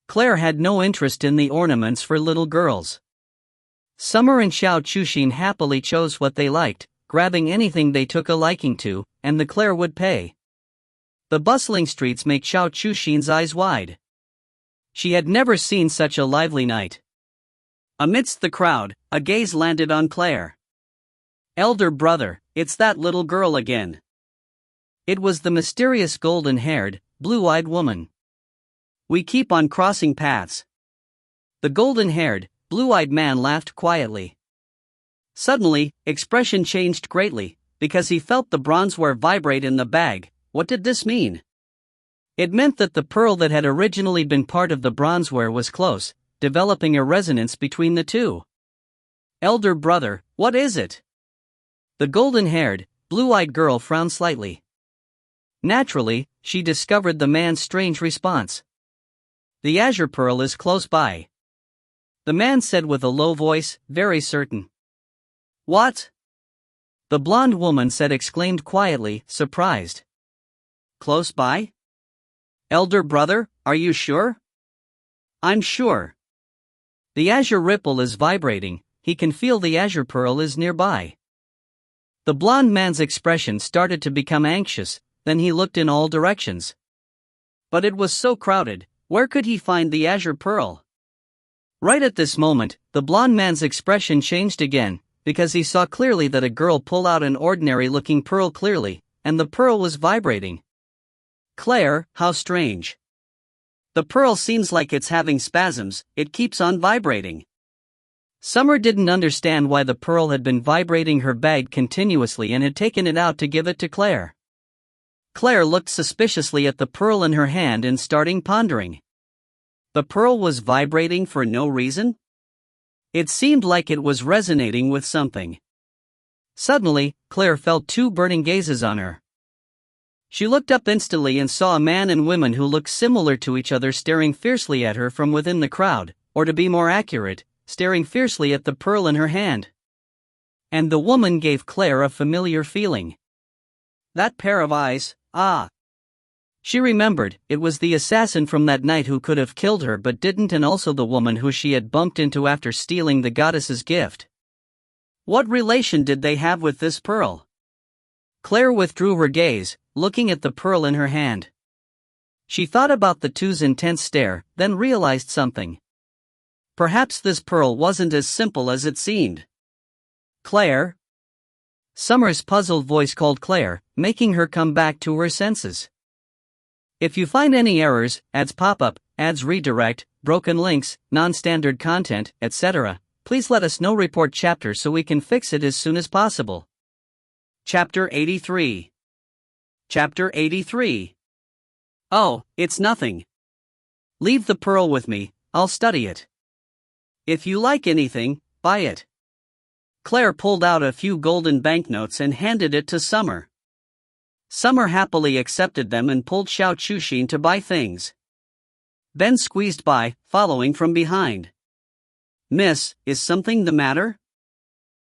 Claire had no interest in the ornaments for little girls. Summer and Xiao Chuxin happily chose what they liked, grabbing anything they took a liking to, and the Claire would pay. The bustling streets make Xiao Chuxin's eyes wide. She had never seen such a lively night. Amidst the crowd, a gaze landed on Claire. Elder brother, it's that little girl again. It was the mysterious golden-haired, blue-eyed woman. We keep on crossing paths. The golden-haired, blue-eyed man laughed quietly. Suddenly, expression changed greatly, because he felt the bronzeware vibrate in the bag. What did this mean? It meant that the pearl that had originally been part of the bronzeware was close, developing a resonance between the two. Elder brother, what is it? The golden-haired, blue-eyed girl frowned slightly. Naturally, she discovered the man's strange response. The azure pearl is close by. The man said with a low voice, very certain. What? The blonde woman exclaimed quietly, surprised. Close by? Elder brother, are you sure? I'm sure. The azure ripple is vibrating, he can feel the azure pearl is nearby. The blonde man's expression started to become anxious, then he looked in all directions. But it was so crowded, where could he find the azure pearl? Right at this moment, the blonde man's expression changed again, because he saw clearly that a girl pulled out an ordinary-looking pearl clearly, and the pearl was vibrating. Claire, how strange. The pearl seems like it's having spasms, it keeps on vibrating. Summer didn't understand why the pearl had been vibrating her bag continuously and had taken it out to give it to Claire. Claire looked suspiciously at the pearl in her hand and started pondering. The pearl was vibrating for no reason? It seemed like it was resonating with something. Suddenly, Claire felt two burning gazes on her. She looked up instantly and saw a man and woman who looked similar to each other staring fiercely at her from within the crowd, or to be more accurate, staring fiercely at the pearl in her hand. And the woman gave Claire a familiar feeling. That pair of eyes, ah! She remembered, it was the assassin from that night who could have killed her but didn't, and also the woman who she had bumped into after stealing the goddess's gift. What relation did they have with this pearl? Claire withdrew her gaze, looking at the pearl in her hand. She thought about the two's intense stare, then realized something. Perhaps this pearl wasn't as simple as it seemed. Claire? Summer's puzzled voice called Claire, making her come back to her senses. If you find any errors, ads pop up, ads redirect, broken links, non-standard content, etc., please let us know. Report chapter so we can fix it as soon as possible. Chapter 83. Chapter 83. Oh, it's nothing. Leave the pearl with me, I'll study it. If you like anything, buy it. Claire pulled out a few golden banknotes and handed it to Summer. Summer happily accepted them and pulled Xiao Chushin to buy things. Ben squeezed by, following from behind. Miss, is something the matter?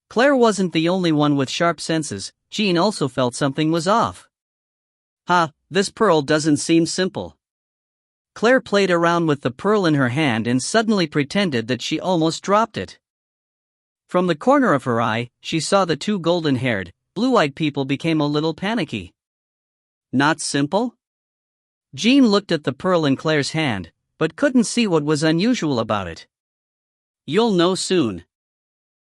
Claire wasn't the only one with sharp senses. Jean also felt something was off. This pearl doesn't seem simple. Claire played around with the pearl in her hand and suddenly pretended that she almost dropped it. From the corner of her eye, she saw the two golden-haired, blue-eyed people became a little panicky. Not simple? Jean looked at the pearl in Claire's hand, but couldn't see what was unusual about it. You'll know soon.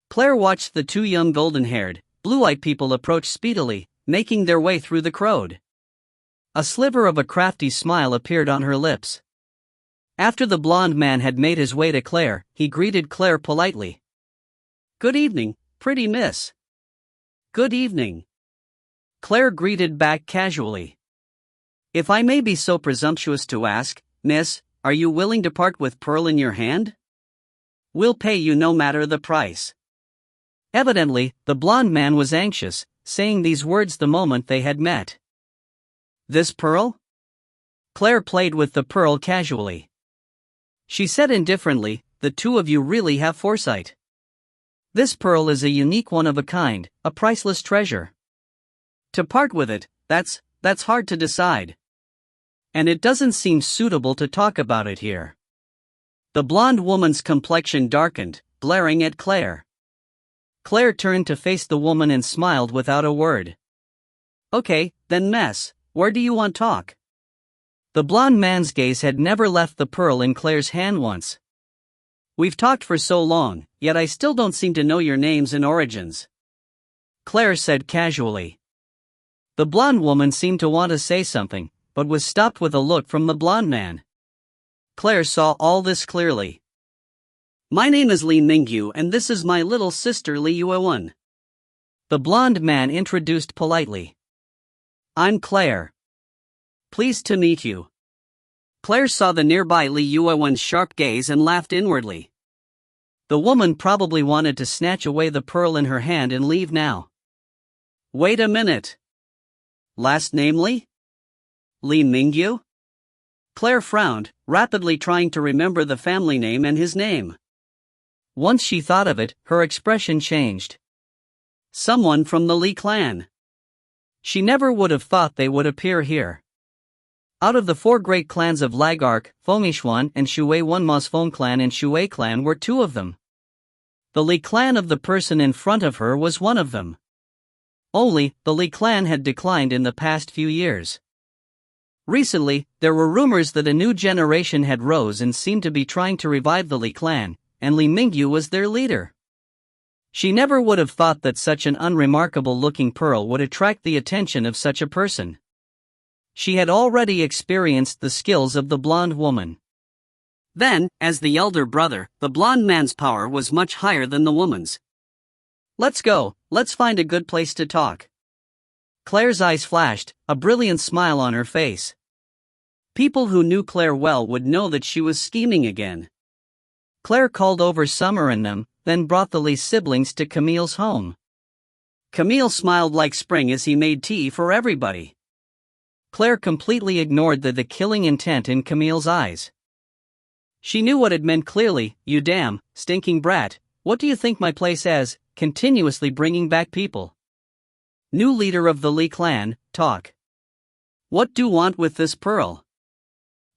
Claire watched the two young golden-haired, blue-eyed people approach speedily, making their way through the crowd. A sliver of a crafty smile appeared on her lips. After the blonde man had made his way to Claire, he greeted Claire politely. Good evening, pretty miss. Good evening. Claire greeted back casually. If I may be so presumptuous to ask, miss, are you willing to part with pearl in your hand? We'll pay you no matter the price. Evidently, the blonde man was anxious, saying these words the moment they had met. This pearl? Claire played with the pearl casually. She said indifferently, the two of you really have foresight. This pearl is a unique one of a kind, a priceless treasure. To part with it, that's hard to decide. And it doesn't seem suitable to talk about it here. The blonde woman's complexion darkened, glaring at Claire. Claire turned to face the woman and smiled without a word. Okay, then mess, where do you want talk? The blonde man's gaze had never left the pearl in Claire's hand once. We've talked for so long, yet I still don't seem to know your names and origins. Claire said casually. The blonde woman seemed to want to say something, but was stopped with a look from the blonde man. Claire saw all this clearly. My name is Li Mingyu and this is my little sister Li Yixuan. The blonde man introduced politely. I'm Claire. Pleased to meet you. Claire saw the nearby Li Yixuan's sharp gaze and laughed inwardly. The woman probably wanted to snatch away the pearl in her hand and leave now. Wait a minute. Last name Li? Li Mingyu? Claire frowned, rapidly trying to remember the family name and his name. Once she thought of it, her expression changed. Someone from the Li clan. She never would have thought they would appear here. Out of the four great clans of Lagark, Fengixuan and Shui Wenma's Feng clan and Shui clan were two of them. The Li clan of the person in front of her was one of them. Only, the Li clan had declined in the past few years. Recently, there were rumors that a new generation had rose and seemed to be trying to revive the Li clan, and Li Mingyu was their leader. She never would have thought that such an unremarkable-looking pearl would attract the attention of such a person. She had already experienced the skills of the blonde woman. Then, as the elder brother, the blonde man's power was much higher than the woman's. Let's go, let's find a good place to talk. Claire's eyes flashed, a brilliant smile on her face. People who knew Claire well would know that she was scheming again. Claire called over Summer and them, then brought the Li siblings to Camille's home. Camille smiled like spring as he made tea for everybody. Claire completely ignored the killing intent in Camille's eyes. She knew what it meant clearly. You damn, stinking brat, what do you think my place as, continuously bringing back people? New leader of the Li clan, talk. What do you want with this pearl?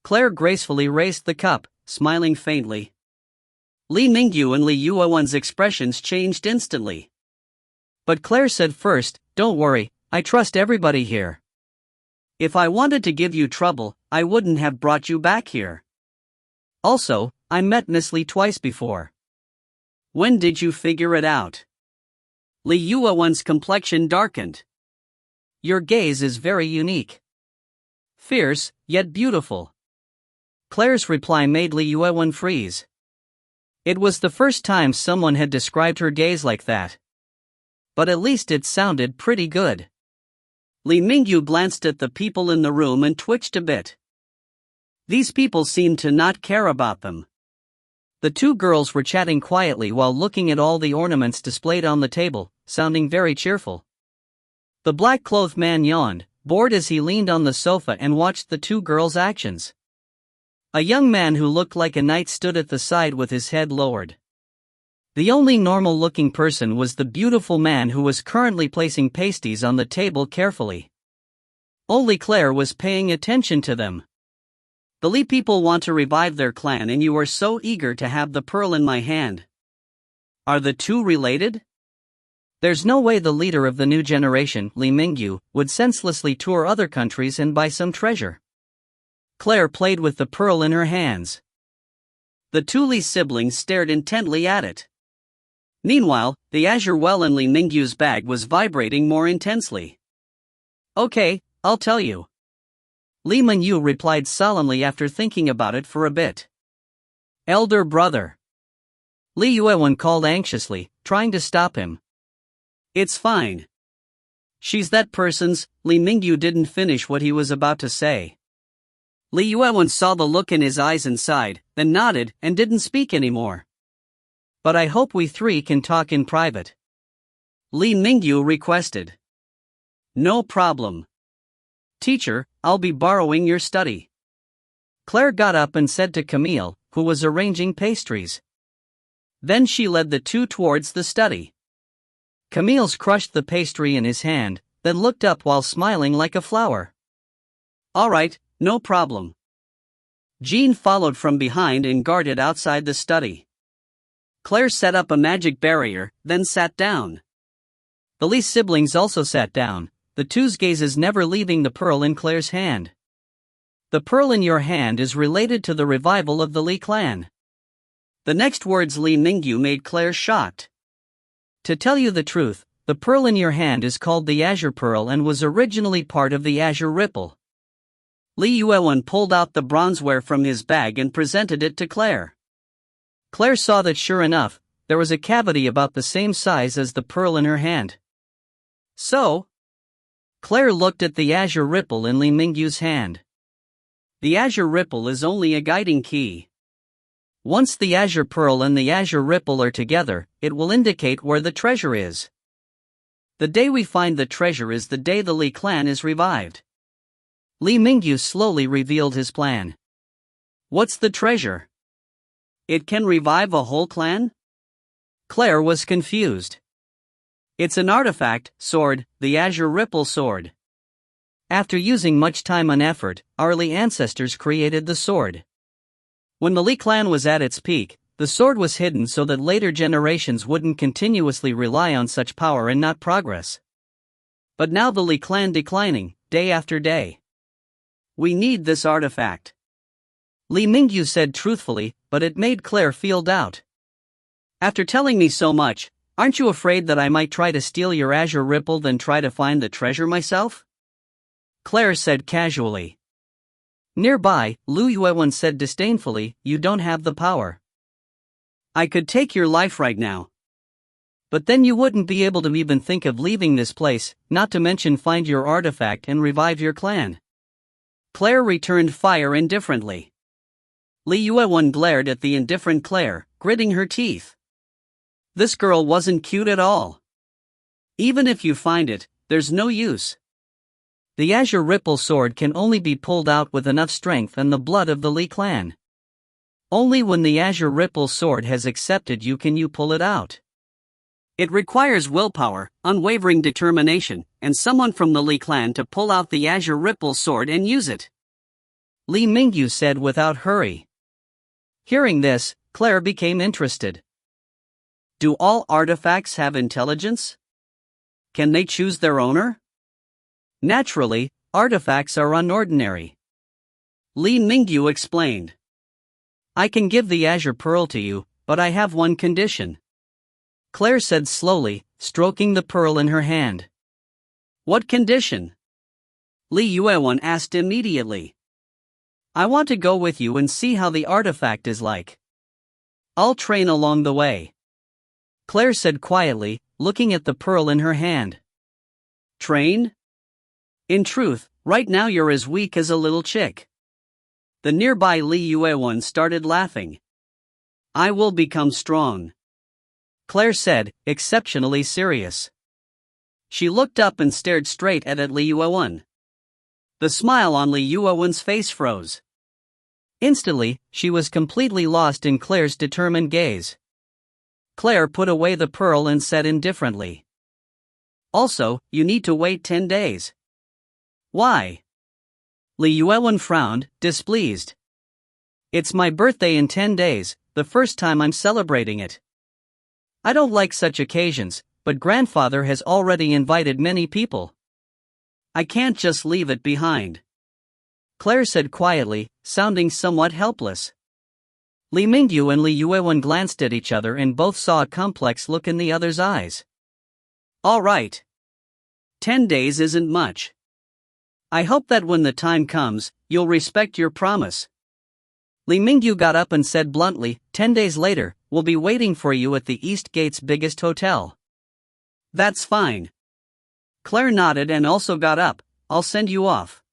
Claire gracefully raised the cup, smiling faintly. Li Mingyu and Li Yixuan's expressions changed instantly. But Claire said first, don't worry, I trust everybody here. If I wanted to give you trouble, I wouldn't have brought you back here. Also, I met Miss Li twice before. When did you figure it out? Li Yuewen's complexion darkened. Your gaze is very unique. Fierce, yet beautiful. Claire's reply made Li Yuewen freeze. It was the first time someone had described her gaze like that. But at least it sounded pretty good. Li Mingyu glanced at the people in the room and twitched a bit. These people seemed to not care about them. The two girls were chatting quietly while looking at all the ornaments displayed on the table, sounding very cheerful. The black-clothed man yawned, bored as he leaned on the sofa and watched the two girls' actions. A young man who looked like a knight stood at the side with his head lowered. The only normal-looking person was the beautiful man who was currently placing pasties on the table carefully. Only Claire was paying attention to them. The Li people want to revive their clan and you are so eager to have the pearl in my hand. Are the two related? There's no way the leader of the new generation, Li Mingyu, would senselessly tour other countries and buy some treasure. Claire played with the pearl in her hands. The two Li siblings stared intently at it. Meanwhile, the azure well in Li Mingyu's bag was vibrating more intensely. Okay, I'll tell you. Li Mingyu replied solemnly after thinking about it for a bit. Elder brother. Li Yuewen called anxiously, trying to stop him. It's fine. She's that person's. Li Mingyu didn't finish what he was about to say. Li Yuewen saw the look in his eyes and sighed, then nodded and didn't speak anymore. But I hope we three can talk in private. Li Mingyu requested. No problem. Teacher, I'll be borrowing your study. Claire got up and said to Camille, who was arranging pastries. Then she led the two towards the study. Camille's crushed the pastry in his hand, then looked up while smiling like a flower. All right, no problem. Jean followed from behind and guarded outside the study. Claire set up a magic barrier, then sat down. The Li siblings also sat down, the two's gazes never leaving the pearl in Claire's hand. The pearl in your hand is related to the revival of the Li clan. The next words Li Mingyu made Claire shocked. To tell you the truth, the pearl in your hand is called the Azure Pearl and was originally part of the Azure Ripple. Li Yuewen pulled out the bronzeware from his bag and presented it to Claire. Claire saw that sure enough, there was a cavity about the same size as the pearl in her hand. So? Claire looked at the Azure Ripple in Li Mingyu's hand. The Azure Ripple is only a guiding key. Once the Azure Pearl and the Azure Ripple are together, it will indicate where the treasure is. The day we find the treasure is the day the Li clan is revived. Li Mingyu slowly revealed his plan. What's the treasure? It can revive a whole clan? Claire was confused. It's an artifact, sword, the Azure Ripple sword. After using much time and effort, our Li ancestors created the sword. When the Li clan was at its peak, the sword was hidden so that later generations wouldn't continuously rely on such power and not progress. But now the Li clan declining, day after day. We need this artifact. Li Mingyu said truthfully, but it made Claire feel doubt. After telling me so much, aren't you afraid that I might try to steal your Azure Ripple then try to find the treasure myself? Claire said casually. Nearby, Lu Yuewen said disdainfully, you don't have the power. I could take your life right now. But then you wouldn't be able to even think of leaving this place, not to mention find your artifact and revive your clan. Claire returned fire indifferently. Li Yuewen glared at the indifferent Claire, gritting her teeth. This girl wasn't cute at all. Even if you find it, there's no use. The Azure Ripple sword can only be pulled out with enough strength and the blood of the Li clan. Only when the Azure Ripple sword has accepted you can you pull it out. It requires willpower, unwavering determination, and someone from the Li clan to pull out the Azure Ripple sword and use it. Li Mingyu said without hurry. Hearing this, Claire became interested. Do all artifacts have intelligence? Can they choose their owner? Naturally, artifacts are unordinary. Li Mingyu explained. I can give the azure pearl to you, but I have one condition. Claire said slowly, stroking the pearl in her hand. What condition? Li Yuewan asked immediately. I want to go with you and see how the artifact is like. I'll train along the way. Claire said quietly, looking at the pearl in her hand. Train? In truth, right now you're as weak as a little chick. The nearby Li Yuewan started laughing. I will become strong. Claire said, exceptionally serious. She looked up and stared straight at Li Yuewan. The smile on Li Yuewan's face froze. Instantly, she was completely lost in Claire's determined gaze. Claire put away the pearl and said indifferently. Also, you need to wait 10 days. Why? Li Yuewan frowned, displeased. It's my birthday in 10 days, the first time I'm celebrating it. I don't like such occasions, but grandfather has already invited many people. I can't just leave it behind. Claire said quietly, sounding somewhat helpless. Li Mingyu and Li Yuewan glanced at each other and both saw a complex look in the other's eyes. All right. 10 days isn't much. I hope that when the time comes, you'll respect your promise. Li Mingyu got up and said bluntly, 10 days later, we'll be waiting for you at the East Gate's biggest hotel. That's fine. Claire nodded and also got up. I'll send you off.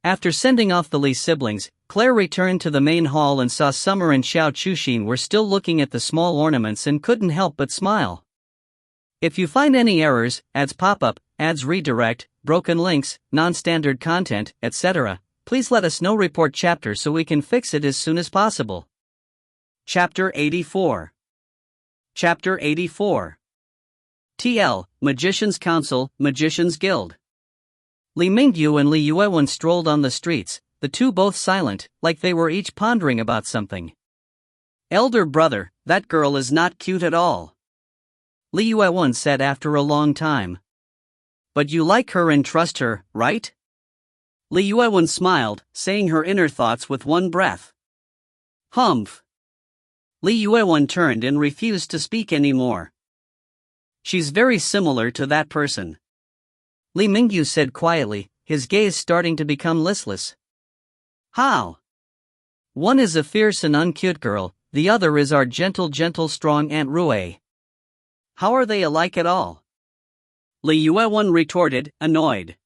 After sending off the Li siblings, Claire returned to the main hall and saw Summer and Xiao Chuxin were still looking at the small ornaments and couldn't help but smile. If you find any errors, ads pop up, ads redirect, broken links, non-standard content, etc., please let us know. Report chapter so we can fix it as soon as possible. Chapter 84. Chapter 84. TL, Magician's Council, Magician's Guild. Li Mingyu and Li Yuewan strolled on the streets, the two both silent, like they were each pondering about something. Elder brother, that girl is not cute at all. Li Yuewan said after a long time. But you like her and trust her, right? Li Yuewan smiled, saying her inner thoughts with one breath. Humph. Li Yuewan turned and refused to speak anymore. She's very similar to that person. Li Mingyu said quietly, his gaze starting to become listless. How? One is a fierce and uncute girl, the other is our gentle strong Aunt Rue. How are they alike at all? Li Yuewan retorted, annoyed.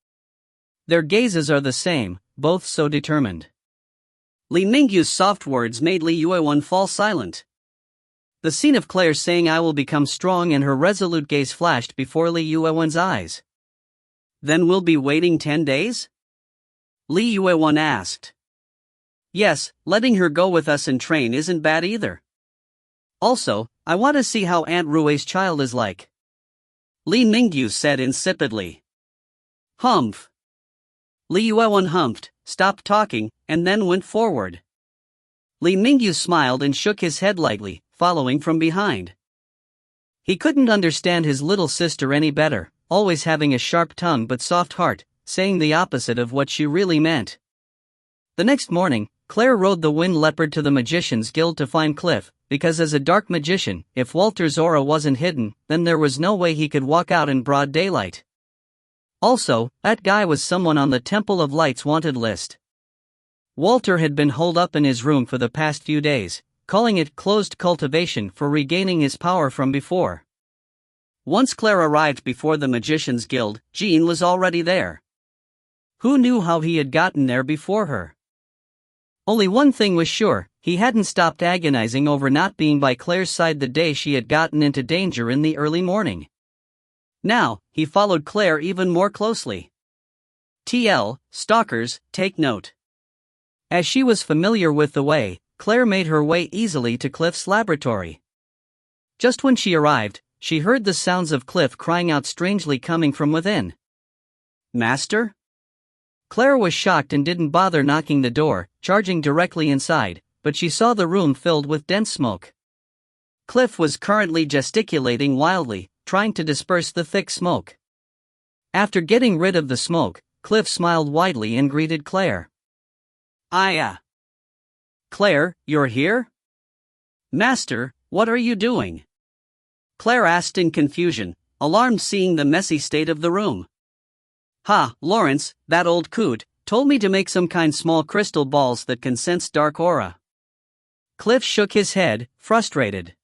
Their gazes are the same, both so determined. Li Mingyu's soft words made Li Yuewan fall silent. The scene of Claire saying I will become strong and her resolute gaze flashed before Li Yuewan's eyes. Then we'll be waiting 10 days? Li Yuewan asked. Yes, letting her go with us and train isn't bad either. Also, I want to see how Aunt Rue's child is like. Li Mingyu said insipidly. Humph. Li Yuewan humphed, stopped talking, and then went forward. Li Mingyu smiled and shook his head lightly, following from behind. He couldn't understand his little sister any better, always having a sharp tongue but soft heart, saying the opposite of what she really meant. The next morning, Claire rode the Wind Leopard to the Magician's Guild to find Cliff, because as a dark magician, if Walter's aura wasn't hidden, then there was no way he could walk out in broad daylight. Also, that guy was someone on the Temple of Light's wanted list. Walter had been holed up in his room for the past few days, calling it closed cultivation for regaining his power from before. Once Claire arrived before the Magician's Guild, Jean was already there. Who knew how he had gotten there before her? Only one thing was sure, he hadn't stopped agonizing over not being by Claire's side the day she had gotten into danger in the early morning. Now, he followed Claire even more closely. TL, stalkers, take note. As she was familiar with the way, Claire made her way easily to Cliff's laboratory. Just when she arrived, she heard the sounds of Cliff crying out strangely coming from within. Master? Claire was shocked and didn't bother knocking the door, charging directly inside, but she saw the room filled with dense smoke. Cliff was currently gesticulating wildly, trying to disperse the thick smoke. After getting rid of the smoke, Cliff smiled widely and greeted Claire. Claire, you're here? Master, what are you doing? Claire asked in confusion, alarmed seeing the messy state of the room. Lawrence, that old coot, told me to make some kind small crystal balls that can sense dark aura. Cliff shook his head, frustrated.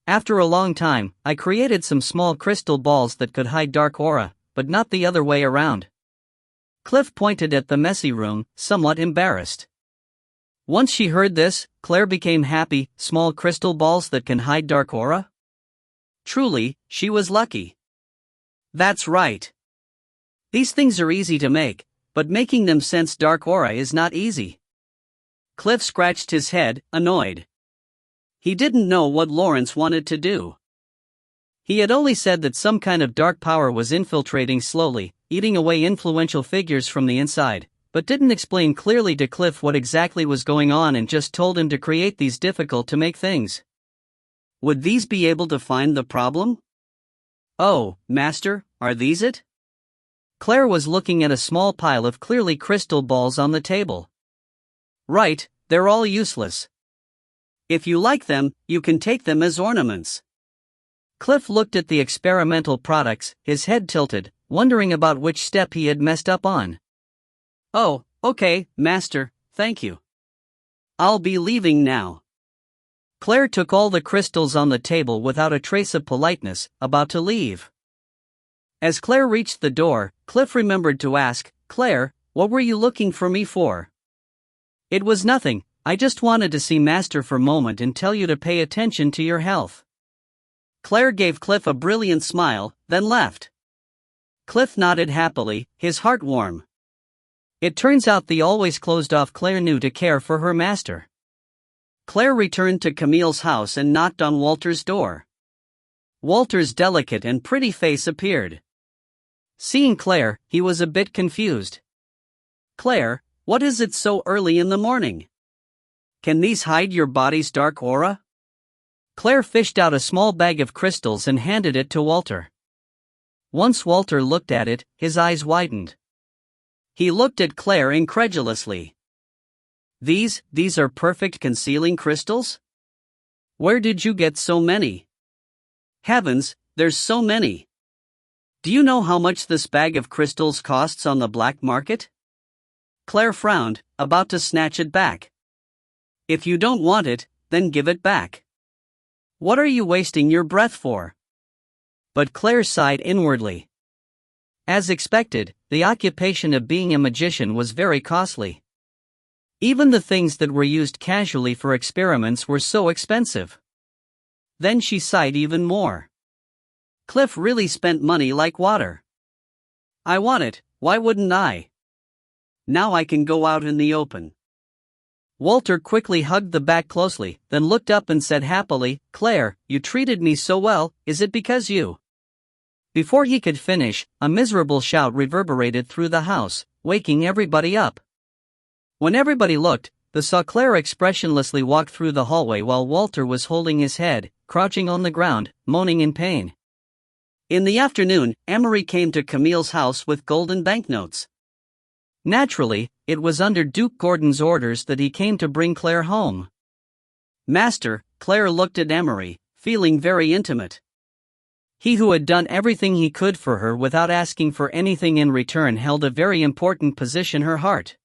After a long time, I created some small crystal balls that could hide dark aura, but not the other way around. Cliff pointed at the messy room, somewhat embarrassed. Once she heard this, Claire became happy. Small crystal balls that can hide dark aura? Truly, she was lucky. That's right. These things are easy to make, but making them sense dark aura is not easy. Cliff scratched his head, annoyed. He didn't know what Lawrence wanted to do. He had only said that some kind of dark power was infiltrating slowly, eating away influential figures from the inside, but didn't explain clearly to Cliff what exactly was going on and just told him to create these difficult-to-make things. Would these be able to find the problem? Oh, Master, are these it? Claire was looking at a small pile of clearly crystal balls on the table. Right, they're all useless. If you like them, you can take them as ornaments. Cliff looked at the experimental products, his head tilted, wondering about which step he had messed up on. Oh, okay, Master, thank you. I'll be leaving now. Claire took all the crystals on the table without a trace of politeness, about to leave. As Claire reached the door, Cliff remembered to ask, Claire, what were you looking for me for? It was nothing, I just wanted to see Master for a moment and tell you to pay attention to your health. Claire gave Cliff a brilliant smile, then left. Cliff nodded happily, his heart warm. It turns out the always closed-off Claire knew to care for her master. Claire returned to Camille's house and knocked on Walter's door. Walter's delicate and pretty face appeared. Seeing Claire, he was a bit confused. Claire, what is it so early in the morning? Can these hide your body's dark aura? Claire fished out a small bag of crystals and handed it to Walter. Once Walter looked at it, his eyes widened. He looked at Claire incredulously. These are perfect concealing crystals? Where did you get so many? Heavens, there's so many. Do you know how much this bag of crystals costs on the black market? Claire frowned, about to snatch it back. If you don't want it, then give it back. What are you wasting your breath for? But Claire sighed inwardly. As expected, the occupation of being a magician was very costly. Even the things that were used casually for experiments were so expensive. Then she sighed even more. Cliff really spent money like water. I want it, why wouldn't I? Now I can go out in the open. Walter quickly hugged the bag closely, then looked up and said happily, Claire, you treated me so well, is it because you? Before he could finish, a miserable shout reverberated through the house, waking everybody up. When everybody looked, they saw Claire expressionlessly walk through the hallway while Walter was holding his head, crouching on the ground, moaning in pain. In the afternoon, Amory came to Camille's house with golden banknotes. Naturally, it was under Duke Gordon's orders that he came to bring Claire home. Master, Claire looked at Amory, feeling very intimate. He who had done everything he could for her without asking for anything in return held a very important position in her heart.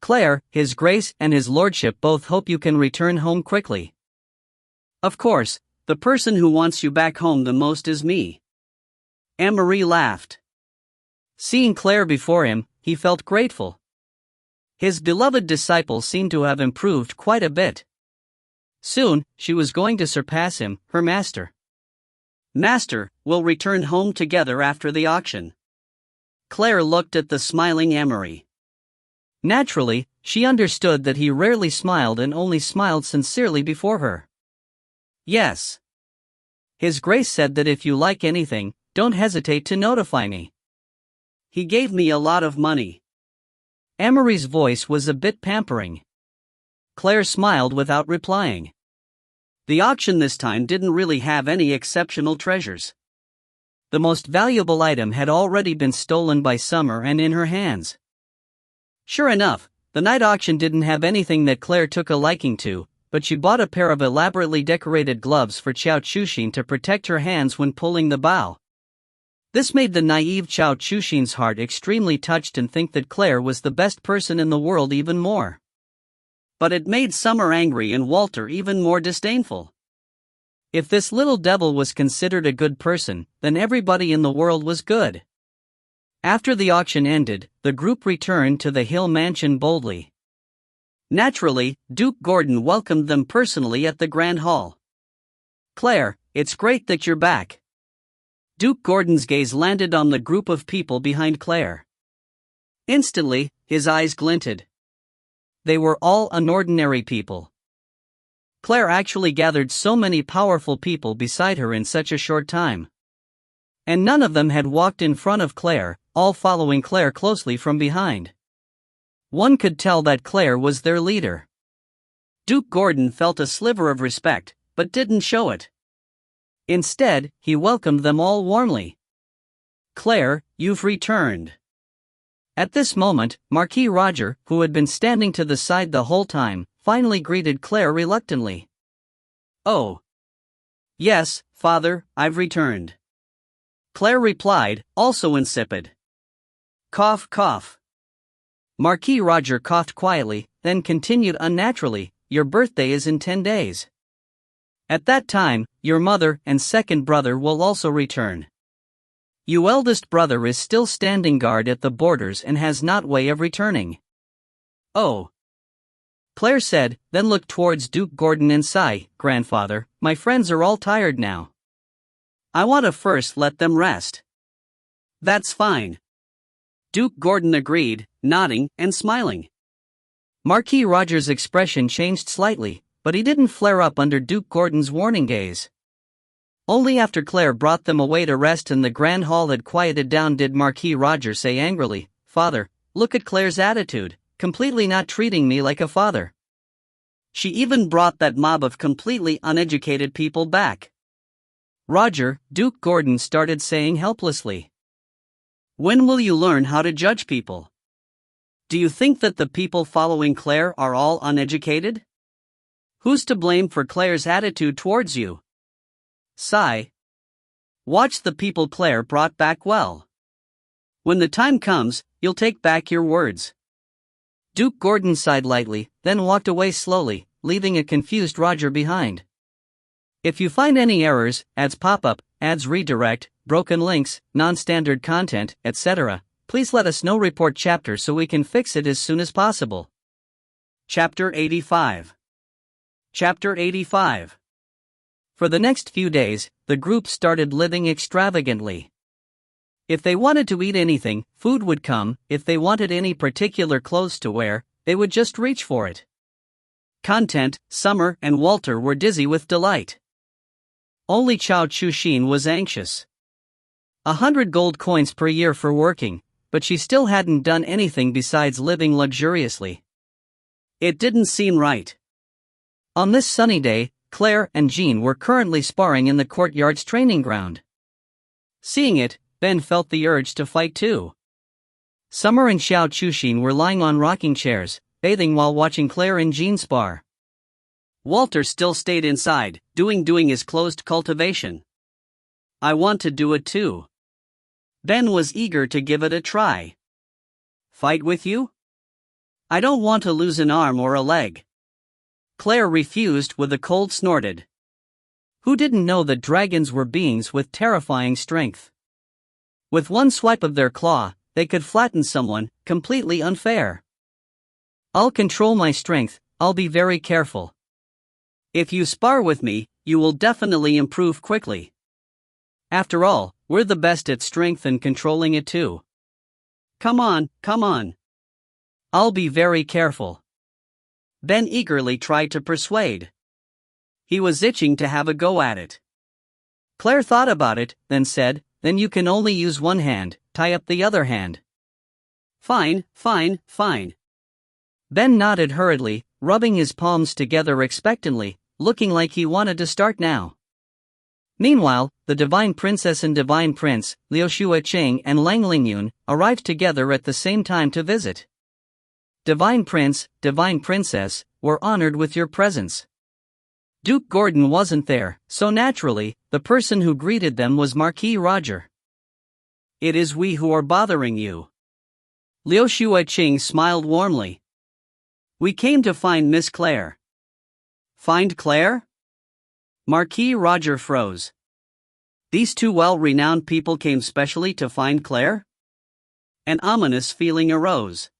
Claire, His Grace and His Lordship both hope you can return home quickly. Of course, the person who wants you back home the most is me. Amory laughed. Seeing Claire before him, he felt grateful. His beloved disciple seemed to have improved quite a bit. Soon, she was going to surpass him, her master. Master, we'll return home together after the auction. Claire looked at the smiling Amory. Naturally, she understood that he rarely smiled and only smiled sincerely before her. Yes. His Grace said that if you like anything, don't hesitate to notify me. He gave me a lot of money. Amory's voice was a bit pampering. Claire smiled without replying. The auction this time didn't really have any exceptional treasures. The most valuable item had already been stolen by Summer and in her hands. Sure enough, the night auction didn't have anything that Claire took a liking to, but she bought a pair of elaborately decorated gloves for Chao Chushin to protect her hands when pulling the bow. This made the naive Chao Chushin's heart extremely touched and think that Claire was the best person in the world even more. But it made Summer angry and Walter even more disdainful. If this little devil was considered a good person, then everybody in the world was good. After the auction ended, the group returned to the Hill Mansion boldly. Naturally, Duke Gordon welcomed them personally at the Grand Hall. "Claire, it's great that you're back." Duke Gordon's gaze landed on the group of people behind Claire. Instantly, his eyes glinted. They were all unordinary people. Claire actually gathered so many powerful people beside her in such a short time. And none of them had walked in front of Claire, all following Claire closely from behind. One could tell that Claire was their leader. Duke Gordon felt a sliver of respect, but didn't show it. Instead, he welcomed them all warmly. "Claire, you've returned." At this moment, Marquis Roger, who had been standing to the side the whole time, finally greeted Claire reluctantly. "Oh. Yes, Father, I've returned." Claire replied, also insipid. Cough, cough. Marquis Roger coughed quietly, then continued unnaturally, "Your birthday is in 10 days. At that time, your mother and second brother will also return. Your eldest brother is still standing guard at the borders and has not way of returning." "Oh," Claire said, then looked towards Duke Gordon and sighed, "Grandfather, my friends are all tired now. I want to first let them rest." "That's fine." Duke Gordon agreed, nodding and smiling. Marquis Roger's expression changed slightly, but he didn't flare up under Duke Gordon's warning gaze. Only after Claire brought them away to rest and the Grand Hall had quieted down did Marquis Roger say angrily, "Father, look at Claire's attitude, completely not treating me like a father. She even brought that mob of completely uneducated people back." "Roger," Duke Gordon started saying helplessly. "When will you learn how to judge people? Do you think that the people following Claire are all uneducated? Who's to blame for Claire's attitude towards you? Sigh. Watch the people Claire brought back well. When the time comes, you'll take back your words." Duke Gordon sighed lightly, then walked away slowly, leaving a confused Roger behind. If you find any errors, ads pop up, ads redirect, broken links, non-standard content, etc., please let us know. Report chapter so we can fix it as soon as possible. Chapter 85. Chapter 85. For the next few days, the group started living extravagantly. If they wanted to eat anything, food would come. If they wanted any particular clothes to wear, they would just reach for it. Content, Summer and Walter were dizzy with delight. Only Chao Chushin was anxious. 100 gold coins per year for working, but she still hadn't done anything besides living luxuriously. It didn't seem right. On this sunny day, Claire and Jean were currently sparring in the courtyard's training ground. Seeing it, Ben felt the urge to fight too. Summer and Chao Chushin were lying on rocking chairs, bathing while watching Claire and Jean spar. Walter still stayed inside, doing his closed cultivation. "I want to do it too." Ben was eager to give it a try. "Fight with you? I don't want to lose an arm or a leg." Claire refused with a cold snorted. Who didn't know that dragons were beings with terrifying strength? With one swipe of their claw, they could flatten someone, completely unfair. "I'll control my strength, I'll be very careful. If you spar with me, you will definitely improve quickly. After all, we're the best at strength and controlling it too. Come on, come on. I'll be very careful." Ben eagerly tried to persuade. He was itching to have a go at it. Claire thought about it, then said, "Then you can only use one hand, tie up the other hand." Fine. Ben nodded hurriedly, rubbing his palms together expectantly, looking like he wanted to start now. Meanwhile, the Divine Princess and Divine Prince, Liu Shuiqing and Lang Lingyun, arrived together at the same time to visit. Divine Prince, Divine Princess, were honored with your presence. Duke Gordon wasn't there, so naturally, the person who greeted them was Marquis Roger. It is we who are bothering you. Liu Shuiqing smiled warmly. We came to find Miss Claire. Find Claire? Marquis Roger froze. These two well-renowned people came specially to find Claire? An ominous feeling arose.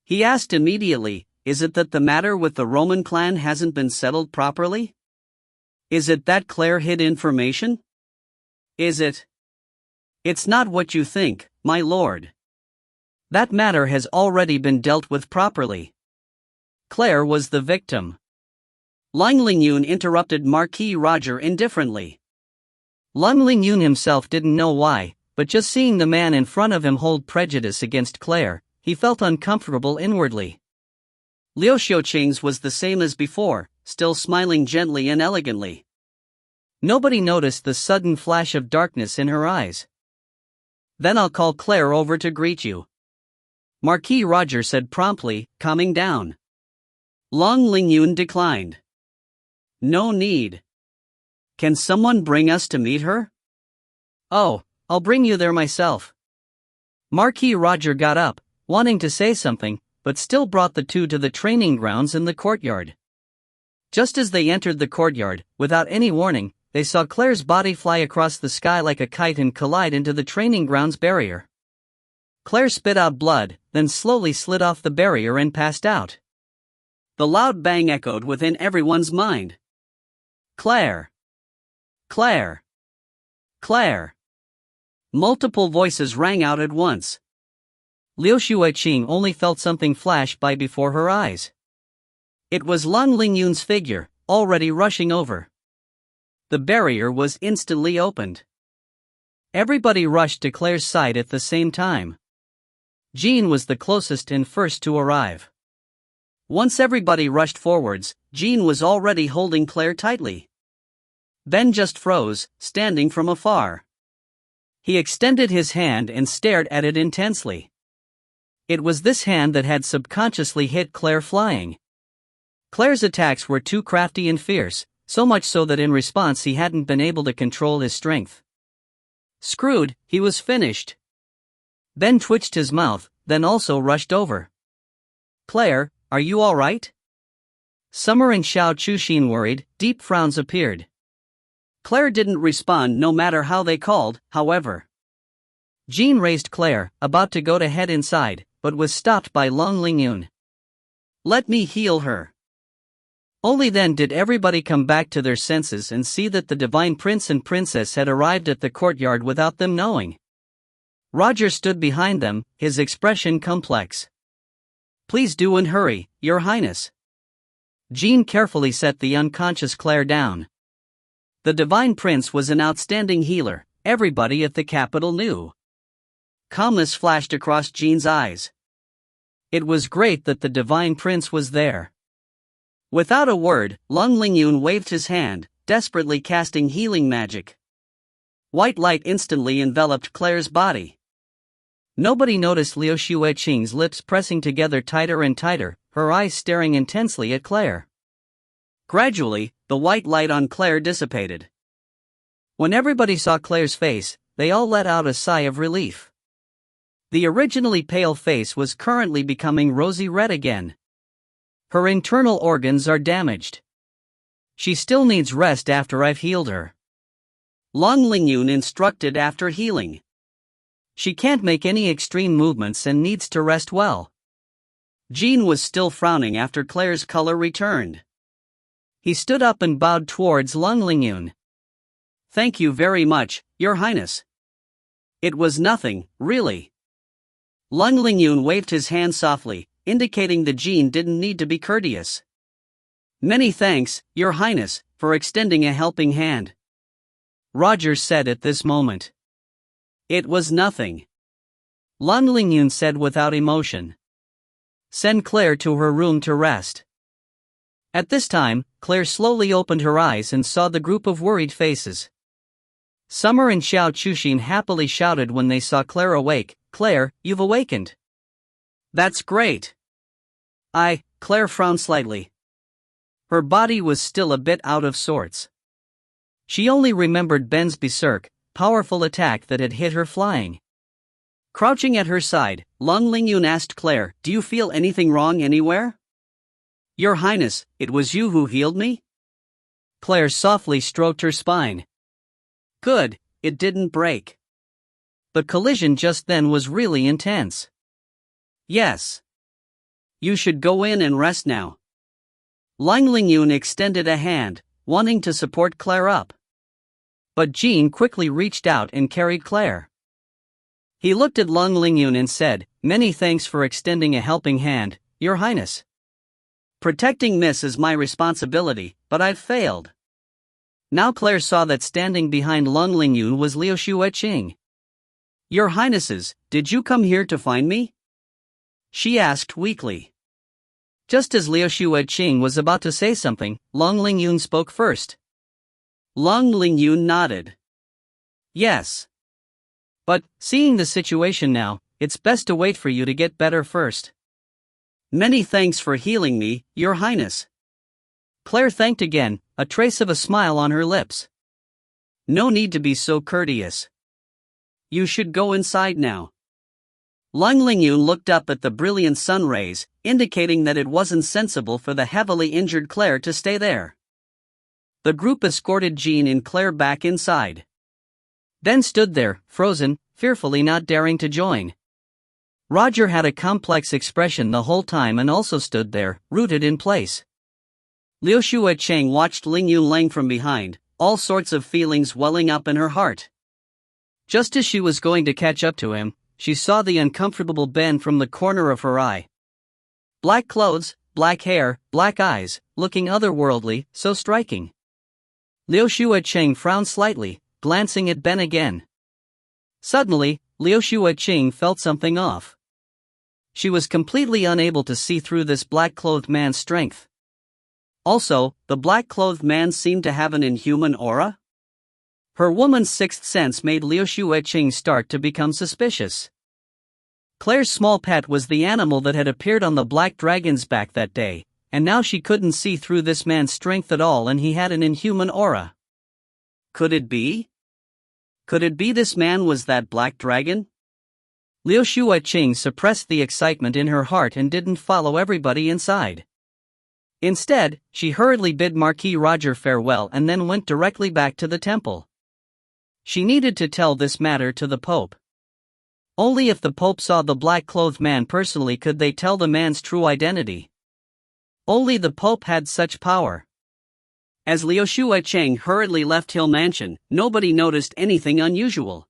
He asked immediately, is it that the matter with the Roman clan hasn't been settled properly? Is it that Claire hid information? Is it? It's not what you think, my lord. That matter has already been dealt with properly. Claire was the victim. Lang Lingyun interrupted Marquis Roger indifferently. Lang Lingyun himself didn't know why, but just seeing the man in front of him hold prejudice against Claire, he felt uncomfortable inwardly. Liu Xiuqing's was the same as before, still smiling gently and elegantly. Nobody noticed the sudden flash of darkness in her eyes. Then I'll call Claire over to greet you. Marquis Roger said promptly, calming down. Lang Lingyun declined. No need. Can someone bring us to meet her? Oh, I'll bring you there myself. Marquis Roger got up, wanting to say something, but still brought the two to the training grounds in the courtyard. Just as they entered the courtyard, without any warning, they saw Claire's body fly across the sky like a kite and collide into the training grounds barrier. Claire spit out blood, then slowly slid off the barrier and passed out. The loud bang echoed within everyone's mind. Claire! Claire! Claire! Multiple voices rang out at once. Liu Shuiqing only felt something flash by before her eyes. It was Lang Lingyun's figure, already rushing over. The barrier was instantly opened. Everybody rushed to Claire's side at the same time. Jean was the closest and first to arrive. Once everybody rushed forwards, Jean was already holding Claire tightly. Ben just froze, standing from afar. He extended his hand and stared at it intensely. It was this hand that had subconsciously hit Claire flying. Claire's attacks were too crafty and fierce, so much so that in response he hadn't been able to control his strength. Screwed, he was finished. Ben twitched his mouth, then also rushed over. Claire, are you all right? Summer and Xiao Chuxin worried, deep frowns appeared. Claire didn't respond no matter how they called, however. Jean raised Claire, about to go to head inside, but was stopped by Lang Lingyun. Let me heal her. Only then did everybody come back to their senses and see that the Divine Prince and Princess had arrived at the courtyard without them knowing. Roger stood behind them, his expression complex. Please do and hurry, Your Highness. Jean carefully set the unconscious Claire down. The Divine Prince was an outstanding healer, everybody at the capital knew. Calmness flashed across Jean's eyes. It was great that the Divine Prince was there. Without a word, Lang Lingyun waved his hand, desperately casting healing magic. White light instantly enveloped Claire's body. Nobody noticed Liu Shuiqing's lips pressing together tighter and tighter, her eyes staring intensely at Claire. Gradually, the white light on Claire dissipated. When everybody saw Claire's face, they all let out a sigh of relief. The originally pale face was currently becoming rosy red again. Her internal organs are damaged. She still needs rest after I've healed her. Lang Lingyun instructed after healing. She can't make any extreme movements and needs to rest well. Jean was still frowning after Claire's color returned. He stood up and bowed towards Lang Lingyun. Thank you very much, Your Highness. It was nothing, really. Lang Lingyun waved his hand softly, indicating that Jean didn't need to be courteous. Many thanks, Your Highness, for extending a helping hand. Roger said at this moment. It was nothing. Lang Lingyun said without emotion. Send Claire to her room to rest. At this time, Claire slowly opened her eyes and saw the group of worried faces. Summer and Xiao Chuxin happily shouted when they saw Claire awake. "Claire, you've awakened." "That's great." Claire frowned slightly. Her body was still a bit out of sorts. She only remembered Ben's berserk, powerful attack that had hit her flying. Crouching at her side, Long Lingyun asked Claire, "Do you feel anything wrong anywhere?" "Your Highness, it was you who healed me?" Claire softly stroked her spine. "Good, it didn't break." The collision just then was really intense. "Yes. You should go in and rest now." Lang Lingyun extended a hand, wanting to support Claire up. But Jean quickly reached out and carried Claire. He looked at Lang Lingyun and said, "Many thanks for extending a helping hand, Your Highness. Protecting Miss is my responsibility, but I've failed." Now Claire saw that standing behind Lang Lingyun was Liu Xueqing. "Your Highnesses, did you come here to find me?" she asked weakly. Just as Liu Xueqing was about to say something, Lang Lingyun spoke first. Lang Lingyun nodded. "Yes. But, seeing the situation now, it's best to wait for you to get better first." "Many thanks for healing me, Your Highness." Claire thanked again, a trace of a smile on her lips. "No need to be so courteous. You should go inside now." Lang Lingyun looked up at the brilliant sun rays, indicating that it wasn't sensible for the heavily injured Claire to stay there. The group escorted Jean and Claire back inside. Ben stood there, frozen, fearfully not daring to join. Roger had a complex expression the whole time and also stood there, rooted in place. Liu Xueqing watched Lingyun Lang from behind, all sorts of feelings welling up in her heart. Just as she was going to catch up to him, she saw the uncomfortable Ben from the corner of her eye. Black clothes, black hair, black eyes, looking otherworldly, so striking. Liu Xueqing frowned slightly, glancing at Ben again. Suddenly, Liu Xueqing felt something off. She was completely unable to see through this black-clothed man's strength. Also, the black-clothed man seemed to have an inhuman aura. Her woman's sixth sense made Liu Xueqing start to become suspicious. Claire's small pet was the animal that had appeared on the black dragon's back that day, and now she couldn't see through this man's strength at all and he had an inhuman aura. Could it be? Could it be this man was that black dragon? Liu Xueqing suppressed the excitement in her heart and didn't follow everybody inside. Instead, she hurriedly bid Marquis Roger farewell and then went directly back to the temple. She needed to tell this matter to the Pope. Only if the Pope saw the black-clothed man personally could they tell the man's true identity. Only the Pope had such power. As Liu Xueqing hurriedly left Hill Mansion, nobody noticed anything unusual.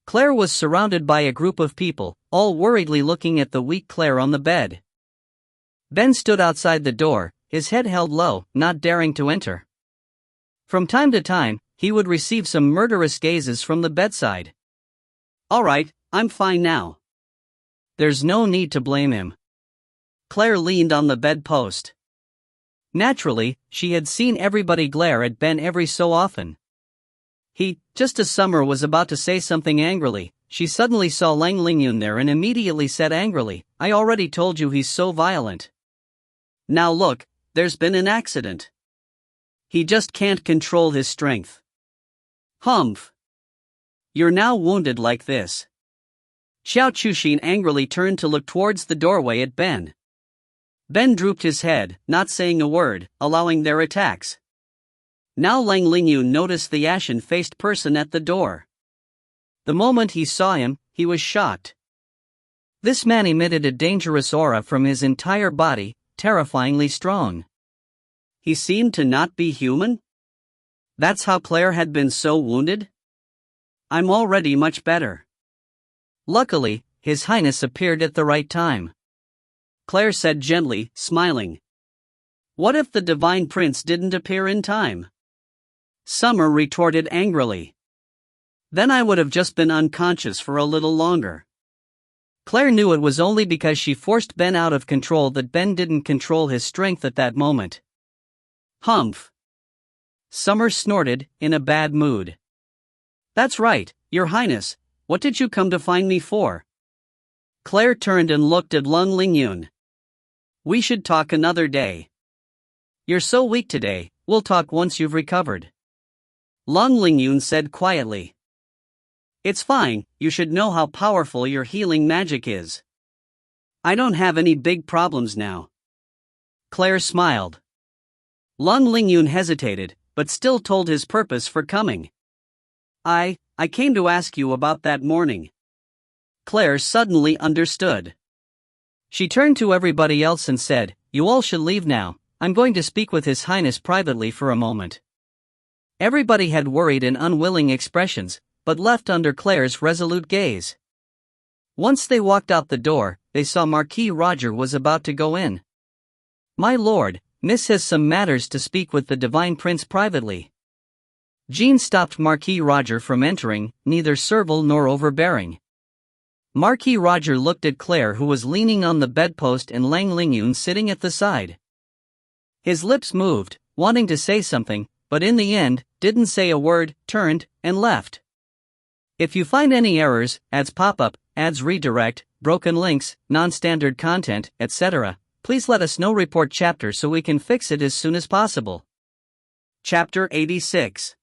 Claire was surrounded by a group of people, all worriedly looking at the weak Claire on the bed. Ben stood outside the door, his head held low, not daring to enter. From time to time, he would receive some murderous gazes from the bedside. "All right, I'm fine now." There's no need to blame him. Claire leaned on the bedpost. Naturally, she had seen everybody glare at Ben every so often. Just as Summer was about to say something angrily, she suddenly saw Lang Lingyun there and immediately said angrily, "I already told you he's so violent. Now look, there's been an accident. He just can't control his strength." "Humph. You're now wounded like this." Xiao Chuxin angrily turned to look towards the doorway at Ben. Ben drooped his head, not saying a word, allowing their attacks. Now Lang Lingyun noticed the ashen-faced person at the door. The moment he saw him, he was shocked. This man emitted a dangerous aura from his entire body, terrifyingly strong. He seemed to not be human? That's how Claire had been so wounded? "I'm already much better." Luckily, His Highness appeared at the right time. Claire said gently, smiling. "What if the Divine Prince didn't appear in time?" Summer retorted angrily. "Then I would have just been unconscious for a little longer." Claire knew it was only because she forced Ben out of control that Ben didn't control his strength at that moment. "Humph." Summer snorted, in a bad mood. That's right, Your Highness. What did you come to find me for? Claire turned and looked at Lung Lingyun. We should talk another day. You're so weak today, we'll talk once you've recovered. Lung Lingyun said quietly. It's fine, you should know how powerful your healing magic is. I don't have any big problems now. Claire smiled. Lung Lingyun hesitated, but still told his purpose for coming. I came to ask you about that morning. Claire suddenly understood. She turned to everybody else and said, You all should leave now, I'm going to speak with His Highness privately for a moment. Everybody had worried and unwilling expressions, but left under Claire's resolute gaze. Once they walked out the door, they saw Marquis Roger was about to go in. My lord, Miss has some matters to speak with the Divine Prince privately. Jean stopped Marquis Roger from entering, neither servile nor overbearing. Marquis Roger looked at Claire, who was leaning on the bedpost, and Lang Lingyun sitting at the side. His lips moved, wanting to say something, but in the end, didn't say a word, turned, and left. If you find any errors, ads pop up, ads redirect, broken links, non-standard content, etc., please let us know. Report chapter so we can fix it as soon as possible. Chapter 86.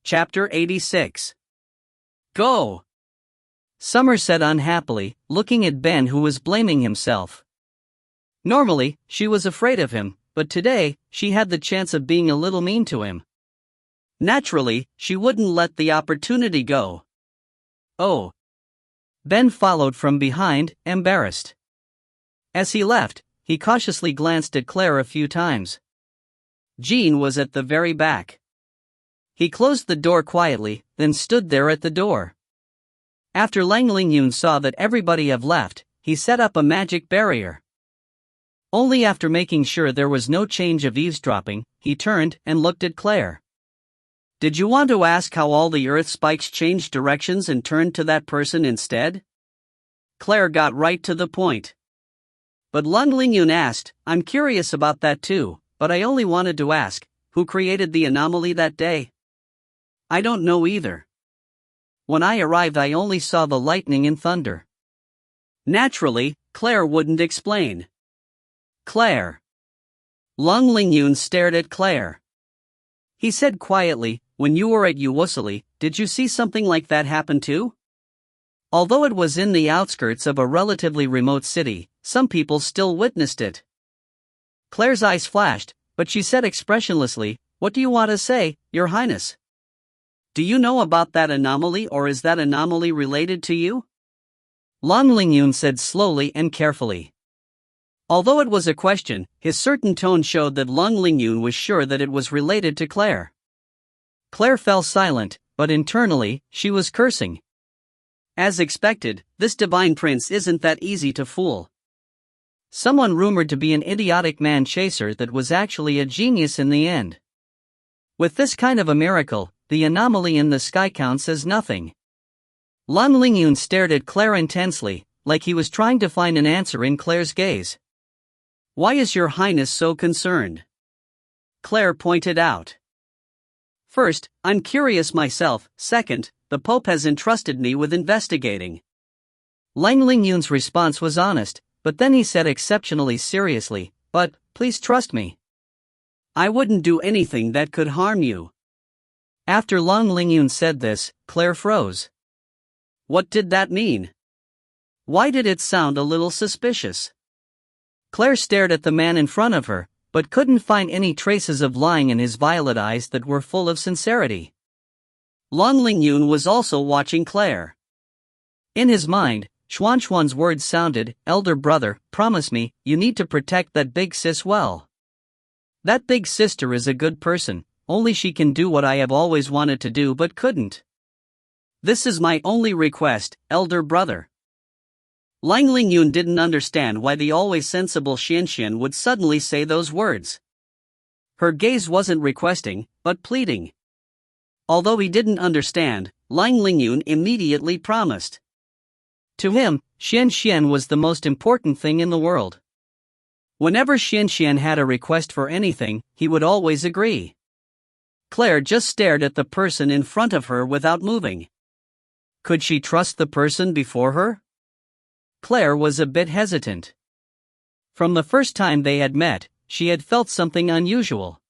Chapter 86. Go! Summer said unhappily, looking at Ben, who was blaming himself. Normally, she was afraid of him, but today, she had the chance of being a little mean to him. Naturally, she wouldn't let the opportunity go. Oh. Ben followed from behind, embarrassed. As he left, he cautiously glanced at Claire a few times. Jean was at the very back. He closed the door quietly, then stood there at the door. After Lang Lingyun saw that everybody had left, he set up a magic barrier. Only after making sure there was no change of eavesdropping, he turned and looked at Claire. Did you want to ask how all the earth spikes changed directions and turned to that person instead? Claire got right to the point. But Lung Lingyun asked, I'm curious about that too, but I only wanted to ask, who created the anomaly that day? I don't know either. When I arrived I only saw the lightning and thunder. Naturally, Claire wouldn't explain. Claire. Lung Lingyun stared at Claire. He said quietly, when you were at Uwusali, did you see something like that happen too? Although it was in the outskirts of a relatively remote city, some people still witnessed it. Claire's eyes flashed, but she said expressionlessly, What do you want to say, Your Highness? Do you know about that anomaly, or is that anomaly related to you? Lung Lingyun said slowly and carefully. Although it was a question, his certain tone showed that Lung Lingyun was sure that it was related to Claire. Claire fell silent, but internally, she was cursing. As expected, this divine prince isn't that easy to fool. Someone rumored to be an idiotic man-chaser that was actually a genius in the end. With this kind of a miracle, the anomaly in the sky counts as nothing. Lung Lingyun stared at Claire intensely, like he was trying to find an answer in Claire's gaze. Why is Your Highness so concerned? Claire pointed out. First, I'm curious myself. Second, the Pope has entrusted me with investigating. Lang Lingyun's response was honest, but then he said exceptionally seriously, But, please trust me. I wouldn't do anything that could harm you. After Lung Lingyun said this, Claire froze. What did that mean? Why did it sound a little suspicious? Claire stared at the man in front of her, but couldn't find any traces of lying in his violet eyes that were full of sincerity. Lung Lingyun was also watching Claire. In his mind, Xuanxuan's words sounded, Elder brother, promise me, you need to protect that big sis well. That big sister is a good person, only she can do what I have always wanted to do but couldn't. This is my only request, elder brother. Lang Lingyun didn't understand why the always sensible Xianxian would suddenly say those words. Her gaze wasn't requesting, but pleading. Although he didn't understand, Lang Lingyun immediately promised. To him, Xianxian was the most important thing in the world. Whenever Xianxian had a request for anything, he would always agree. Claire just stared at the person in front of her without moving. Could she trust the person before her? Claire was a bit hesitant. From the first time they had met, she had felt something unusual.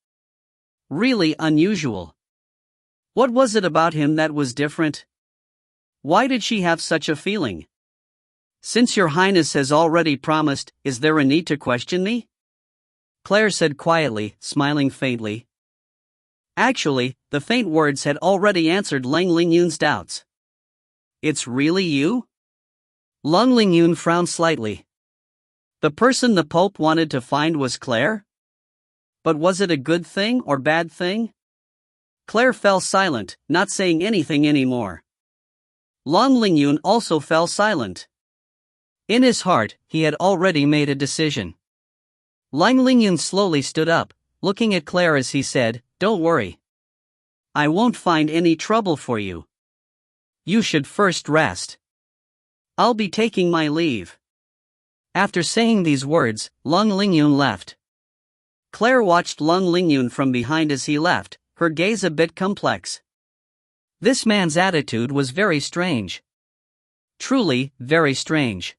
Really unusual. What was it about him that was different? Why did she have such a feeling? Since your highness has already promised, is there a need to question me? Claire said quietly, smiling faintly. Actually, the faint words had already answered Lang Lingyun's doubts. It's really you? Lang Lingyun frowned slightly. The person the Pope wanted to find was Claire? But was it a good thing or bad thing? Claire fell silent, not saying anything anymore. Lang Lingyun also fell silent. In his heart, he had already made a decision. Lang Lingyun slowly stood up, looking at Claire as he said, "Don't worry. I won't find any trouble for you. You should first rest. I'll be taking my leave." After saying these words, Lang Lingyun left. Claire watched Lang Lingyun from behind as he left, her gaze a bit complex. This man's attitude was very strange. Truly, very strange.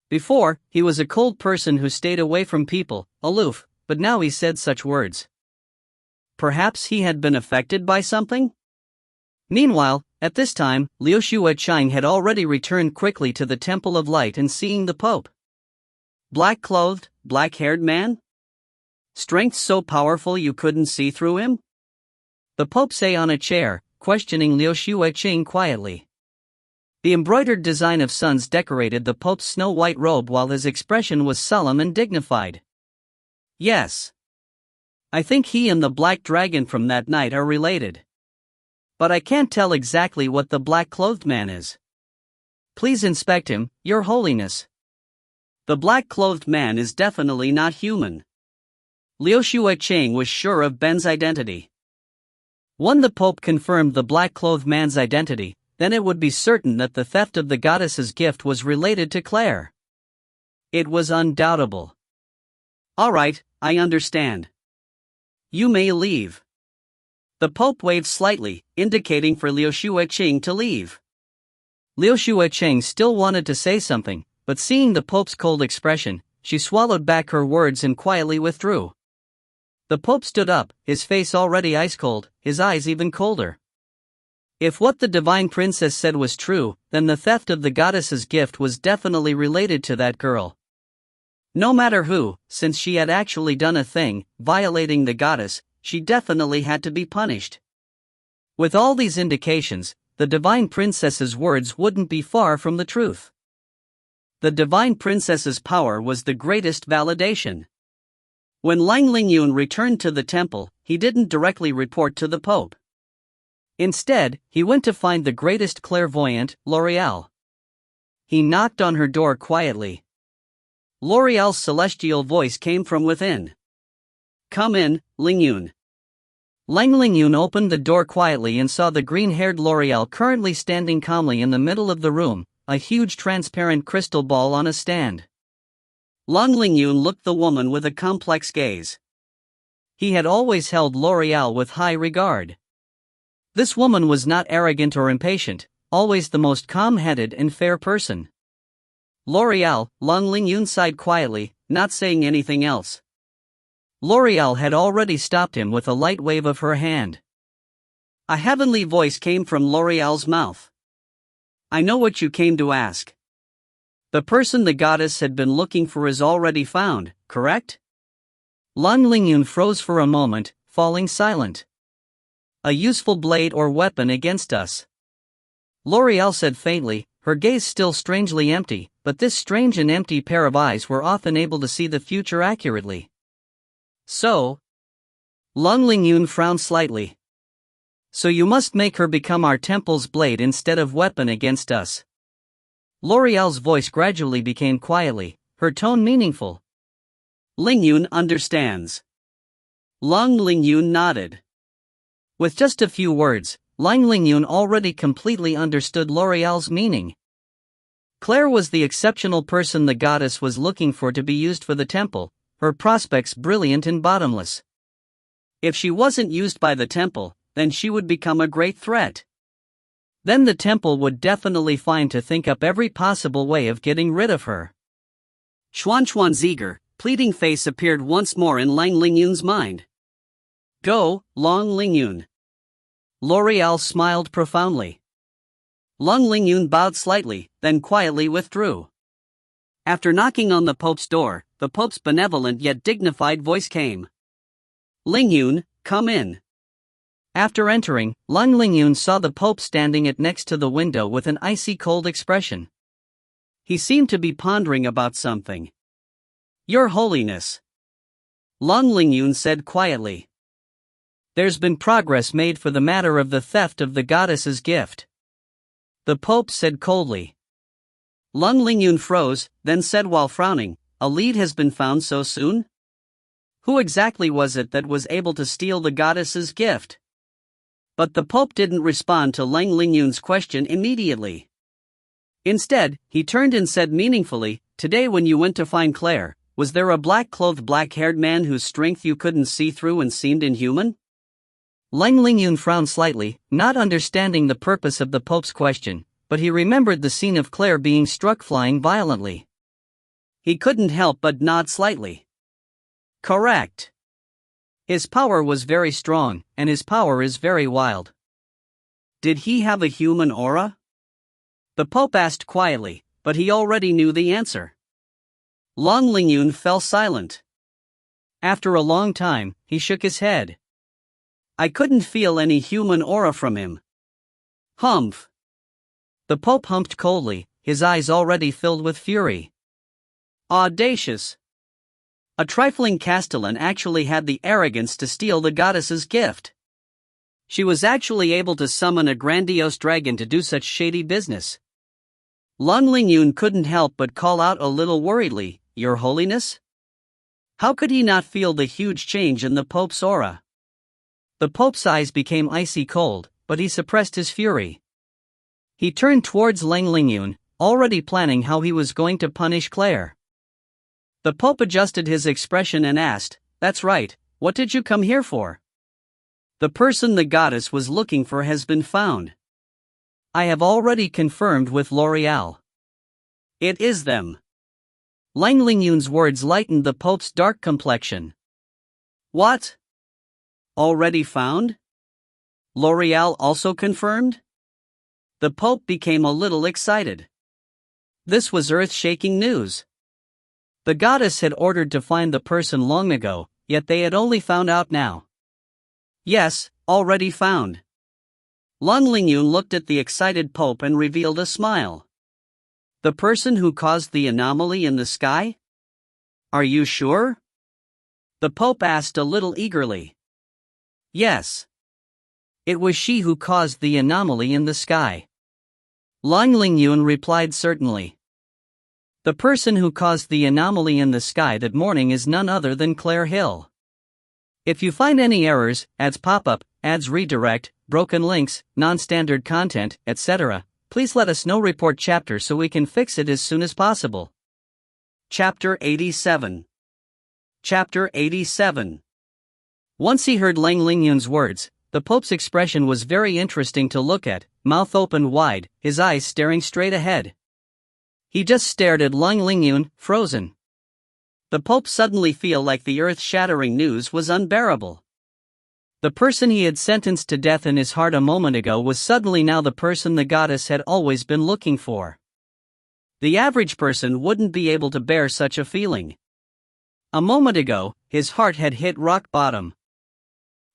Before, he was a cold person who stayed away from people, aloof, but now he said such words. Perhaps he had been affected by something? Meanwhile, at this time, Liu Shuicheng had already returned quickly to the Temple of Light and seeing the Pope. Black-clothed, black-haired man? Strength so powerful you couldn't see through him? The Pope sat on a chair, questioning Liu Shuicheng quietly. The embroidered design of suns decorated the Pope's snow-white robe while his expression was solemn and dignified. Yes. I think he and the black dragon from that night are related. But I can't tell exactly what the black-clothed man is. Please inspect him, Your Holiness. The black-clothed man is definitely not human. Liu Shuicheng was sure of Ben's identity. When the Pope confirmed the black-clothed man's identity, then it would be certain that the theft of the goddess's gift was related to Claire. It was undoubtable. All right, I understand. You may leave. The Pope waved slightly, indicating for Liu Shuicheng to leave. Liu Shuicheng still wanted to say something, but seeing the Pope's cold expression, she swallowed back her words and quietly withdrew. The Pope stood up, his face already ice-cold, his eyes even colder. If what the divine princess said was true, then the theft of the goddess's gift was definitely related to that girl. No matter who, since she had actually done a thing, violating the goddess, she definitely had to be punished. With all these indications, the divine princess's words wouldn't be far from the truth. The divine princess's power was the greatest validation. When Lang Lingyun returned to the temple, he didn't directly report to the Pope. Instead, he went to find the greatest clairvoyant, L'Oreal. He knocked on her door quietly. L'Oreal's celestial voice came from within. Come in, Lingyun. Lang Lingyun opened the door quietly and saw the green-haired L'Oreal currently standing calmly in the middle of the room, a huge transparent crystal ball on a stand. Lang Lingyun looked the woman with a complex gaze. He had always held L'Oreal with high regard. This woman was not arrogant or impatient, always the most calm-headed and fair person. L'Oreal, Lang Lingyun sighed quietly, not saying anything else. L'Oreal had already stopped him with a light wave of her hand. A heavenly voice came from L'Oreal's mouth. I know what you came to ask. The person the goddess had been looking for is already found, correct? Lang Lingyun froze for a moment, falling silent. A useful blade or weapon against us. L'Oreal said faintly, her gaze still strangely empty, but this strange and empty pair of eyes were often able to see the future accurately. So? Lang Lingyun frowned slightly. So you must make her become our temple's blade instead of weapon against us. L'Oreal's voice gradually became quietly, her tone meaningful. Lingyun understands. Lang Lingyun nodded. With just a few words, Lang Lingyun already completely understood L'Oreal's meaning. Claire was the exceptional person the goddess was looking for to be used for the temple, her prospects brilliant and bottomless. If she wasn't used by the temple, then she would become a great threat. Then the temple would definitely find to think up every possible way of getting rid of her. Xuanchuan's eager, pleading face appeared once more in Lang Lingyun's mind. Go, Long Lingyun. L'Oreal smiled profoundly. Long Lingyun bowed slightly, then quietly withdrew. After knocking on the Pope's door, the Pope's benevolent yet dignified voice came. Lingyun, come in. After entering, Long Lingyun saw the Pope standing next to the window with an icy cold expression. He seemed to be pondering about something. Your Holiness. Long Lingyun said quietly. There's been progress made for the matter of the theft of the goddess's gift. The Pope said coldly. Long Lingyun froze, then said while frowning, a lead has been found so soon? Who exactly was it that was able to steal the goddess's gift? But the Pope didn't respond to Lang Lingyun's question immediately. Instead, he turned and said meaningfully, today when you went to find Claire, was there a black-clothed black-haired man whose strength you couldn't see through and seemed inhuman? Lang Lingyun frowned slightly, not understanding the purpose of the Pope's question, but he remembered the scene of Claire being struck flying violently. He couldn't help but nod slightly. Correct. His power was very strong, and his power is very wild. Did he have a human aura? The Pope asked quietly, but he already knew the answer. Long Lingyun fell silent. After a long time, he shook his head. I couldn't feel any human aura from him. Humph. The Pope humped coldly, his eyes already filled with fury. Audacious. A trifling castellan actually had the arrogance to steal the goddess's gift. She was actually able to summon a grandiose dragon to do such shady business. Long Lingyun couldn't help but call out a little worriedly, Your Holiness? How could he not feel the huge change in the Pope's aura? The Pope's eyes became icy cold, but he suppressed his fury. He turned towards Lang Lingyun, already planning how he was going to punish Claire. The Pope adjusted his expression and asked, That's right, what did you come here for? The person the goddess was looking for has been found. I have already confirmed with L'Oreal. It is them. Lang Lingyun's words lightened the Pope's dark complexion. What? Already found? L'Oreal also confirmed? The Pope became a little excited. This was earth-shaking news. The goddess had ordered to find the person long ago, yet they had only found out now. Yes, already found. Long Lingyun looked at the excited Pope and revealed a smile. The person who caused the anomaly in the sky? Are you sure? The Pope asked a little eagerly. Yes. It was she who caused the anomaly in the sky. Long Lingyun replied certainly. The person who caused the anomaly in the sky that morning is none other than Claire Hill. If you find any errors, ads pop-up, ads redirect, broken links, non-standard content, etc., please let us know. Report chapter so we can fix it as soon as possible. Chapter 87. Chapter 87. Once he heard Lang Lingyun's words, the Pope's expression was very interesting to look at, mouth open wide, his eyes staring straight ahead. He just stared at Lang Lingyun, frozen. The Pope suddenly felt like the earth-shattering news was unbearable. The person he had sentenced to death in his heart a moment ago was suddenly now the person the goddess had always been looking for. The average person wouldn't be able to bear such a feeling. A moment ago, his heart had hit rock bottom.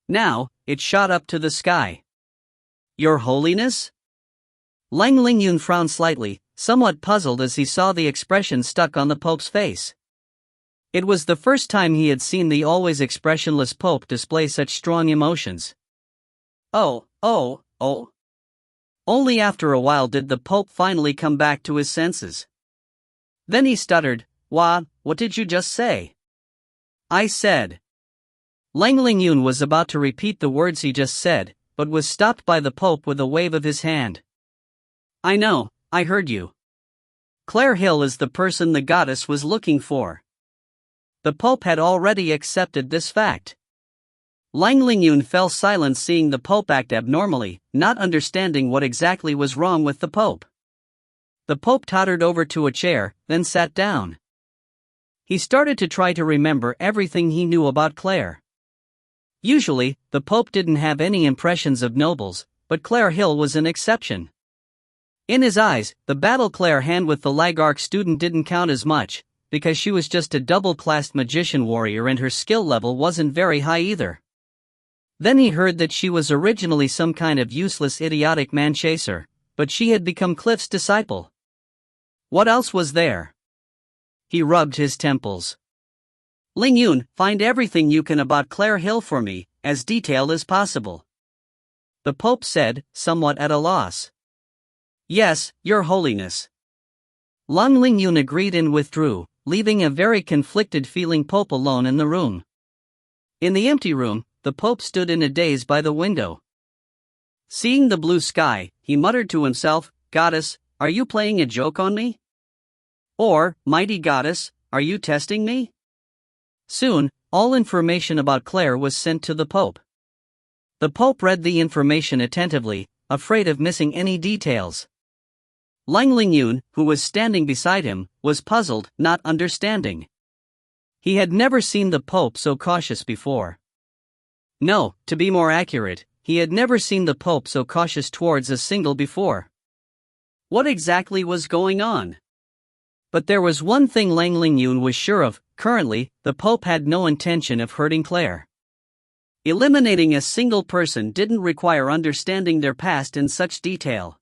Now, it shot up to the sky. Your Holiness? Lang Lingyun frowned slightly, somewhat puzzled as he saw the expression stuck on the Pope's face. It was the first time he had seen the always expressionless Pope display such strong emotions. Oh. Only after a while did the Pope finally come back to his senses. Then he stuttered, what did you just say? I said. Lang Lingyun was about to repeat the words he just said, but was stopped by the Pope with a wave of his hand. I know, I heard you. Claire Hill is the person the goddess was looking for. The Pope had already accepted this fact. Lang Lingyun fell silent, seeing the Pope act abnormally, not understanding what exactly was wrong with the Pope. The Pope tottered over to a chair, then sat down. He started to try to remember everything he knew about Claire. Usually, the Pope didn't have any impressions of nobles, but Claire Hill was an exception. In his eyes, the battle Claire had with the Lagark student didn't count as much, because she was just a double-classed magician warrior and her skill level wasn't very high either. Then he heard that she was originally some kind of useless idiotic man-chaser, but she had become Cliff's disciple. What else was there? He rubbed his temples. Lingyun, find everything you can about Claire Hill for me, as detailed as possible. The Pope said, somewhat at a loss. Yes, Your Holiness. Lang Lingyun agreed and withdrew, leaving a very conflicted feeling Pope alone in the room. In the empty room, the Pope stood in a daze by the window. Seeing the blue sky, he muttered to himself, Goddess, are you playing a joke on me? Or, Mighty Goddess, are you testing me? Soon, all information about Claire was sent to the Pope. The Pope read the information attentively, afraid of missing any details. Lang Lingyun, who was standing beside him, was puzzled, not understanding. He had never seen the Pope so cautious before. No, to be more accurate, he had never seen the Pope so cautious towards a single before. What exactly was going on? But there was one thing Lang Lingyun was sure of: currently, the Pope had no intention of hurting Claire. Eliminating a single person didn't require understanding their past in such detail.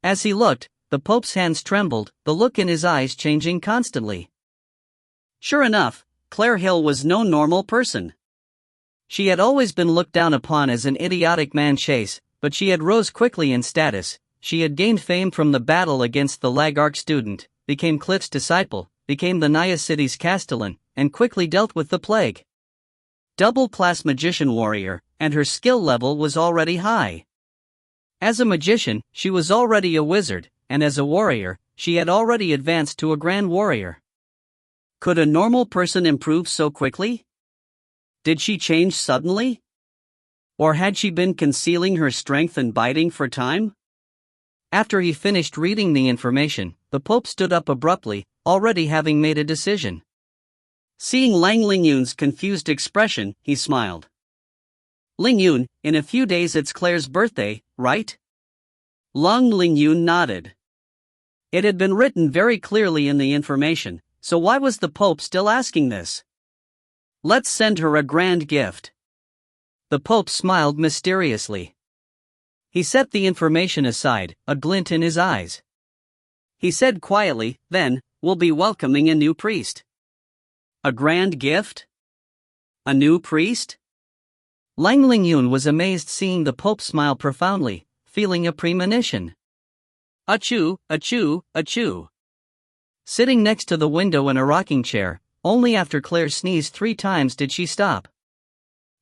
As he looked, the Pope's hands trembled, the look in his eyes changing constantly. Sure enough, Claire Hill was no normal person. She had always been looked down upon as an idiotic man-chase, but she had rose quickly in status. She had gained fame from the battle against the Lagark student, became Cliff's disciple, became the Naya city's castellan, and quickly dealt with the plague. Double-class magician warrior, and her skill level was already high. As a magician, she was already a wizard, and as a warrior, she had already advanced to a grand warrior. Could a normal person improve so quickly? Did she change suddenly? Or had she been concealing her strength and biding for time? After he finished reading the information, the Pope stood up abruptly, already having made a decision. Seeing Lang Lingyun's confused expression, he smiled. Lingyun, in a few days it's Claire's birthday, right? Lang Lingyun nodded. It had been written very clearly in the information, so why was the Pope still asking this? Let's send her a grand gift. The Pope smiled mysteriously. He set the information aside, a glint in his eyes. He said quietly, then, we'll be welcoming a new priest. A grand gift? A new priest? Lang Lingyun was amazed, seeing the Pope smile profoundly, feeling a premonition. Achoo, achoo, achoo. Sitting next to the window in a rocking chair, only after Claire sneezed 3 times did she stop.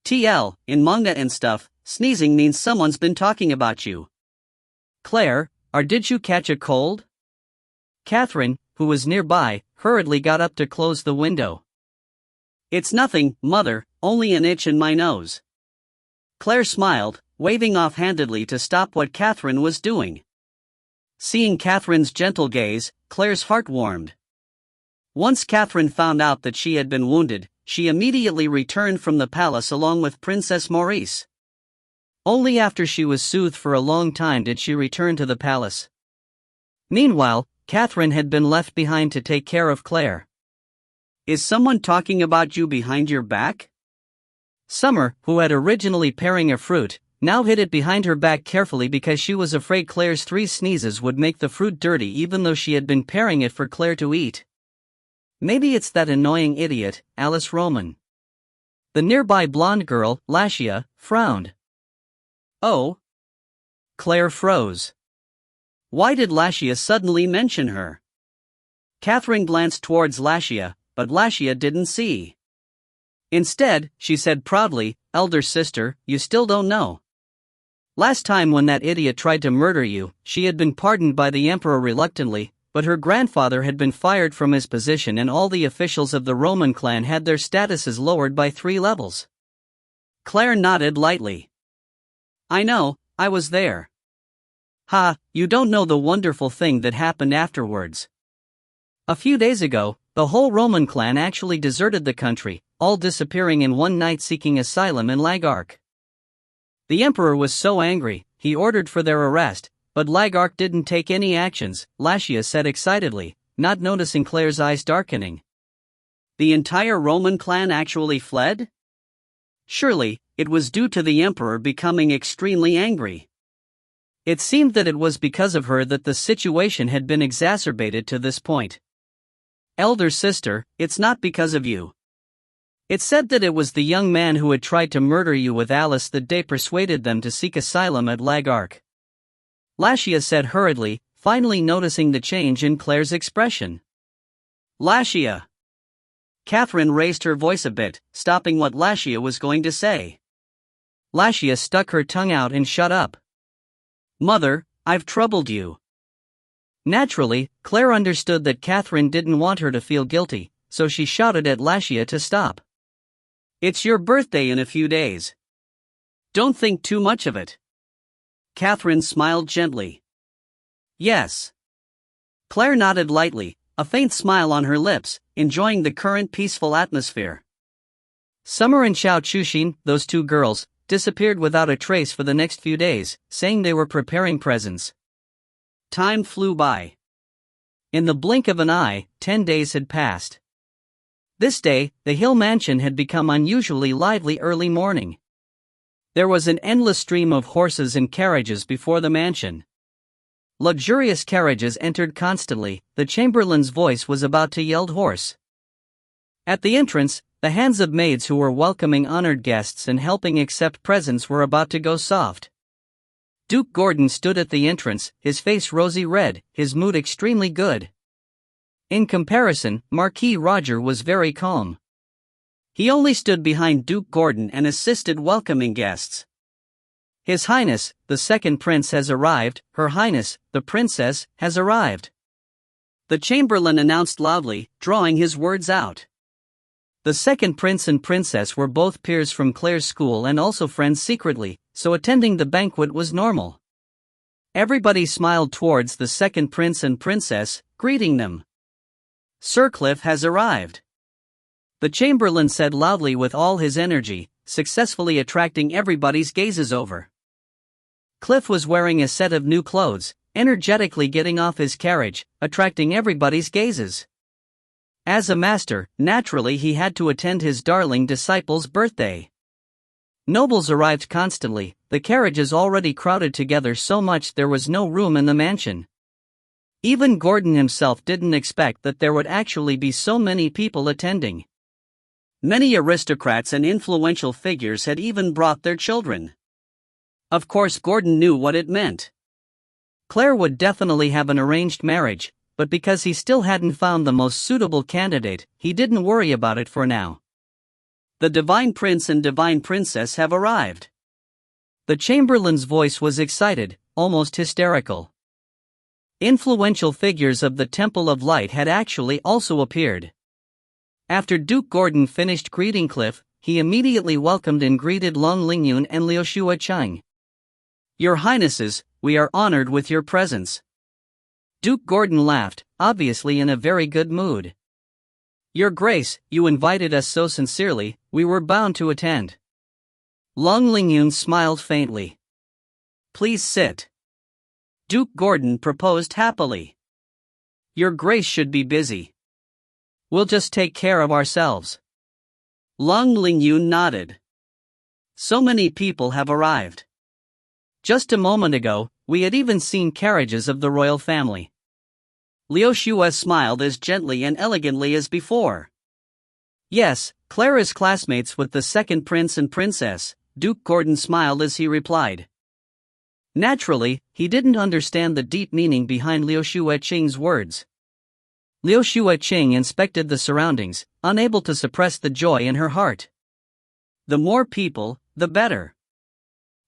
TL, in manga and stuff, sneezing means someone's been talking about you. Claire, or did you catch a cold? Catherine, who was nearby, hurriedly got up to close the window. It's nothing, mother, only an itch in my nose. Claire smiled, waving offhandedly to stop what Catherine was doing. Seeing Catherine's gentle gaze, Claire's heart warmed. Once Catherine found out that she had been wounded, she immediately returned from the palace along with Princess Maurice. Only after she was soothed for a long time did she return to the palace. Meanwhile, Catherine had been left behind to take care of Claire. Is someone talking about you behind your back? Summer, who had originally paring a fruit, now hid it behind her back carefully because she was afraid Claire's 3 sneezes would make the fruit dirty, even though she had been paring it for Claire to eat. Maybe it's that annoying idiot, Alice Roman. The nearby blonde girl, Lashia, frowned. Oh? Claire froze. Why did Lashia suddenly mention her? Catherine glanced towards Lashia, but Lashia didn't see. Instead, she said proudly, elder sister, you still don't know. Last time when that idiot tried to murder you, she had been pardoned by the emperor reluctantly, but her grandfather had been fired from his position and all the officials of the Roman clan had their statuses lowered by 3 levels. Claire nodded lightly. I know, I was there. Ha, you don't know the wonderful thing that happened afterwards. A few days ago, the whole Roman clan actually deserted the country, all disappearing in one night seeking asylum in Lagark. The emperor was so angry, he ordered for their arrest, but Lagark didn't take any actions, Lashia said excitedly, not noticing Claire's eyes darkening. The entire Roman clan actually fled? Surely, it was due to the emperor becoming extremely angry. It seemed that it was because of her that the situation had been exacerbated to this point. Elder sister, it's not because of you. It said that it was the young man who had tried to murder you with Alice that day persuaded them to seek asylum at Lagark. Lashia said hurriedly, finally noticing the change in Claire's expression. Lashia! Catherine raised her voice a bit, stopping what Lashia was going to say. Lashia stuck her tongue out and shut up. Mother, I've troubled you. Naturally, Claire understood that Catherine didn't want her to feel guilty, so she shouted at Lashia to stop. It's your birthday in a few days. Don't think too much of it. Catherine smiled gently. Yes. Claire nodded lightly, a faint smile on her lips, enjoying the current peaceful atmosphere. Summer and Xiao Chuxin, those two girls, disappeared without a trace for the next few days, saying they were preparing presents. Time flew by. In the blink of an eye, 10 days had passed. This day, the Hill Mansion had become unusually lively early morning. There was an endless stream of horses and carriages before the mansion. Luxurious carriages entered constantly, the chamberlain's voice was about to yell hoarse. At the entrance, the hands of maids who were welcoming honored guests and helping accept presents were about to go soft. Duke Gordon stood at the entrance, his face rosy red, his mood extremely good. In comparison, Marquis Roger was very calm. He only stood behind Duke Gordon and assisted welcoming guests. His Highness, the second prince has arrived, Her Highness, the princess, has arrived. The chamberlain announced loudly, drawing his words out. The second prince and princess were both peers from Claire's school and also friends secretly, so attending the banquet was normal. Everybody smiled towards the second prince and princess, greeting them. Sir Cliff has arrived. The chamberlain said loudly with all his energy, successfully attracting everybody's gazes over. Cliff was wearing a set of new clothes, energetically getting off his carriage, attracting everybody's gazes. As a master, naturally he had to attend his darling disciple's birthday. Nobles arrived constantly, the carriages already crowded together so much there was no room in the mansion. Even Gordon himself didn't expect that there would actually be so many people attending. Many aristocrats and influential figures had even brought their children. Of course, Gordon knew what it meant. Claire would definitely have an arranged marriage, but because he still hadn't found the most suitable candidate, he didn't worry about it for now. The Divine Prince and Divine Princess have arrived. The chamberlain's voice was excited, almost hysterical. Influential figures of the Temple of Light had actually also appeared. After Duke Gordon finished greeting Cliff, he immediately welcomed and greeted Long Lingyun and Liu Shuacheng. Your Highnesses, we are honored with your presence. Duke Gordon laughed, obviously in a very good mood. Your Grace, you invited us so sincerely, we were bound to attend. Long Lingyun smiled faintly. Please sit. Duke Gordon proposed happily. Your Grace should be busy. We'll just take care of ourselves. Long Lingyun nodded. So many people have arrived. Just a moment ago, we had even seen carriages of the royal family. Liu Shua smiled as gently and elegantly as before. Yes, Claire is classmates with the second prince and princess, Duke Gordon smiled as he replied. Naturally, he didn't understand the deep meaning behind Liu Shuacheng's words. Liu Shuacheng inspected the surroundings, unable to suppress the joy in her heart. The more people, the better.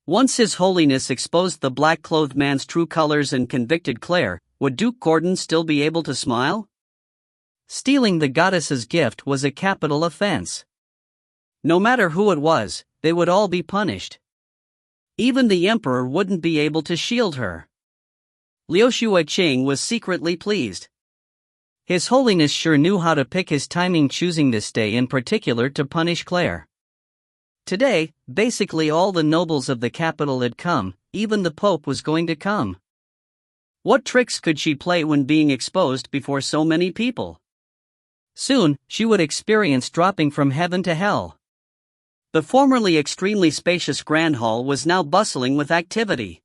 Once His Holiness exposed the black-clothed man's true colors and convicted Claire, would Duke Gordon still be able to smile? Stealing the goddess's gift was a capital offense. No matter who it was, they would all be punished. Even the emperor wouldn't be able to shield her. Liu Shuiqing was secretly pleased. His Holiness sure knew how to pick his timing, choosing this day in particular to punish Claire. Today, basically all the nobles of the capital had come, even the Pope was going to come. What tricks could she play when being exposed before so many people? Soon, she would experience dropping from heaven to hell. The formerly extremely spacious Grand Hall was now bustling with activity.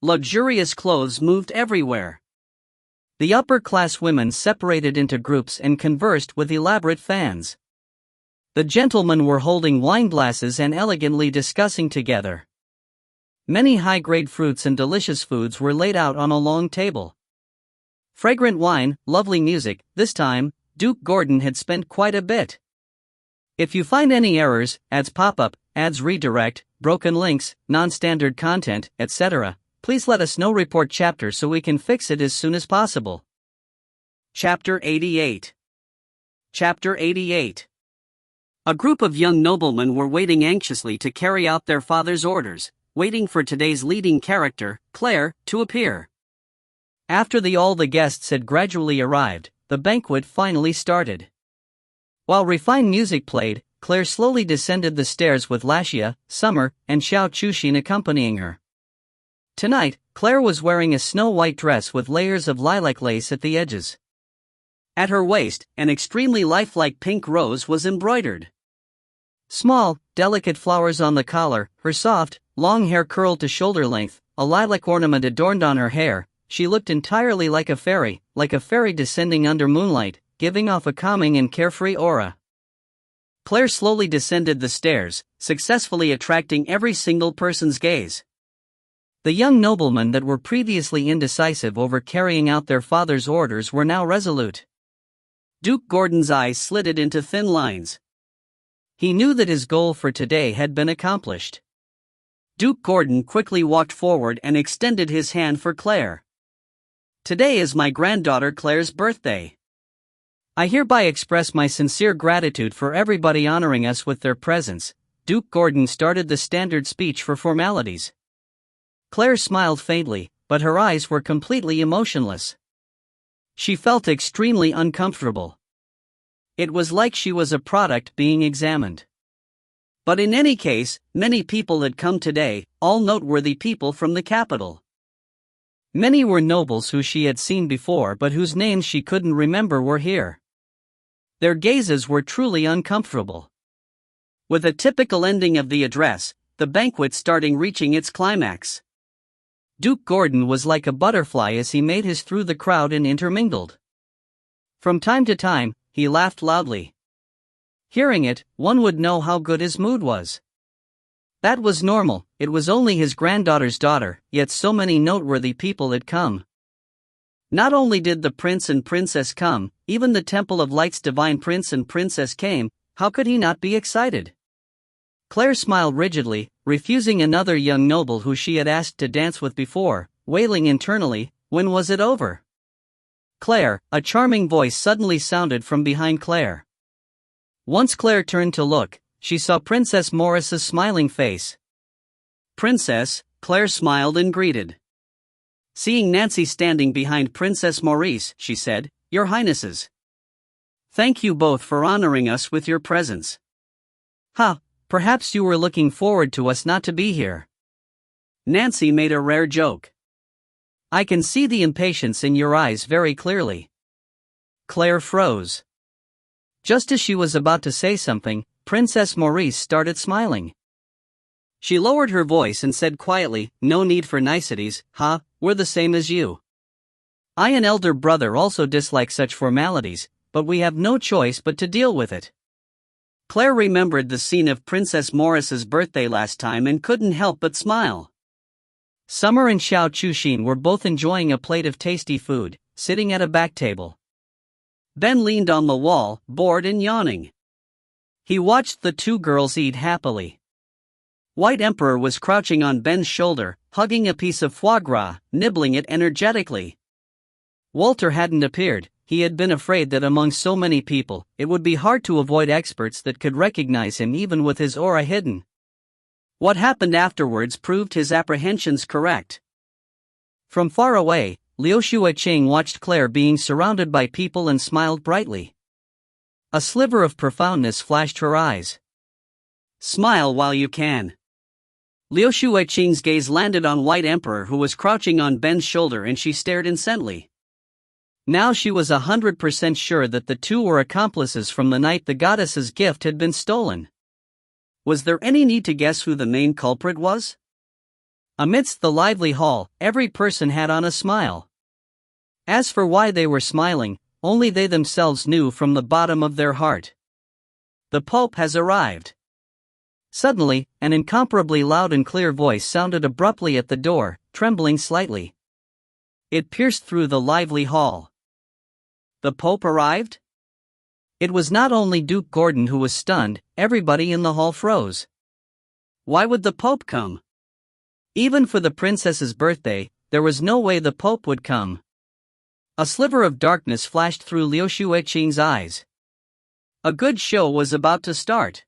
Luxurious clothes moved everywhere. The upper-class women separated into groups and conversed with elaborate fans. The gentlemen were holding wine glasses and elegantly discussing together. Many high-grade fruits and delicious foods were laid out on a long table. Fragrant wine, lovely music. This time, Duke Gordon had spent quite a bit. If you find any errors, ads pop up, ads redirect, broken links, non-standard content, etc., please let us know. Report chapter so we can fix it as soon as possible. Chapter 88. Chapter 88. A group of young noblemen were waiting anxiously to carry out their father's orders, waiting for today's leading character, Claire, to appear. After all the guests had gradually arrived, the banquet finally started. While refined music played, Claire slowly descended the stairs with Lashia, Summer, and Xiao Chuxin accompanying her. Tonight, Claire was wearing a snow-white dress with layers of lilac lace at the edges. At her waist, an extremely lifelike pink rose was embroidered. Small, delicate flowers on the collar, her soft, long hair curled to shoulder length, a lilac ornament adorned on her hair. She looked entirely like a fairy descending under moonlight, giving off a calming and carefree aura. Claire slowly descended the stairs, successfully attracting every single person's gaze. The young noblemen that were previously indecisive over carrying out their father's orders were now resolute. Duke Gordon's eyes slitted into thin lines. He knew that his goal for today had been accomplished. Duke Gordon quickly walked forward and extended his hand for Claire. Today is my granddaughter Claire's birthday. I hereby express my sincere gratitude for everybody honoring us with their presence. Duke Gordon started the standard speech for formalities. Claire smiled faintly, but her eyes were completely emotionless. She felt extremely uncomfortable. It was like she was a product being examined. But in any case, many people had come today, all noteworthy people from the capital. Many were nobles who she had seen before but whose names she couldn't remember were here. Their gazes were truly uncomfortable. With a typical ending of the address, the banquet reaching its climax. Duke Gordon was like a butterfly as he made his through the crowd and intermingled. From time to time, he laughed loudly. Hearing it, one would know how good his mood was. That was normal, it was only his granddaughter's daughter, yet so many noteworthy people had come. Not only did the prince and princess come, even the Temple of Light's divine prince and princess came. How could he not be excited? Claire smiled rigidly, refusing another young noble who she had asked to dance with before, wailing internally, when was it over? Claire, a charming voice suddenly sounded from behind Claire. Once Claire turned to look, she saw Princess Maurice's smiling face. Princess, Claire smiled and greeted. Seeing Nancy standing behind Princess Maurice, she said, Your Highnesses. Thank you both for honoring us with your presence. Perhaps you were looking forward to us not to be here. Nancy made a rare joke. I can see the impatience in your eyes very clearly. Claire froze. Just as she was about to say something, Princess Maurice started smiling. She lowered her voice and said quietly, No need for niceties, we're the same as you. I and elder brother also dislike such formalities, but we have no choice but to deal with it. Claire remembered the scene of Princess Maurice's birthday last time and couldn't help but smile. Summer and Xiao Chuxin were both enjoying a plate of tasty food, sitting at a back table. Ben leaned on the wall, bored and yawning. He watched the two girls eat happily. White Emperor was crouching on Ben's shoulder, hugging a piece of foie gras, nibbling it energetically. Walter hadn't appeared. He had been afraid that among so many people, it would be hard to avoid experts that could recognize him even with his aura hidden. What happened afterwards proved his apprehensions correct. From far away, Liu Shuiqing watched Claire being surrounded by people and smiled brightly. A sliver of profoundness flashed her eyes. Smile while you can. Liu Shuiqing's gaze landed on White Emperor, who was crouching on Ben's shoulder, and she stared intently. Now she was 100% sure that the two were accomplices from the night the goddess's gift had been stolen. Was there any need to guess who the main culprit was? Amidst the lively hall, every person had on a smile. As for why they were smiling, only they themselves knew from the bottom of their heart. The Pope has arrived. Suddenly, an incomparably loud and clear voice sounded abruptly at the door, trembling slightly. It pierced through the lively hall. The Pope arrived? It was not only Duke Gordon who was stunned, everybody in the hall froze. Why would the Pope come? Even for the princess's birthday, there was no way the Pope would come. A sliver of darkness flashed through Liu Shuiqing's eyes. A good show was about to start.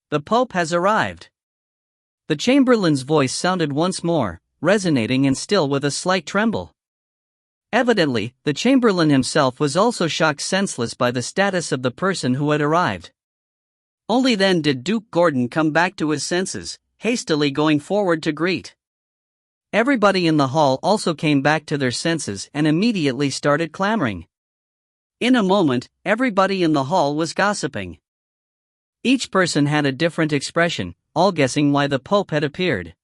The Pope has arrived. The Chamberlain's voice sounded once more, resonating and still with a slight tremble. Evidently, the Chamberlain himself was also shocked senseless by the status of the person who had arrived. Only then did Duke Gordon come back to his senses, hastily going forward to greet. Everybody in the hall also came back to their senses and immediately started clamoring. In a moment, everybody in the hall was gossiping. Each person had a different expression, all guessing why the Pope had appeared.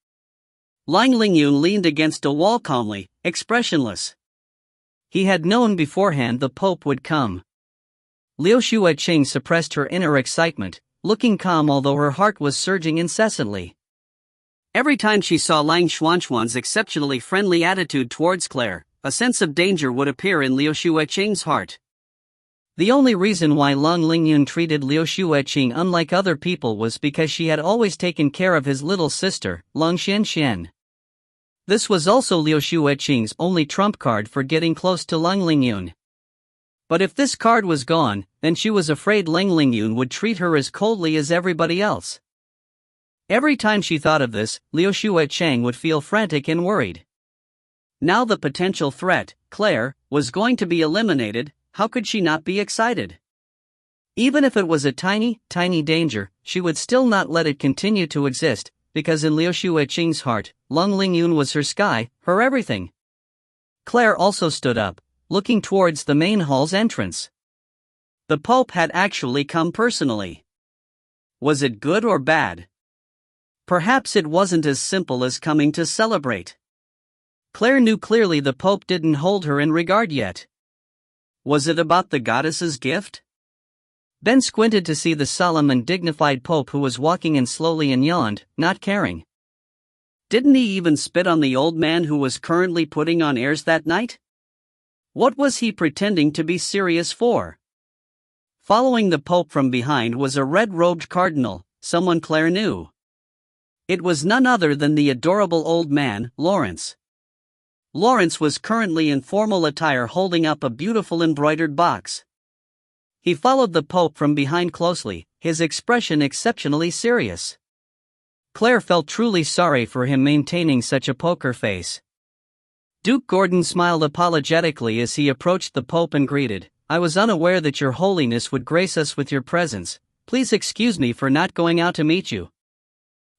Lang Lingyun leaned against a wall calmly, expressionless. He had known beforehand the Pope would come. Liu Shuiqing suppressed her inner excitement, looking calm although her heart was surging incessantly. Every time she saw Lang Xuanxuan's exceptionally friendly attitude towards Claire, a sense of danger would appear in Liu Shuiqing's heart. The only reason why Lang Lingyun treated Liu Shuiqing unlike other people was because she had always taken care of his little sister, Lang Xianxian. This was also Liu Shuiqing's only trump card for getting close to Lang Lingyun. But if this card was gone, then she was afraid Lang Lingyun would treat her as coldly as everybody else. Every time she thought of this, Liu Shuiqing would feel frantic and worried. Now the potential threat, Claire, was going to be eliminated. How could she not be excited? Even if it was a tiny, tiny danger, she would still not let it continue to exist, because in Liu Shuiqing's heart, Lang Lingyun was her sky, her everything. Claire also stood up, looking towards the main hall's entrance. The Pope had actually come personally. Was it good or bad? Perhaps it wasn't as simple as coming to celebrate. Claire knew clearly the Pope didn't hold her in regard yet. Was it about the goddess's gift? Ben squinted to see the solemn and dignified Pope who was walking in slowly and yawned, not caring. Didn't he even spit on the old man who was currently putting on airs that night? What was he pretending to be serious for? Following the Pope from behind was a red-robed cardinal, someone Claire knew. It was none other than the adorable old man, Lawrence. Lawrence was currently in formal attire holding up a beautiful embroidered box. He followed the Pope from behind closely, his expression exceptionally serious. Claire felt truly sorry for him maintaining such a poker face. Duke Gordon smiled apologetically as he approached the Pope and greeted, "I was unaware that your holiness would grace us with your presence. Please excuse me for not going out to meet you."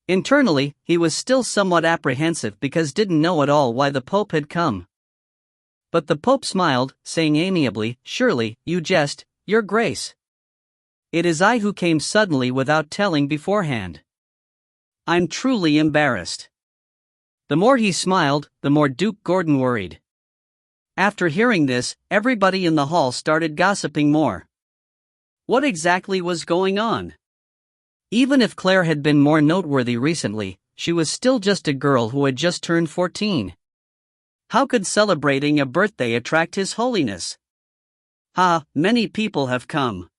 Internally, he was still somewhat apprehensive because didn't know at all why the Pope had come. But the Pope smiled, saying amiably, "Surely, you jest, your grace. It is I who came suddenly without telling beforehand. I'm truly embarrassed." The more he smiled, the more Duke Gordon worried. After hearing this, everybody in the hall started gossiping more. What exactly was going on? Even if Claire had been more noteworthy recently, she was still just a girl who had just turned 14. How could celebrating a birthday attract His Holiness? Many people have come.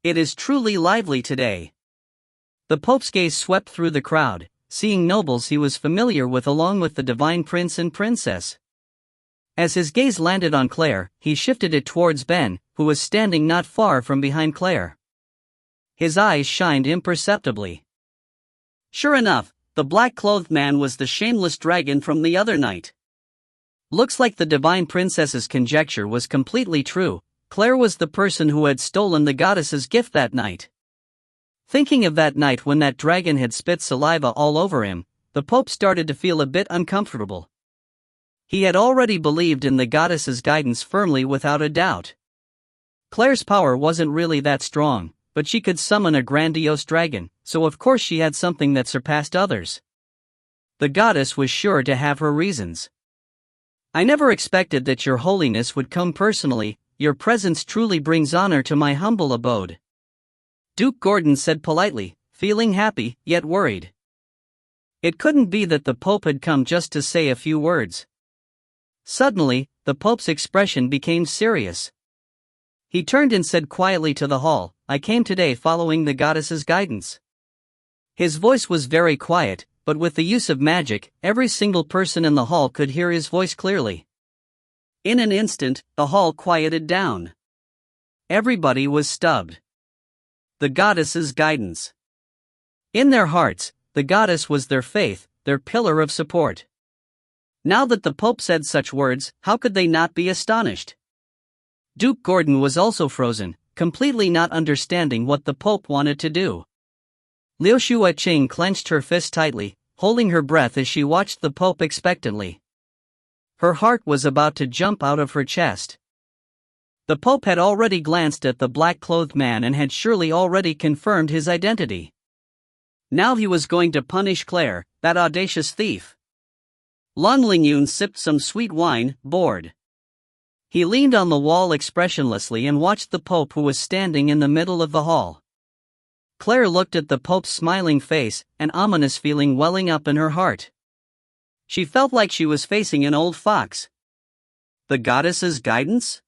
It is truly lively today. The Pope's gaze swept through the crowd, seeing nobles he was familiar with along with the divine prince and princess. As his gaze landed on Claire, he shifted it towards Ben, who was standing not far from behind Claire. His eyes shined imperceptibly. Sure enough, the black-clothed man was the shameless dragon from the other night. Looks like the divine princess's conjecture was completely true. Claire was the person who had stolen the goddess's gift that night. Thinking of that night when that dragon had spit saliva all over him, the Pope started to feel a bit uncomfortable. He had already believed in the goddess's guidance firmly without a doubt. Claire's power wasn't really that strong, but she could summon a grandiose dragon, so of course she had something that surpassed others. The goddess was sure to have her reasons. I never expected that your holiness would come personally. Your presence truly brings honor to my humble abode. Duke Gordon said politely, feeling happy, yet worried. It couldn't be that the Pope had come just to say a few words. Suddenly, the Pope's expression became serious. He turned and said quietly to the hall, I came today following the goddess's guidance. His voice was very quiet, but with the use of magic, every single person in the hall could hear his voice clearly. In an instant, the hall quieted down. Everybody was stunned. The goddess's guidance. In their hearts, the goddess was their faith, their pillar of support. Now that the Pope said such words, how could they not be astonished? Duke Gordon was also frozen, completely not understanding what the Pope wanted to do. Liu Shuaching clenched her fist tightly, holding her breath as she watched the Pope expectantly. Her heart was about to jump out of her chest. The Pope had already glanced at the black-clothed man and had surely already confirmed his identity. Now he was going to punish Claire, that audacious thief. Lun Lingyun sipped some sweet wine, bored. He leaned on the wall expressionlessly and watched the Pope who was standing in the middle of the hall. Claire looked at the Pope's smiling face, an ominous feeling welling up in her heart. She felt like she was facing an old fox. The goddess's guidance?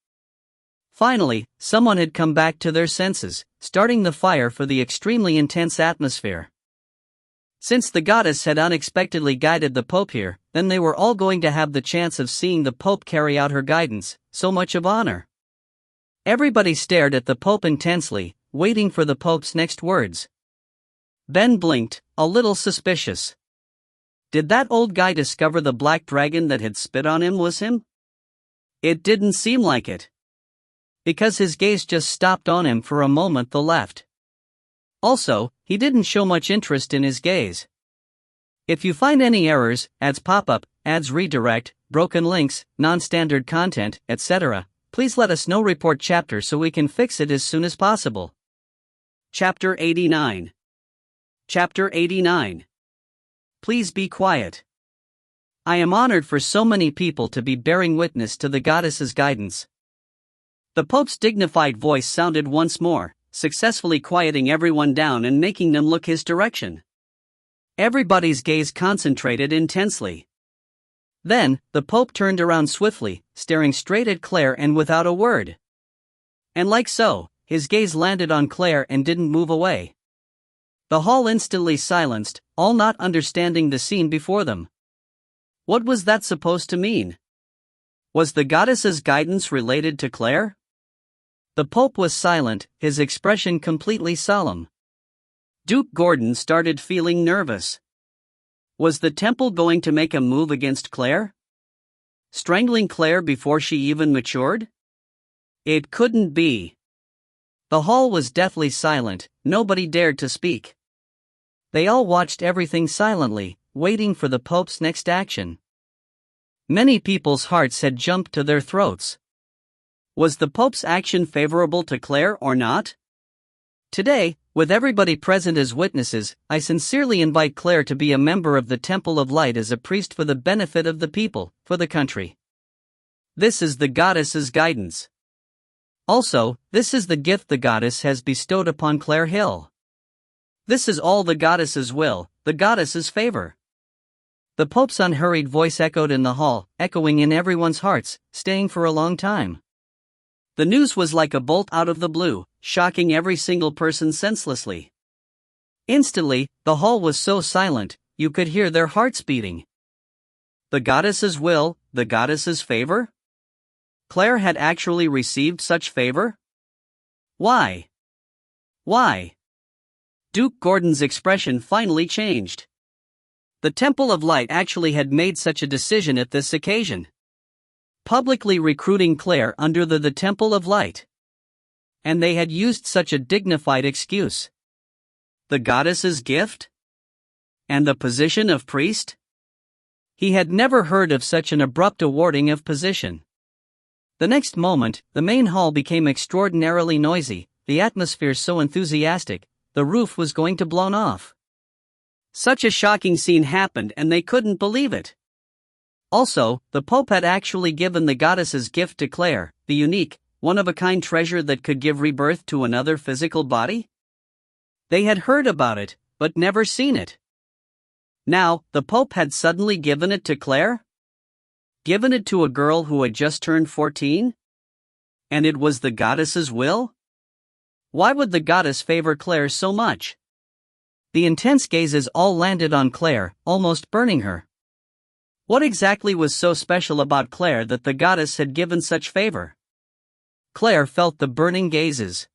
Finally, someone had come back to their senses, starting the fire for the extremely intense atmosphere. Since the goddess had unexpectedly guided the Pope here, then they were all going to have the chance of seeing the Pope carry out her guidance, so much of honor. Everybody stared at the Pope intensely, waiting for the Pope's next words. Ben blinked, a little suspicious. Did that old guy discover the black dragon that had spit on him was him? It didn't seem like it. Because his gaze just stopped on him for a moment the left. Also, he didn't show much interest in his gaze. If you find any errors, ads pop up, ads redirect, broken links, non-standard content, etc., please let us know. Report chapter so we can fix it as soon as possible. Chapter 89. Chapter 89. Please be quiet. I am honored for so many people to be bearing witness to the goddess's guidance. The Pope's dignified voice sounded once more, successfully quieting everyone down and making them look his direction. Everybody's gaze concentrated intensely. Then, the Pope turned around swiftly, staring straight at Claire and without a word. And like so, his gaze landed on Claire and didn't move away. The hall instantly silenced, all not understanding the scene before them. What was that supposed to mean? Was the goddess's guidance related to Claire? The Pope was silent, his expression completely solemn. Duke Gordon started feeling nervous. Was the temple going to make a move against Claire? Strangling Claire before she even matured? It couldn't be. The hall was deathly silent, nobody dared to speak. They all watched everything silently, waiting for the Pope's next action. Many people's hearts had jumped to their throats. Was the Pope's action favorable to Claire or not? Today, with everybody present as witnesses, I sincerely invite Claire to be a member of the Temple of Light as a priest for the benefit of the people, for the country. This is the goddess's guidance. Also, this is the gift the goddess has bestowed upon Claire Hill. This is all the goddess's will, the goddess's favor. The Pope's unhurried voice echoed in the hall, echoing in everyone's hearts, staying for a long time. The news was like a bolt out of the blue, shocking every single person senselessly. Instantly, the hall was so silent, you could hear their hearts beating. The goddess's will, the goddess's favor? Claire had actually received such favor? Why? Why? Duke Gordon's expression finally changed. The Temple of Light actually had made such a decision at this occasion. Publicly recruiting Claire under the Temple of Light. And they had used such a dignified excuse. The goddess's gift? And the position of priest? He had never heard of such an abrupt awarding of position. The next moment, the main hall became extraordinarily noisy, the atmosphere so enthusiastic, the roof was going to blown off. Such a shocking scene happened and they couldn't believe it. Also, the Pope had actually given the goddess's gift to Claire, the unique, one-of-a-kind treasure that could give rebirth to another physical body? They had heard about it, but never seen it. Now, the Pope had suddenly given it to Claire? Given it to a girl who had just turned 14? And it was the goddess's will? Why would the goddess favor Claire so much? The intense gazes all landed on Claire, almost burning her. What exactly was so special about Claire that the goddess had given such favor? Claire felt the burning gazes.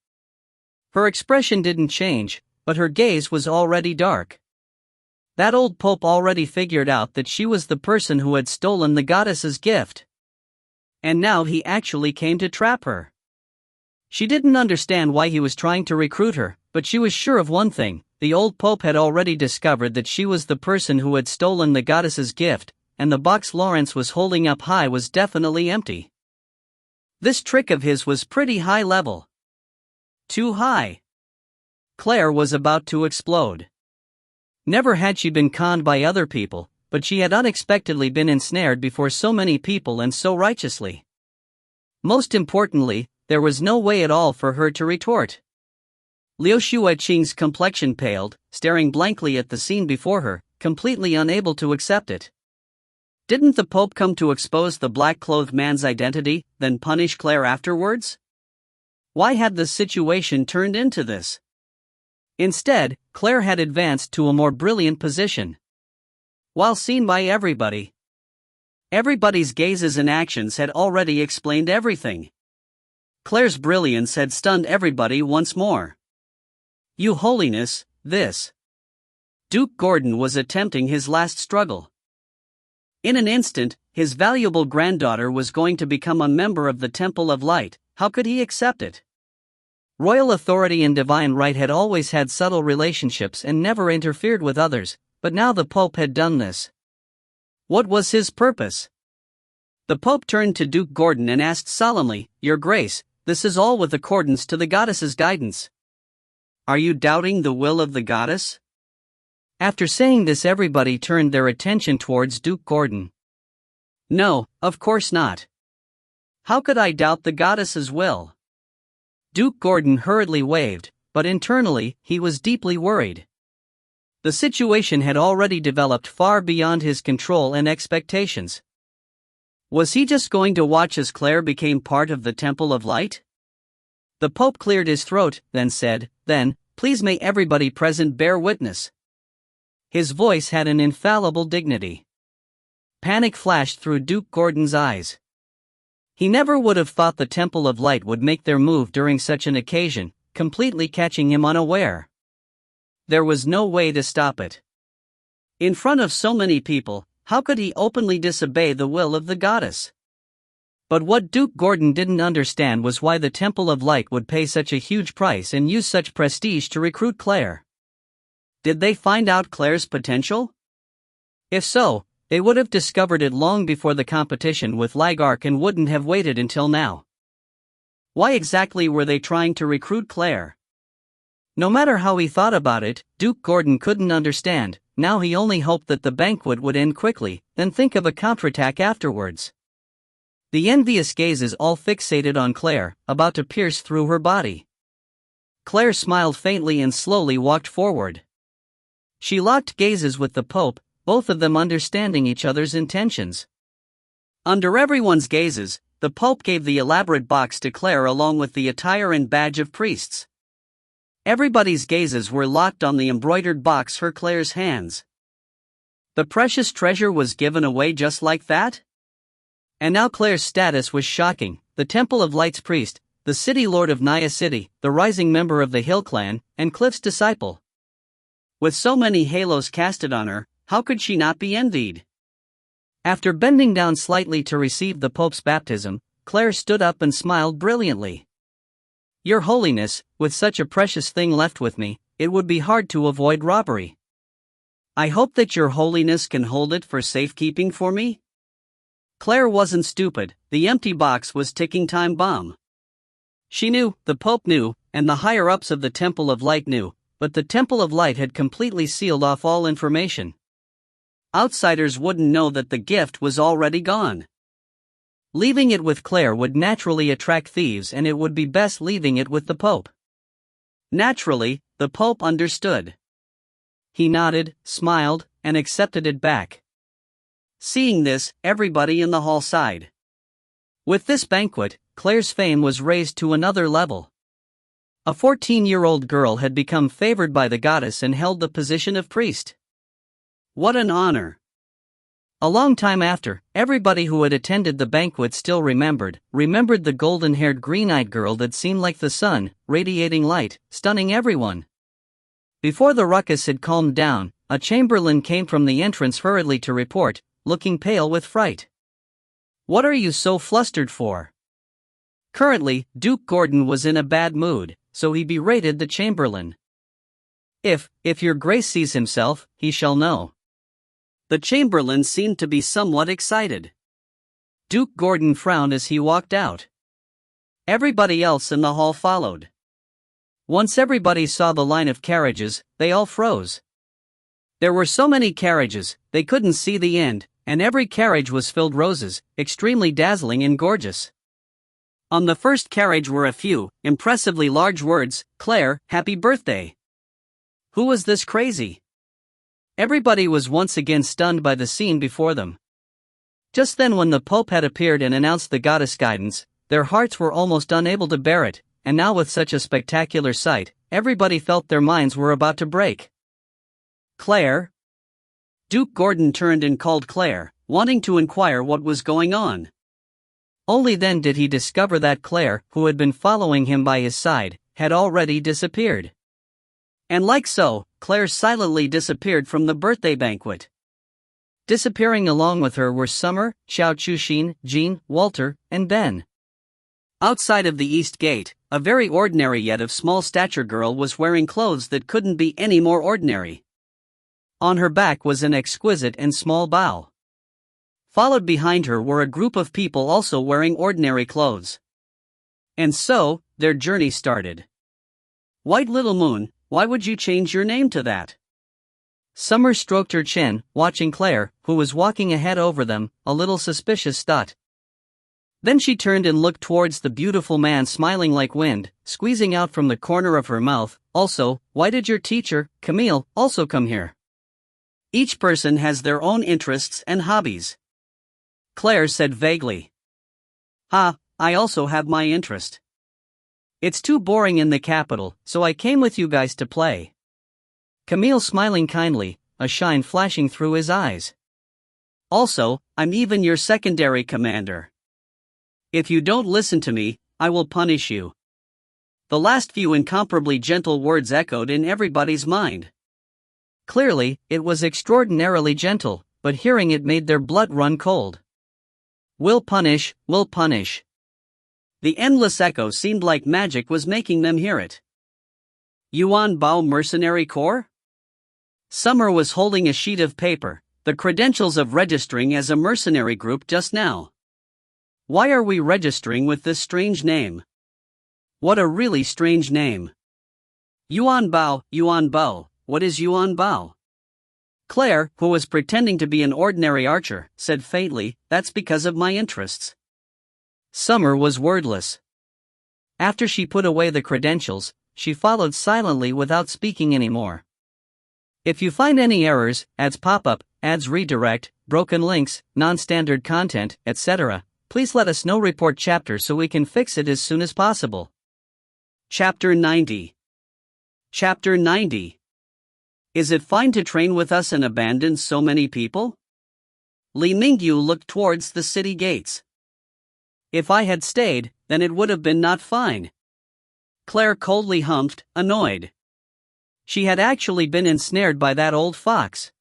Her expression didn't change, but her gaze was already dark. That old Pope already figured out that she was the person who had stolen the goddess's gift. And now he actually came to trap her. She didn't understand why he was trying to recruit her, but she was sure of one thing: the old Pope had already discovered that she was the person who had stolen the goddess's gift, and the box Lawrence was holding up high was definitely empty. This trick of his was pretty high level. Too high. Claire was about to explode. Never had she been conned by other people, but she had unexpectedly been ensnared before so many people and so righteously. Most importantly, there was no way at all for her to retort. Liu Xueqing's complexion paled, staring blankly at the scene before her, completely unable to accept it. Didn't the Pope come to expose the black-clothed man's identity, then punish Claire afterwards? Why had the situation turned into this? Instead, Claire had advanced to a more brilliant position. While seen by everybody, everybody's gazes and actions had already explained everything. Claire's brilliance had stunned everybody once more. "You holiness, this." Duke Gordon was attempting his last struggle. In an instant, his valuable granddaughter was going to become a member of the Temple of Light. How could he accept it? Royal authority and divine right had always had subtle relationships and never interfered with others, but now the Pope had done this. What was his purpose? The Pope turned to Duke Gordon and asked solemnly, "Your Grace, this is all with accordance to the goddess's guidance. Are you doubting the will of the goddess?" After saying this, everybody turned their attention towards Duke Gordon. "No, of course not. How could I doubt the goddess's will?" Duke Gordon hurriedly waved, but internally, he was deeply worried. The situation had already developed far beyond his control and expectations. Was he just going to watch as Claire became part of the Temple of Light? The Pope cleared his throat, then said, "Then, please may everybody present bear witness." His voice had an infallible dignity. Panic flashed through Duke Gordon's eyes. He never would have thought the Temple of Light would make their move during such an occasion, completely catching him unaware. There was no way to stop it. In front of so many people, how could he openly disobey the will of the goddess? But what Duke Gordon didn't understand was why the Temple of Light would pay such a huge price and use such prestige to recruit Claire. Did they find out Claire's potential? If so, they would have discovered it long before the competition with Ligark and wouldn't have waited until now. Why exactly were they trying to recruit Claire? No matter how he thought about it, Duke Gordon couldn't understand. Now he only hoped that the banquet would end quickly, then think of a counterattack afterwards. The envious gazes all fixated on Claire, about to pierce through her body. Claire smiled faintly and slowly walked forward. She locked gazes with the Pope, both of them understanding each other's intentions. Under everyone's gazes, the Pope gave the elaborate box to Claire along with the attire and badge of priests. Everybody's gazes were locked on the embroidered box for Claire's hands. The precious treasure was given away just like that? And now Claire's status was shocking: the Temple of Light's priest, the city lord of Naya City, the rising member of the Hill clan, and Cliff's disciple. With so many halos casted on her, how could she not be envied? After bending down slightly to receive the Pope's baptism, Claire stood up and smiled brilliantly. Your Holiness, with such a precious thing left with me, it would be hard to avoid robbery. I hope that Your Holiness can hold it for safekeeping for me? Claire wasn't stupid, the empty box was ticking time bomb. She knew, the Pope knew, and the higher-ups of the Temple of Light knew, but the Temple of Light had completely sealed off all information. Outsiders wouldn't know that the gift was already gone. Leaving it with Claire would naturally attract thieves, and it would be best leaving it with the Pope. Naturally, the Pope understood. He nodded, smiled, and accepted it back. Seeing this, everybody in the hall sighed. With this banquet, Claire's fame was raised to another level. A 14-year-old girl had become favored by the goddess and held the position of priest. What an honor! A long time after, everybody who had attended the banquet still remembered the golden-haired green-eyed girl that seemed like the sun, radiating light, stunning everyone. Before the ruckus had calmed down, a chamberlain came from the entrance hurriedly to report, looking pale with fright. What are you so flustered for? Currently, Duke Gordon was in a bad mood, so he berated the chamberlain. If your grace sees himself, he shall know. The chamberlain seemed to be somewhat excited. Duke Gordon frowned as he walked out. Everybody else in the hall followed. Once everybody saw the line of carriages, they all froze. There were so many carriages, they couldn't see the end, and every carriage was filled roses, extremely dazzling and gorgeous. On the first carriage were a few, impressively large words, Claire, happy birthday. Who was this crazy? Everybody was once again stunned by the scene before them. Just then when the Pope had appeared and announced the goddess guidance, their hearts were almost unable to bear it, and now with such a spectacular sight, everybody felt their minds were about to break. Claire? Duke Gordon turned and called Claire, wanting to inquire what was going on. Only then did he discover that Claire, who had been following him by his side, had already disappeared. And like so, Claire silently disappeared from the birthday banquet. Disappearing along with her were Summer, Xiao Chuxin, Jean, Walter, and Ben. Outside of the East Gate, a very ordinary yet of small stature girl was wearing clothes that couldn't be any more ordinary. On her back was an exquisite and small bow. Followed behind her were a group of people also wearing ordinary clothes. And so, their journey started. White Little Moon, why would you change your name to that? Summer stroked her chin, watching Claire, who was walking ahead over them, a little suspicious. Then she turned and looked towards the beautiful man smiling like wind, squeezing out from the corner of her mouth. Also, why did your teacher, Camille, also come here? Each person has their own interests and hobbies. Claire said vaguely. I also have my interest. It's too boring in the capital, so I came with you guys to play. Camille smiling kindly, a shine flashing through his eyes. Also, I'm even your secondary commander. If you don't listen to me, I will punish you. The last few incomparably gentle words echoed in everybody's mind. Clearly, it was extraordinarily gentle, but hearing it made their blood run cold. Will punish, will punish. The endless echo seemed like magic was making them hear it. Yuan Bao Mercenary Corps? Summer was holding a sheet of paper, the credentials of registering as a mercenary group just now. Why are we registering with this strange name? What a really strange name. Yuan Bao, what is Yuan Bao? Claire, who was pretending to be an ordinary archer, said faintly, that's because of my interests. Summer was wordless. After she put away the credentials, she followed silently without speaking anymore. If you find any errors, ads pop up, ads redirect, broken links, non-standard content, etc., please let us know. Report chapter so we can fix it as soon as possible. Chapter 90. Chapter 90. Is it fine to train with us and abandon so many people? Li Mingyu looked towards the city gates. If I had stayed, then it would have been not fine. Claire coldly humphed, annoyed. She had actually been ensnared by that old fox.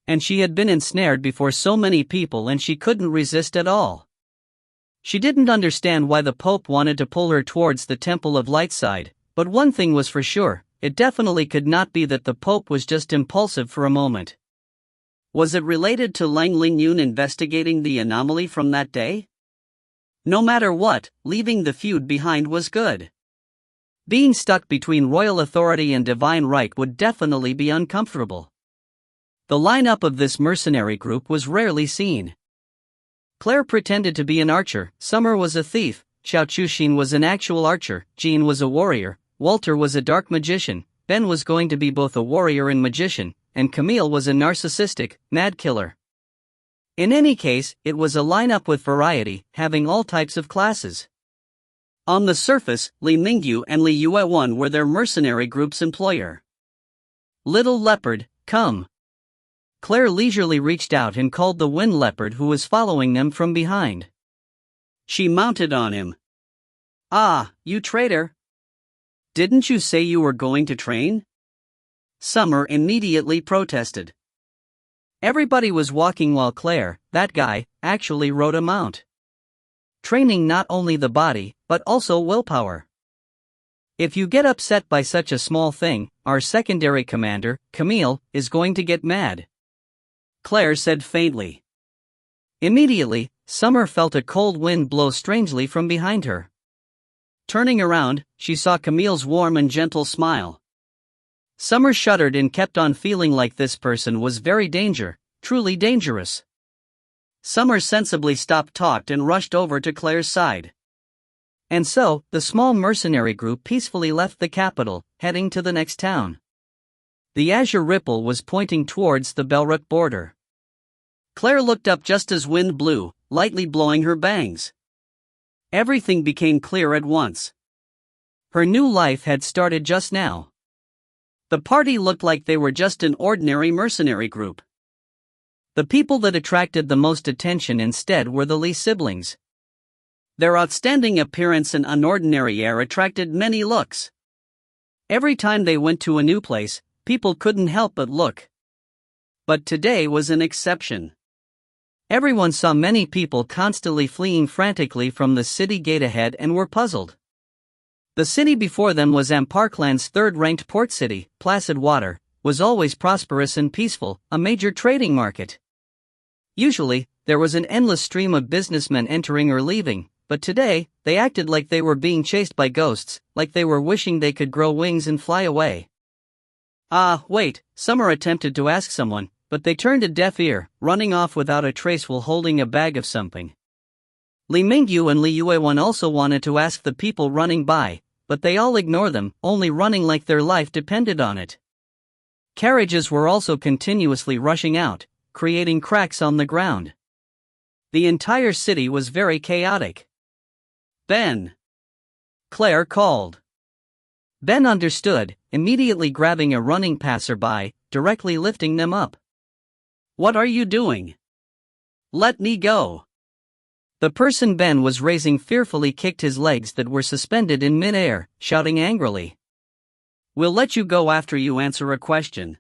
And she had been ensnared before so many people, and she couldn't resist at all. She didn't understand why the Pope wanted to pull her towards the Temple of Lightside, but one thing was for sure, it definitely could not be that the Pope was just impulsive for a moment. Was it related to Lang Lingyun investigating the anomaly from that day? No matter what, leaving the feud behind was good. Being stuck between royal authority and divine right would definitely be uncomfortable. The lineup of this mercenary group was rarely seen. Claire pretended to be an archer, Summer was a thief, Xiao Chuxin was an actual archer, Jean was a warrior, Walter was a dark magician, Ben was going to be both a warrior and magician, and Camille was a narcissistic, mad killer. In any case, it was a lineup with variety, having all types of classes. On the surface, Li Mingyu and Li Yuewan were their mercenary group's employer. Little Leopard, come. Claire leisurely reached out and called the Wind Leopard, who was following them from behind. She mounted on him. Ah, you traitor! Didn't you say you were going to train? Summer immediately protested. Everybody was walking while Claire, that guy, actually rode a mount. Training not only the body, but also willpower. If you get upset by such a small thing, our secondary commander, Camille, is going to get mad. Claire said faintly. Immediately, Summer felt a cold wind blow strangely from behind her. Turning around, she saw Camille's warm and gentle smile. Summer shuddered and kept on feeling like this person was truly dangerous. Summer sensibly stopped talking and rushed over to Claire's side. And so, the small mercenary group peacefully left the capital, heading to the next town. The azure ripple was pointing towards the Belrut border. Claire looked up just as wind blew, lightly blowing her bangs. Everything became clear at once. Her new life had started just now. The party looked like they were just an ordinary mercenary group. The people that attracted the most attention instead were the Li siblings. Their outstanding appearance and unordinary air attracted many looks. Every time they went to a new place, people couldn't help but look. But today was an exception. Everyone saw many people constantly fleeing frantically from the city gate ahead and were puzzled. The city before them was Amparkland's third-ranked port city, placid water, was always prosperous and peaceful, a major trading market. Usually, there was an endless stream of businessmen entering or leaving, but today, they acted like they were being chased by ghosts, like they were wishing they could grow wings and fly away. Ah, wait, Summer attempted to ask someone, but they turned a deaf ear, running off without a trace while holding a bag of something. Li Mingyu and Li Yuewan also wanted to ask the people running by, but they all ignored them, only running like their life depended on it. Carriages were also continuously rushing out, creating cracks on the ground. The entire city was very chaotic. Ben! Claire called. Ben understood, immediately grabbing a running passerby, directly lifting them up. What are you doing? Let me go. The person Ben was raising fearfully kicked his legs that were suspended in mid-air, shouting angrily. We'll let you go after you answer a question.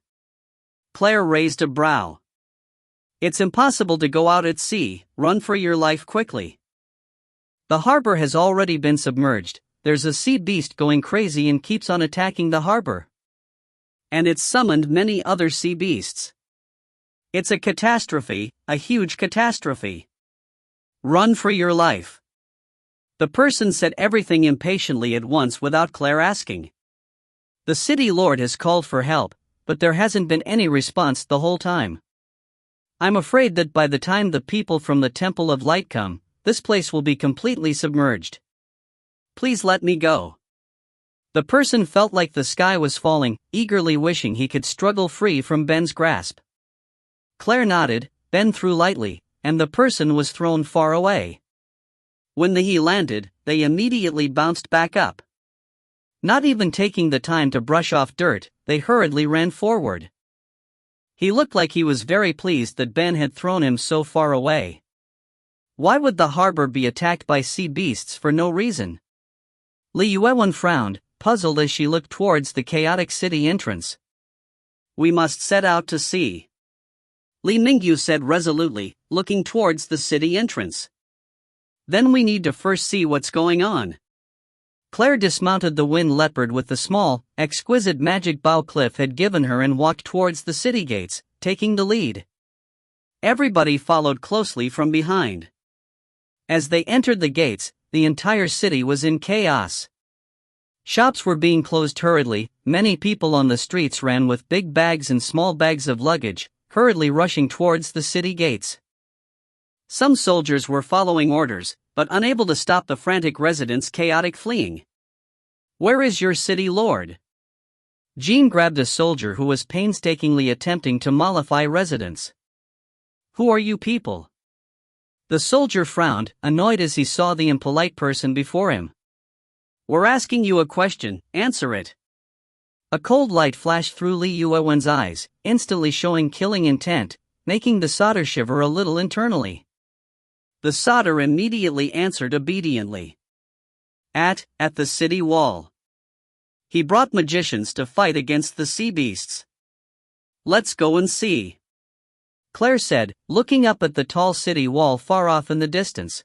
Claire raised a brow. It's impossible to go out at sea, run for your life quickly. The harbor has already been submerged, there's a sea beast going crazy and keeps on attacking the harbor. And it's summoned many other sea beasts. It's a catastrophe, a huge catastrophe. Run for your life. The person said everything impatiently at once without Claire asking. The city lord has called for help, but there hasn't been any response the whole time. I'm afraid that by the time the people from the Temple of Light come, this place will be completely submerged. Please let me go. The person felt like the sky was falling, eagerly wishing he could struggle free from Ben's grasp. Claire nodded, Ben threw lightly, and the person was thrown far away. When he landed, they immediately bounced back up. Not even taking the time to brush off dirt, they hurriedly ran forward. He looked like he was very pleased that Ben had thrown him so far away. Why would the harbor be attacked by sea beasts for no reason? Li Yuewan frowned, puzzled as she looked towards the chaotic city entrance. "We must set out to see," Li Mingyu said resolutely, looking towards the city entrance. "Then we need to first see what's going on." Claire dismounted the wind leopard with the small, exquisite magic bow Cliff had given her and walked towards the city gates, taking the lead. Everybody followed closely from behind. As they entered the gates, the entire city was in chaos. Shops were being closed hurriedly, many people on the streets ran with big bags and small bags of luggage, hurriedly rushing towards the city gates. Some soldiers were following orders, but unable to stop the frantic residents' chaotic fleeing. "Where is your city lord?" Jean grabbed a soldier who was painstakingly attempting to mollify residents. "Who are you people?" The soldier frowned, annoyed as he saw the impolite person before him. "We're asking you a question, answer it." A cold light flashed through Li Yuewen's eyes, instantly showing killing intent, making the soldier shiver a little internally. The soldier immediately answered obediently. At the city wall. He brought magicians to fight against the sea beasts. "Let's go and see," Claire said, looking up at the tall city wall far off in the distance.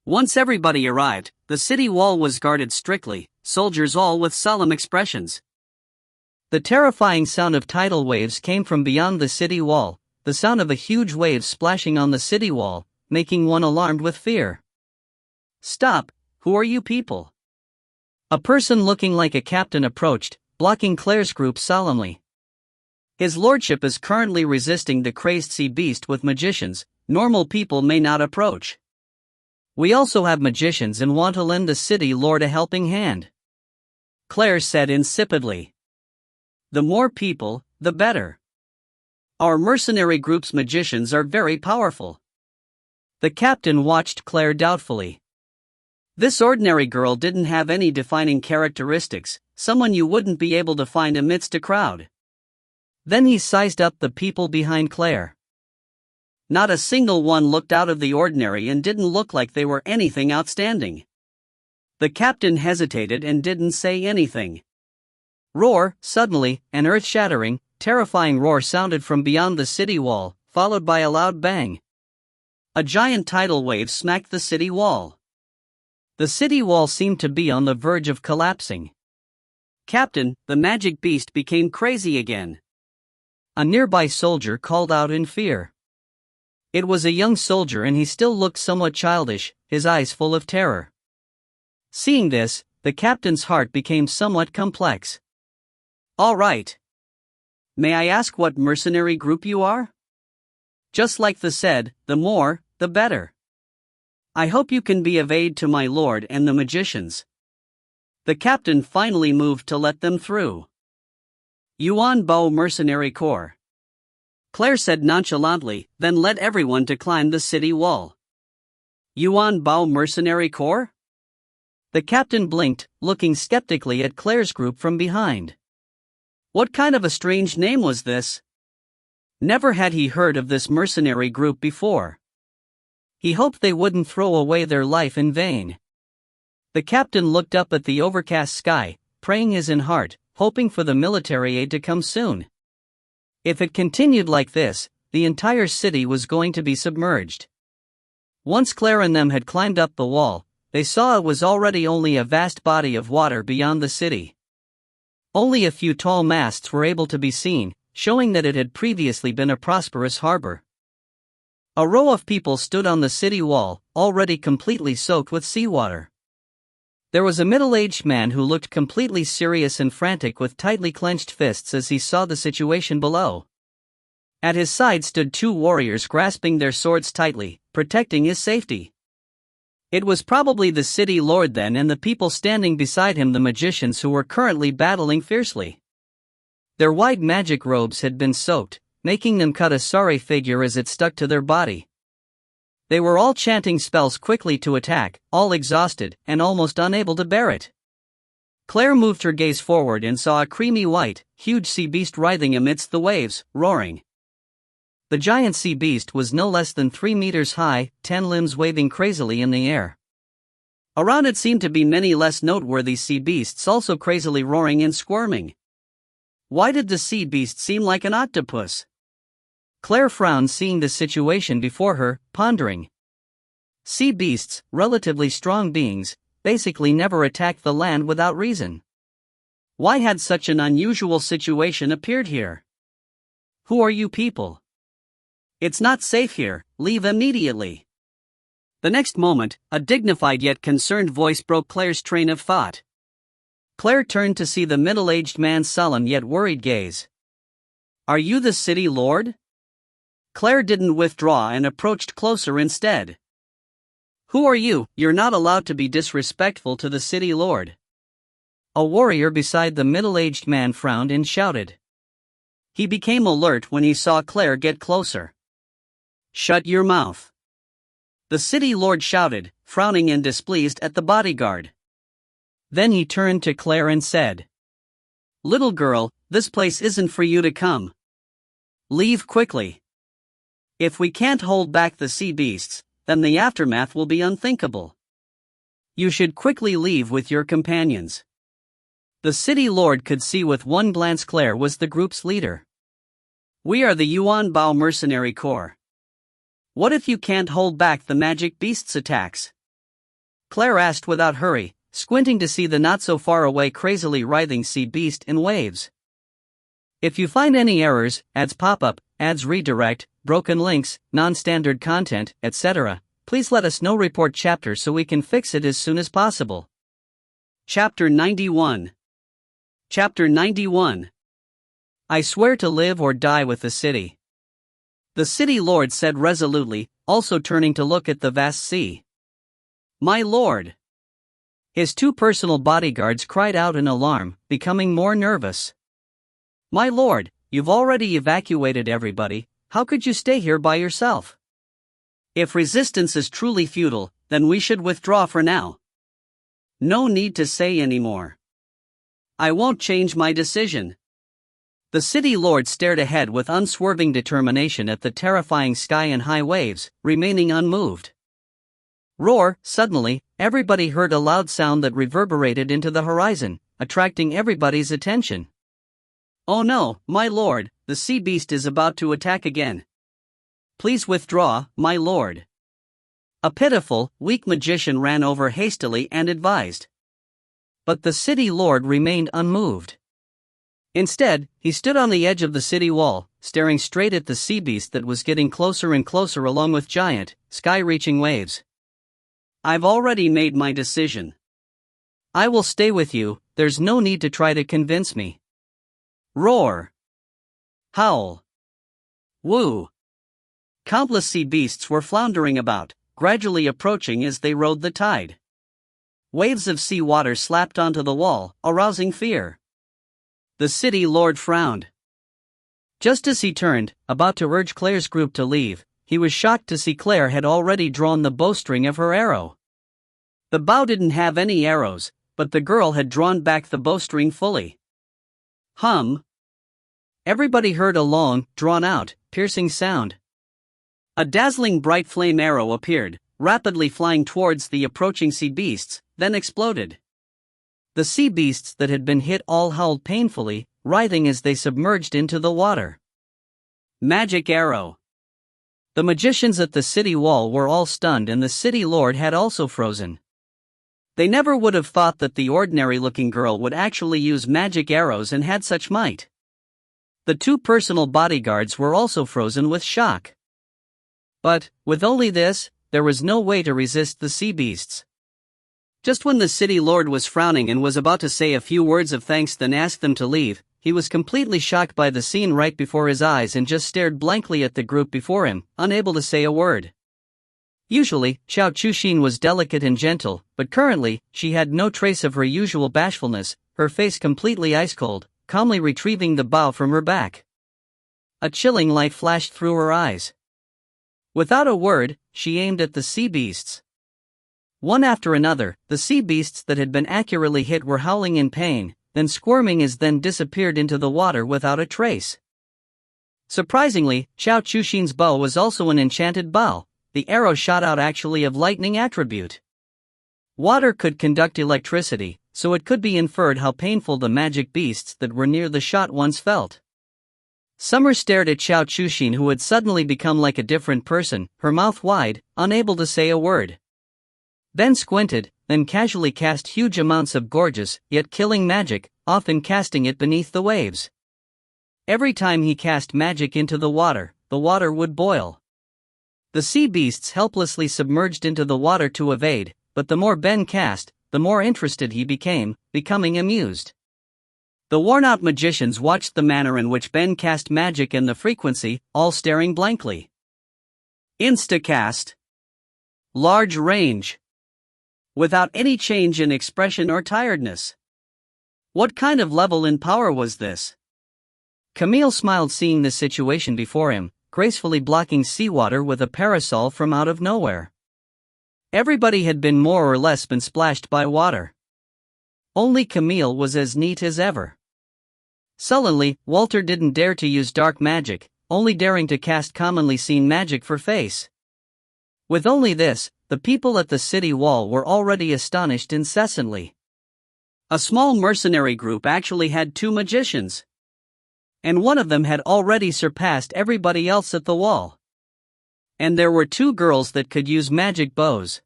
Once everybody arrived, the city wall was guarded strictly, soldiers all with solemn expressions. The terrifying sound of tidal waves came from beyond the city wall, the sound of a huge wave splashing on the city wall, making one alarmed with fear. "Stop, who are you people?" A person looking like a captain approached, blocking Claire's group solemnly. "His lordship is currently resisting the crazed sea beast with magicians, normal people may not approach. We also have magicians and want to lend the city lord a helping hand," Claire said insipidly. "The more people, the better. Our mercenary group's magicians are very powerful." The captain watched Claire doubtfully. This ordinary girl didn't have any defining characteristics, someone you wouldn't be able to find amidst a crowd. Then he sized up the people behind Claire. Not a single one looked out of the ordinary and didn't look like they were anything outstanding. The captain hesitated and didn't say anything. Roar! Suddenly, an earth-shattering, terrifying roar sounded from beyond the city wall, followed by a loud bang. A giant tidal wave smacked the city wall. The city wall seemed to be on the verge of collapsing. "Captain, the magic beast became crazy again," a nearby soldier called out in fear. It was a young soldier and he still looked somewhat childish, his eyes full of terror. Seeing this, the captain's heart became somewhat complex. "All right. May I ask what mercenary group you are?" Just like the said, the more, the better. "I hope you can be of aid to my lord and the magicians." The captain finally moved to let them through. "Yuan Bo Mercenary Corps," Claire said nonchalantly, then led everyone to climb the city wall. "Yuan Bo Mercenary Corps?" The captain blinked, looking skeptically at Claire's group from behind. What kind of a strange name was this? Never had he heard of this mercenary group before. He hoped they wouldn't throw away their life in vain. The captain looked up at the overcast sky, praying his in heart, hoping for the military aid to come soon. If it continued like this, the entire city was going to be submerged. Once Claire and them had climbed up the wall, they saw it was already only a vast body of water beyond the city. Only a few tall masts were able to be seen, showing that it had previously been a prosperous harbor. A row of people stood on the city wall, already completely soaked with seawater. There was a middle-aged man who looked completely serious and frantic with tightly clenched fists as he saw the situation below. At his side stood two warriors grasping their swords tightly, protecting his safety. It was probably the city lord then and the people standing beside him, the magicians who were currently battling fiercely. Their white magic robes had been soaked, making them cut a sorry figure as it stuck to their body. They were all chanting spells quickly to attack, all exhausted and almost unable to bear it. Claire moved her gaze forward and saw a creamy white, huge sea beast writhing amidst the waves, roaring. The giant sea beast was no less than 3 meters high, 10 limbs waving crazily in the air. Around it seemed to be many less noteworthy sea beasts also crazily roaring and squirming. Why did the sea beast seem like an octopus? Claire frowned, seeing the situation before her, pondering. Sea beasts, relatively strong beings, basically never attacked the land without reason. Why had such an unusual situation appeared here? Who are you people? It's not safe here, leave immediately. The next moment, a dignified yet concerned voice broke Claire's train of thought. Claire turned to see the middle-aged man's sullen yet worried gaze. Are you the city lord? Claire didn't withdraw and approached closer instead. Who are you? You're not allowed to be disrespectful to the city lord. A warrior beside the middle-aged man frowned and shouted. He became alert when he saw Claire get closer. Shut your mouth. The city lord shouted, frowning and displeased at the bodyguard. Then he turned to Claire and said, Little girl, this place isn't for you to come. Leave quickly. If we can't hold back the sea beasts, then the aftermath will be unthinkable. You should quickly leave with your companions. The city lord could see with one glance Claire was the group's leader. We are the Yuan Bao Mercenary Corps. What if you can't hold back the magic beast's attacks? Claire asked without hurry, squinting to see the not-so-far-away crazily writhing sea beast in waves. If you find any errors, ads pop up, ads redirect, broken links, non-standard content, etc., please let us know. Report chapter so we can fix it as soon as possible. Chapter 91. Chapter 91. I swear to live or die with the city. The city lord said resolutely, also turning to look at the vast sea. My lord. His two personal bodyguards cried out in alarm, becoming more nervous. My lord, you've already evacuated everybody, how could you stay here by yourself? If resistance is truly futile, then we should withdraw for now. No need to say any more. I won't change my decision. The city lord stared ahead with unswerving determination at the terrifying sky and high waves, remaining unmoved. Roar! Suddenly, everybody heard a loud sound that reverberated into the horizon, attracting everybody's attention. Oh no, my lord, the sea beast is about to attack again. Please withdraw, my lord. A pitiful, weak magician ran over hastily and advised. But the city lord remained unmoved. Instead, he stood on the edge of the city wall, staring straight at the sea beast that was getting closer and closer along with giant, sky-reaching waves. I've already made my decision. I will stay with you, there's no need to try to convince me. Roar. Howl. Woo. Countless sea beasts were floundering about, gradually approaching as they rode the tide. Waves of sea water slapped onto the wall, arousing fear. The city lord frowned. Just as he turned, about to urge Claire's group to leave, he was shocked to see Claire had already drawn the bowstring of her arrow. The bow didn't have any arrows, but the girl had drawn back the bowstring fully. Hum. Everybody heard a long, drawn-out, piercing sound. A dazzling bright flame arrow appeared, rapidly flying towards the approaching sea beasts, then exploded. The sea beasts that had been hit all howled painfully, writhing as they submerged into the water. Magic arrow. The magicians at the city wall were all stunned, and the city lord had also frozen. They never would have thought that the ordinary-looking girl would actually use magic arrows and had such might. The two personal bodyguards were also frozen with shock. But, with only this, there was no way to resist the sea beasts. Just when the city lord was frowning and was about to say a few words of thanks then ask them to leave, he was completely shocked by the scene right before his eyes and just stared blankly at the group before him, unable to say a word. Usually, Xiao Chuxin was delicate and gentle, but currently, she had no trace of her usual bashfulness, her face completely ice-cold, calmly retrieving the bow from her back. A chilling light flashed through her eyes. Without a word, she aimed at the sea beasts. One after another, the sea beasts that had been accurately hit were howling in pain, then squirming as then disappeared into the water without a trace. Surprisingly, Xiao Chuxin's bow was also an enchanted bow. The arrow shot out actually of lightning attribute. Water could conduct electricity, so it could be inferred how painful the magic beasts that were near the shot once felt. Summer stared at Xiao Chushin, who had suddenly become like a different person, her mouth wide, unable to say a word. Then squinted, then casually cast huge amounts of gorgeous, yet killing magic, often casting it beneath the waves. Every time he cast magic into the water would boil. The sea beasts helplessly submerged into the water to evade, but the more Ben cast, the more interested he became, becoming amused. The worn-out magicians watched the manner in which Ben cast magic and the frequency, all staring blankly. Instacast. Large range. Without any change in expression or tiredness. What kind of level in power was this? Camille smiled, seeing the situation before him, gracefully blocking seawater with a parasol from out of nowhere. Everybody had been more or less been splashed by water. Only Camille was as neat as ever. Sullenly, Walter didn't dare to use dark magic, only daring to cast commonly seen magic for face. With only this, the people at the city wall were already astonished incessantly. A small mercenary group actually had 2 magicians. And one of them had already surpassed everybody else at the wall. And there were 2 girls that could use magic bows.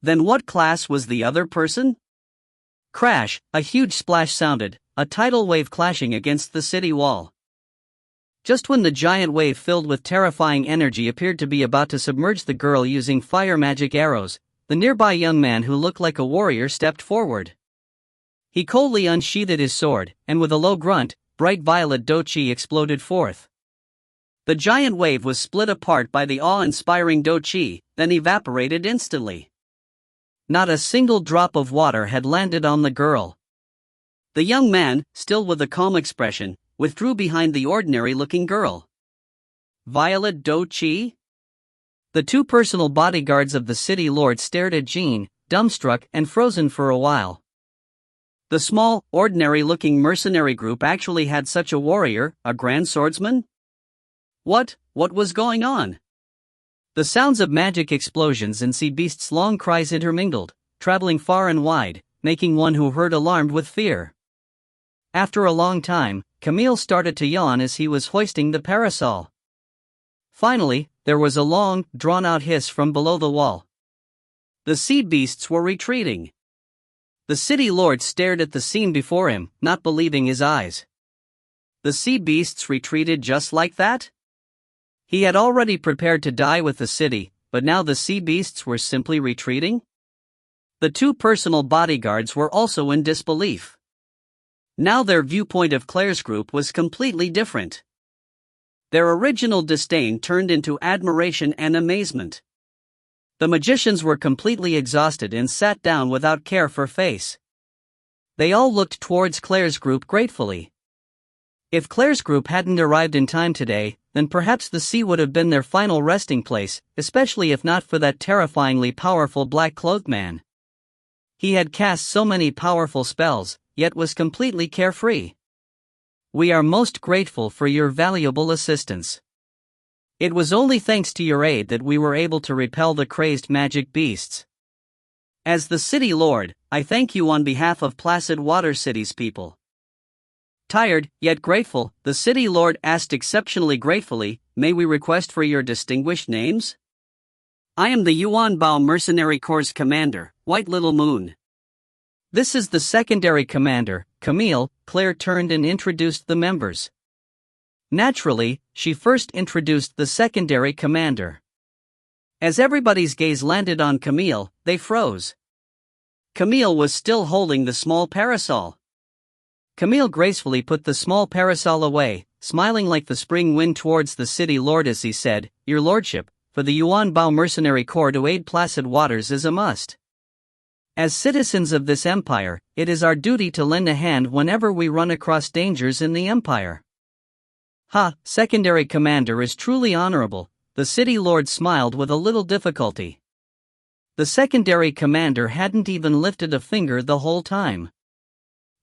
Then what class was the other person? Crash, a huge splash sounded, a tidal wave clashing against the city wall. Just when the giant wave filled with terrifying energy appeared to be about to submerge the girl using fire magic arrows, the nearby young man who looked like a warrior stepped forward. He coldly unsheathed his sword, and with a low grunt, bright violet doqi exploded forth. The giant wave was split apart by the awe-inspiring doqi, then evaporated instantly. Not a single drop of water had landed on the girl. The young man, still with a calm expression, withdrew behind the ordinary-looking girl. Violet doqi? The 2 personal bodyguards of the city lord stared at Jean, dumbstruck and frozen for a while. The small, ordinary-looking mercenary group actually had such a warrior, a grand swordsman? What was going on? The sounds of magic explosions and sea beasts' long cries intermingled, traveling far and wide, making one who heard alarmed with fear. After a long time, Camille started to yawn as he was hoisting the parasol. Finally, there was a long, drawn-out hiss from below the wall. The sea beasts were retreating. The city lord stared at the scene before him, not believing his eyes. The sea beasts retreated just like that? He had already prepared to die with the city, but now the sea beasts were simply retreating? The 2 personal bodyguards were also in disbelief. Now their viewpoint of Claire's group was completely different. Their original disdain turned into admiration and amazement. The magicians were completely exhausted and sat down without care for face. They all looked towards Claire's group gratefully. If Claire's group hadn't arrived in time today, then perhaps the sea would have been their final resting place, especially if not for that terrifyingly powerful black-cloaked man. He had cast so many powerful spells, yet was completely carefree. We are most grateful for your valuable assistance. It was only thanks to your aid that we were able to repel the crazed magic beasts. As the city lord, I thank you on behalf of Placid Water City's people. Tired, yet grateful, the city lord asked exceptionally gratefully, may we request for your distinguished names? I am the Yuan Bao Mercenary Corps commander, White Little Moon. This is the secondary commander, Camille. Claire turned and introduced the members. Naturally, she first introduced the secondary commander. As everybody's gaze landed on Camille, they froze. Camille was still holding the small parasol. Camille gracefully put the small parasol away, smiling like the spring wind towards the city lord as he said, Your lordship, for the Yuan Bao Mercenary Corps to aid Placid Waters is a must. As citizens of this empire, it is our duty to lend a hand whenever we run across dangers in the empire. Secondary commander is truly honorable, the city lord smiled with a little difficulty. The secondary commander hadn't even lifted a finger the whole time.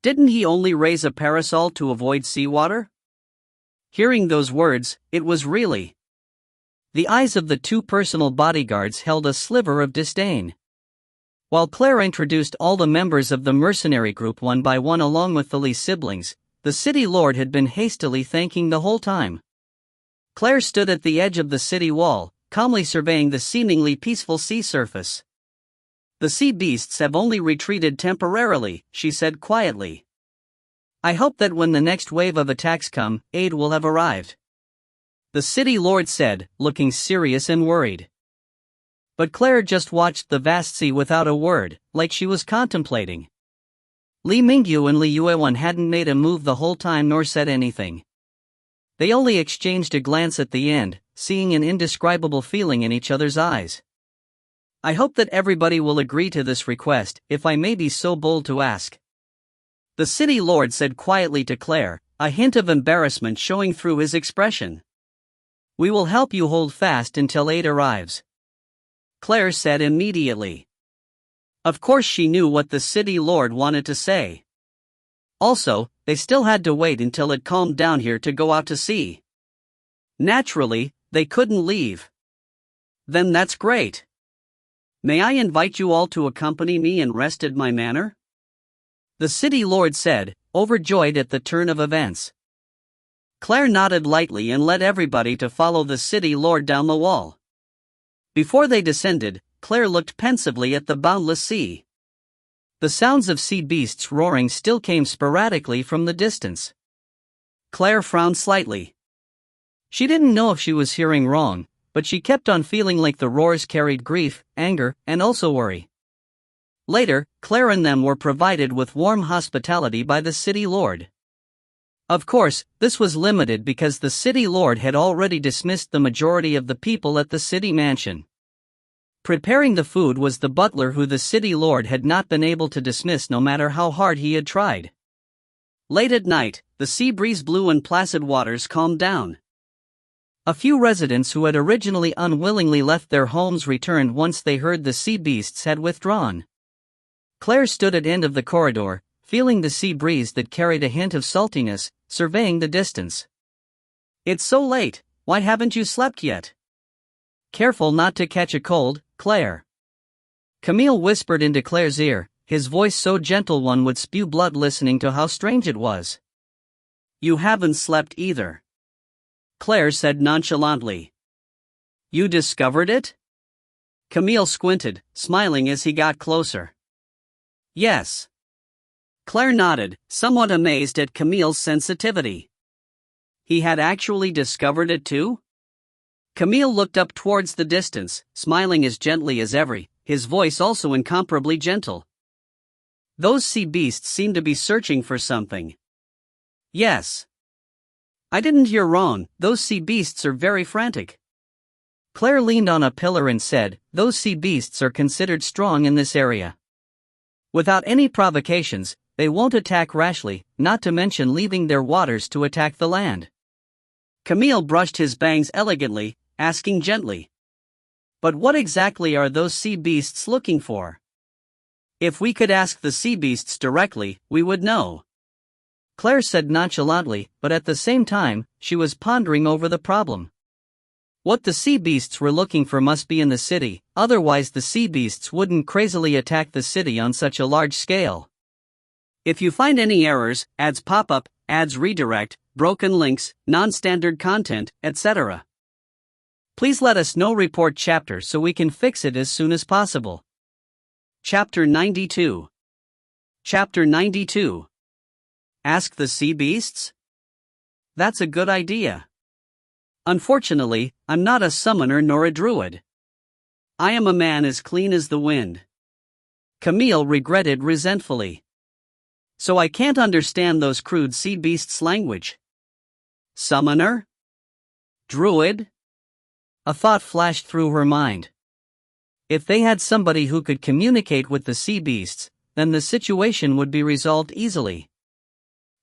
Didn't he only raise a parasol to avoid seawater? Hearing those words, it was really. The eyes of the 2 personal bodyguards held a sliver of disdain. While Claire introduced all the members of the mercenary group one by one along with the Lee siblings, the city lord had been hastily thanking the whole time. Claire stood at the edge of the city wall, calmly surveying the seemingly peaceful sea surface. "The sea beasts have only retreated temporarily," she said quietly. "I hope that when the next wave of attacks come, aid will have arrived," the city lord said, looking serious and worried. But Claire just watched the vast sea without a word, like she was contemplating. Li Mingyu and Li Yuewan hadn't made a move the whole time nor said anything. They only exchanged a glance at the end, seeing an indescribable feeling in each other's eyes. "I hope that everybody will agree to this request, if I may be so bold to ask," the city lord said quietly to Claire, a hint of embarrassment showing through his expression. "We will help you hold fast until aid arrives," Claire said immediately. Of course she knew what the city lord wanted to say. Also, they still had to wait until it calmed down here to go out to sea. Naturally, they couldn't leave. "Then that's great. May I invite you all to accompany me and rest at my manor?" the city lord said, overjoyed at the turn of events. Claire nodded lightly and led everybody to follow the city lord down the wall. Before they descended, Claire looked pensively at the boundless sea. The sounds of sea beasts roaring still came sporadically from the distance. Claire frowned slightly. She didn't know if she was hearing wrong, but she kept on feeling like the roars carried grief, anger, and also worry. Later, Claire and them were provided with warm hospitality by the city lord. Of course, this was limited because the city lord had already dismissed the majority of the people at the city mansion. Preparing the food was the butler who the city lord had not been able to dismiss no matter how hard he had tried. Late at night, the sea breeze blew and placid waters calmed down. A few residents who had originally unwillingly left their homes returned once they heard the sea beasts had withdrawn. Claire stood at end of the corridor, feeling the sea breeze that carried a hint of saltiness, surveying the distance. "It's so late, why haven't you slept yet?" "Careful not to catch a cold, Claire," Camille whispered into Claire's ear, his voice so gentle one would spew blood listening to how strange it was. "You haven't slept either," Claire said nonchalantly. "You discovered it?" Camille squinted, smiling as he got closer. "Yes." Claire nodded, somewhat amazed at Camille's sensitivity. He had actually discovered it too? Camille looked up towards the distance, smiling as gently as ever, his voice also incomparably gentle. "Those sea beasts seem to be searching for something." "Yes. I didn't hear wrong, those sea beasts are very frantic." Claire leaned on a pillar and said, "Those sea beasts are considered strong in this area. Without any provocations, they won't attack rashly, not to mention leaving their waters to attack the land." Camille brushed his bangs elegantly, asking gently, "But what exactly are those sea beasts looking for? If we could ask the sea beasts directly, we would know." Claire said nonchalantly, but at the same time, she was pondering over the problem. What the sea beasts were looking for must be in the city, otherwise the sea beasts wouldn't crazily attack the city on such a large scale. If you find any errors, ads pop up, ads redirect, broken links, non-standard content, etc., please let us know. Report chapter so we can fix it as soon as possible. Chapter 92. Chapter 92. Ask the sea beasts? That's a good idea. Unfortunately, I'm not a summoner nor a druid. I am a man as clean as the wind. Camille regretted resentfully. So I can't understand those crude sea beasts' language. Summoner? Druid? A thought flashed through her mind. If they had somebody who could communicate with the sea beasts, then the situation would be resolved easily.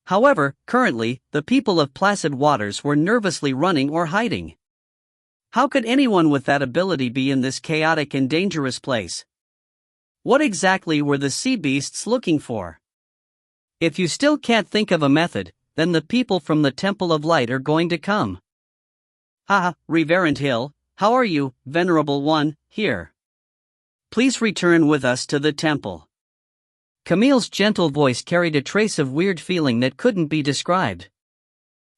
However, currently, the people of Placid Waters were nervously running or hiding. How could anyone with that ability be in this chaotic and dangerous place? What exactly were the sea beasts looking for? If you still can't think of a method, then the people from the Temple of Light are going to come. "Haha, Reverend Hill, how are you, Venerable One, here?" Please return with us to the temple. Camille's gentle voice carried a trace of weird feeling that couldn't be described.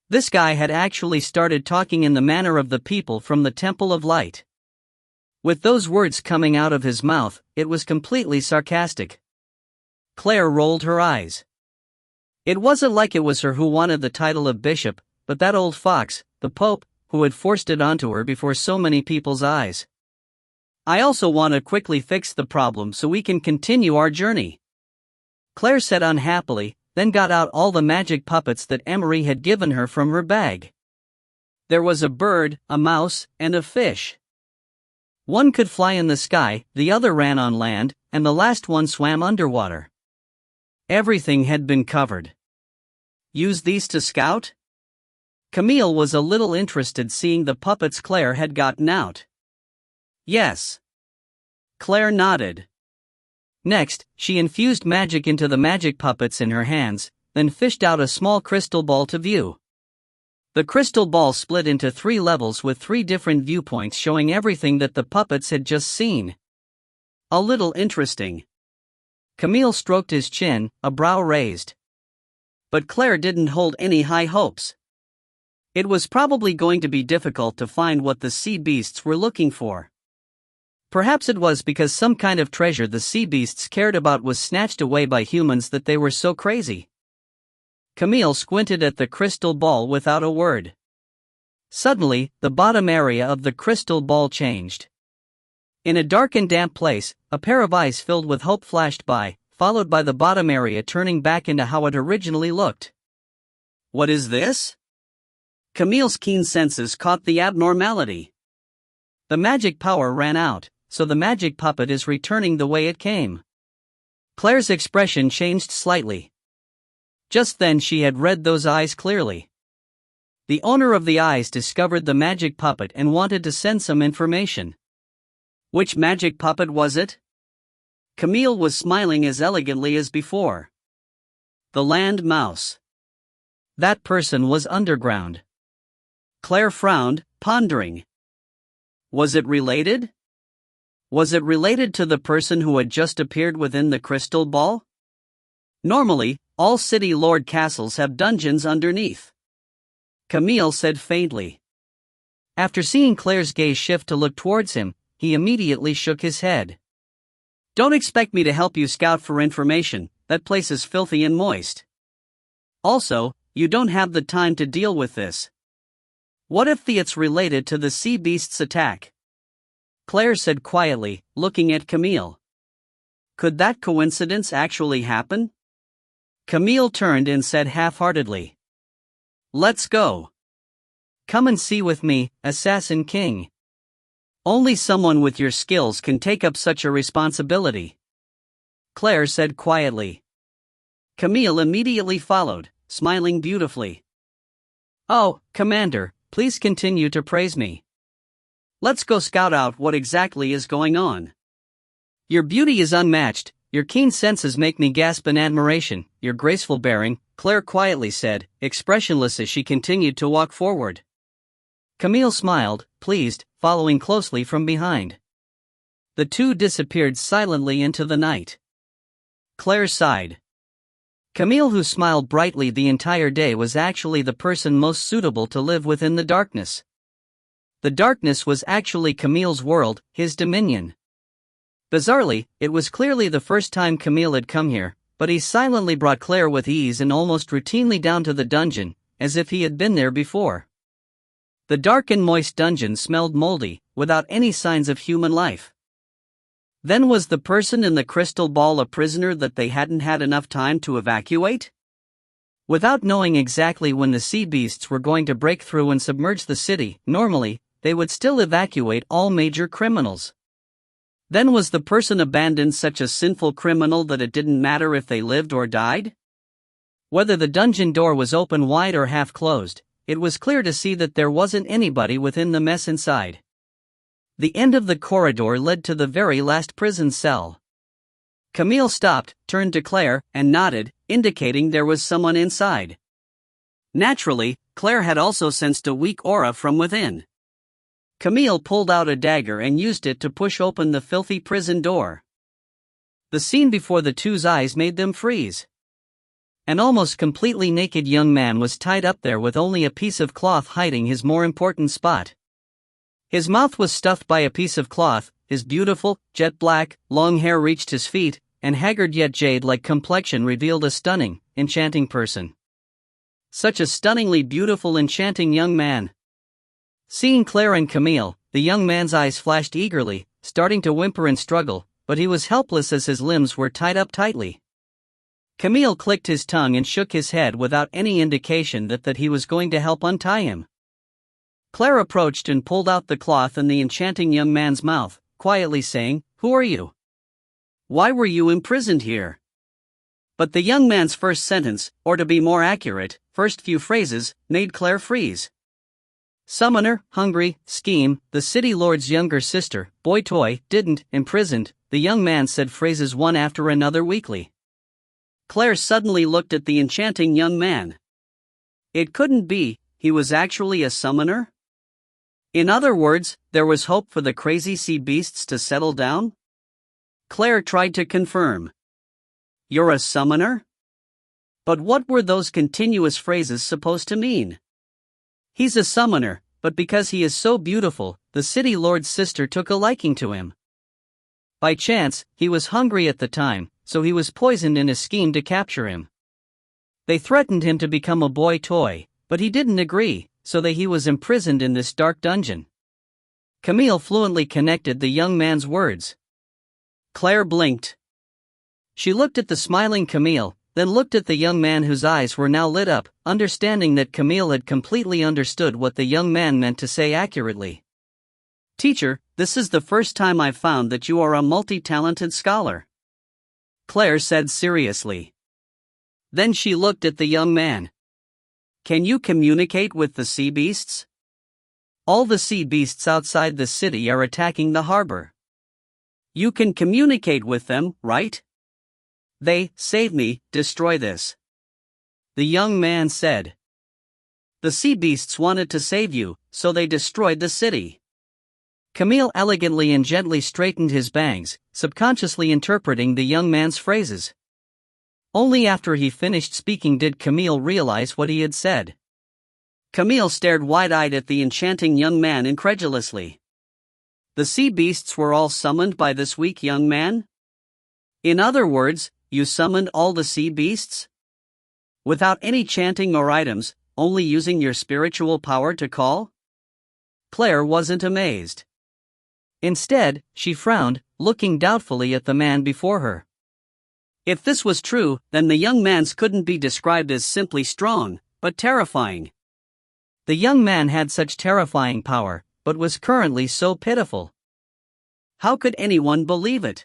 This guy had actually started talking in the manner of the people from the Temple of Light. With those words coming out of his mouth, it was completely sarcastic. Claire rolled her eyes. It wasn't like it was her who wanted the title of bishop, but that old fox, the Pope, who had forced it onto her before so many people's eyes. I also want to quickly fix the problem so we can continue our journey, Claire said unhappily, then got out all the magic puppets that Emery had given her from her bag. There was a bird, a mouse, and a fish. One could fly in the sky, the other ran on land, and the last one swam underwater. Everything had been covered. Use these to scout? Camille was a little interested seeing the puppets Claire had gotten out. Yes. Claire nodded. Next, she infused magic into the magic puppets in her hands, then fished out a small crystal ball to view. The crystal ball split into 3 levels with 3 different viewpoints showing everything that the puppets had just seen. A little interesting. Camille stroked his chin, a brow raised. But Claire didn't hold any high hopes. It was probably going to be difficult to find what the sea beasts were looking for. Perhaps it was because some kind of treasure the sea beasts cared about was snatched away by humans that they were so crazy. Camille squinted at the crystal ball without a word. Suddenly, the bottom area of the crystal ball changed. In a dark and damp place, a pair of eyes filled with hope flashed by, followed by the bottom area turning back into how it originally looked. What is this? Camille's keen senses caught the abnormality. The magic power ran out, so the magic puppet is returning the way it came. Claire's expression changed slightly. Just then she had read those eyes clearly. The owner of the eyes discovered the magic puppet and wanted to send some information. Which magic puppet was it? Camille was smiling as elegantly as before. The land mouse. That person was underground. Claire frowned, pondering. Was it related? Was it related to the person who had just appeared within the crystal ball? Normally, all city lord castles have dungeons underneath. Camille said faintly. After seeing Claire's gaze shift to look towards him, he immediately shook his head. Don't expect me to help you scout for information, that place is filthy and moist. Also, you don't have the time to deal with this. What if it's related to the sea beast's attack? Claire said quietly, looking at Camille. Could that coincidence actually happen? Camille turned and said half-heartedly. Let's go. Come and see with me, Assassin King. Only someone with your skills can take up such a responsibility. Claire said quietly. Camille immediately followed, smiling beautifully. Oh, Commander, please continue to praise me. Let's go scout out what exactly is going on. Your beauty is unmatched, your keen senses make me gasp in admiration, your graceful bearing, Claire quietly said, expressionless as she continued to walk forward. Camille smiled, pleased, following closely from behind. The two disappeared silently into the night. Claire sighed. Camille, who smiled brightly the entire day, was actually the person most suitable to live within the darkness. The darkness was actually Camille's world, his dominion. Bizarrely, it was clearly the first time Camille had come here, but he silently brought Claire with ease and almost routinely down to the dungeon, as if he had been there before. The dark and moist dungeon smelled moldy, without any signs of human life. Then was the person in the crystal ball a prisoner that they hadn't had enough time to evacuate? Without knowing exactly when the sea beasts were going to break through and submerge the city, normally, they would still evacuate all major criminals. Then was the person abandoned such a sinful criminal that it didn't matter if they lived or died? Whether the dungeon door was open wide or half closed, it was clear to see that there wasn't anybody within the mess inside. The end of the corridor led to the very last prison cell. Camille stopped, turned to Claire, and nodded, indicating there was someone inside. Naturally, Claire had also sensed a weak aura from within. Camille pulled out a dagger and used it to push open the filthy prison door. The scene before the two's eyes made them freeze. An almost completely naked young man was tied up there with only a piece of cloth hiding his more important spot. His mouth was stuffed by a piece of cloth, his beautiful, jet-black, long hair reached his feet, and haggard yet jade-like complexion revealed a stunning, enchanting person. Such a stunningly beautiful, enchanting young man. Seeing Claire and Camille, the young man's eyes flashed eagerly, starting to whimper and struggle, but he was helpless as his limbs were tied up tightly. Camille clicked his tongue and shook his head without any indication that he was going to help untie him. Claire approached and pulled out the cloth in the enchanting young man's mouth, quietly saying, "Who are you? Why were you imprisoned here?" But the young man's first sentence, or to be more accurate, first few phrases, made Claire freeze. Summoner, hungry, scheme, the city lord's younger sister, boy toy, didn't, imprisoned, the young man said phrases one after another weakly. Claire suddenly looked at the enchanting young man. It couldn't be, he was actually a summoner? In other words, there was hope for the crazy sea beasts to settle down? Claire tried to confirm. "You're a summoner?" But what were those continuous phrases supposed to mean? He's a summoner, but because he is so beautiful, the city lord's sister took a liking to him. By chance, he was hungry at the time, so he was poisoned in a scheme to capture him. They threatened him to become a boy toy, but he didn't agree, so he was imprisoned in this dark dungeon. Camille fluently connected the young man's words. Claire blinked. She looked at the smiling Camille, then looked at the young man whose eyes were now lit up, understanding that Camille had completely understood what the young man meant to say accurately. "Teacher, this is the first time I've found that you are a multi-talented scholar," Claire said seriously. Then she looked at the young man. "Can you communicate with the sea beasts? All the sea beasts outside the city are attacking the harbor. You can communicate with them, right? They, save me, destroy this," the young man said. "The sea beasts wanted to save you, so they destroyed the city." Camille elegantly and gently straightened his bangs, subconsciously interpreting the young man's phrases. Only after he finished speaking did Camille realize what he had said. Camille stared wide-eyed at the enchanting young man incredulously. The sea beasts were all summoned by this weak young man? In other words, you summoned all the sea beasts? Without any chanting or items, only using your spiritual power to call? Claire wasn't amazed. Instead, she frowned, looking doubtfully at the man before her. If this was true, then the young man's couldn't be described as simply strong, but terrifying. The young man had such terrifying power, but was currently so pitiful. How could anyone believe it?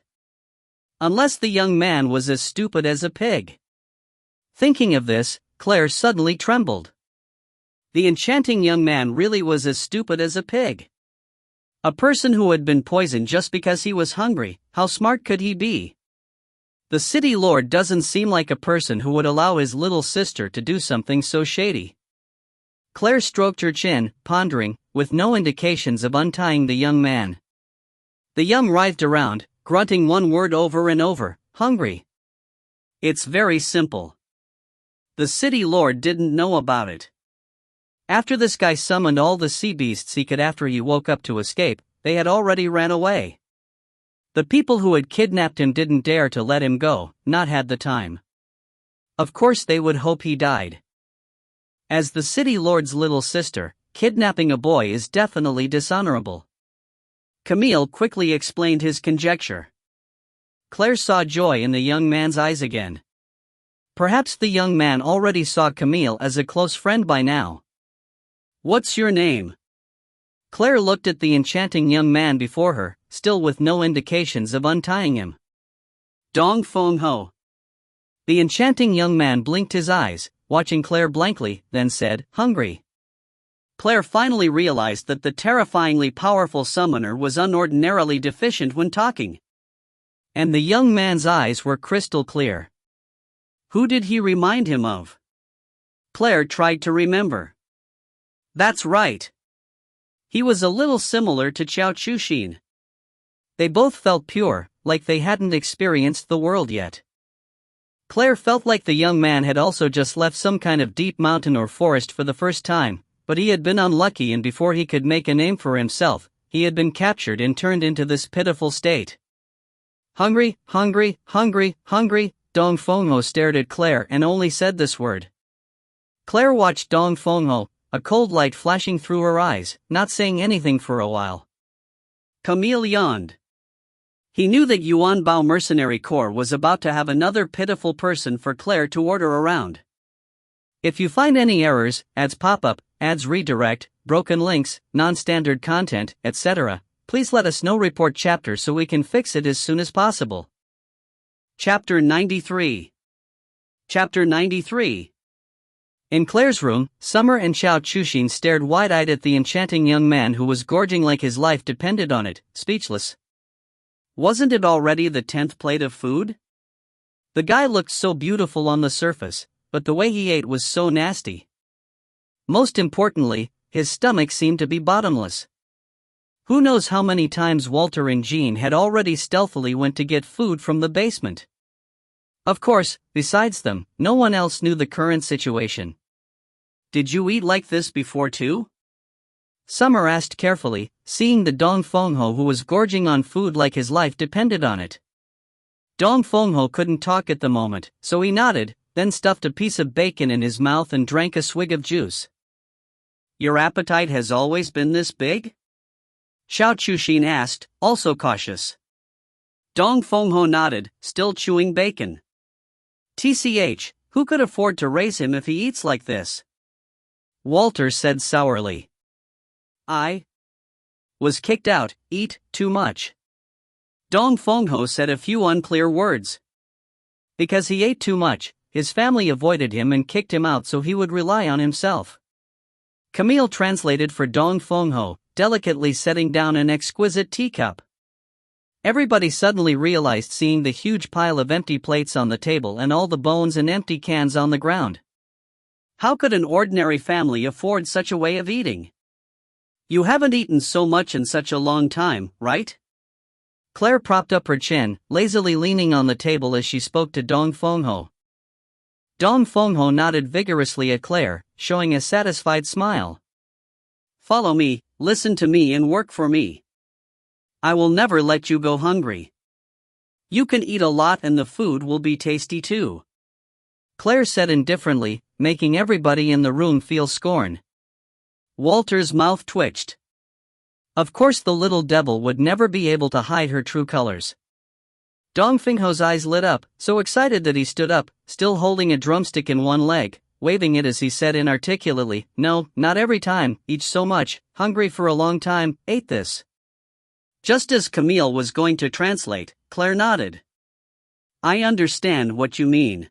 Unless the young man was as stupid as a pig. Thinking of this, Claire suddenly trembled. The enchanting young man really was as stupid as a pig. A person who had been poisoned just because he was hungry, how smart could he be? The city lord doesn't seem like a person who would allow his little sister to do something so shady. Claire stroked her chin, pondering, with no indications of untying the young man. The young writhed around, grunting one word over and over, hungry. It's very simple. The city lord didn't know about it. After this guy summoned all the sea beasts he could after he woke up to escape, they had already ran away. The people who had kidnapped him didn't dare to let him go, not had the time. Of course they would hope he died. As the city lord's little sister, kidnapping a boy is definitely dishonorable. Camille quickly explained his conjecture. Claire saw joy in the young man's eyes again. Perhaps the young man already saw Camille as a close friend by now. What's your name? Claire looked at the enchanting young man before her, still with no indications of untying him. Dong Feng Ho. The enchanting young man blinked his eyes, watching Claire blankly, then said, hungry. Claire finally realized that the terrifyingly powerful summoner was unordinarily deficient when talking. And the young man's eyes were crystal clear. Who did he remind him of? Claire tried to remember. That's right. He was a little similar to Chao Chuxin. They both felt pure, like they hadn't experienced the world yet. Claire felt like the young man had also just left some kind of deep mountain or forest for the first time, but he had been unlucky, and before he could make a name for himself, he had been captured and turned into this pitiful state. Hungry, hungry, hungry, hungry. Dong Fengho stared at Claire and only said this word. Claire watched Dong Fengho, a cold light flashing through her eyes, not saying anything for a while. Camille yawned. He knew that Yuan Bao Mercenary Corps was about to have another pitiful person for Claire to order around. If you find any errors, ads pop up, ads redirect, broken links, non-standard content, etc., please let us know. Report chapter so we can fix it as soon as possible. Chapter 93. Chapter 93. In Claire's room, Summer and Chao Chuxin stared wide-eyed at the enchanting young man who was gorging like his life depended on it, speechless. Wasn't it already the 10th plate of food? The guy looked so beautiful on the surface, but the way he ate was so nasty. Most importantly, his stomach seemed to be bottomless. Who knows how many times Walter and Jean had already stealthily went to get food from the basement. Of course, besides them, no one else knew the current situation. Did you eat like this before too? Summer asked carefully, seeing the Dong Fengho who was gorging on food like his life depended on it. Dong Fengho couldn't talk at the moment, so he nodded, then stuffed a piece of bacon in his mouth and drank a swig of juice. Your appetite has always been this big? Chao Chuxin asked, also cautious. Dong Fengho nodded, still chewing bacon. TCH, who could afford to raise him if he eats like this? Walter said sourly. I was kicked out, eat too much. Dong Fengho said a few unclear words. Because he ate too much, his family avoided him and kicked him out so he would rely on himself. Camille translated for Dong Fengho, delicately setting down an exquisite teacup. Everybody suddenly realized, seeing the huge pile of empty plates on the table and all the bones and empty cans on the ground. How could an ordinary family afford such a way of eating? You haven't eaten so much in such a long time, right? Claire propped up her chin, lazily leaning on the table as she spoke to Dong Fengho. Dong Fengho nodded vigorously at Claire, showing a satisfied smile. Follow me, listen to me and work for me. I will never let you go hungry. You can eat a lot and the food will be tasty too. Claire said indifferently, making everybody in the room feel scorn. Walter's mouth twitched. Of course the little devil would never be able to hide her true colors. Dong Fengho's eyes lit up, so excited that he stood up, still holding a drumstick in one leg, waving it as he said inarticulately, no, not every time, eat so much, hungry for a long time, ate this. Just as Camille was going to translate, Claire nodded. I understand what you mean.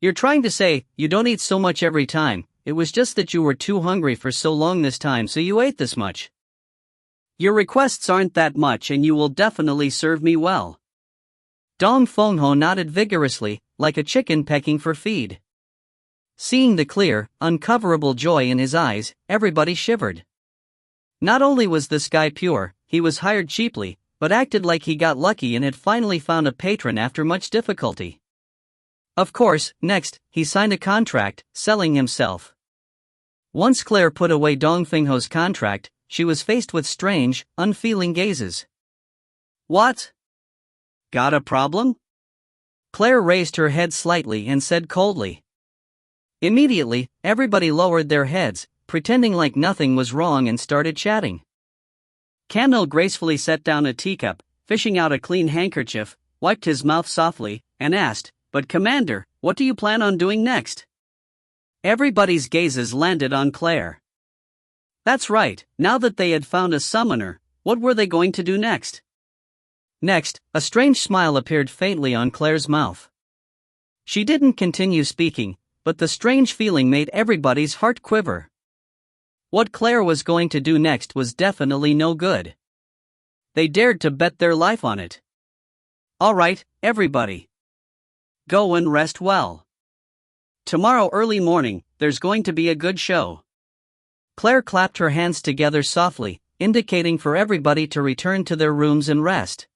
You're trying to say, you don't eat so much every time, it was just that you were too hungry for so long this time so you ate this much. Your requests aren't that much and you will definitely serve me well. Dong Fengho nodded vigorously, like a chicken pecking for feed. Seeing the clear, uncoverable joy in his eyes, everybody shivered. Not only was this guy pure, he was hired cheaply, but acted like he got lucky and had finally found a patron after much difficulty. Of course, next, he signed a contract, selling himself. Once Claire put away Dong Fengho's contract, she was faced with strange, unfeeling gazes. What? Got a problem? Claire raised her head slightly and said coldly. Immediately, everybody lowered their heads, pretending like nothing was wrong and started chatting. Camille gracefully set down a teacup, fishing out a clean handkerchief, wiped his mouth softly, and asked, But Commander, what do you plan on doing next? Everybody's gazes landed on Claire. That's right, now that they had found a summoner, what were they going to do next? Next, a strange smile appeared faintly on Claire's mouth. She didn't continue speaking, but the strange feeling made everybody's heart quiver. What Claire was going to do next was definitely no good. They dared to bet their life on it. All right, everybody. Go and rest well. Tomorrow early morning, there's going to be a good show. Claire clapped her hands together softly, indicating for everybody to return to their rooms and rest.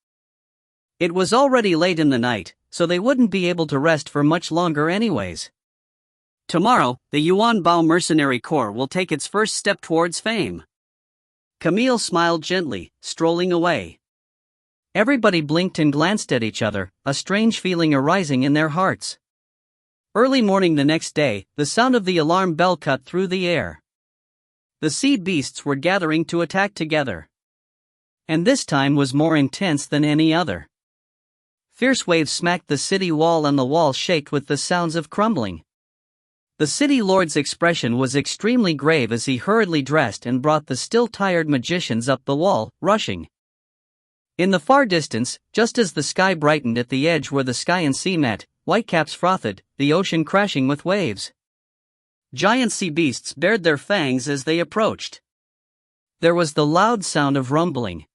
It was already late in the night, so they wouldn't be able to rest for much longer anyways. Tomorrow, the Yuan Bao Mercenary Corps will take its first step towards fame. Camille smiled gently, strolling away. Everybody blinked and glanced at each other, a strange feeling arising in their hearts. Early morning the next day, the sound of the alarm bell cut through the air. The sea beasts were gathering to attack together. And this time was more intense than any other. Fierce waves smacked the city wall and the wall shook with the sounds of crumbling. The city lord's expression was extremely grave as he hurriedly dressed and brought the still tired magicians up the wall, rushing. In the far distance, just as the sky brightened at the edge where the sky and sea met, whitecaps frothed, the ocean crashing with waves. Giant sea beasts bared their fangs as they approached. There was the loud sound of rumbling.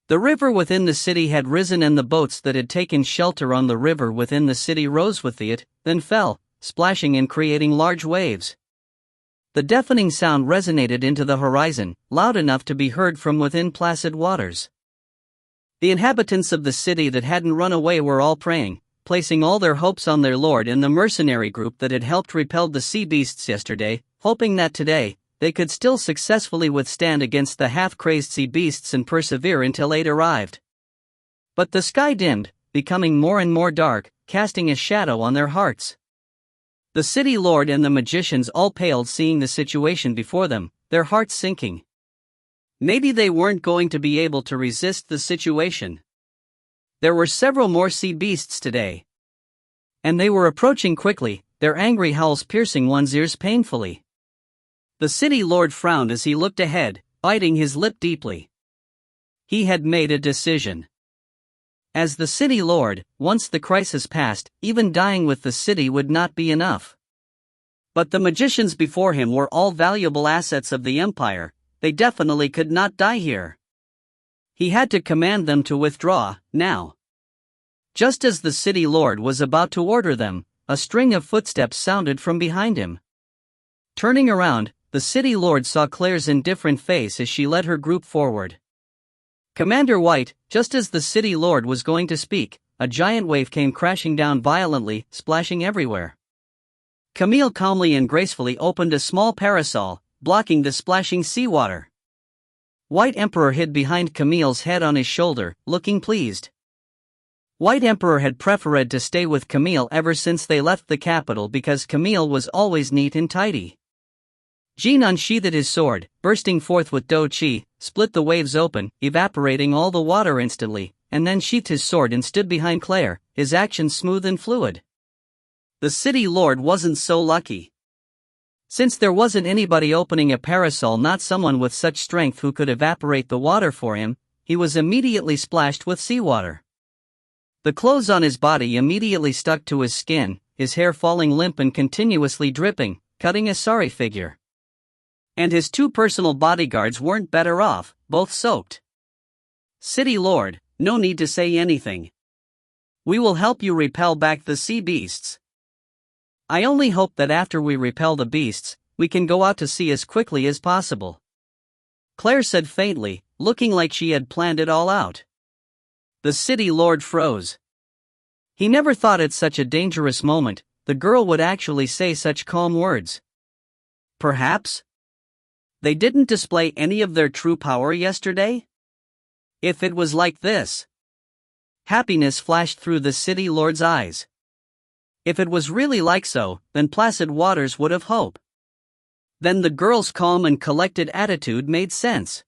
The river within the city had risen and the boats that had taken shelter on the river within the city rose with it, then fell, splashing and creating large waves. The deafening sound resonated into the horizon, loud enough to be heard from within placid waters. The inhabitants of the city that hadn't run away were all praying, placing all their hopes on their lord and the mercenary group that had helped repel the sea beasts yesterday, hoping that today, they could still successfully withstand against the half-crazed sea beasts and persevere until aid arrived. But the sky dimmed, becoming more and more dark, casting a shadow on their hearts. The city lord and the magicians all paled seeing the situation before them, their hearts sinking. Maybe they weren't going to be able to resist the situation. There were several more sea beasts today. And they were approaching quickly, their angry howls piercing one's ears painfully. The city lord frowned as he looked ahead, biting his lip deeply. He had made a decision. As the city lord, once the crisis passed, even dying with the city would not be enough. But the magicians before him were all valuable assets of the empire, they definitely could not die here. He had to command them to withdraw, now. Just as the city lord was about to order them, a string of footsteps sounded from behind him. Turning around, the city lord saw Claire's indifferent face as she led her group forward. Commander White, just as the city lord was going to speak, a giant wave came crashing down violently, splashing everywhere. Camille calmly and gracefully opened a small parasol, blocking the splashing seawater. White Emperor hid behind Camille's head on his shoulder, looking pleased. White Emperor had preferred to stay with Camille ever since they left the capital because Camille was always neat and tidy. Jean unsheathed his sword, bursting forth with Do Chi, split the waves open, evaporating all the water instantly, and then sheathed his sword and stood behind Claire, his actions smooth and fluid. The city lord wasn't so lucky. Since there wasn't anybody opening a parasol, not someone with such strength who could evaporate the water for him, he was immediately splashed with seawater. The clothes on his body immediately stuck to his skin, his hair falling limp and continuously dripping, cutting a sorry figure. And his two personal bodyguards weren't better off, both soaked. City lord, no need to say anything. We will help you repel back the sea beasts. I only hope that after we repel the beasts, we can go out to sea as quickly as possible. Claire said faintly, looking like she had planned it all out. The city lord froze. He never thought at such a dangerous moment, the girl would actually say such calm words. Perhaps they didn't display any of their true power yesterday? If it was like this. Happiness flashed through the city lord's eyes. If it was really like so, then placid waters would have hope. Then the girl's calm and collected attitude made sense.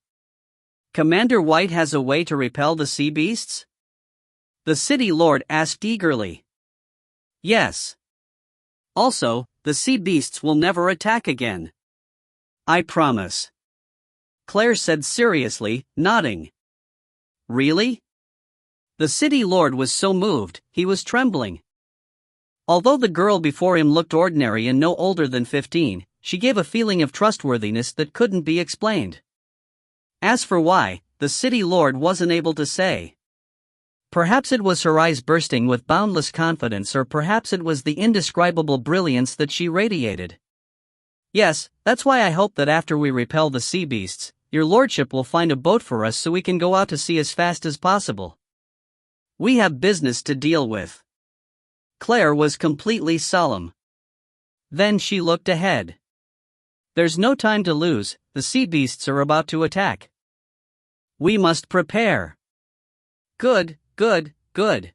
Commander White has a way to repel the sea beasts? The city lord asked eagerly. Yes. Also, the sea beasts will never attack again. I promise. Claire said seriously, nodding. Really? The city lord was so moved, he was trembling. Although the girl before him looked ordinary and no older than 15, she gave a feeling of trustworthiness that couldn't be explained. As for why, the city lord wasn't able to say. Perhaps it was her eyes bursting with boundless confidence, or perhaps it was the indescribable brilliance that she radiated. Yes, that's why I hope that after we repel the sea beasts, your lordship will find a boat for us so we can go out to sea as fast as possible. We have business to deal with. Claire was completely solemn. Then she looked ahead. There's no time to lose, the sea beasts are about to attack. We must prepare. Good, good, good.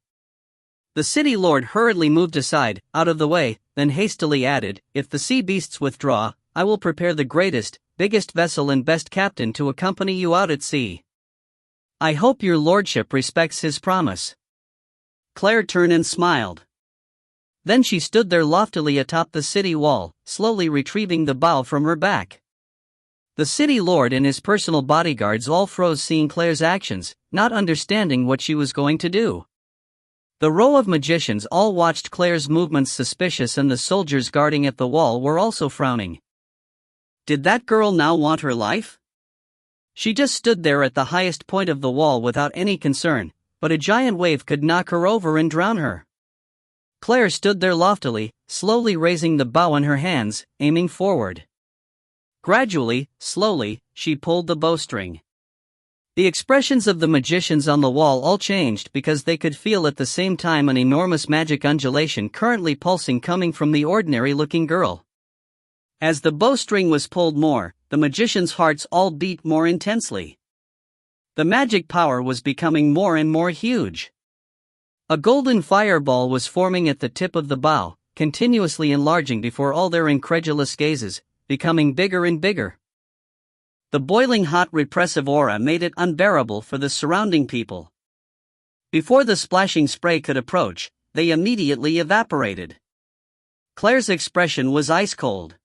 The city lord hurriedly moved aside, out of the way, then hastily added, if the sea beasts withdraw, I will prepare the greatest, biggest vessel and best captain to accompany you out at sea. I hope your lordship respects his promise. Claire turned and smiled. Then she stood there loftily atop the city wall, slowly retrieving the bow from her back. The city lord and his personal bodyguards all froze seeing Claire's actions, not understanding what she was going to do. The row of magicians all watched Claire's movements suspicious, and the soldiers guarding at the wall were also frowning. Did that girl now want her life? She just stood there at the highest point of the wall without any concern, but a giant wave could knock her over and drown her. Claire stood there loftily, slowly raising the bow in her hands, aiming forward. Gradually, slowly, she pulled the bowstring. The expressions of the magicians on the wall all changed because they could feel at the same time an enormous magic undulation currently pulsing coming from the ordinary-looking girl. As the bowstring was pulled more, the magicians' hearts all beat more intensely. The magic power was becoming more and more huge. A golden fireball was forming at the tip of the bow, continuously enlarging before all their incredulous gazes, becoming bigger and bigger. The boiling hot repressive aura made it unbearable for the surrounding people. Before the splashing spray could approach, they immediately evaporated. Claire's expression was ice cold.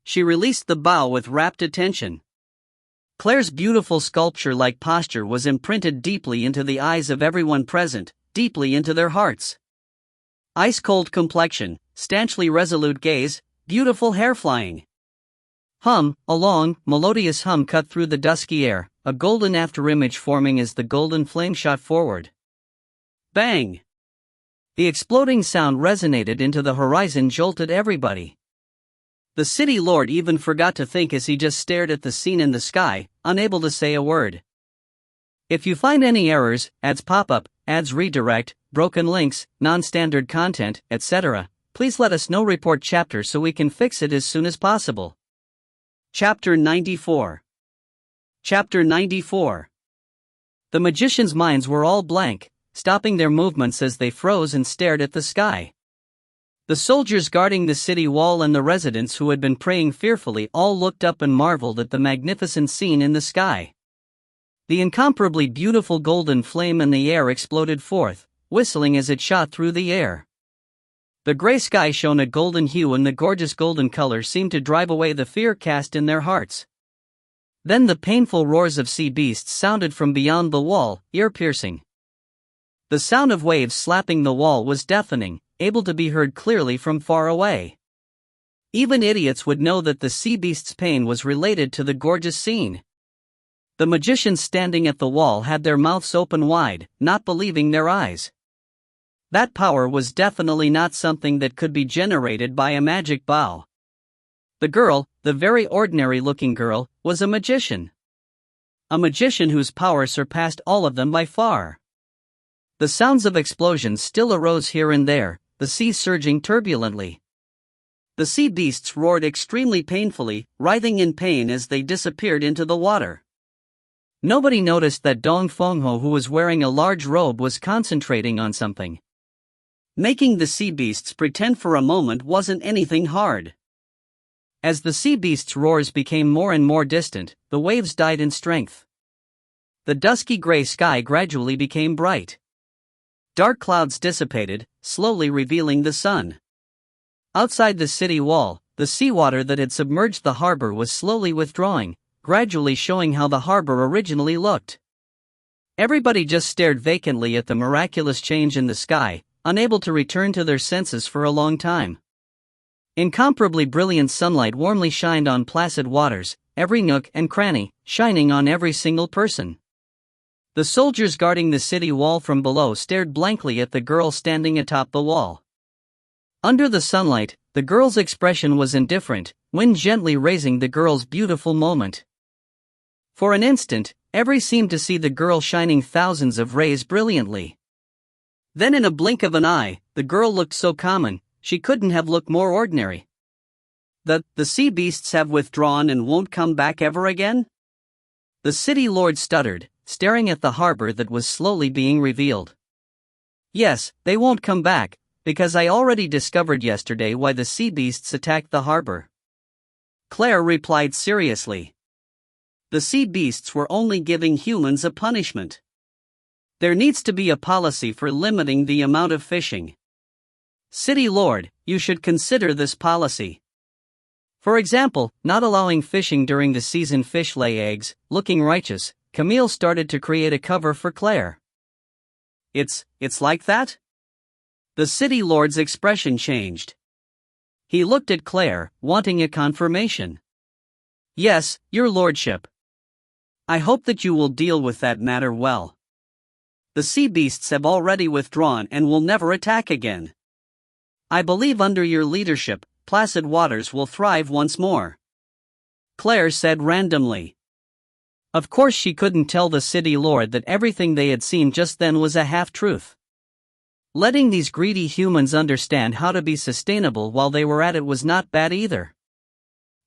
She released the bow with rapt attention. Claire's beautiful sculpture-like posture was imprinted deeply into the eyes of everyone present, deeply into their hearts. Ice-cold complexion, stanchly resolute gaze, beautiful hair flying. A long, melodious hum cut through the dusky air, a golden afterimage forming as the golden flame shot forward. Bang! The exploding sound resonated into the horizon, jolted everybody. The city lord even forgot to think as he just stared at the scene in the sky, unable to say a word. If you find any errors, ads pop up, ads redirect, broken links, non-standard content, etc., please let us know. Report chapter so we can fix it as soon as possible. Chapter 94. Chapter 94. The magicians' minds were all blank, stopping their movements as they froze and stared at the sky. The soldiers guarding the city wall and the residents who had been praying fearfully all looked up and marveled at the magnificent scene in the sky. The incomparably beautiful golden flame in the air exploded forth, whistling as it shot through the air. The gray sky shone a golden hue, and the gorgeous golden color seemed to drive away the fear cast in their hearts. Then the painful roars of sea beasts sounded from beyond the wall, ear-piercing. The sound of waves slapping the wall was deafening, able to be heard clearly from far away. Even idiots would know that the sea beast's pain was related to the gorgeous scene. The magicians standing at the wall had their mouths open wide, not believing their eyes. That power was definitely not something that could be generated by a magic bow. The girl, the very ordinary-looking girl, was a magician. A magician whose power surpassed all of them by far. The sounds of explosions still arose here and there, the sea surging turbulently. The sea beasts roared extremely painfully, writhing in pain as they disappeared into the water. Nobody noticed that Dong Fengho, who was wearing a large robe, was concentrating on something. Making the sea beasts pretend for a moment wasn't anything hard. As the sea beasts' roars became more and more distant, the waves died in strength. The dusky gray sky gradually became bright. Dark clouds dissipated, slowly revealing the sun. Outside the city wall, the seawater that had submerged the harbor was slowly withdrawing, gradually showing how the harbor originally looked. Everybody just stared vacantly at the miraculous change in the sky, unable to return to their senses for a long time. Incomparably brilliant sunlight warmly shined on placid waters, every nook and cranny, shining on every single person. The soldiers guarding the city wall from below stared blankly at the girl standing atop the wall. Under the sunlight, the girl's expression was indifferent, wind gently raising the girl's beautiful moment. For an instant, every seemed to see the girl shining thousands of rays brilliantly. Then in a blink of an eye, the girl looked so common, she couldn't have looked more ordinary. The sea beasts have withdrawn and won't come back ever again? The city lord stuttered, staring at the harbor that was slowly being revealed. Yes, they won't come back, because I already discovered yesterday why the sea beasts attacked the harbor. Claire replied seriously. The sea beasts were only giving humans a punishment. There needs to be a policy for limiting the amount of fishing. City Lord, you should consider this policy. For example, not allowing fishing during the season fish lay eggs. Looking righteous, Camille started to create a cover for Claire. It's like that? The city lord's expression changed. He looked at Claire, wanting a confirmation. Yes, your lordship. I hope that you will deal with that matter well. The sea beasts have already withdrawn and will never attack again. I believe under your leadership, placid waters will thrive once more. Claire said randomly. Of course she couldn't tell the city lord that everything they had seen just then was a half-truth. Letting these greedy humans understand how to be sustainable while they were at it was not bad either.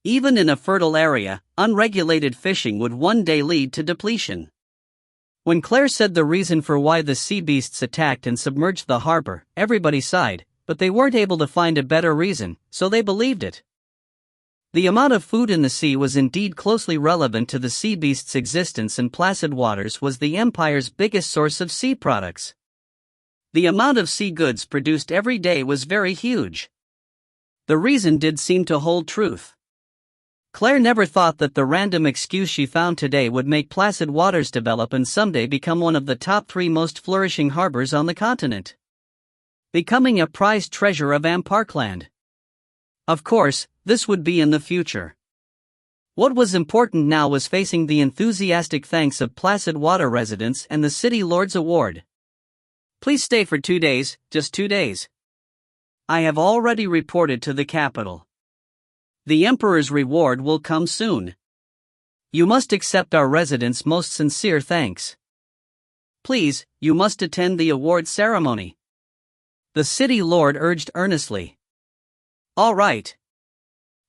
Even in a fertile area, unregulated fishing would one day lead to depletion. When Claire said the reason for why the sea beasts attacked and submerged the harbor, everybody sighed, but they weren't able to find a better reason, so they believed it. The amount of food in the sea was indeed closely relevant to the sea beasts' existence, and placid waters was the empire's biggest source of sea products. The amount of sea goods produced every day was very huge. The reason did seem to hold truth. Claire never thought that the random excuse she found today would make placid waters develop and someday become one of the top 3 most flourishing harbors on the continent. Becoming a prized treasure of Amparkland. Of course, this would be in the future. What was important now was facing the enthusiastic thanks of placid water residents and the city lord's award. Please stay for 2 days, just 2 days. I have already reported to the capital. The Emperor's reward will come soon. You must accept our residents' most sincere thanks. Please, you must attend the award ceremony. The city lord urged earnestly. All right.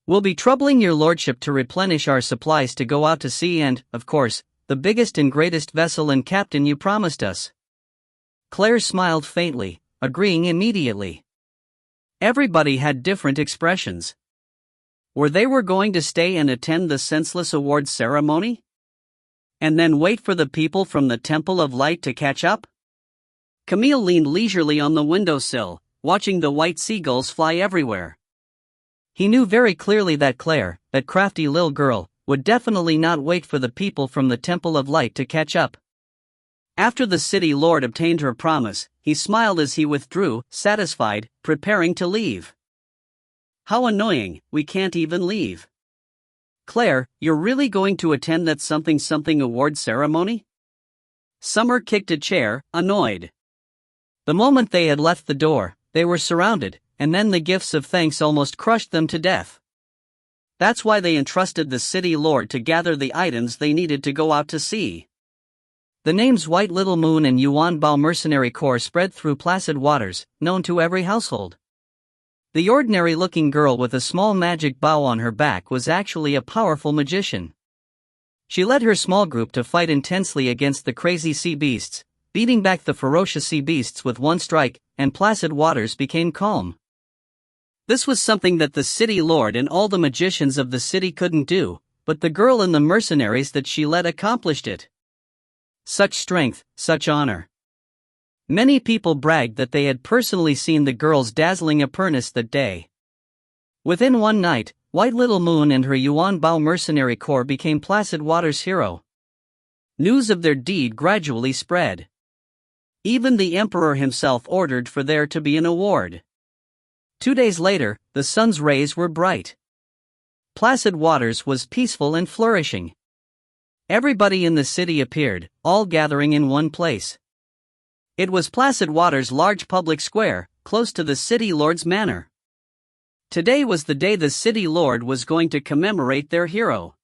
We'll be troubling your lordship to replenish our supplies to go out to sea and, of course, the biggest and greatest vessel and captain you promised us. Claire smiled faintly, agreeing immediately. Everybody had different expressions. They were going to stay and attend the senseless awards ceremony? And then wait for the people from the Temple of Light to catch up? Camille leaned leisurely on the windowsill, watching the white seagulls fly everywhere. He knew very clearly that Claire, that crafty little girl, would definitely not wait for the people from the Temple of Light to catch up. After the city lord obtained her promise, he smiled as he withdrew, satisfied, preparing to leave. How annoying, we can't even leave. Claire, you're really going to attend that something award ceremony? Summer kicked a chair, annoyed. The moment they had left the door, they were surrounded, and then the gifts of thanks almost crushed them to death. That's why they entrusted the city lord to gather the items they needed to go out to sea. The names White Little Moon and Yuan Bao Mercenary Corps spread through placid waters, known to every household. The ordinary-looking girl with a small magic bow on her back was actually a powerful magician. She led her small group to fight intensely against the crazy sea beasts, beating back the ferocious sea beasts with one strike, and placid waters became calm. This was something that the city lord and all the magicians of the city couldn't do, but the girl and the mercenaries that she led accomplished it. Such strength, such honor. Many people bragged that they had personally seen the girl's dazzling appearance that day. Within one night, White Little Moon and her Yuan Bao Mercenary Corps became Placid Water's hero. News of their deed gradually spread. Even the Emperor himself ordered for there to be an award. 2 days later, the sun's rays were bright. Placid Waters was peaceful and flourishing. Everybody in the city appeared, all gathering in one place. It was Placid Water's large public square, close to the city lord's manor. Today was the day the city lord was going to commemorate their hero.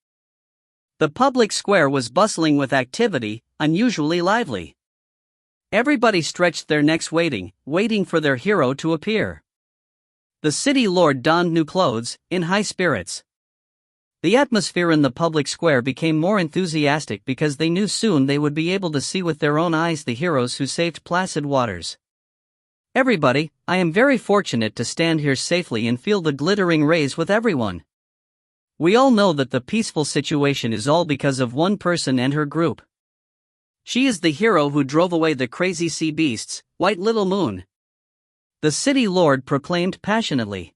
The public square was bustling with activity, unusually lively. Everybody stretched their necks waiting for their hero to appear. The city lord donned new clothes, in high spirits. The atmosphere in the public square became more enthusiastic because they knew soon they would be able to see with their own eyes the heroes who saved placid waters. Everybody, I am very fortunate to stand here safely and feel the glittering rays with everyone. We all know that the peaceful situation is all because of one person and her group. She is the hero who drove away the crazy sea beasts, White Little Moon. The city lord proclaimed passionately.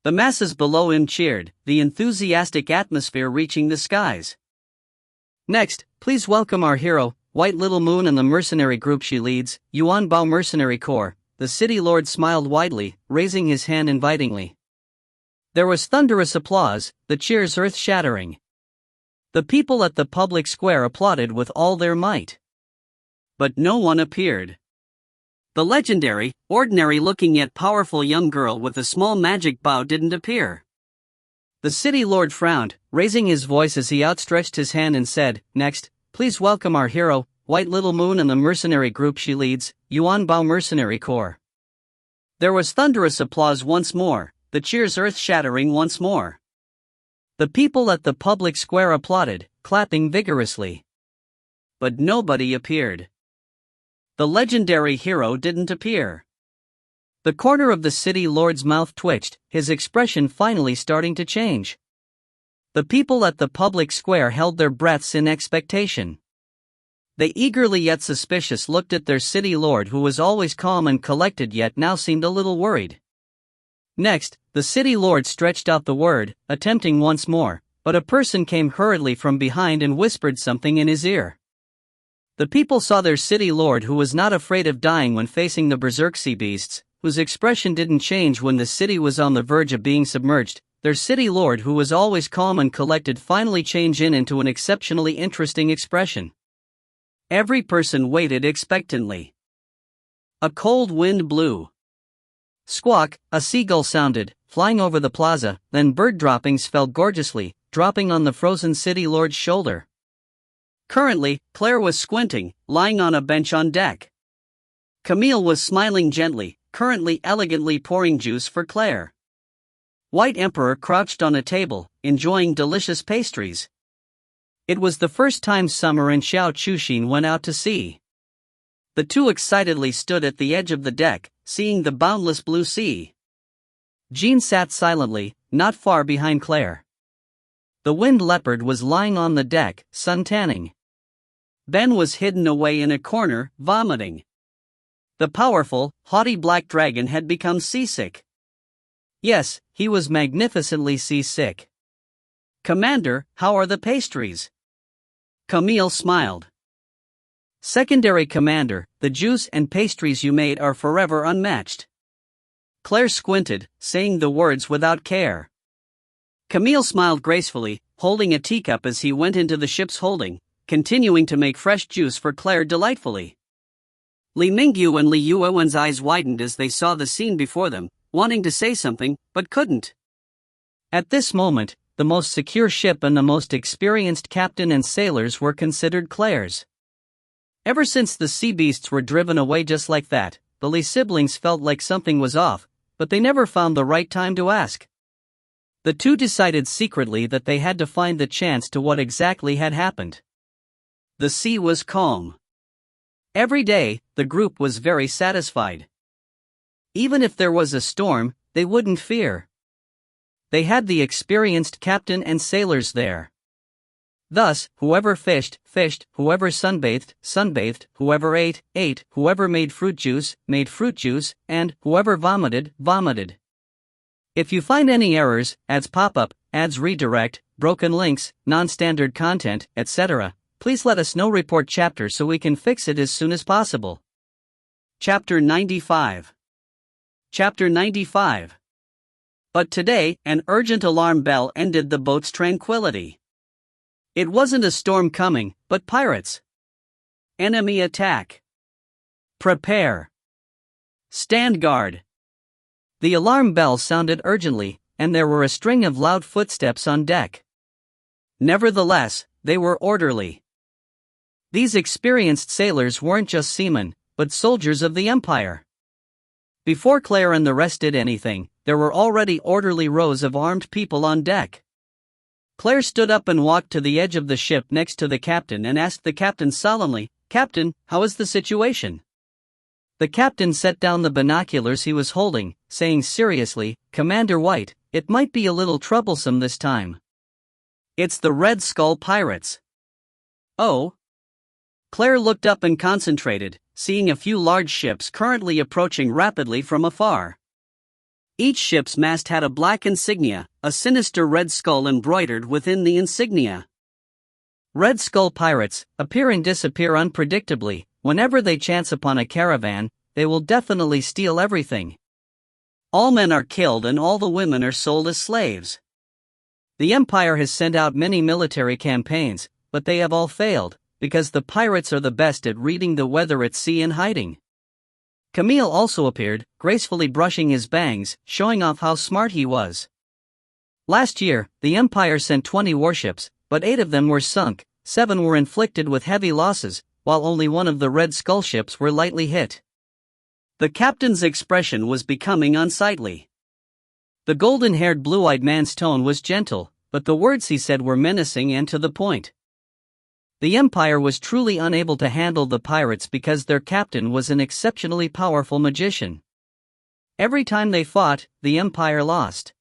The masses below him cheered, the enthusiastic atmosphere reaching the skies. Next, please welcome our hero, White Little Moon, and the mercenary group she leads, Yuan Bao Mercenary Corps. The city lord smiled widely, raising his hand invitingly. There was thunderous applause, the cheers earth-shattering. The people at the public square applauded with all their might. But no one appeared. The legendary, ordinary-looking yet powerful young girl with a small magic bow didn't appear. The city lord frowned, raising his voice as he outstretched his hand and said, "Next, please welcome our hero, White Little Moon, and the mercenary group she leads, Yuan Bao Mercenary Corps." There was thunderous applause once more, the cheers earth-shattering once more. The people at the public square applauded, clapping vigorously. But nobody appeared. The legendary hero didn't appear. The corner of the city lord's mouth twitched, his expression finally starting to change. The people at the public square held their breaths in expectation. They eagerly yet suspicious looked at their city lord, who was always calm and collected yet now seemed a little worried. Next, the city lord stretched out the word, attempting once more, but a person came hurriedly from behind and whispered something in his ear. The people saw their city lord, who was not afraid of dying when facing the berserk sea beasts, whose expression didn't change when the city was on the verge of being submerged. Their city lord, who was always calm and collected, finally changed into an exceptionally interesting expression. Every person waited expectantly. A cold wind blew. Squawk, a seagull sounded, flying over the plaza, then bird droppings fell gorgeously, dropping on the frozen city lord's shoulder. Currently, Claire was squinting, lying on a bench on deck. Camille was smiling gently, currently elegantly pouring juice for Claire. White Emperor crouched on a table, enjoying delicious pastries. It was the first time Summer and Xiao Chuxin went out to sea. The two excitedly stood at the edge of the deck, seeing the boundless blue sea. Jean sat silently, not far behind Claire. The wind leopard was lying on the deck, sun-tanning. Ben was hidden away in a corner, vomiting. The powerful, haughty black dragon had become seasick. Yes, he was magnificently seasick. "Commander, how are the pastries?" Camille smiled. "Secondary Commander, the juice and pastries you made are forever unmatched." Claire squinted, saying the words without care. Camille smiled gracefully, holding a teacup as he went into the ship's holding, continuing to make fresh juice for Claire delightfully. Li Mingyu and Li Yuewen's eyes widened as they saw the scene before them, wanting to say something, but couldn't. At this moment, the most secure ship and the most experienced captain and sailors were considered Claire's. Ever since the sea beasts were driven away just like that, the Li siblings felt like something was off, but they never found the right time to ask. The two decided secretly that they had to find the chance to what exactly had happened. The sea was calm. Every day, the group was very satisfied. Even if there was a storm, they wouldn't fear. They had the experienced captain and sailors there. Thus, whoever fished, fished, whoever sunbathed, sunbathed, whoever ate, ate, whoever made fruit juice, and whoever vomited, vomited. If you find any errors, ads pop up, ads redirect, broken links, non-standard content, etc., please let us know. Report chapter so we can fix it as soon as possible. Chapter 95. Chapter 95. But today, an urgent alarm bell ended the boat's tranquility. It wasn't a storm coming, but pirates. Enemy attack. Prepare. Stand guard. The alarm bell sounded urgently, and there were a string of loud footsteps on deck. Nevertheless, they were orderly. These experienced sailors weren't just seamen, but soldiers of the Empire. Before Claire and the rest did anything, there were already orderly rows of armed people on deck. Claire stood up and walked to the edge of the ship next to the captain and asked the captain solemnly, "Captain, how is the situation?" The captain set down the binoculars he was holding, saying seriously, "Commander White, it might be a little troublesome this time. It's the Red Skull pirates." "Oh?" Claire looked up and concentrated, seeing a few large ships currently approaching rapidly from afar. Each ship's mast had a black insignia, a sinister red skull embroidered within the insignia. Red Skull pirates appear and disappear unpredictably. Whenever they chance upon a caravan, they will definitely steal everything. All men are killed and all the women are sold as slaves. The Empire has sent out many military campaigns, but they have all failed, because the pirates are the best at reading the weather at sea and hiding. Camille also appeared, gracefully brushing his bangs, showing off how smart he was. Last year, the Empire sent 20 warships, but 8 of them were sunk, 7 were inflicted with heavy losses, while only 1 of the Red Skull ships were lightly hit. The captain's expression was becoming unsightly. The golden-haired blue-eyed man's tone was gentle, but the words he said were menacing and to the point. The Empire was truly unable to handle the pirates because their captain was an exceptionally powerful magician. Every time they fought, the Empire lost.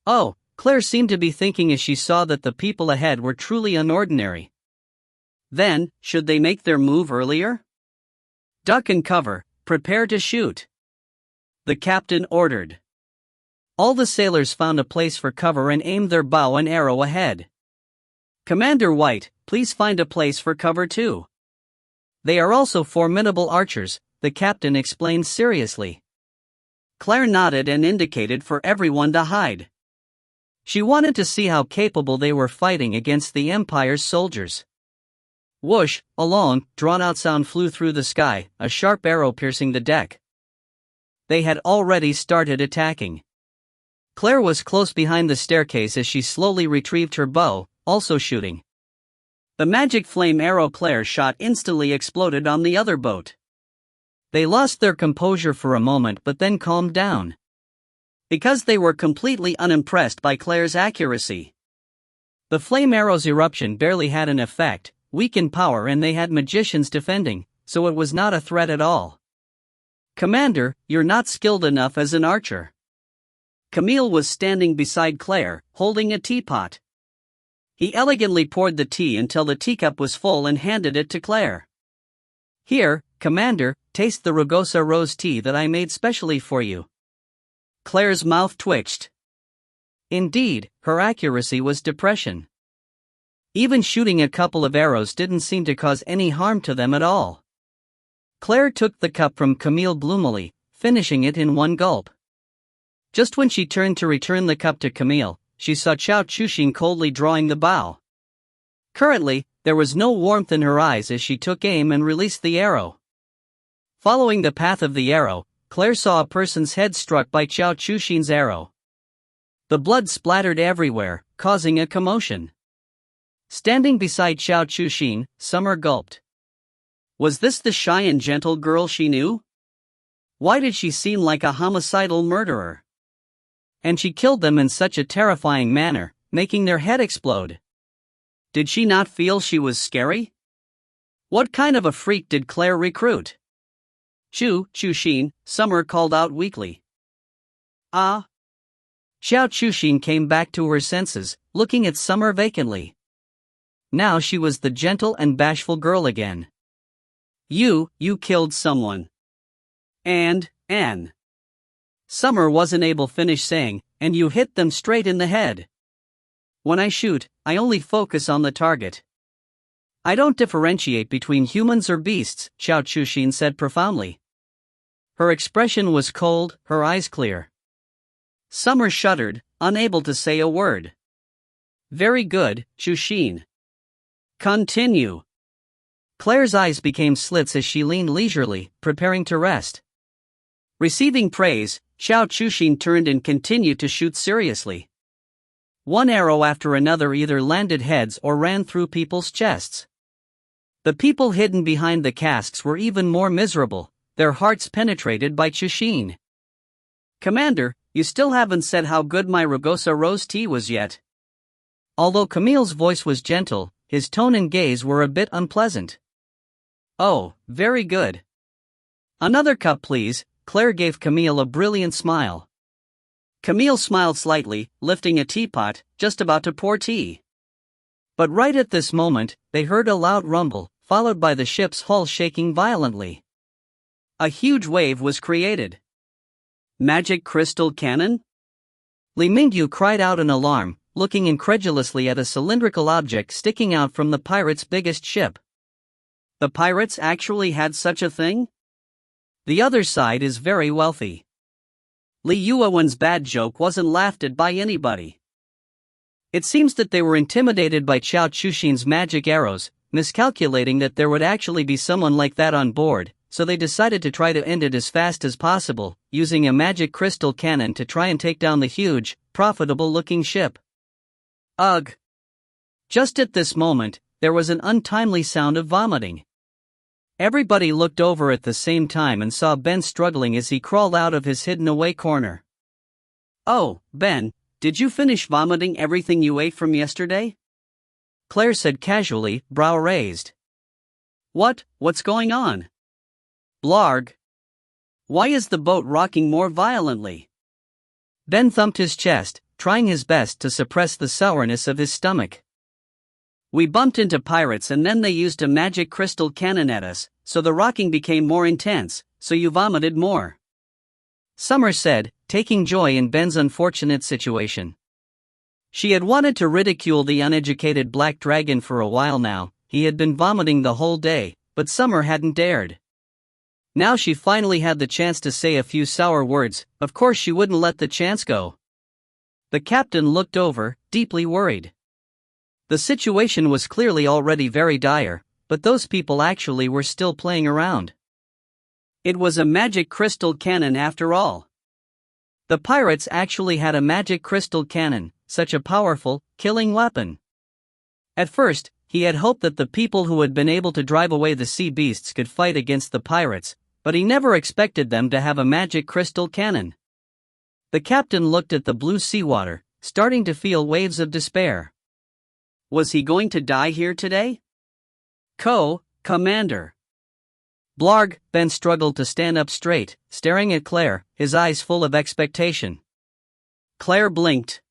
"Oh," Claire seemed to be thinking as she saw that the people ahead were truly unordinary. "Then, should they make their move earlier? Duck and cover, prepare to shoot," the captain ordered. All the sailors found a place for cover and aimed their bow and arrow ahead. "Commander White, please find a place for cover too. They are also formidable archers," the captain explained seriously. Claire nodded and indicated for everyone to hide. She wanted to see how capable they were fighting against the Empire's soldiers. Whoosh, a long, drawn-out sound flew through the sky, a sharp arrow piercing the deck. They had already started attacking. Claire was close behind the staircase as she slowly retrieved her bow, also shooting. The magic flame arrow Claire shot instantly exploded on the other boat. They lost their composure for a moment but then calmed down. Because they were completely unimpressed by Claire's accuracy. The flame arrow's eruption barely had an effect, weak in power, and they had magicians defending, so it was not a threat at all. "Commander, you're not skilled enough as an archer." Camille was standing beside Claire, holding a teapot. He elegantly poured the tea until the teacup was full and handed it to Claire. "Here, Commander, taste the Rugosa rose tea that I made specially for you." Claire's mouth twitched. Indeed, her accuracy was depression. Even shooting a couple of arrows didn't seem to cause any harm to them at all. Claire took the cup from Camille gloomily, finishing it in one gulp. Just when she turned to return the cup to Camille, she saw Chao Chushin coldly drawing the bow. Currently, there was no warmth in her eyes as she took aim and released the arrow. Following the path of the arrow, Claire saw a person's head struck by Chao Chushin's arrow. The blood splattered everywhere, causing a commotion. Standing beside Chao Chushin, Summer gulped. Was this the shy and gentle girl she knew? Why did she seem like a homicidal murderer? And she killed them in such a terrifying manner, making their head explode. Did she not feel she was scary? What kind of a freak did Claire recruit? Chushin, Summer called out weakly. Ah. Chao Chushin came back to her senses, looking at Summer vacantly. Now she was the gentle and bashful girl again. You killed someone. And Summer wasn't able to finish saying, and you hit them straight in the head. When I shoot, I only focus on the target. I don't differentiate between humans or beasts, Chao Chushin said profoundly. Her expression was cold, her eyes clear. Summer shuddered, unable to say a word. Very good, Chushin. Continue. Claire's eyes became slits as she leaned leisurely, preparing to rest. Receiving praise, Xiao Chuxin turned and continued to shoot seriously. One arrow after another either landed heads or ran through people's chests. The people hidden behind the casks were even more miserable, their hearts penetrated by Chuxin. "Commander, you still haven't said how good my Rugosa rose tea was yet." Although Camille's voice was gentle, his tone and gaze were a bit unpleasant. "Oh, very good. Another cup please." Claire gave Camille a brilliant smile. Camille smiled slightly, lifting a teapot, just about to pour tea. But right at this moment, they heard a loud rumble, followed by the ship's hull shaking violently. A huge wave was created. Magic crystal cannon? Li Mingyu cried out in alarm, looking incredulously at a cylindrical object sticking out from the pirates' biggest ship. The pirates actually had such a thing? The other side is very wealthy. Li Yuowen's bad joke wasn't laughed at by anybody. It seems that they were intimidated by Xiao Chuxin's magic arrows, miscalculating that there would actually be someone like that on board, so they decided to try to end it as fast as possible, using a magic crystal cannon to try and take down the huge, profitable-looking ship. Ugh! Just at this moment, there was an untimely sound of vomiting. Everybody looked over at the same time and saw Ben struggling as he crawled out of his hidden-away corner. "Oh, Ben, did you finish vomiting everything you ate from yesterday?" Claire said casually, brow raised. What's going on?" "Blarg. Why is the boat rocking more violently?" Ben thumped his chest, trying his best to suppress the sourness of his stomach. "We bumped into pirates and then they used a magic crystal cannon at us, so the rocking became more intense, so you vomited more," Summer said, taking joy in Ben's unfortunate situation. She had wanted to ridicule the uneducated black dragon for a while now. He had been vomiting the whole day, but Summer hadn't dared. Now she finally had the chance to say a few sour words. Of course she wouldn't let the chance go. The captain looked over, deeply worried. The situation was clearly already very dire, but those people actually were still playing around. It was a magic crystal cannon after all. The pirates actually had a magic crystal cannon, such a powerful, killing weapon. At first, he had hoped that the people who had been able to drive away the sea beasts could fight against the pirates, but he never expected them to have a magic crystal cannon. The captain looked at the blue seawater, starting to feel waves of despair. Was he going to die here today? Commander. Blarg, Ben struggled to stand up straight, staring at Claire, his eyes full of expectation. Claire blinked.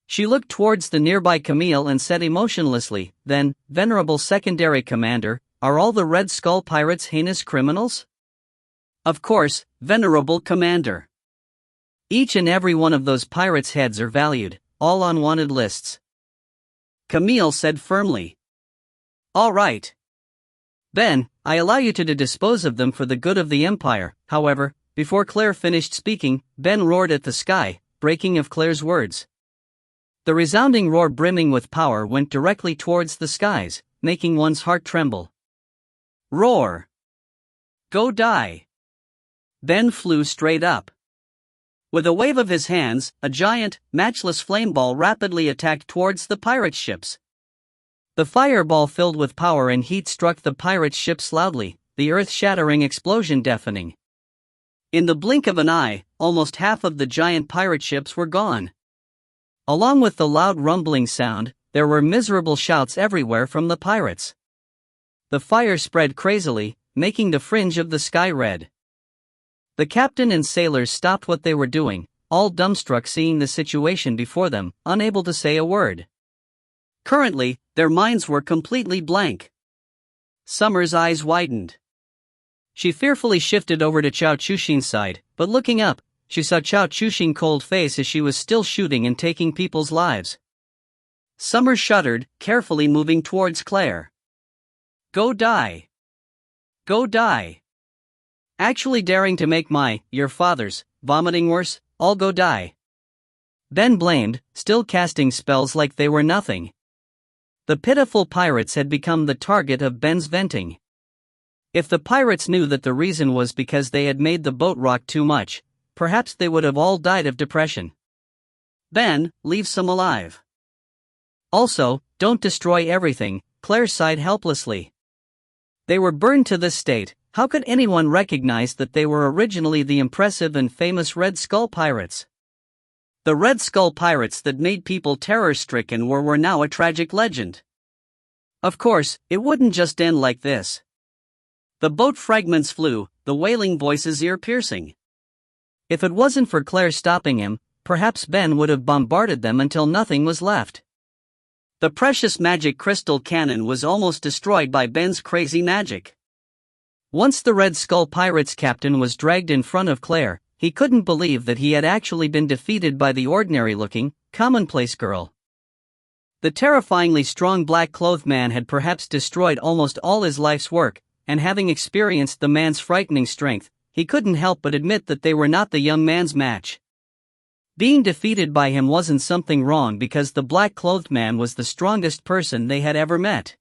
She looked towards the nearby Camille and said emotionlessly, "Then, venerable secondary commander, are all the Red Skull pirates heinous criminals?" "Of course, venerable commander. Each and every one of those pirates' heads are valued, all on wanted lists," Camille said firmly. "All right. Ben, I allow you to dispose of them for the good of the Empire." However, before Claire finished speaking, Ben roared at the sky, breaking of Claire's words. The resounding roar brimming with power went directly towards the skies, making one's heart tremble. Roar! Go die! Ben flew straight up. With a wave of his hands, a giant, matchless flame ball rapidly attacked towards the pirate ships. The fireball filled with power and heat struck the pirate ships loudly, the earth-shattering explosion deafening. In the blink of an eye, almost half of the giant pirate ships were gone. Along with the loud rumbling sound, there were miserable shouts everywhere from the pirates. The fire spread crazily, making the fringe of the sky red. The captain and sailors stopped what they were doing, all dumbstruck seeing the situation before them, unable to say a word. Currently, their minds were completely blank. Summer's eyes widened. She fearfully shifted over to Xiao Chuxin's side, but looking up, she saw Xiao Chuxin's cold face as she was still shooting and taking people's lives. Summer shuddered, carefully moving towards Claire. Go die. Go die. Actually daring to make your father's, vomiting worse, all go die. Ben blamed, still casting spells like they were nothing. The pitiful pirates had become the target of Ben's venting. If the pirates knew that the reason was because they had made the boat rock too much, perhaps they would have all died of depression. Ben, leave some alive. Also, don't destroy everything, Claire sighed helplessly. They were burned to this state. How could anyone recognize that they were originally the impressive and famous Red Skull pirates? The Red Skull pirates that made people terror-stricken were now a tragic legend. Of course, it wouldn't just end like this. The boat fragments flew, the wailing voices ear-piercing. If it wasn't for Claire stopping him, perhaps Ben would have bombarded them until nothing was left. The precious magic crystal cannon was almost destroyed by Ben's crazy magic. Once the Red Skull Pirates captain was dragged in front of Claire, he couldn't believe that he had actually been defeated by the ordinary-looking, commonplace girl. The terrifyingly strong black-clothed man had perhaps destroyed almost all his life's work, and having experienced the man's frightening strength, he couldn't help but admit that they were not the young man's match. Being defeated by him wasn't something wrong because the black-clothed man was the strongest person they had ever met.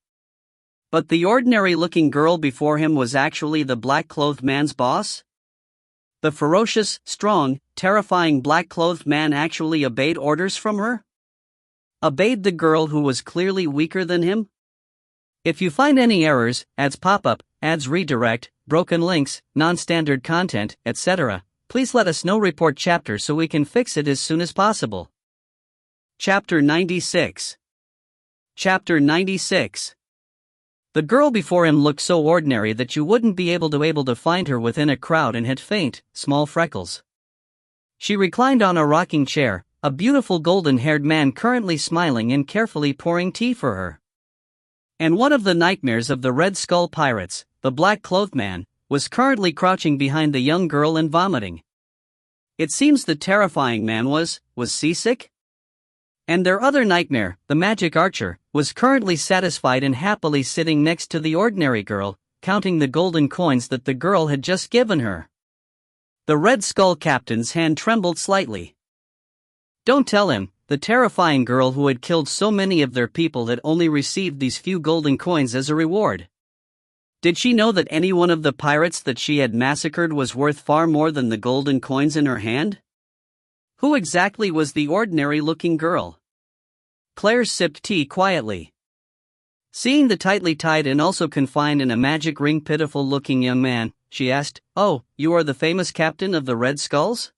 But the ordinary-looking girl before him was actually the black-clothed man's boss? The ferocious, strong, terrifying black-clothed man actually obeyed orders from her? Obeyed the girl who was clearly weaker than him? If you find any errors, ads pop up, ads redirect, broken links, non-standard content, etc., please let us know. Report chapter so we can fix it as soon as possible. Chapter 96. Chapter 96. The girl before him looked so ordinary that you wouldn't be able to find her within a crowd and had faint, small freckles. She reclined on a rocking chair, a beautiful golden-haired man currently smiling and carefully pouring tea for her. And one of the nightmares of the Red Skull Pirates, the black-clothed man, was currently crouching behind the young girl and vomiting. It seems the terrifying man was seasick? And their other nightmare, the magic archer, was currently satisfied and happily sitting next to the ordinary girl, counting the golden coins that the girl had just given her. The Red Skull captain's hand trembled slightly. Don't tell him, the terrifying girl who had killed so many of their people had only received these few golden coins as a reward. Did she know that any one of the pirates that she had massacred was worth far more than the golden coins in her hand? Who exactly was the ordinary-looking girl? Claire sipped tea quietly. Seeing the tightly tied and also confined in a magic ring pitiful-looking young man, she asked, "Oh, you are the famous captain of the Red Skulls?"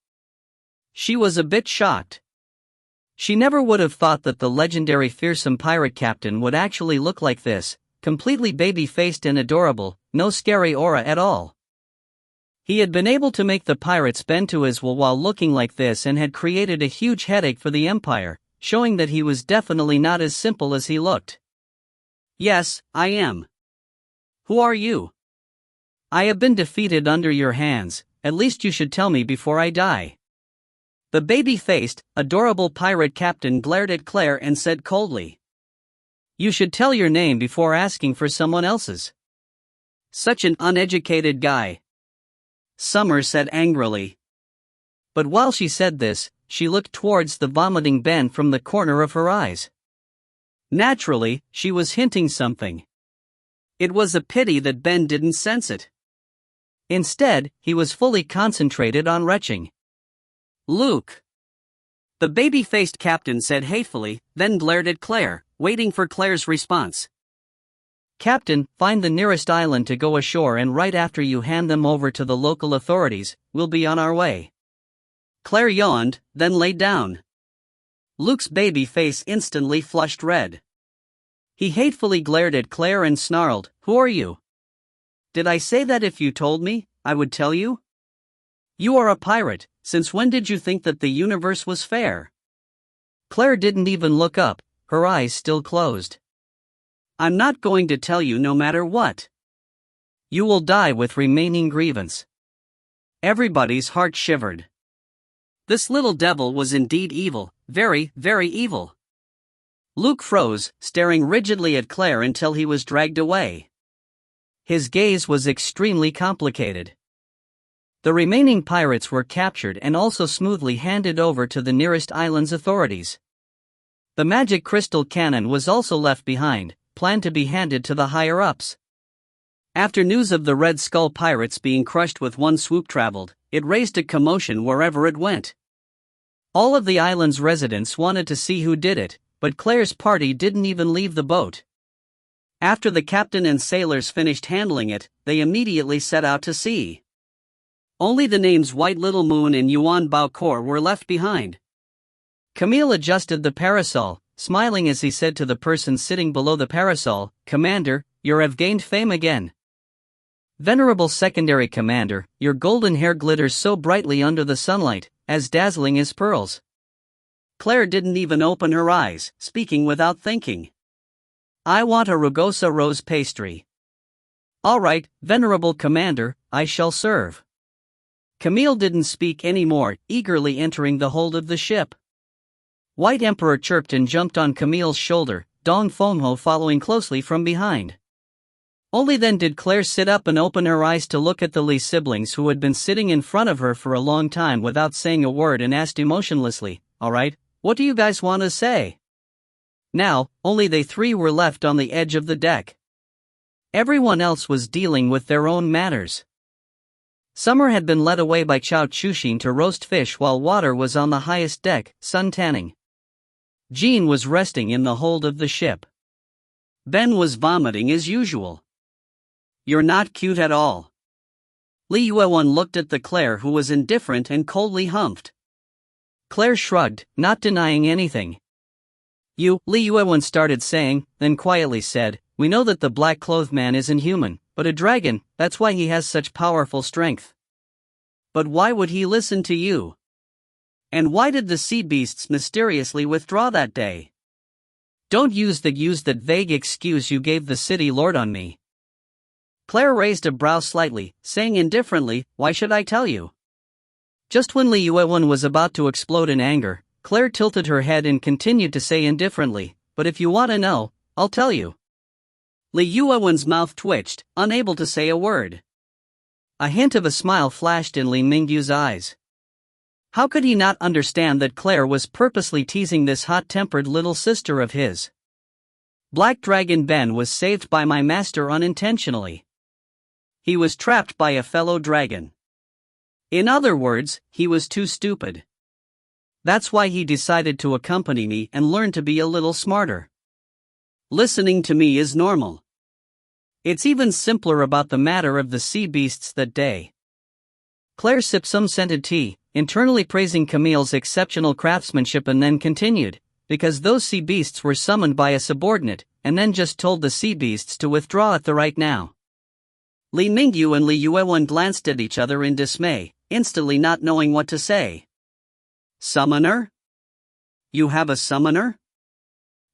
She was a bit shocked. She never would have thought that the legendary fearsome pirate captain would actually look like this, completely baby-faced and adorable, no scary aura at all. He had been able to make the pirates bend to his will while looking like this and had created a huge headache for the Empire, showing that he was definitely not as simple as he looked. "Yes, I am. Who are you?" "I have been defeated under your hands, at least you should tell me before I die." The baby-faced, adorable pirate captain glared at Claire and said coldly, "You should tell your name before asking for someone else's." "Such an uneducated guy," Summer said angrily. But while she said this, she looked towards the vomiting Ben from the corner of her eyes. Naturally, she was hinting something. It was a pity that Ben didn't sense it. Instead, he was fully concentrated on retching. "Luke," the baby-faced captain said hatefully, then glared at Claire, waiting for Claire's response. "Captain, find the nearest island to go ashore and right after you hand them over to the local authorities, we'll be on our way." Claire yawned, then lay down. Luke's baby face instantly flushed red. He hatefully glared at Claire and snarled, "Who are you? Did I say that if you told me, I would tell you? You are a pirate, since when did you think that the universe was fair?" Claire didn't even look up, her eyes still closed. "I'm not going to tell you no matter what. You will die with remaining grievance." Everybody's heart shivered. This little devil was indeed evil, very, very evil. Luke froze, staring rigidly at Claire until he was dragged away. His gaze was extremely complicated. The remaining pirates were captured and also smoothly handed over to the nearest island's authorities. The magic crystal cannon was also left behind, planned to be handed to the higher-ups. After news of the Red Skull pirates being crushed with one swoop traveled, it raised a commotion wherever it went. All of the island's residents wanted to see who did it, but Claire's party didn't even leave the boat. After the captain and sailors finished handling it, they immediately set out to sea. Only the names White Little Moon and Yuan Baokor were left behind. Camille adjusted the parasol, smiling as he said to the person sitting below the parasol, "Commander, you have gained fame again. Venerable secondary commander, your golden hair glitters so brightly under the sunlight, as dazzling as pearls." Claire didn't even open her eyes, speaking without thinking. "I want a rugosa rose pastry." "All right, venerable commander, I shall serve." Camille didn't speak anymore, eagerly entering the hold of the ship. White Emperor chirped and jumped on Camille's shoulder, Dong Fengho following closely from behind. Only then did Claire sit up and open her eyes to look at the Li siblings who had been sitting in front of her for a long time without saying a word, and asked emotionlessly, "All right, what do you guys want to say?" Now, only they three were left on the edge of the deck. Everyone else was dealing with their own matters. Summer had been led away by Chao Chushin to roast fish while Water was on the highest deck, sun tanning. Jean was resting in the hold of the ship. Ben was vomiting as usual. "You're not cute at all." Li Yuewan looked at the Claire, who was indifferent and coldly humphed. Claire shrugged, not denying anything. Li Yuewan started saying, then quietly said, "We know that the black-clothed man isn't human, but a dragon, that's why he has such powerful strength. But why would he listen to you? And why did the sea beasts mysteriously withdraw that day? Don't use that vague excuse you gave the city lord on me." Claire raised a brow slightly, saying indifferently, "Why should I tell you?" Just when Li Yuewan was about to explode in anger, Claire tilted her head and continued to say indifferently, "But if you want to know, I'll tell you." Li Yuewan's mouth twitched, unable to say a word. A hint of a smile flashed in Li Mingyu's eyes. How could he not understand that Claire was purposely teasing this hot-tempered little sister of his? Black Dragon Ben was saved by my master unintentionally. He was trapped by a fellow dragon. In other words, he was too stupid. That's why he decided to accompany me and learn to be a little smarter. Listening to me is normal. It's even simpler about the matter of the sea beasts that day. Claire sipped some scented tea, internally praising Camille's exceptional craftsmanship, and then continued, "Because those sea beasts were summoned by a subordinate, and then just told the sea beasts to withdraw at the right now." Li Mingyu and Li Yuewan glanced at each other in dismay, instantly not knowing what to say. "Summoner? You have a summoner?"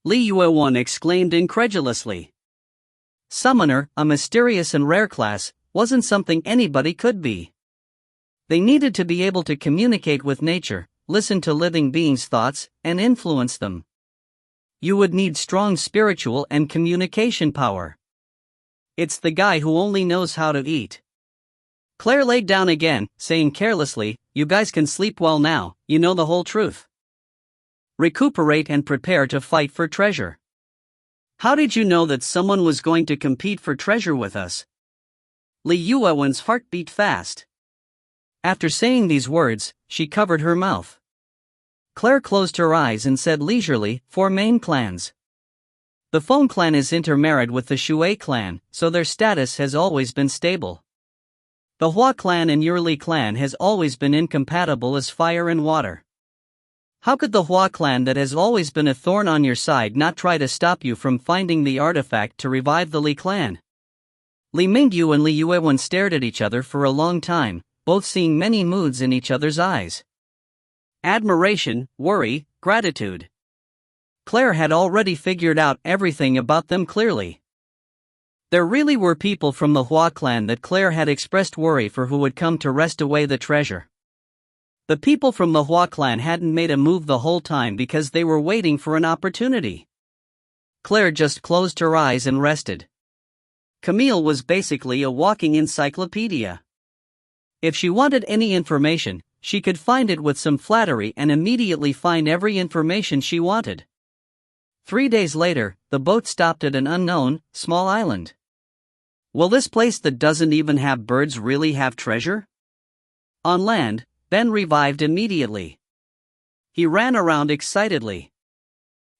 Li Yuewan exclaimed incredulously. Summoner, a mysterious and rare class, wasn't something anybody could be. They needed to be able to communicate with nature, listen to living beings' thoughts, and influence them. You would need strong spiritual and communication power. It's the guy who only knows how to eat. Claire laid down again, saying carelessly, "You guys can sleep well now, you know the whole truth. Recuperate and prepare to fight for treasure." "How did you know that someone was going to compete for treasure with us?" Li Yuewan's heart beat fast. After saying these words, she covered her mouth. Claire closed her eyes and said leisurely, "4 main clans. The Feng clan is intermarried with the Shui clan, so their status has always been stable. The Hua clan and Yurli clan has always been incompatible as fire and water. How could the Hua clan that has always been a thorn on your side not try to stop you from finding the artifact to revive the Li clan?" Li Mingyu and Li Yuewan stared at each other for a long time, both seeing many moods in each other's eyes. Admiration, worry, gratitude. Claire had already figured out everything about them clearly. There really were people from the Hua clan that Claire had expressed worry for who would come to wrest away the treasure. The people from the Hua clan hadn't made a move the whole time because they were waiting for an opportunity. Claire just closed her eyes and rested. Camille was basically a walking encyclopedia. If she wanted any information, she could find it with some flattery and immediately find every information she wanted. 3 days later, the boat stopped at an unknown, small island. Will this place that doesn't even have birds really have treasure? On land, Ben revived immediately. He ran around excitedly.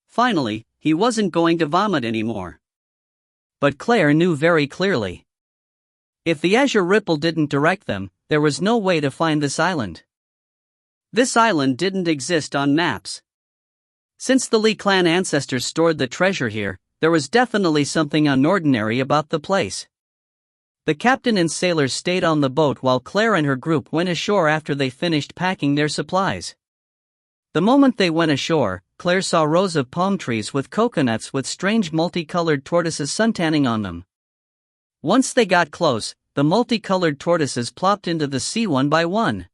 Finally, he wasn't going to vomit anymore. But Claire knew very clearly. If the azure ripple didn't direct them, there was no way to find this island. This island didn't exist on maps. Since the Li clan ancestors stored the treasure here, there was definitely something unordinary about the place. The captain and sailors stayed on the boat while Claire and her group went ashore after they finished packing their supplies. The moment they went ashore, Claire saw rows of palm trees with coconuts with strange multicolored tortoises suntanning on them. Once they got close, the multicolored tortoises plopped into the sea one by one.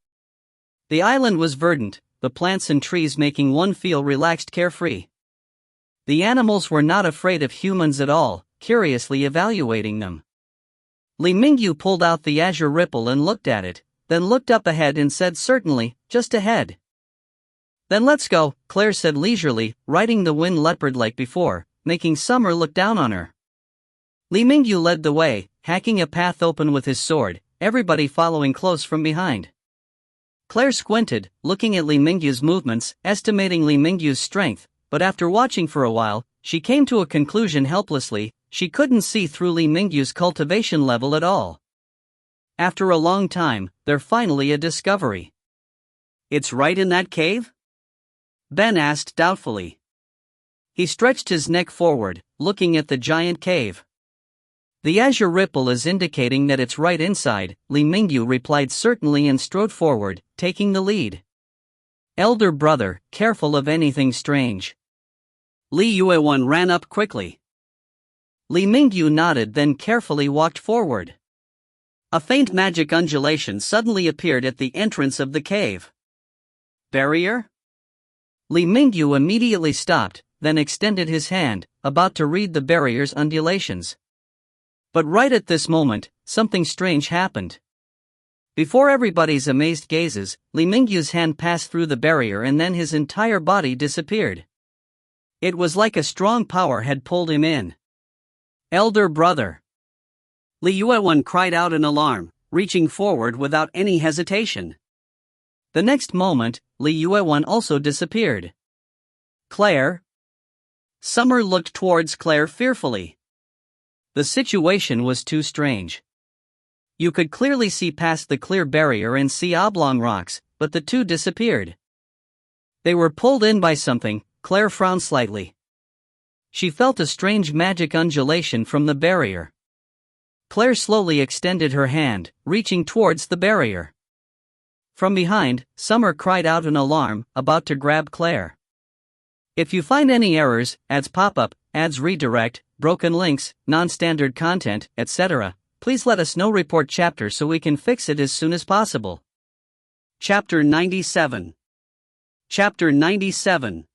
The island was verdant, the plants and trees making one feel relaxed, carefree. The animals were not afraid of humans at all, curiously evaluating them. Li Mingyu pulled out the azure ripple and looked at it, then looked up ahead and said, "Certainly, just ahead." "Then let's go," Claire said leisurely, riding the wind leopard like before, making Summer look down on her. Li Mingyu led the way, hacking a path open with his sword, everybody following close from behind. Claire squinted, looking at Li Mingyu's movements, estimating Li Mingyu's strength, but after watching for a while, she came to a conclusion helplessly: she couldn't see through Li Mingyu's cultivation level at all. After a long time, they're finally a discovery. "It's right in that cave?" Ben asked doubtfully. He stretched his neck forward, looking at the giant cave. "The azure ripple is indicating that it's right inside," Li Mingyu replied certainly and strode forward, taking the lead. "Elder brother, careful of anything strange." Li Yuewan ran up quickly. Li Mingyu nodded, then carefully walked forward. A faint magic undulation suddenly appeared at the entrance of the cave. "Barrier?" Li Mingyu immediately stopped, then extended his hand, about to read the barrier's undulations. But right at this moment, something strange happened. Before everybody's amazed gazes, Li Mingyu's hand passed through the barrier and then his entire body disappeared. It was like a strong power had pulled him in. "Elder brother!" Li Yuewan cried out in alarm, reaching forward without any hesitation. The next moment, Li Yuewan also disappeared. "Claire?" Summer looked towards Claire fearfully. The situation was too strange. You could clearly see past the clear barrier and see oblong rocks, but the two disappeared. They were pulled in by something. Claire frowned slightly. She felt a strange magic undulation from the barrier. Claire slowly extended her hand, reaching towards the barrier. From behind, Summer cried out in alarm, about to grab Claire. "If you find any errors, ads pop up, ads redirect, broken links, non-standard content, etc., please let us know. Report chapter so we can fix it as soon as possible." Chapter 97. Chapter 97.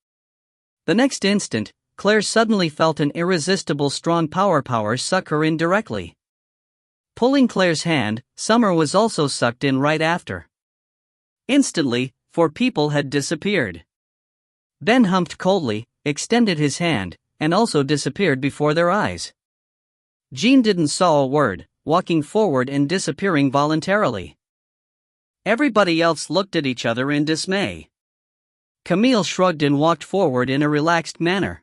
The next instant, Claire suddenly felt an irresistible strong power suck her in directly. Pulling Claire's hand, Summer was also sucked in right after. Instantly, 4 people had disappeared. Ben humped coldly, extended his hand, and also disappeared before their eyes. Jean didn't say a word, walking forward and disappearing voluntarily. Everybody else looked at each other in dismay. Camille shrugged and walked forward in a relaxed manner.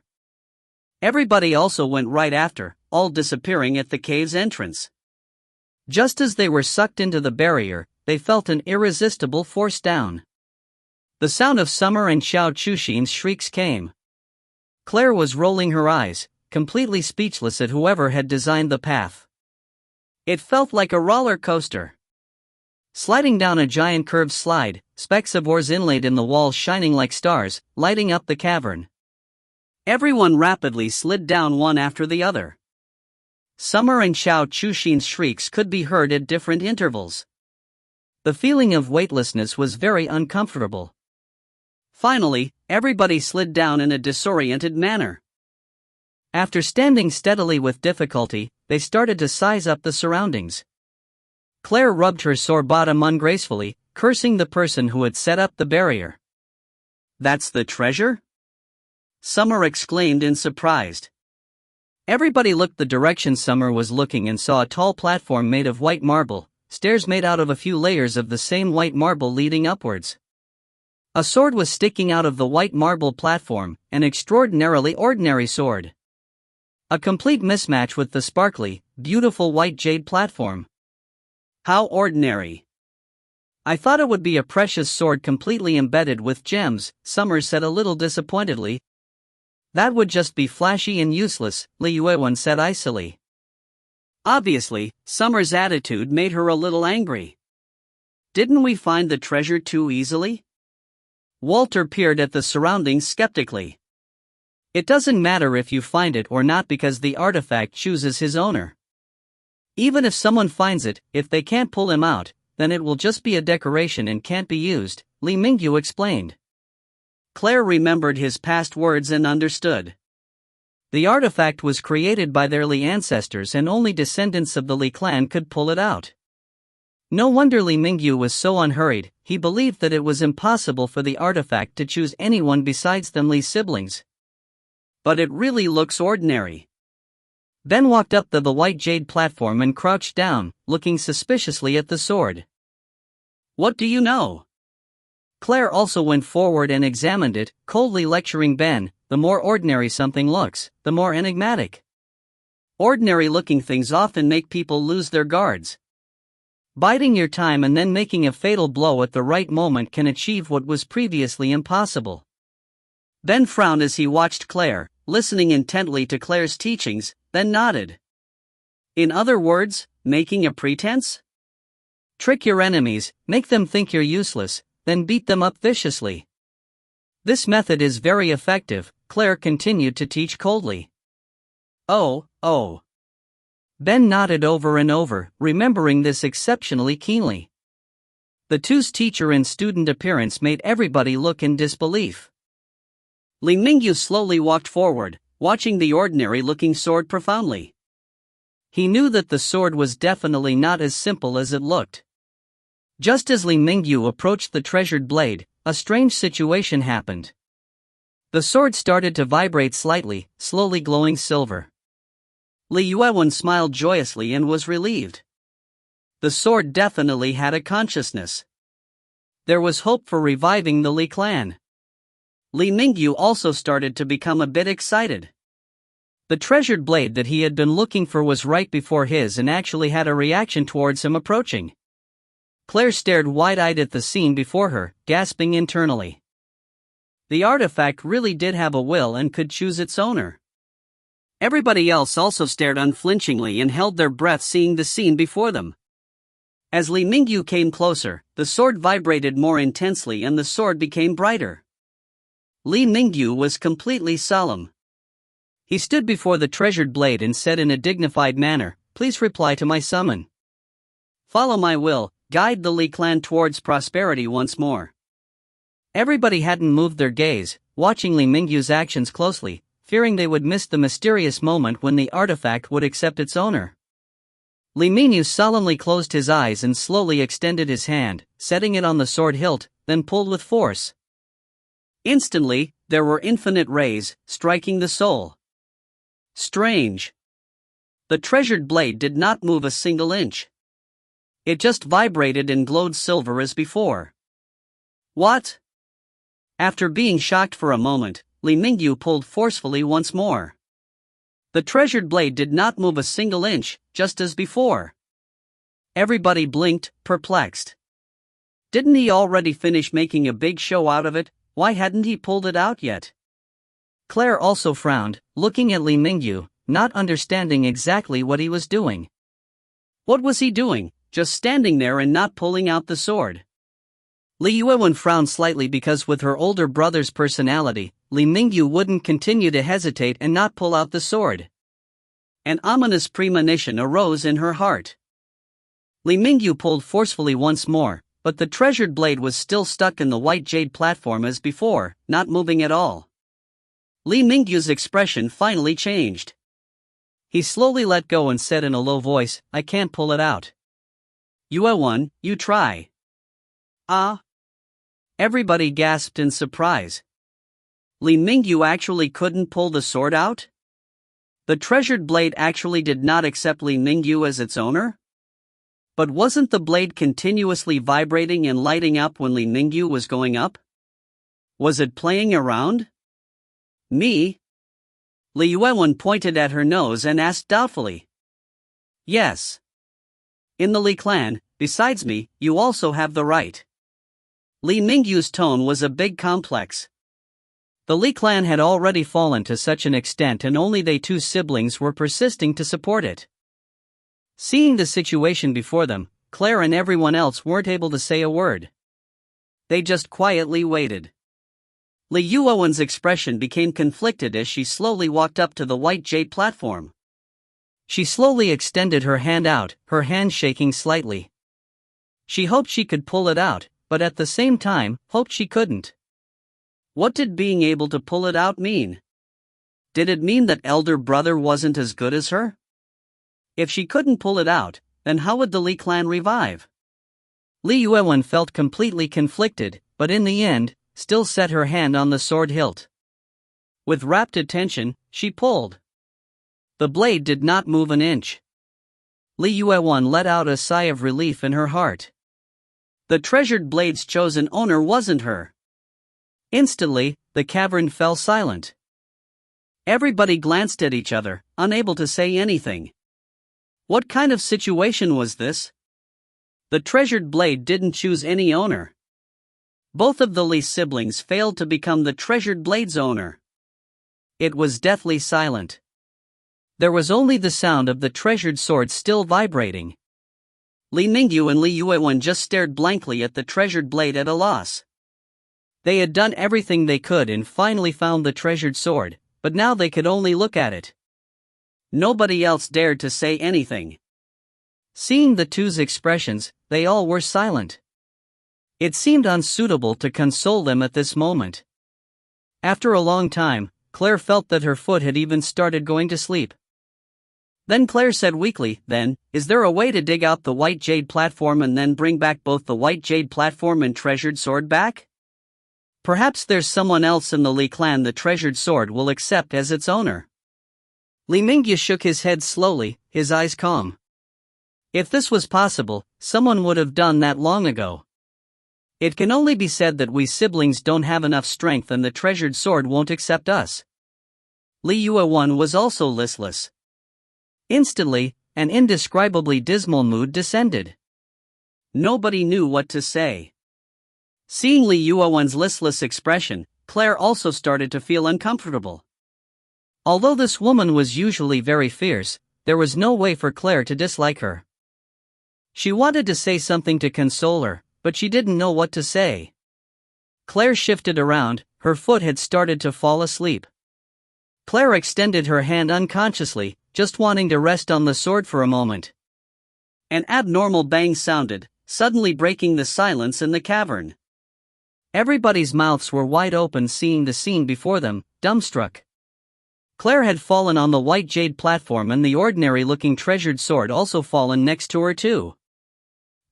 Everybody also went right after, all disappearing at the cave's entrance. Just as they were sucked into the barrier, they felt an irresistible force down. The sound of Summer and Xiao Chuxin's shrieks came. Claire was rolling her eyes, completely speechless at whoever had designed the path. It felt like a roller coaster. Sliding down a giant curved slide, specks of ores inlaid in the walls shining like stars, lighting up the cavern. Everyone rapidly slid down one after the other. Summer and Xiao Chuxin's shrieks could be heard at different intervals. The feeling of weightlessness was very uncomfortable. Finally, everybody slid down in a disoriented manner. After standing steadily with difficulty, they started to size up the surroundings. Claire rubbed her sore bottom ungracefully, cursing the person who had set up the barrier. "That's the treasure?" Summer exclaimed in surprise. Everybody looked the direction Summer was looking and saw a tall platform made of white marble, stairs made out of a few layers of the same white marble leading upwards. A sword was sticking out of the white marble platform, an extraordinarily ordinary sword. A complete mismatch with the sparkly, beautiful white jade platform. How ordinary. I thought it would be a precious sword completely embedded with gems, Summer said a little disappointedly. That would just be flashy and useless, Yixuan said icily. Obviously, Summer's attitude made her a little angry. Didn't we find the treasure too easily? Walter peered at the surroundings skeptically. It doesn't matter if you find it or not because the artifact chooses his owner. Even if someone finds it, if they can't pull him out, then it will just be a decoration and can't be used, Li Mingyu explained. Claire remembered his past words and understood. The artifact was created by their Li ancestors and only descendants of the Li clan could pull it out. No wonder Li Mingyu was so unhurried, he believed that it was impossible for the artifact to choose anyone besides them Li's siblings. But it really looks ordinary. Ben walked up the white jade platform and crouched down, looking suspiciously at the sword. What do you know? Claire also went forward and examined it, coldly lecturing Ben, the more ordinary something looks, the more enigmatic. Ordinary-looking things often make people lose their guards. Biding your time and then making a fatal blow at the right moment can achieve what was previously impossible. Ben frowned as he watched Claire, listening intently to Claire's teachings, then nodded. In other words, making a pretense? Trick your enemies, make them think you're useless, then beat them up viciously. This method is very effective, Claire continued to teach coldly. Oh. Ben nodded over and over, remembering this exceptionally keenly. The two's teacher and student appearance made everybody look in disbelief. Li Mingyu slowly walked forward, watching the ordinary-looking sword profoundly. He knew that the sword was definitely not as simple as it looked. Just as Li Mingyu approached the treasured blade, a strange situation happened. The sword started to vibrate slightly, slowly glowing silver. Li Yixuan smiled joyously and was relieved. The sword definitely had a consciousness. There was hope for reviving the Li clan. Li Mingyu also started to become a bit excited. The treasured blade that he had been looking for was right before his and actually had a reaction towards him approaching. Claire stared wide-eyed at the scene before her, gasping internally. The artifact really did have a will and could choose its owner. Everybody else also stared unflinchingly and held their breath seeing the scene before them. As Li Mingyu came closer, the sword vibrated more intensely and the sword became brighter. Li Mingyu was completely solemn. He stood before the treasured blade and said in a dignified manner, "Please reply to my summon. Follow my will, guide the Li clan towards prosperity once more." Everybody hadn't moved their gaze, watching Li Mingyu's actions closely, fearing they would miss the mysterious moment when the artifact would accept its owner. Li Mingyu solemnly closed his eyes and slowly extended his hand, setting it on the sword hilt, then pulled with force. Instantly, there were infinite rays, striking the soul. Strange. The treasured blade did not move a single inch. It just vibrated and glowed silver as before. What? After being shocked for a moment, Li Mingyu pulled forcefully once more. The treasured blade did not move a single inch, just as before. Everybody blinked, perplexed. Didn't he already finish making a big show out of it? Why hadn't he pulled it out yet? Claire also frowned, looking at Li Mingyu, not understanding exactly what he was doing. What was he doing, just standing there and not pulling out the sword? Li Yixuan frowned slightly because with her older brother's personality, Li Mingyu wouldn't continue to hesitate and not pull out the sword. An ominous premonition arose in her heart. Li Mingyu pulled forcefully once more, but the treasured blade was still stuck in the white jade platform as before, not moving at all. Li Mingyu's expression finally changed. He slowly let go and said in a low voice, "I can't pull it out." "Yixuan, you try." "Ah." Everybody gasped in surprise. Li Mingyu actually couldn't pull the sword out? The treasured blade actually did not accept Li Mingyu as its owner? But wasn't the blade continuously vibrating and lighting up when Li Mingyu was going up? Was it playing around? Me? Li Yixuan pointed at her nose and asked doubtfully. Yes. In the Li clan, besides me, you also have the right. Li Mingyu's tone was a big complex. The Li clan had already fallen to such an extent and only they two siblings were persisting to support it. Seeing the situation before them, Claire and everyone else weren't able to say a word. They just quietly waited. Li Yixuan's expression became conflicted as she slowly walked up to the white jade platform. She slowly extended her hand out, her hand shaking slightly. She hoped she could pull it out, but at the same time, hoped she couldn't. What did being able to pull it out mean? Did it mean that elder brother wasn't as good as her? If she couldn't pull it out, then how would the Li clan revive? Li Yixuan felt completely conflicted, but in the end, still set her hand on the sword hilt. With rapt attention, she pulled. The blade did not move an inch. Li Yixuan let out a sigh of relief in her heart. The treasured blade's chosen owner wasn't her. Instantly, the cavern fell silent. Everybody glanced at each other, unable to say anything. What kind of situation was this? The treasured blade didn't choose any owner. Both of the Li siblings failed to become the treasured blade's owner. It was deathly silent. There was only the sound of the treasured sword still vibrating. Li Mingyu and Li Yixuan just stared blankly at the treasured blade at a loss. They had done everything they could and finally found the treasured sword, but now they could only look at it. Nobody else dared to say anything. Seeing the two's expressions, they all were silent. It seemed unsuitable to console them at this moment. After a long time, Claire felt that her foot had even started going to sleep. Then Claire said weakly, "Then, is there a way to dig out the white jade platform and then bring back both the white jade platform and treasured sword back? Perhaps there's someone else in the Li clan the treasured sword will accept as its owner." Li Mingyu shook his head slowly, his eyes calm. If this was possible, someone would have done that long ago. It can only be said that we siblings don't have enough strength and the treasured sword won't accept us. Li Yixuan was also listless. Instantly, an indescribably dismal mood descended. Nobody knew what to say. Seeing Li Yixuan's listless expression, Claire also started to feel uncomfortable. Although this woman was usually very fierce, there was no way for Claire to dislike her. She wanted to say something to console her, but she didn't know what to say. Claire shifted around, her foot had started to fall asleep. Claire extended her hand unconsciously, just wanting to rest on the sword for a moment. An abnormal bang sounded, suddenly breaking the silence in the cavern. Everybody's mouths were wide open seeing the scene before them, dumbstruck. Claire had fallen on the white jade platform and the ordinary-looking treasured sword also fallen next to her too.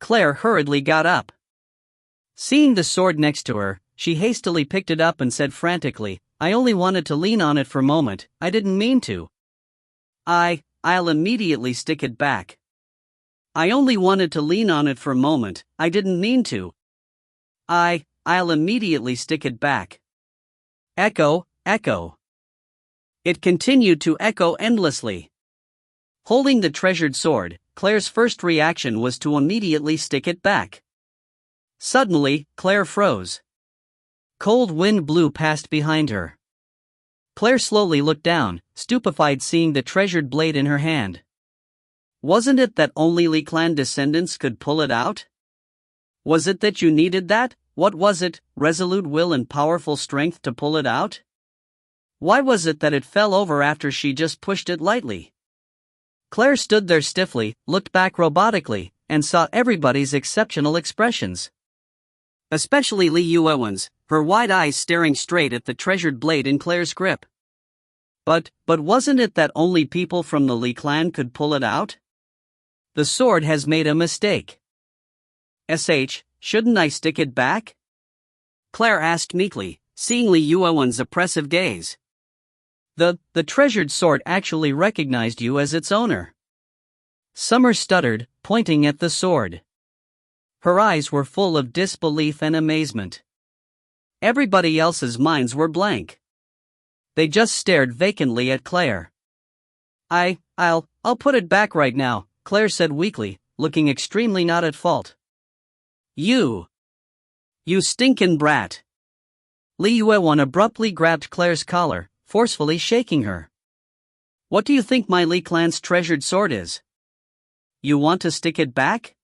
Claire hurriedly got up. Seeing the sword next to her, she hastily picked it up and said frantically, "I only wanted to lean on it for a moment, I didn't mean to. I'll immediately stick it back. I only wanted to lean on it for a moment, I didn't mean to. I'll immediately stick it back." Echo, echo. It continued to echo endlessly. Holding the treasured sword, Claire's first reaction was to immediately stick it back. Suddenly, Claire froze. Cold wind blew past behind her. Claire slowly looked down, stupefied seeing the treasured blade in her hand. Wasn't it that only Li clan descendants could pull it out? Was it that you needed that? What was it, resolute will and powerful strength to pull it out? Why was it that it fell over after she just pushed it lightly? Claire stood there stiffly, looked back robotically, and saw everybody's exceptional expressions. Especially Li Yixuan's, her wide eyes staring straight at the treasured blade in Claire's grip. But wasn't it that only people from the Li clan could pull it out? The sword has made a mistake. Shouldn't I stick it back? Claire asked meekly, seeing Li Yixuan's oppressive gaze. The treasured sword actually recognized you as its owner. Summer stuttered, pointing at the sword. Her eyes were full of disbelief and amazement. Everybody else's minds were blank. They just stared vacantly at Claire. I'll put it back right now, Claire said weakly, looking extremely not at fault. You stinkin' brat. Li Yuewan abruptly grabbed Claire's collar, forcefully shaking her. What do you think my Li clan's treasured sword is? You want to stick it back?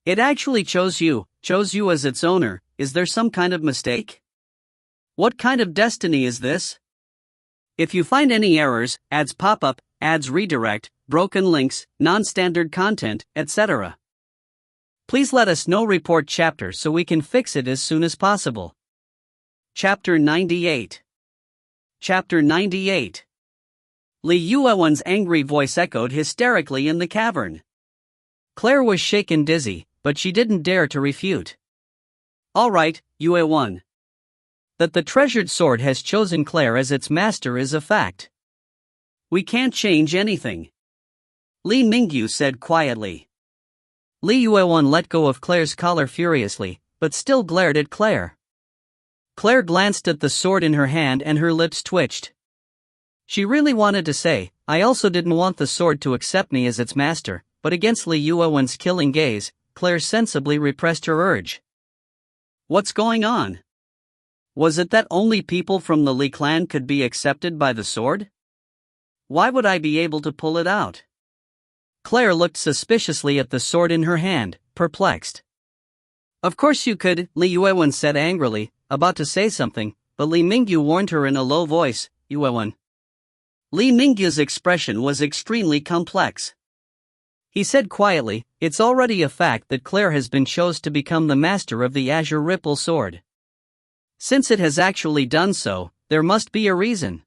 It actually chose you as its owner. Is there some kind of mistake? What kind of destiny is this? If you find any errors, ads pop up, ads redirect, broken links, non-standard content, etc., please let us know. Report chapter so we can fix it as soon as possible. Chapter 98. Chapter 98. Li Yuewan's angry voice echoed hysterically in the cavern. Claire was shaken dizzy, but she didn't dare to refute. All right, Yuewan. That the treasured sword has chosen Claire as its master is a fact. We can't change anything. Li Mingyu said quietly. Li Yuewan let go of Claire's collar furiously, but still glared at Claire. Claire glanced at the sword in her hand and her lips twitched. She really wanted to say, I also didn't want the sword to accept me as its master, but against Li Yuewan's killing gaze, Claire sensibly repressed her urge. What's going on? Was it that only people from the Li clan could be accepted by the sword? Why would I be able to pull it out? Claire looked suspiciously at the sword in her hand, perplexed. Of course you could, Li Yuewan said angrily, about to say something, but Li Mingyu warned her in a low voice, Yuewan. Li Mingyu's expression was extremely complex. He said quietly, it's already a fact that Claire has been chosen to become the master of the Azure Ripple sword. Since it has actually done so, there must be a reason.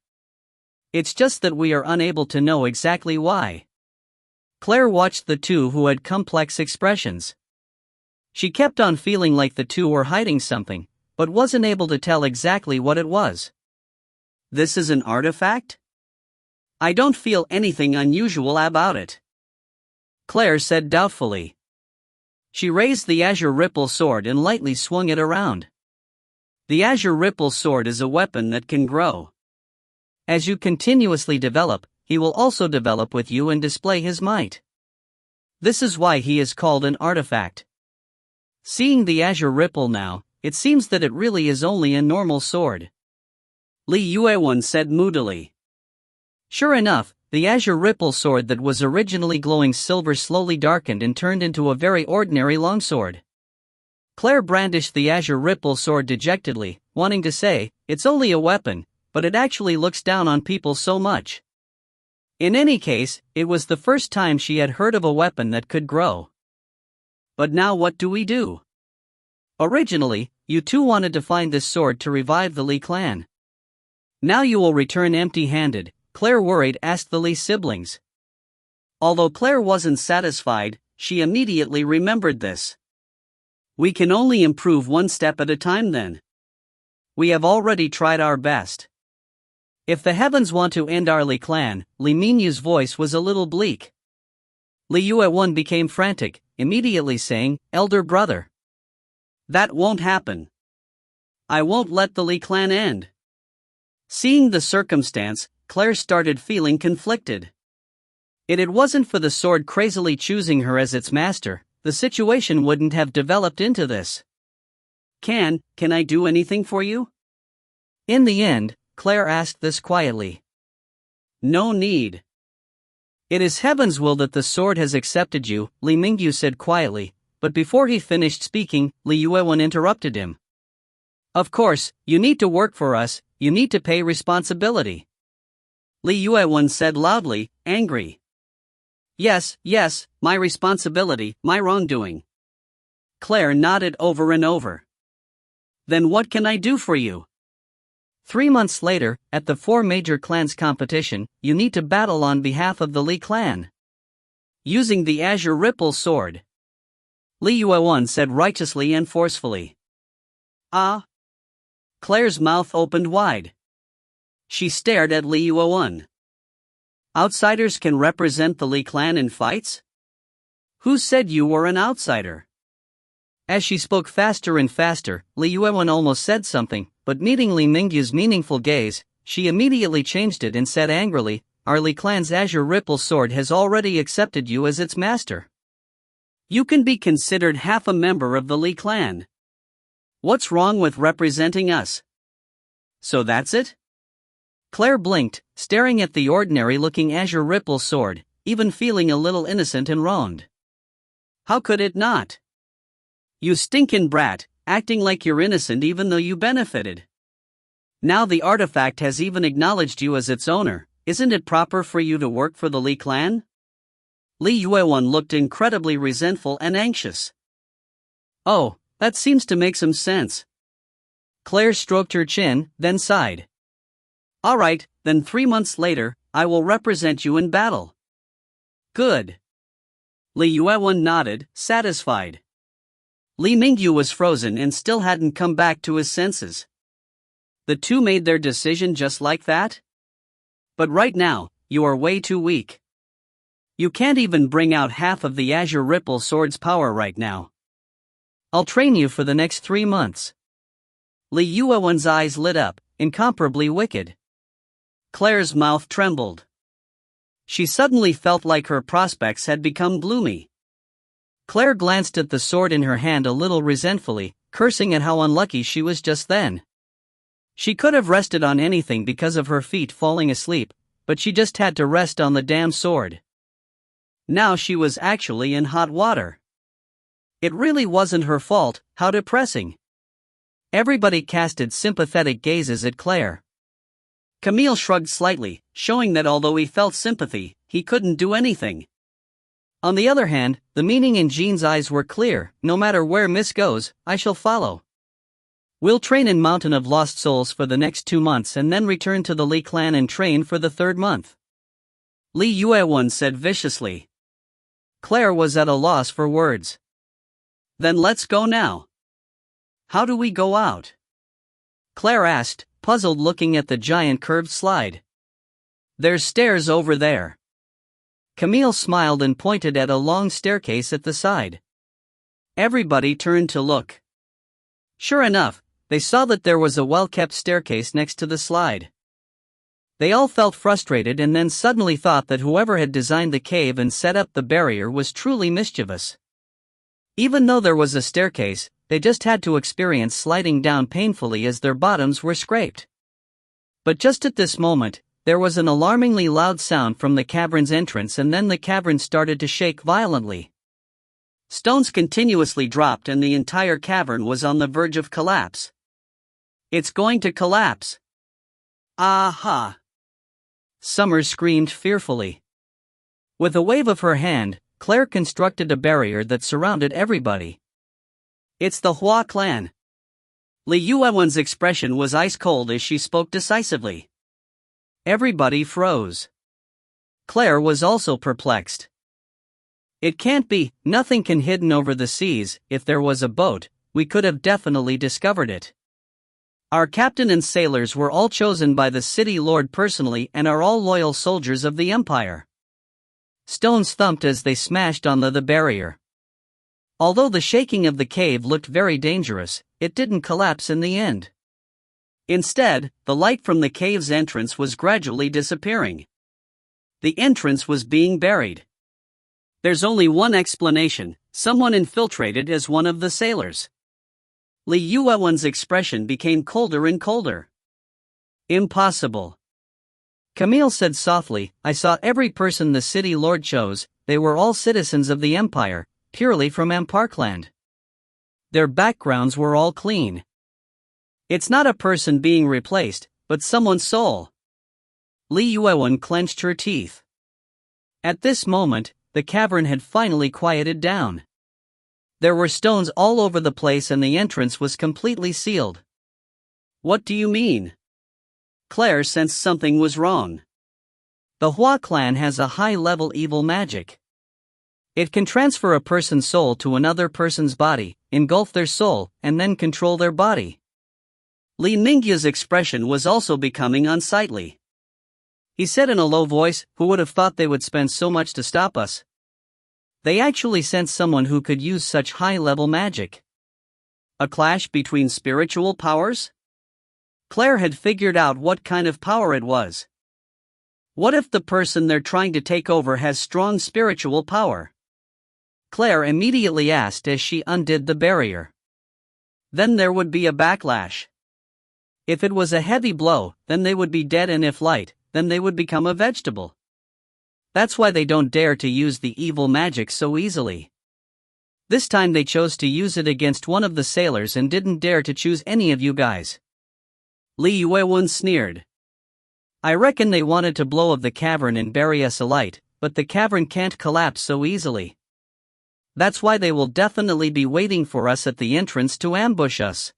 It's just that we are unable to know exactly why. Claire watched the two who had complex expressions. She kept on feeling like the two were hiding something, but wasn't able to tell exactly what it was. This is an artifact? I don't feel anything unusual about it. Claire said doubtfully. She raised the Azure Ripple sword and lightly swung it around. The Azure Ripple sword is a weapon that can grow. As you continuously develop, he will also develop with you and display his might. This is why he is called an artifact. Seeing the Azure Ripple now, it seems that it really is only a normal sword. Li Yuewan said moodily. Sure enough, the Azure Ripple sword that was originally glowing silver slowly darkened and turned into a very ordinary longsword. Claire brandished the Azure Ripple sword dejectedly, wanting to say, it's only a weapon, but it actually looks down on people so much. In any case, it was the first time she had heard of a weapon that could grow. But now what do we do? Originally, you two wanted to find this sword to revive the Li clan. Now you will return empty-handed, Claire worried asked the Li siblings. Although Claire wasn't satisfied, she immediately remembered this. We can only improve one step at a time then. We have already tried our best. If the heavens want to end our Li clan, Li Mingyu's voice was a little bleak. Li Yuewan became frantic, immediately saying, Elder brother. That won't happen. I won't let the Li clan end. Seeing the circumstance, Claire started feeling conflicted. If it wasn't for the sword crazily choosing her as its master, the situation wouldn't have developed into this. Can I do anything for you? In the end, Claire asked this quietly. No need. It is heaven's will that the sword has accepted you, Li Mingyu said quietly, but before he finished speaking, Li Yuewan interrupted him. Of course, you need to work for us, you need to pay responsibility. Li Yuewan said loudly, angry. Yes, my responsibility, my wrongdoing. Claire nodded over and over. Then what can I do for you? 3 months later, at the 4 major clans competition, you need to battle on behalf of the Li clan. Using the Azure Ripple sword. Li Yuewan said righteously and forcefully. Ah? Claire's mouth opened wide. She stared at Li Yuan. Outsiders can represent the Li clan in fights? Who said you were an outsider? As she spoke faster and faster, Li Yuan almost said something, but meeting Li Mingyu's meaningful gaze, she immediately changed it and said angrily, "Our Li clan's Azure Ripple sword has already accepted you as its master. You can be considered half a member of the Li clan. What's wrong with representing us?" "So that's it?" Claire blinked, staring at the ordinary-looking Azure Ripple sword, even feeling a little innocent and wronged. How could it not? You stinkin' brat, acting like you're innocent even though you benefited. Now the artifact has even acknowledged you as its owner, isn't it proper for you to work for the Li clan? Li Yuan looked incredibly resentful and anxious. Oh, that seems to make some sense. Claire stroked her chin, then sighed. Alright, then 3 months later, I will represent you in battle. Good. Li Yuan nodded, satisfied. Li Mingyu was frozen and still hadn't come back to his senses. The two made their decision just like that? But right now, you are way too weak. You can't even bring out half of the Azure Ripple sword's power right now. I'll train you for the next 3 months. Li Yuan's eyes lit up, incomparably wicked. Claire's mouth trembled. She suddenly felt like her prospects had become gloomy. Claire glanced at the sword in her hand a little resentfully, cursing at how unlucky she was just then. She could have rested on anything because of her feet falling asleep, but she just had to rest on the damn sword. Now she was actually in hot water. It really wasn't her fault, how depressing. Everybody casted sympathetic gazes at Claire. Camille shrugged slightly, showing that although he felt sympathy, he couldn't do anything. On the other hand, the meaning in Jean's eyes were clear. No matter where Miss goes, I shall follow. We'll train in Mountain of Lost Souls for the next 2 months and then return to the Li clan and train for the 3rd month. Li Yuan said viciously. Claire was at a loss for words. Then let's go now. How do we go out? Claire asked, puzzled looking at the giant curved slide. There's stairs over there. Camille smiled and pointed at a long staircase at the side. Everybody turned to look. Sure enough, they saw that there was a well-kept staircase next to the slide. They all felt frustrated and then suddenly thought that whoever had designed the cave and set up the barrier was truly mischievous. Even though there was a staircase, they just had to experience sliding down painfully as their bottoms were scraped. But just at this moment, there was an alarmingly loud sound from the cavern's entrance and then the cavern started to shake violently. Stones continuously dropped and the entire cavern was on the verge of collapse. It's going to collapse. Aha! Summer screamed fearfully. With a wave of her hand, Claire constructed a barrier that surrounded everybody. It's the Hua clan. Li Yuan's expression was ice cold as she spoke decisively. Everybody froze. Claire was also perplexed. It can't be, nothing can hidden over the seas. If there was a boat, we could have definitely discovered it. Our captain and sailors were all chosen by the city lord personally and are all loyal soldiers of the empire. Stones thumped as they smashed on the barrier. Although the shaking of the cave looked very dangerous, it didn't collapse in the end. Instead, the light from the cave's entrance was gradually disappearing. The entrance was being buried. There's only one explanation: someone infiltrated as one of the sailors. Li Yuan's expression became colder and colder. Impossible. Camille said softly, I saw every person the city lord chose. They were all citizens of the empire, purely from Amparkland. Their backgrounds were all clean. It's not a person being replaced, but someone's soul. Li Yuan clenched her teeth. At this moment, the cavern had finally quieted down. There were stones all over the place and the entrance was completely sealed. What do you mean? Claire sensed something was wrong. The Hua clan has a high-level evil magic. It can transfer a person's soul to another person's body, engulf their soul, and then control their body. Li Ningya's expression was also becoming unsightly. He said in a low voice, "Who would have thought they would spend so much to stop us? They actually sent someone who could use such high-level magic." A clash between spiritual powers? Claire had figured out what kind of power it was. What if the person they're trying to take over has strong spiritual power? Claire immediately asked as she undid the barrier. Then there would be a backlash. If it was a heavy blow, then they would be dead, and if light, then they would become a vegetable. That's why they don't dare to use the evil magic so easily. This time they chose to use it against one of the sailors and didn't dare to choose any of you guys. Li Yuewen sneered. I reckon they wanted to blow up the cavern and bury us alight, but the cavern can't collapse so easily. That's why they will definitely be waiting for us at the entrance to ambush us.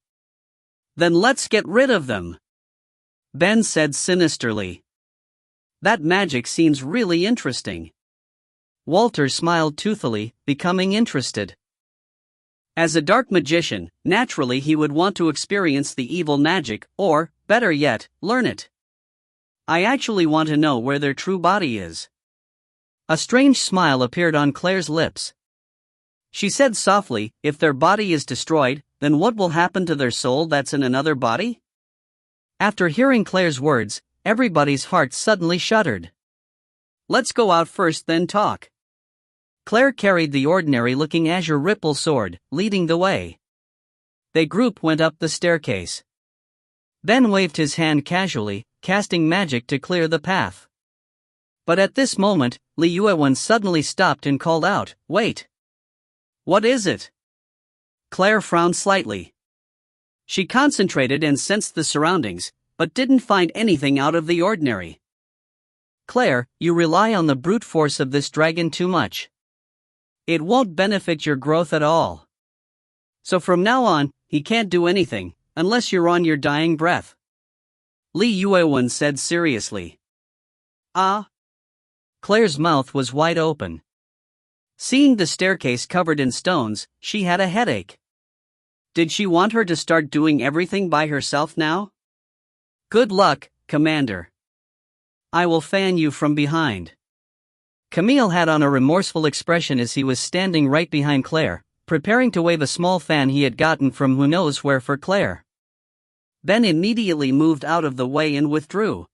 Then let's get rid of them, Ben said sinisterly. That magic seems really interesting. Walter smiled toothily, becoming interested. As a dark magician, naturally he would want to experience the evil magic, or, better yet, learn it. I actually want to know where their true body is. A strange smile appeared on Claire's lips. She said softly, if their body is destroyed, then what will happen to their soul that's in another body? After hearing Claire's words, everybody's heart suddenly shuddered. Let's go out first, then talk. Claire carried the ordinary-looking azure ripple sword, leading the way. They group went up the staircase. Ben waved his hand casually, casting magic to clear the path. But at this moment, Li Yuewen suddenly stopped and called out, "Wait! What is it?" Claire frowned slightly. She concentrated and sensed the surroundings, but didn't find anything out of the ordinary. Claire, you rely on the brute force of this dragon too much. It won't benefit your growth at all. So from now on, he can't do anything, unless you're on your dying breath. Li Yuewen said seriously. Ah? Claire's mouth was wide open. Seeing the staircase covered in stones, she had a headache. Did she want her to start doing everything by herself now? Good luck, Commander. I will fan you from behind. Camille had on a remorseful expression as he was standing right behind Claire, preparing to wave a small fan he had gotten from who knows where for Claire. Ben immediately moved out of the way and withdrew.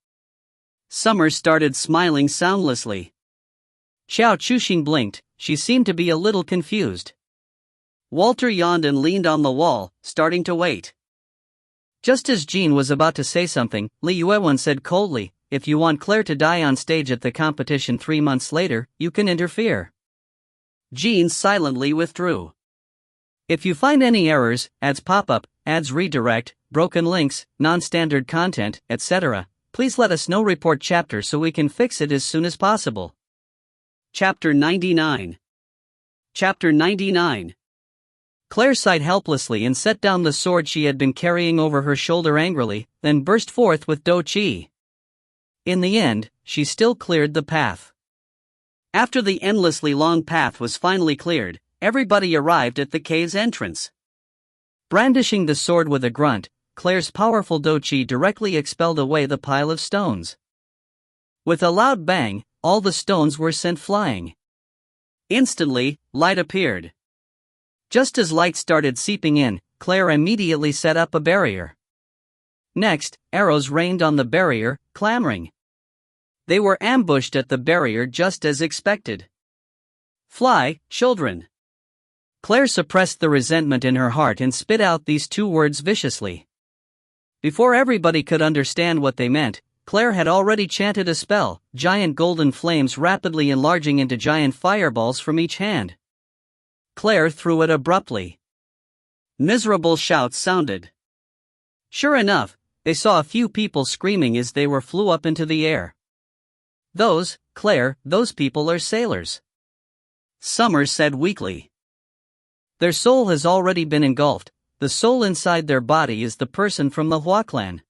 Summer started smiling soundlessly. Xiao Chuxing blinked, she seemed to be a little confused. Walter yawned and leaned on the wall, starting to wait. Just as Jean was about to say something, Li Yuewen said coldly, if you want Claire to die on stage at the competition 3 months later, you can interfere. Jean silently withdrew. If you find any errors, ads pop up, ads redirect, broken links, non-standard content, etc., please let us know. Report chapter so we can fix it as soon as possible. Chapter 99. Chapter 99. Claire sighed helplessly and set down the sword she had been carrying over her shoulder angrily, then burst forth with Do Qi. In the end, she still cleared the path. After the endlessly long path was finally cleared, everybody arrived at the cave's entrance. Brandishing the sword with a grunt, Claire's powerful Do Qi directly expelled away the pile of stones. With a loud bang, all the stones were sent flying. Instantly, light appeared. Just as light started seeping in, Claire immediately set up a barrier. Next, arrows rained on the barrier, clamoring. They were ambushed at the barrier just as expected. Fly, children. Claire suppressed the resentment in her heart and spit out these 2 words viciously. Before everybody could understand what they meant, Claire had already chanted a spell, giant golden flames rapidly enlarging into giant fireballs from each hand. Claire threw it abruptly. Miserable shouts sounded. Sure enough, they saw a few people screaming as they flew up into the air. Claire, those people are sailors. Summer said weakly. Their soul has already been engulfed. The soul inside their body is the person from the Hua clan.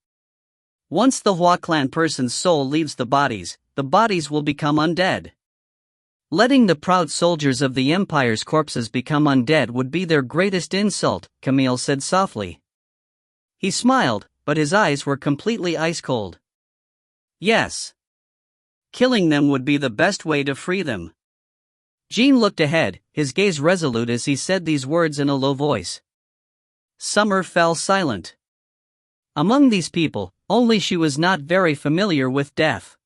Once the Hua clan person's soul leaves the bodies will become undead. Letting the proud soldiers of the Empire's corpses become undead would be their greatest insult, Camille said softly. He smiled, but his eyes were completely ice-cold. Yes. Killing them would be the best way to free them. Jean looked ahead, his gaze resolute as he said these words in a low voice. Summer fell silent. Among these people, only she was not very familiar with death.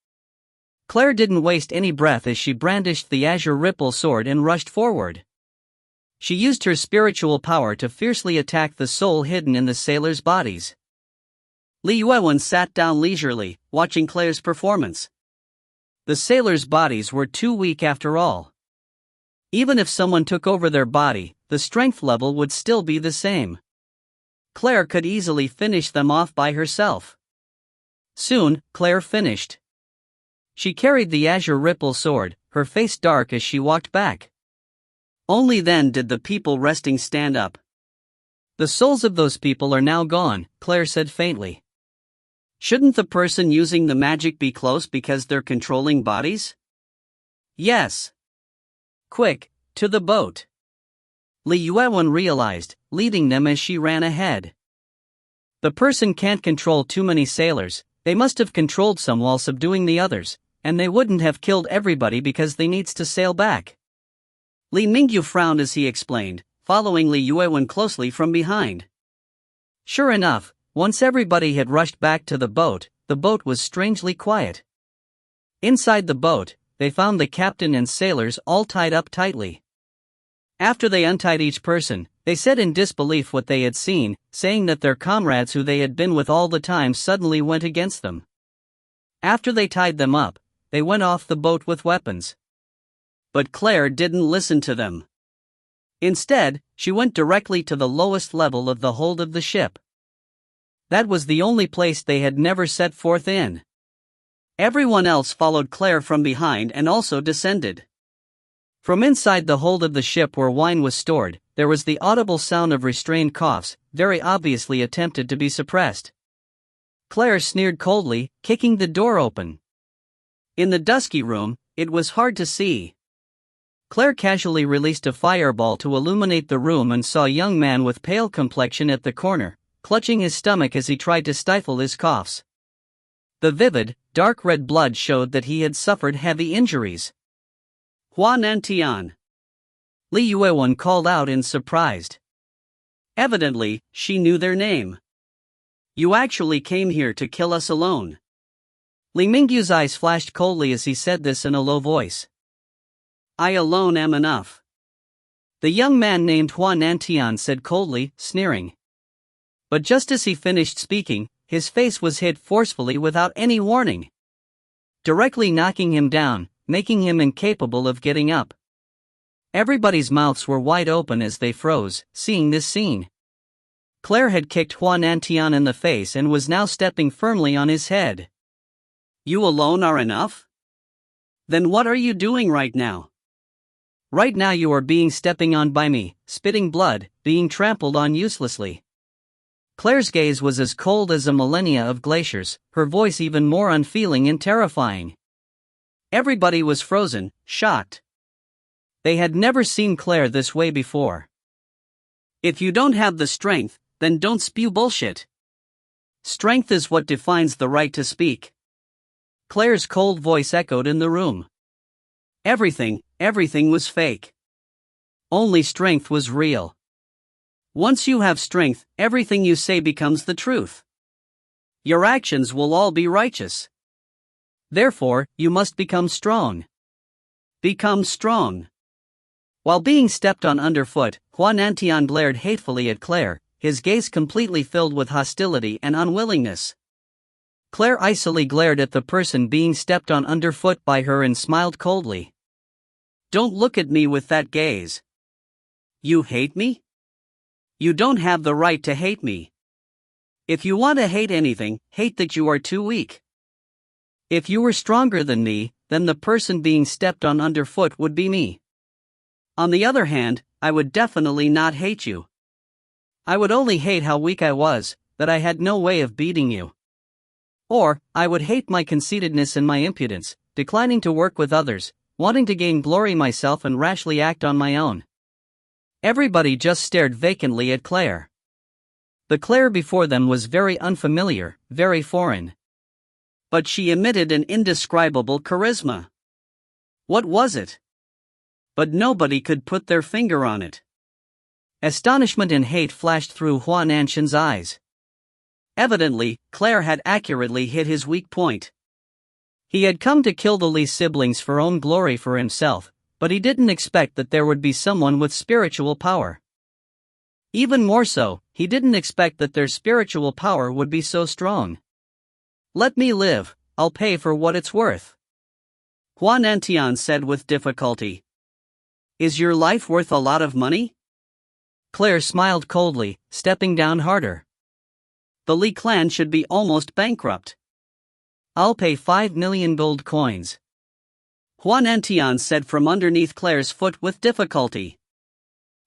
Claire didn't waste any breath as she brandished the azure ripple sword and rushed forward. She used her spiritual power to fiercely attack the soul hidden in the sailors' bodies. Li Yuewen sat down leisurely, watching Claire's performance. The sailors' bodies were too weak after all. Even if someone took over their body, the strength level would still be the same. Claire could easily finish them off by herself. Soon, Claire finished. She carried the azure ripple sword, her face dark as she walked back. Only then did the people resting stand up. The souls of those people are now gone, Claire said faintly. Shouldn't the person using the magic be close because they're controlling bodies? Yes. Quick, to the boat. Li Yuewen realized, leading them as she ran ahead. The person can't control too many sailors, they must have controlled some while subduing the others, and they wouldn't have killed everybody because they needs to sail back. Li Mingyu frowned as he explained, following Li Yuewen closely from behind. Sure enough, once everybody had rushed back to the boat was strangely quiet. Inside the boat, they found the captain and sailors all tied up tightly. After they untied each person, they said in disbelief what they had seen, saying that their comrades who they had been with all the time suddenly went against them. After they tied them up, they went off the boat with weapons. But Claire didn't listen to them. Instead, she went directly to the lowest level of the hold of the ship. That was the only place they had never set forth in. Everyone else followed Claire from behind and also descended. From inside the hold of the ship where wine was stored, there was the audible sound of restrained coughs, very obviously attempted to be suppressed. Claire sneered coldly, kicking the door open. In the dusky room, it was hard to see. Claire casually released a fireball to illuminate the room and saw a young man with pale complexion at the corner, clutching his stomach as he tried to stifle his coughs. The vivid, dark red blood showed that he had suffered heavy injuries. Hua Nantian. Li Yuewen called out in surprise. Evidently, she knew their name. You actually came here to kill us alone. Li Mingyu's eyes flashed coldly as he said this in a low voice. I alone am enough. The young man named Hua Nantian said coldly, sneering. But just as he finished speaking, his face was hit forcefully without any warning, directly knocking him down, making him incapable of getting up. Everybody's mouths were wide open as they froze, seeing this scene. Claire had kicked Hua Nantian in the face and was now stepping firmly on his head. You alone are enough? Then what are you doing right now? Right now you are being stepping on by me, spitting blood, being trampled on uselessly. Claire's gaze was as cold as a millennia of glaciers, her voice even more unfeeling and terrifying. Everybody was frozen, shocked. They had never seen Claire this way before. If you don't have the strength, then don't spew bullshit. Strength is what defines the right to speak. Claire's cold voice echoed in the room. Everything was fake. Only strength was real. Once you have strength, everything you say becomes the truth. Your actions will all be righteous. Therefore, you must become strong. Become strong. While being stepped on underfoot, Hua Nantian glared hatefully at Claire, his gaze completely filled with hostility and unwillingness. Claire icily glared at the person being stepped on underfoot by her and smiled coldly. Don't look at me with that gaze. You hate me? You don't have the right to hate me. If you want to hate anything, hate that you are too weak. If you were stronger than me, then the person being stepped on underfoot would be me. On the other hand, I would definitely not hate you. I would only hate how weak I was, that I had no way of beating you. Or, I would hate my conceitedness and my impudence, declining to work with others, wanting to gain glory myself and rashly act on my own. Everybody just stared vacantly at Claire. The Claire before them was very unfamiliar, very foreign. But she emitted an indescribable charisma. What was it? But nobody could put their finger on it. Astonishment and hate flashed through Huan Anshan's eyes. Evidently, Claire had accurately hit his weak point. He had come to kill the Li siblings for own glory for himself, but he didn't expect that there would be someone with spiritual power. Even more so, he didn't expect that their spiritual power would be so strong. "Let me live, I'll pay for what it's worth," Huan Antian said with difficulty. "Is your life worth a lot of money?" Claire smiled coldly, stepping down harder. "The Li clan should be almost bankrupt." "I'll pay 5 million gold coins," Huan Antian said from underneath Claire's foot with difficulty.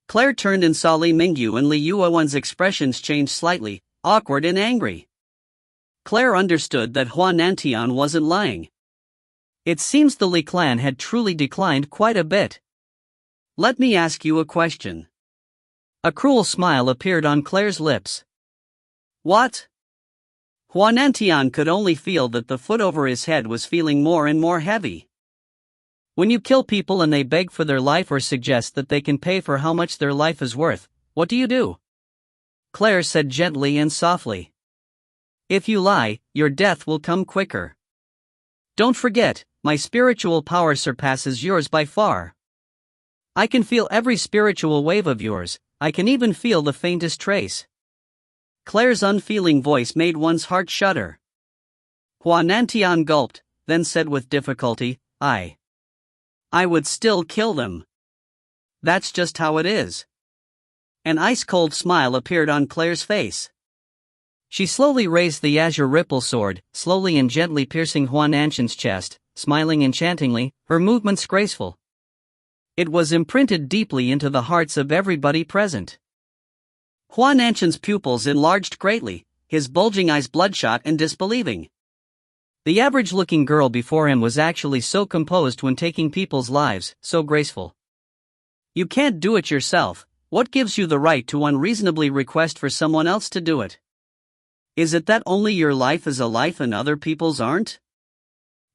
Claire turned and saw Li Mingyu and Li Yuowen's expressions change slightly, awkward and angry. Claire understood that Huan Antian wasn't lying. It seems the Li clan had truly declined quite a bit. "Let me ask you a question." A cruel smile appeared on Claire's lips. "What?" Huan Antian could only feel that the foot over his head was feeling more and more heavy. "When you kill people and they beg for their life or suggest that they can pay for how much their life is worth, what do?" Claire said gently and softly. "If you lie, your death will come quicker. Don't forget, my spiritual power surpasses yours by far. I can feel every spiritual wave of yours, I can even feel the faintest trace." Claire's unfeeling voice made one's heart shudder. Huan Antian gulped, then said with difficulty, I would still kill them. That's just how it is." An ice-cold smile appeared on Claire's face. She slowly raised the azure ripple sword, slowly and gently piercing Huan Anshan's chest, smiling enchantingly, her movements graceful. It was imprinted deeply into the hearts of everybody present. Huan Anshan's pupils enlarged greatly, his bulging eyes bloodshot and disbelieving. The average-looking girl before him was actually so composed when taking people's lives, so graceful. "You can't do it yourself, what gives you the right to unreasonably request for someone else to do it? Is it that only your life is a life and other people's aren't?"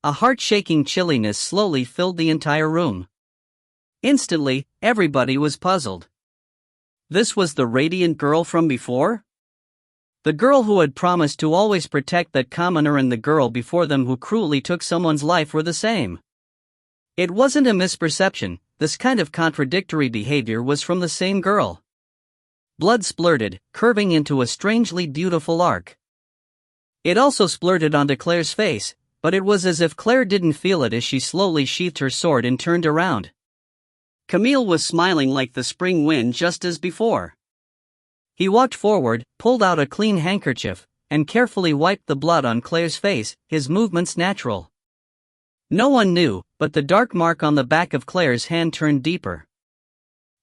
A heart-shaking chilliness slowly filled the entire room. Instantly, everybody was puzzled. This was the radiant girl from before? The girl who had promised to always protect that commoner and the girl before them who cruelly took someone's life were the same. It wasn't a misperception, this kind of contradictory behavior was from the same girl. Blood splurted, curving into a strangely beautiful arc. It also splurted onto Claire's face, but it was as if Claire didn't feel it as she slowly sheathed her sword and turned around. Camille was smiling like the spring wind just as before. He walked forward, pulled out a clean handkerchief, and carefully wiped the blood on Claire's face, his movements natural. No one knew, but the dark mark on the back of Claire's hand turned deeper.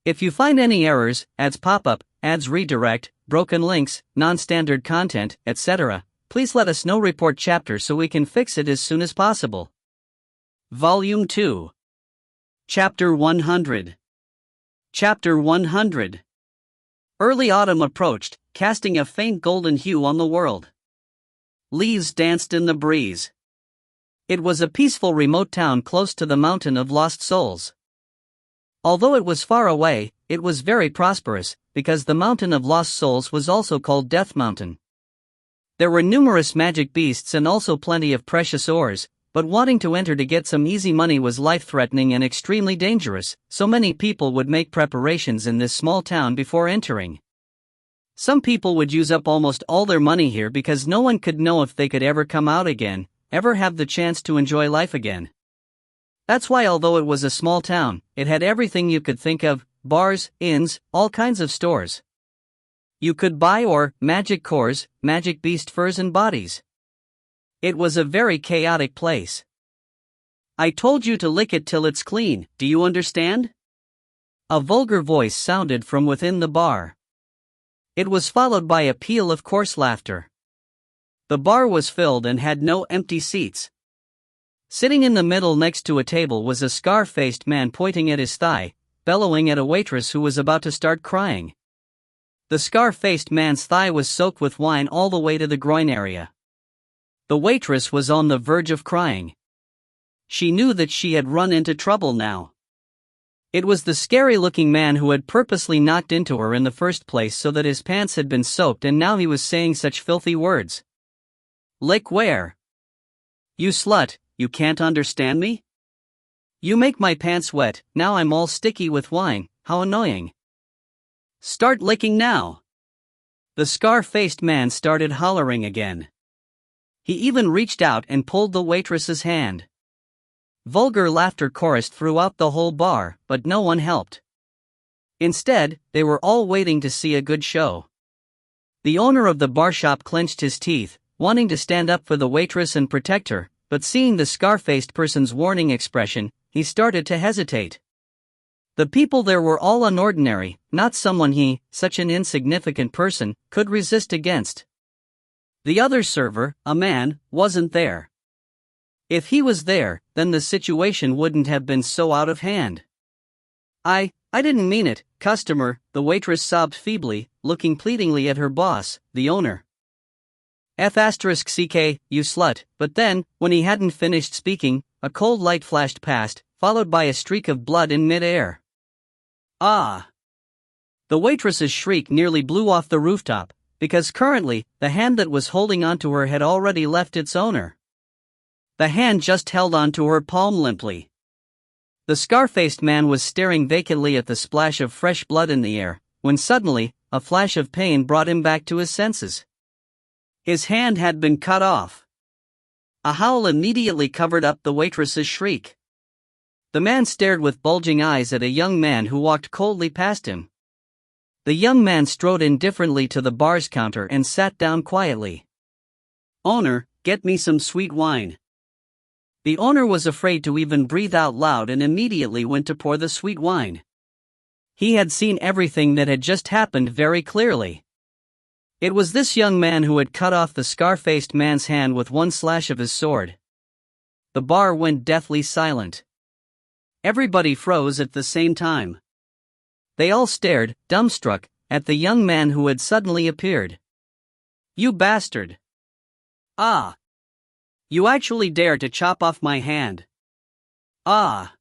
If you find any errors, ads pop up, ads redirect, broken links, non-standard content, etc., please let us know. Report chapter so we can fix it as soon as possible. Volume 2. Chapter 100. Chapter 100. Early autumn approached, casting a faint golden hue on the world. Leaves danced in the breeze. It was a peaceful remote town close to the Mountain of Lost Souls. Although it was far away, it was very prosperous, because the Mountain of Lost Souls was also called Death Mountain. There were numerous magic beasts and also plenty of precious ores, but wanting to enter to get some easy money was life-threatening and extremely dangerous, so many people would make preparations in this small town before entering. Some people would use up almost all their money here because no one could know if they could ever come out again, ever have the chance to enjoy life again. That's why although it was a small town, it had everything you could think of, bars, inns, all kinds of stores. You could buy magic cores, magic beast furs and bodies. It was a very chaotic place. "I told you to lick it till it's clean, do you understand?" A vulgar voice sounded from within the bar. It was followed by a peal of coarse laughter. The bar was filled and had no empty seats. Sitting in the middle next to a table was a scar-faced man pointing at his thigh, bellowing at a waitress who was about to start crying. The scar-faced man's thigh was soaked with wine all the way to the groin area. The waitress was on the verge of crying. She knew that she had run into trouble now. It was the scary-looking man who had purposely knocked into her in the first place so that his pants had been soaked, and now he was saying such filthy words. "Lick where? You slut, you can't understand me? You make my pants wet, now I'm all sticky with wine, how annoying. Start licking now." The scar-faced man started hollering again. He even reached out and pulled the waitress's hand. Vulgar laughter chorused throughout the whole bar, but no one helped. Instead, they were all waiting to see a good show. The owner of the bar shop clenched his teeth, wanting to stand up for the waitress and protect her, but seeing the scar-faced person's warning expression, he started to hesitate. The people there were all unordinary, not someone he, such an insignificant person, could resist against. The other server, a man, wasn't there. If he was there, then the situation wouldn't have been so out of hand. I didn't mean it, customer," the waitress sobbed feebly, looking pleadingly at her boss, the owner. "F***ck, you slut," but then, when he hadn't finished speaking, a cold light flashed past, followed by a streak of blood in mid-air. "Ah!" The waitress's shriek nearly blew off the rooftop, because currently, the hand that was holding onto her had already left its owner. The hand just held onto her palm limply. The scar-faced man was staring vacantly at the splash of fresh blood in the air, when suddenly, a flash of pain brought him back to his senses. His hand had been cut off. A howl immediately covered up the waitress's shriek. The man stared with bulging eyes at a young man who walked coldly past him. The young man strode indifferently to the bar's counter and sat down quietly. "Owner, get me some sweet wine." The owner was afraid to even breathe out loud and immediately went to pour the sweet wine. He had seen everything that had just happened very clearly. It was this young man who had cut off the scar-faced man's hand with one slash of his sword. The bar went deathly silent. Everybody froze at the same time. They all stared, dumbstruck, at the young man who had suddenly appeared. "You bastard! Ah! You actually dare to chop off my hand? Ah!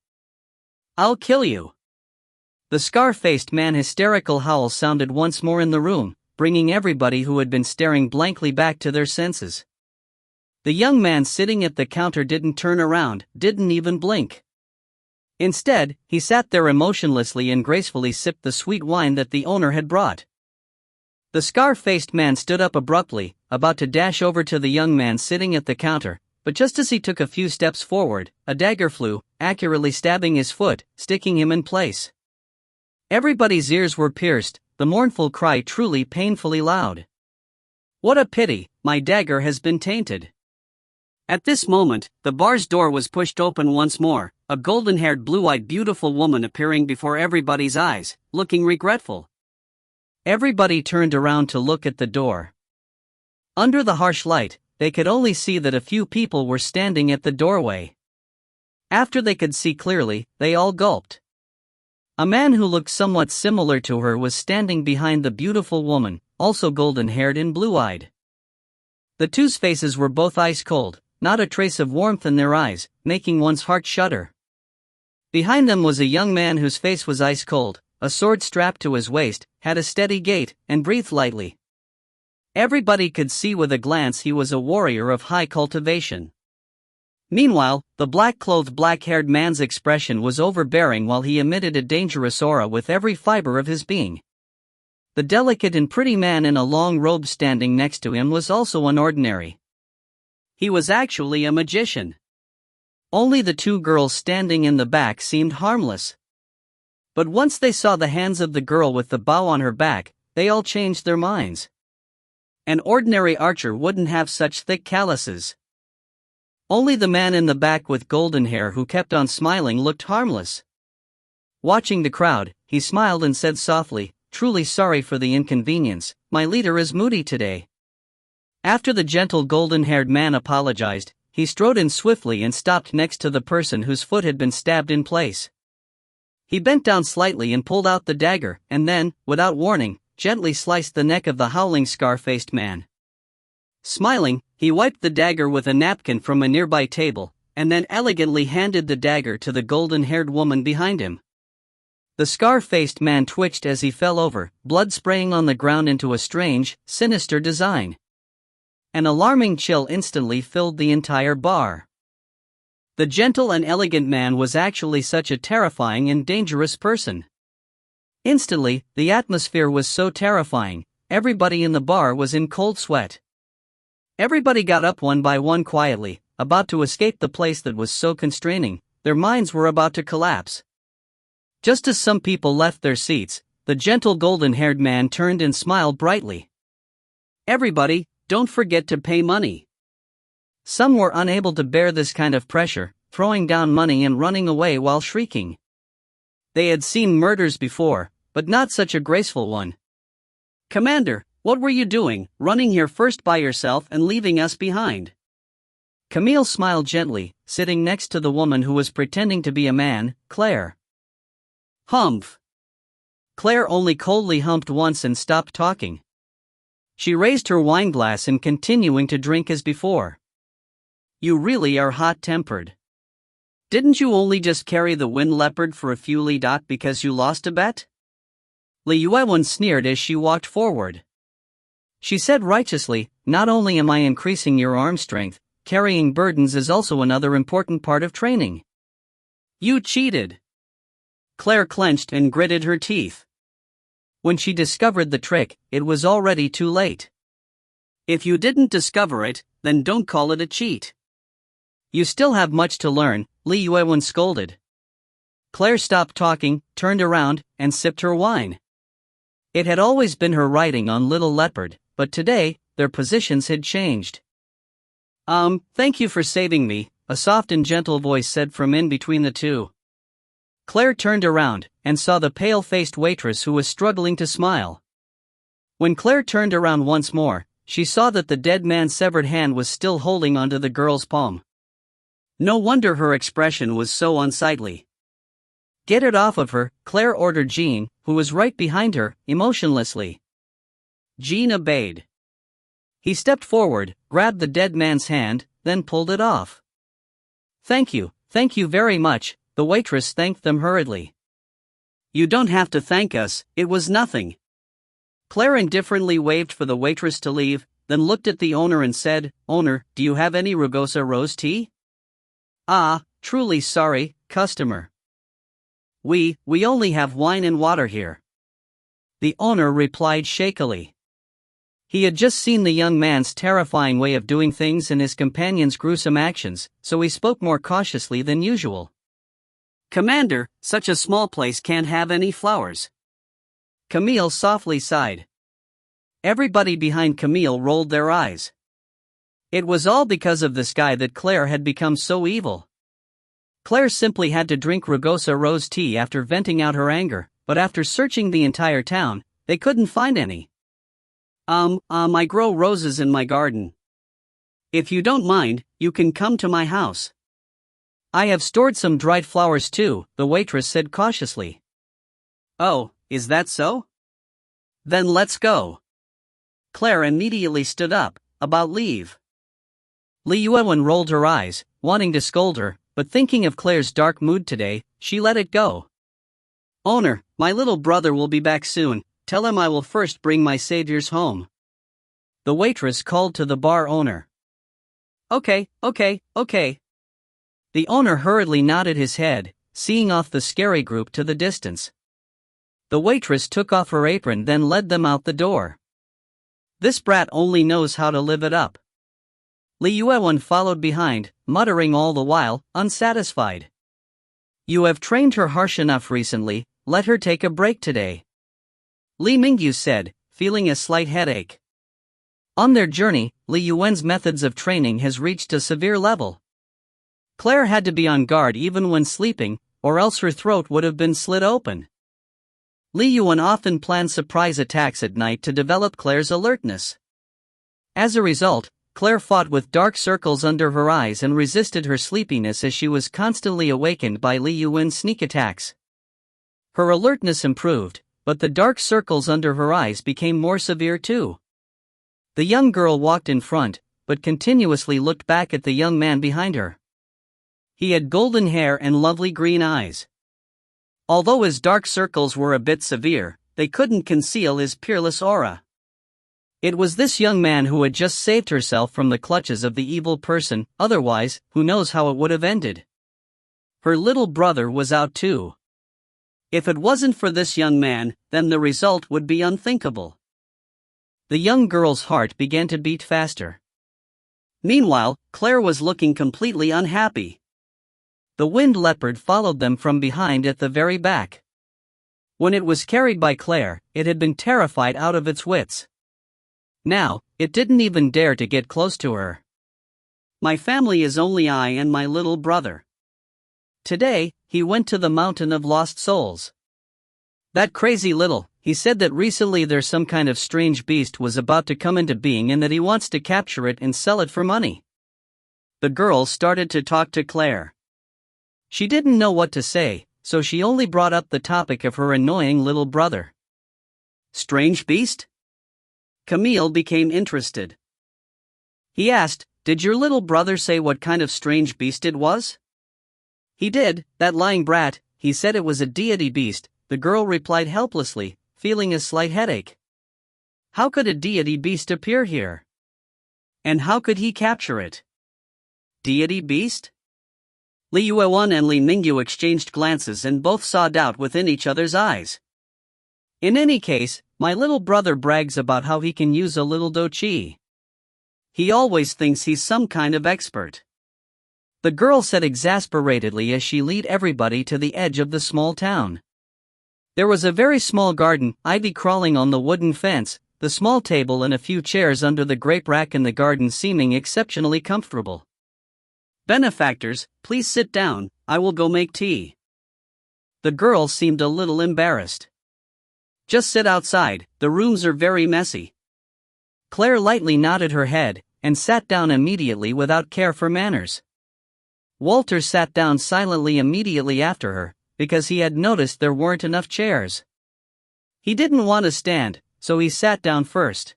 I'll kill you!" The scar-faced man's hysterical howl sounded once more in the room, bringing everybody who had been staring blankly back to their senses. The young man sitting at the counter didn't turn around, didn't even blink. Instead, he sat there emotionlessly and gracefully sipped the sweet wine that the owner had brought. The scar-faced man stood up abruptly, about to dash over to the young man sitting at the counter, but just as he took a few steps forward, a dagger flew, accurately stabbing his foot, sticking him in place. Everybody's ears were pierced, the mournful cry truly painfully loud. "What a pity, my dagger has been tainted." At this moment, the bar's door was pushed open once more, a golden-haired, blue-eyed beautiful woman appearing before everybody's eyes, looking regretful. Everybody turned around to look at the door. Under the harsh light, they could only see that a few people were standing at the doorway. After they could see clearly, they all gulped. A man who looked somewhat similar to her was standing behind the beautiful woman, also golden-haired and blue-eyed. The two's faces were both ice-cold, not a trace of warmth in their eyes, making one's heart shudder. Behind them was a young man whose face was ice-cold, a sword strapped to his waist, had a steady gait, and breathed lightly. Everybody could see with a glance he was a warrior of high cultivation. Meanwhile, the black-clothed, black-haired man's expression was overbearing while he emitted a dangerous aura with every fiber of his being. The delicate and pretty man in a long robe standing next to him was also unordinary. He was actually a magician. Only the two girls standing in the back seemed harmless. But once they saw the hands of the girl with the bow on her back, they all changed their minds. An ordinary archer wouldn't have such thick calluses. Only the man in the back with golden hair who kept on smiling looked harmless. Watching the crowd, he smiled and said softly, "Truly sorry for the inconvenience, my leader is moody today." After the gentle golden-haired man apologized, he strode in swiftly and stopped next to the person whose foot had been stabbed in place. He bent down slightly and pulled out the dagger, and then, without warning, gently sliced the neck of the howling scar-faced man. Smiling, he wiped the dagger with a napkin from a nearby table, and then elegantly handed the dagger to the golden-haired woman behind him. The scar-faced man twitched as he fell over, blood spraying on the ground into a strange, sinister design. An alarming chill instantly filled the entire bar. The gentle and elegant man was actually such a terrifying and dangerous person. Instantly, the atmosphere was so terrifying, everybody in the bar was in cold sweat. Everybody got up one by one quietly, about to escape the place that was so constraining. Their minds were about to collapse. Just as some people left their seats, the gentle golden-haired man turned and smiled brightly. "Everybody, don't forget to pay money." Some were unable to bear this kind of pressure, throwing down money and running away while shrieking. They had seen murders before, but not such a graceful one. "Commander, what were you doing, running here first by yourself and leaving us behind?" Camille smiled gently, sitting next to the woman who was pretending to be a man, Claire. "Humph." Claire only coldly humped once and stopped talking. She raised her wineglass and continuing to drink as before. "You really are hot-tempered. Didn't you only just carry the wind leopard for a few li dot because you lost a bet?" Li Yuewen sneered as she walked forward. She said righteously, "Not only am I increasing your arm strength, carrying burdens is also another important part of training." "You cheated." Claire clenched and gritted her teeth. When she discovered the trick, it was already too late. "If you didn't discover it, then don't call it a cheat." "You still have much to learn," Li Yuewen scolded. Claire stopped talking, turned around, and sipped her wine. It had always been her riding on Little Leopard, but today, their positions had changed. Thank you for saving me," a soft and gentle voice said from in between the two. Claire turned around, and saw the pale-faced waitress who was struggling to smile. When Claire turned around once more, she saw that the dead man's severed hand was still holding onto the girl's palm. No wonder her expression was so unsightly. "Get it off of her," Claire ordered Jean, who was right behind her, emotionlessly. Jean obeyed. He stepped forward, grabbed the dead man's hand, then pulled it off. Thank you very much," the waitress thanked them hurriedly. "You don't have to thank us, it was nothing." Claire indifferently waved for the waitress to leave, then looked at the owner and said, "Owner, do you have any rugosa rose tea?" "Ah, truly sorry, customer. We only have wine and water here," the owner replied shakily. He had just seen the young man's terrifying way of doing things and his companion's gruesome actions, so he spoke more cautiously than usual. "Commander, such a small place can't have any flowers." Camille softly sighed. Everybody behind Camille rolled their eyes. It was all because of this guy that Claire had become so evil. Claire simply had to drink rugosa rose tea after venting out her anger, but after searching the entire town, they couldn't find any. I grow roses in my garden. If you don't mind, you can come to my house." "I have stored some dried flowers too," the waitress said cautiously. "Oh, is that so? Then let's go." Claire immediately stood up, about leave. Li Yuewen rolled her eyes, wanting to scold her, but thinking of Claire's dark mood today, she let it go. "Owner, my little brother will be back soon, tell him I will first bring my saviors home." The waitress called to the bar owner. Okay. The owner hurriedly nodded his head, seeing off the scary group to the distance. The waitress took off her apron then led them out the door. This brat only knows how to live it up. Li Yuewen followed behind, muttering all the while, unsatisfied. "You have trained her harsh enough recently, let her take a break today," Li Mingyu said, feeling a slight headache. On their journey, Li Yuen's methods of training has reached a severe level. Claire had to be on guard even when sleeping, or else her throat would have been slit open. Li Yuan often planned surprise attacks at night to develop Claire's alertness. As a result, Claire fought with dark circles under her eyes and resisted her sleepiness as she was constantly awakened by Li Yuan's sneak attacks. Her alertness improved, but the dark circles under her eyes became more severe too. The young girl walked in front, but continuously looked back at the young man behind her. He had golden hair and lovely green eyes. Although his dark circles were a bit severe, they couldn't conceal his peerless aura. It was this young man who had just saved herself from the clutches of the evil person, otherwise, who knows how it would have ended. Her little brother was out too. If it wasn't for this young man, then the result would be unthinkable. The young girl's heart began to beat faster. Meanwhile, Claire was looking completely unhappy. The wind leopard followed them from behind at the very back. When it was carried by Claire, it had been terrified out of its wits. Now, it didn't even dare to get close to her. My family is only I and my little brother. Today, he went to the Mountain of Lost Souls. That crazy little, he said that recently there's some kind of strange beast was about to come into being and that he wants to capture it and sell it for money. The girl started to talk to Claire. She didn't know what to say, so she only brought up the topic of her annoying little brother. Strange beast? Camille became interested. He asked, "Did your little brother say what kind of strange beast it was?" "He did, that lying brat, he said it was a deity beast," the girl replied helplessly, feeling a slight headache. How could a deity beast appear here? And how could he capture it? Deity beast? Li Yuewan and Li Mingyu exchanged glances and both saw doubt within each other's eyes. In any case, my little brother brags about how he can use a little do chi. He always thinks he's some kind of expert. The girl said exasperatedly as she led everybody to the edge of the small town. There was a very small garden, ivy crawling on the wooden fence, the small table and a few chairs under the grape rack in the garden seeming exceptionally comfortable. "Benefactors, please sit down, I will go make tea." The girl seemed a little embarrassed. "Just sit outside, the rooms are very messy." Claire lightly nodded her head, and sat down immediately without care for manners. Walter sat down silently immediately after her, because he had noticed there weren't enough chairs. He didn't want to stand, so he sat down first.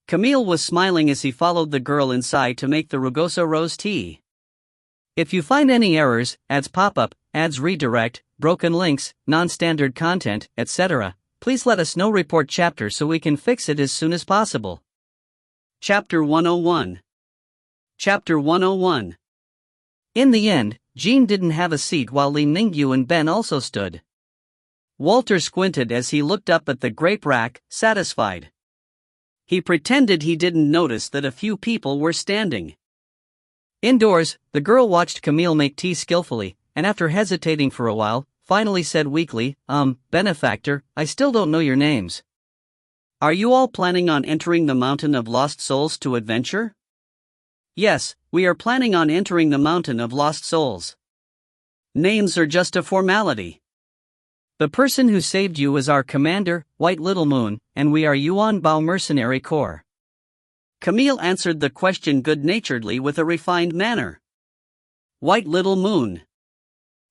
Camille was smiling as he followed the girl inside to make the Rugosa rose tea. If you find any errors, ads pop up, ads redirect, broken links, non-standard content, etc., please let us know. Report chapter so we can fix it as soon as possible. Chapter 101. Chapter 101. In the end, Jean didn't have a seat while Li Ningyu and Ben also stood. Walter squinted as he looked up at the grape rack, satisfied. He pretended he didn't notice that a few people were standing. Indoors, the girl watched Camille make tea skillfully, and after hesitating for a while, finally said weakly, "Benefactor, I still don't know your names. Are you all planning on entering the Mountain of Lost Souls to adventure?" "Yes, we are planning on entering the Mountain of Lost Souls. Names are just a formality. The person who saved you is our commander, White Little Moon, and we are Yuan Bao Mercenary Corps." Camille answered the question good-naturedly with a refined manner. White Little Moon.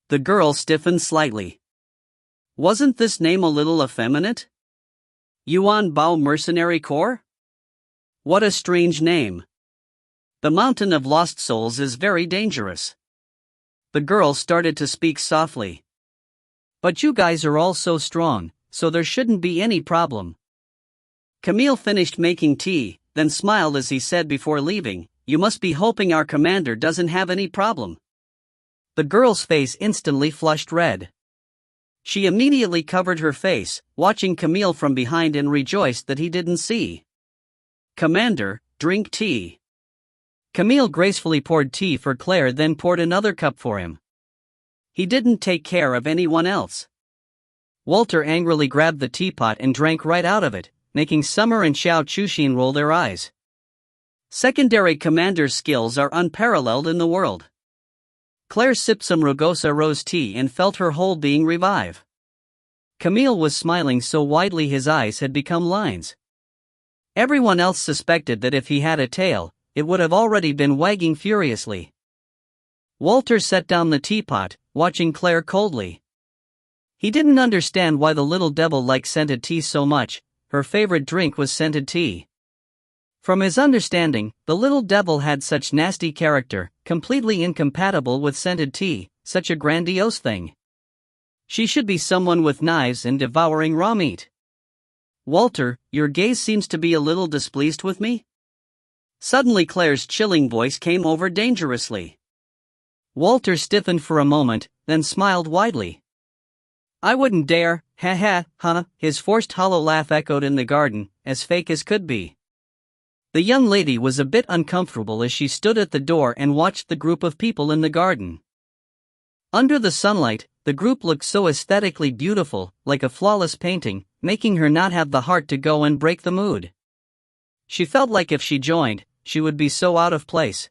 The girl stiffened slightly. Wasn't this name a little effeminate? Yuan Bao Mercenary Corps? What a strange name. The Mountain of Lost Souls is very dangerous. The girl started to speak softly. But you guys are all so strong, so there shouldn't be any problem. Camille finished making tea, then smiled as he said before leaving, "You must be hoping our commander doesn't have any problem." The girl's face instantly flushed red. She immediately covered her face, watching Camille from behind and rejoiced that he didn't see. "Commander, drink tea." Camille gracefully poured tea for Claire, then poured another cup for him. He didn't take care of anyone else. Walter angrily grabbed the teapot and drank right out of it, making Summer and Xiao Chushin roll their eyes. Secondary commander skills are unparalleled in the world. Claire sipped some Rugosa rose tea and felt her whole being revive. Camille was smiling so widely his eyes had become lines. Everyone else suspected that if he had a tail, it would have already been wagging furiously. Walter set down the teapot, watching Claire coldly. He didn't understand why the little devil liked scented tea so much. Her favorite drink was scented tea. From his understanding, the little devil had such nasty character, completely incompatible with scented tea, such a grandiose thing. She should be someone with knives and devouring raw meat. Walter, your gaze seems to be a little displeased with me? Suddenly Claire's chilling voice came over dangerously. Walter stiffened for a moment, then smiled widely. I wouldn't dare, ha ha, huh, his forced hollow laugh echoed in the garden, as fake as could be. The young lady was a bit uncomfortable as she stood at the door and watched the group of people in the garden. Under the sunlight, the group looked so aesthetically beautiful, like a flawless painting, making her not have the heart to go and break the mood. She felt like if she joined, she would be so out of place.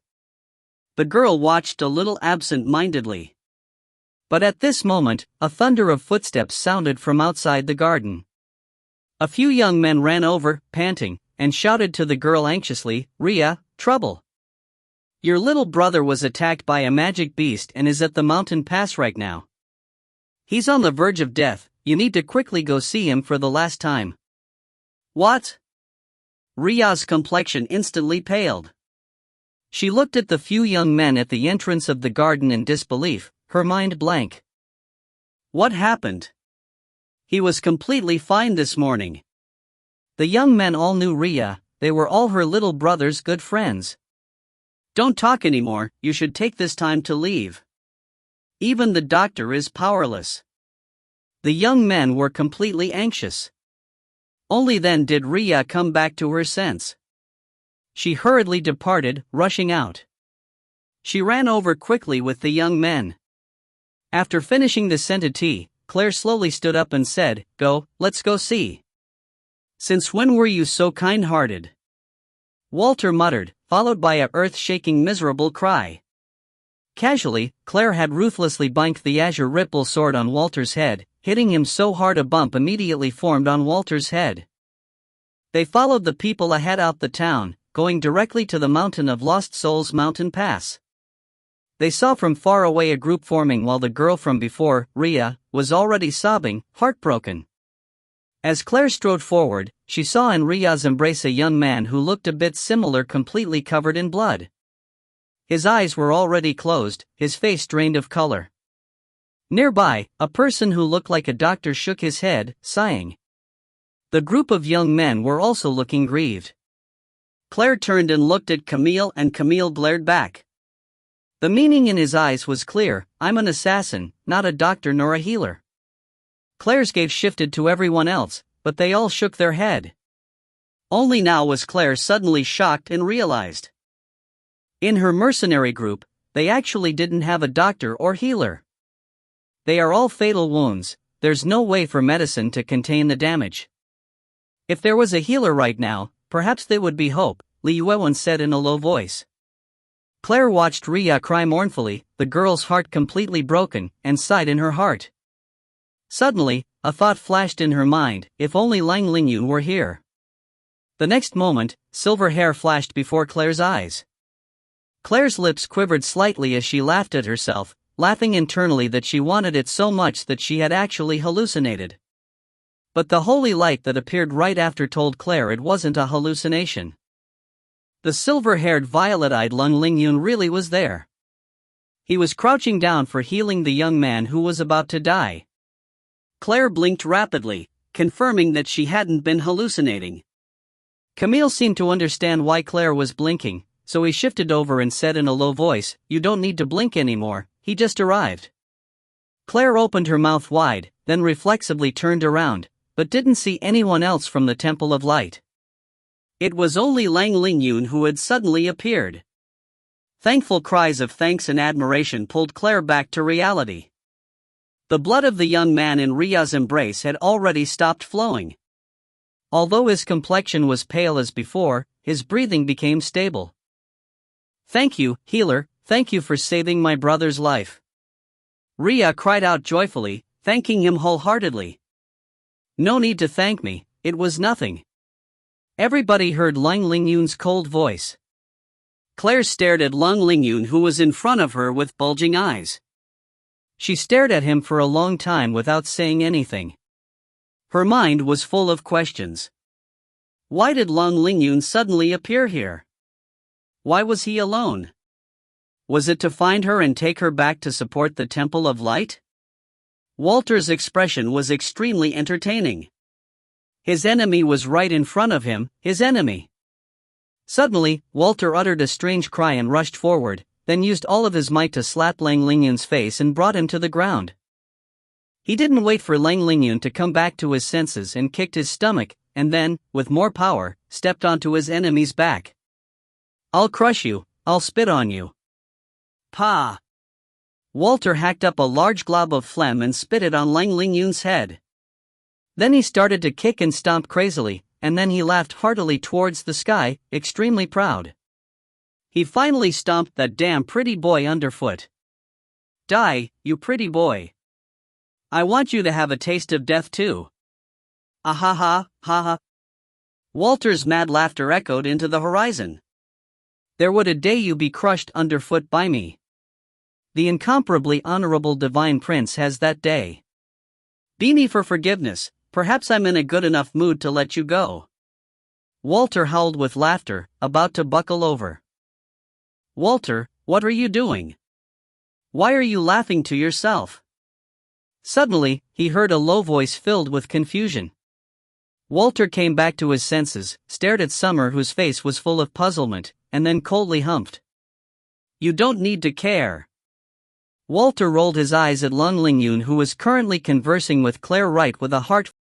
The girl watched a little absent-mindedly. But at this moment, a thunder of footsteps sounded from outside the garden. A few young men ran over, panting, and shouted to the girl anxiously, Ria, trouble. Your little brother was attacked by a magic beast and is at the mountain pass right now. He's on the verge of death, you need to quickly go see him for the last time. What? Ria's complexion instantly paled. She looked at the few young men at the entrance of the garden in disbelief, her mind blank. What happened? He was completely fine this morning. The young men all knew Ria, they were all her little brother's good friends. Don't talk anymore, you should take this time to leave. Even the doctor is powerless. The young men were completely anxious. Only then did Ria come back to her sense. She hurriedly departed, rushing out. She ran over quickly with the young men. After finishing the scented tea, Claire slowly stood up and said, Go, let's go see. Since when were you so kind-hearted? Walter muttered, followed by a earth-shaking miserable cry. Casually, Claire had ruthlessly bonked the azure ripple sword on Walter's head, hitting him so hard a bump immediately formed on Walter's head. They followed the people ahead out the town, going directly to the Mountain of Lost Souls mountain pass. They saw from far away a group forming while the girl from before, Ria, was already sobbing, heartbroken. As Claire strode forward, she saw in Ria's embrace a young man who looked a bit similar, completely covered in blood. His eyes were already closed, his face drained of color. Nearby, a person who looked like a doctor shook his head, sighing. The group of young men were also looking grieved. Claire turned and looked at Camille, and Camille glared back. The meaning in his eyes was clear, I'm an assassin, not a doctor nor a healer. Claire's gaze shifted to everyone else, but they all shook their head. Only now was Claire suddenly shocked and realized. In her mercenary group, they actually didn't have a doctor or healer. They are all fatal wounds, there's no way for medicine to contain the damage. If there was a healer right now, perhaps there would be hope, Li Yuewen said in a low voice. Claire watched Ria cry mournfully, the girl's heart completely broken, and sighed in her heart. Suddenly, a thought flashed in her mind, if only Lang Lingyun were here. The next moment, silver hair flashed before Claire's eyes. Claire's lips quivered slightly as she laughed at herself, laughing internally that she wanted it so much that she had actually hallucinated. But the holy light that appeared right after told Claire it wasn't a hallucination. The silver-haired violet-eyed Lang Lingyun really was there. He was crouching down for healing the young man who was about to die. Claire blinked rapidly, confirming that she hadn't been hallucinating. Camille seemed to understand why Claire was blinking, so he shifted over and said in a low voice, You don't need to blink anymore, he just arrived. Claire opened her mouth wide, then reflexively turned around, but didn't see anyone else from the Temple of Light. It was only Lang Lingyun who had suddenly appeared. Thankful cries of thanks and admiration pulled Claire back to reality. The blood of the young man in Ria's embrace had already stopped flowing. Although his complexion was pale as before, his breathing became stable. Thank you, healer, thank you for saving my brother's life. Ria cried out joyfully, thanking him wholeheartedly. No need to thank me, it was nothing. Everybody heard Lang Lingyun's cold voice. Claire stared at Lang Lingyun who was in front of her with bulging eyes. She stared at him for a long time without saying anything. Her mind was full of questions. Why did Long Lingyun suddenly appear here? Why was he alone? Was it to find her and take her back to support the Temple of Light? Walter's expression was extremely entertaining. His enemy was right in front of him, his enemy. Suddenly, Walter uttered a strange cry and rushed forward, then used all of his might to slap Lang Lingyun's face and brought him to the ground. He didn't wait for Lang Lingyun to come back to his senses and kicked his stomach, and then, with more power, stepped onto his enemy's back. I'll crush you, I'll spit on you. Pa! Walter hacked up a large glob of phlegm and spit it on Lang Lingyun's head. Then he started to kick and stomp crazily, and then he laughed heartily towards the sky, extremely proud. He finally stomped that damn pretty boy underfoot. Die, you pretty boy. I want you to have a taste of death too. Ah ha ha, ha ha. Walter's mad laughter echoed into the horizon. There would a day you be crushed underfoot by me. The incomparably honorable divine prince has that day. Be me for forgiveness, perhaps I'm in a good enough mood to let you go. Walter howled with laughter, about to buckle over. Walter, what are you doing? Why are you laughing to yourself? Suddenly, he heard a low voice filled with confusion. Walter came back to his senses, stared at Summer whose face was full of puzzlement, and then coldly humphed. You don't need to care. Walter rolled his eyes at Long Lingyun who was currently conversing with Claire Wright with a heart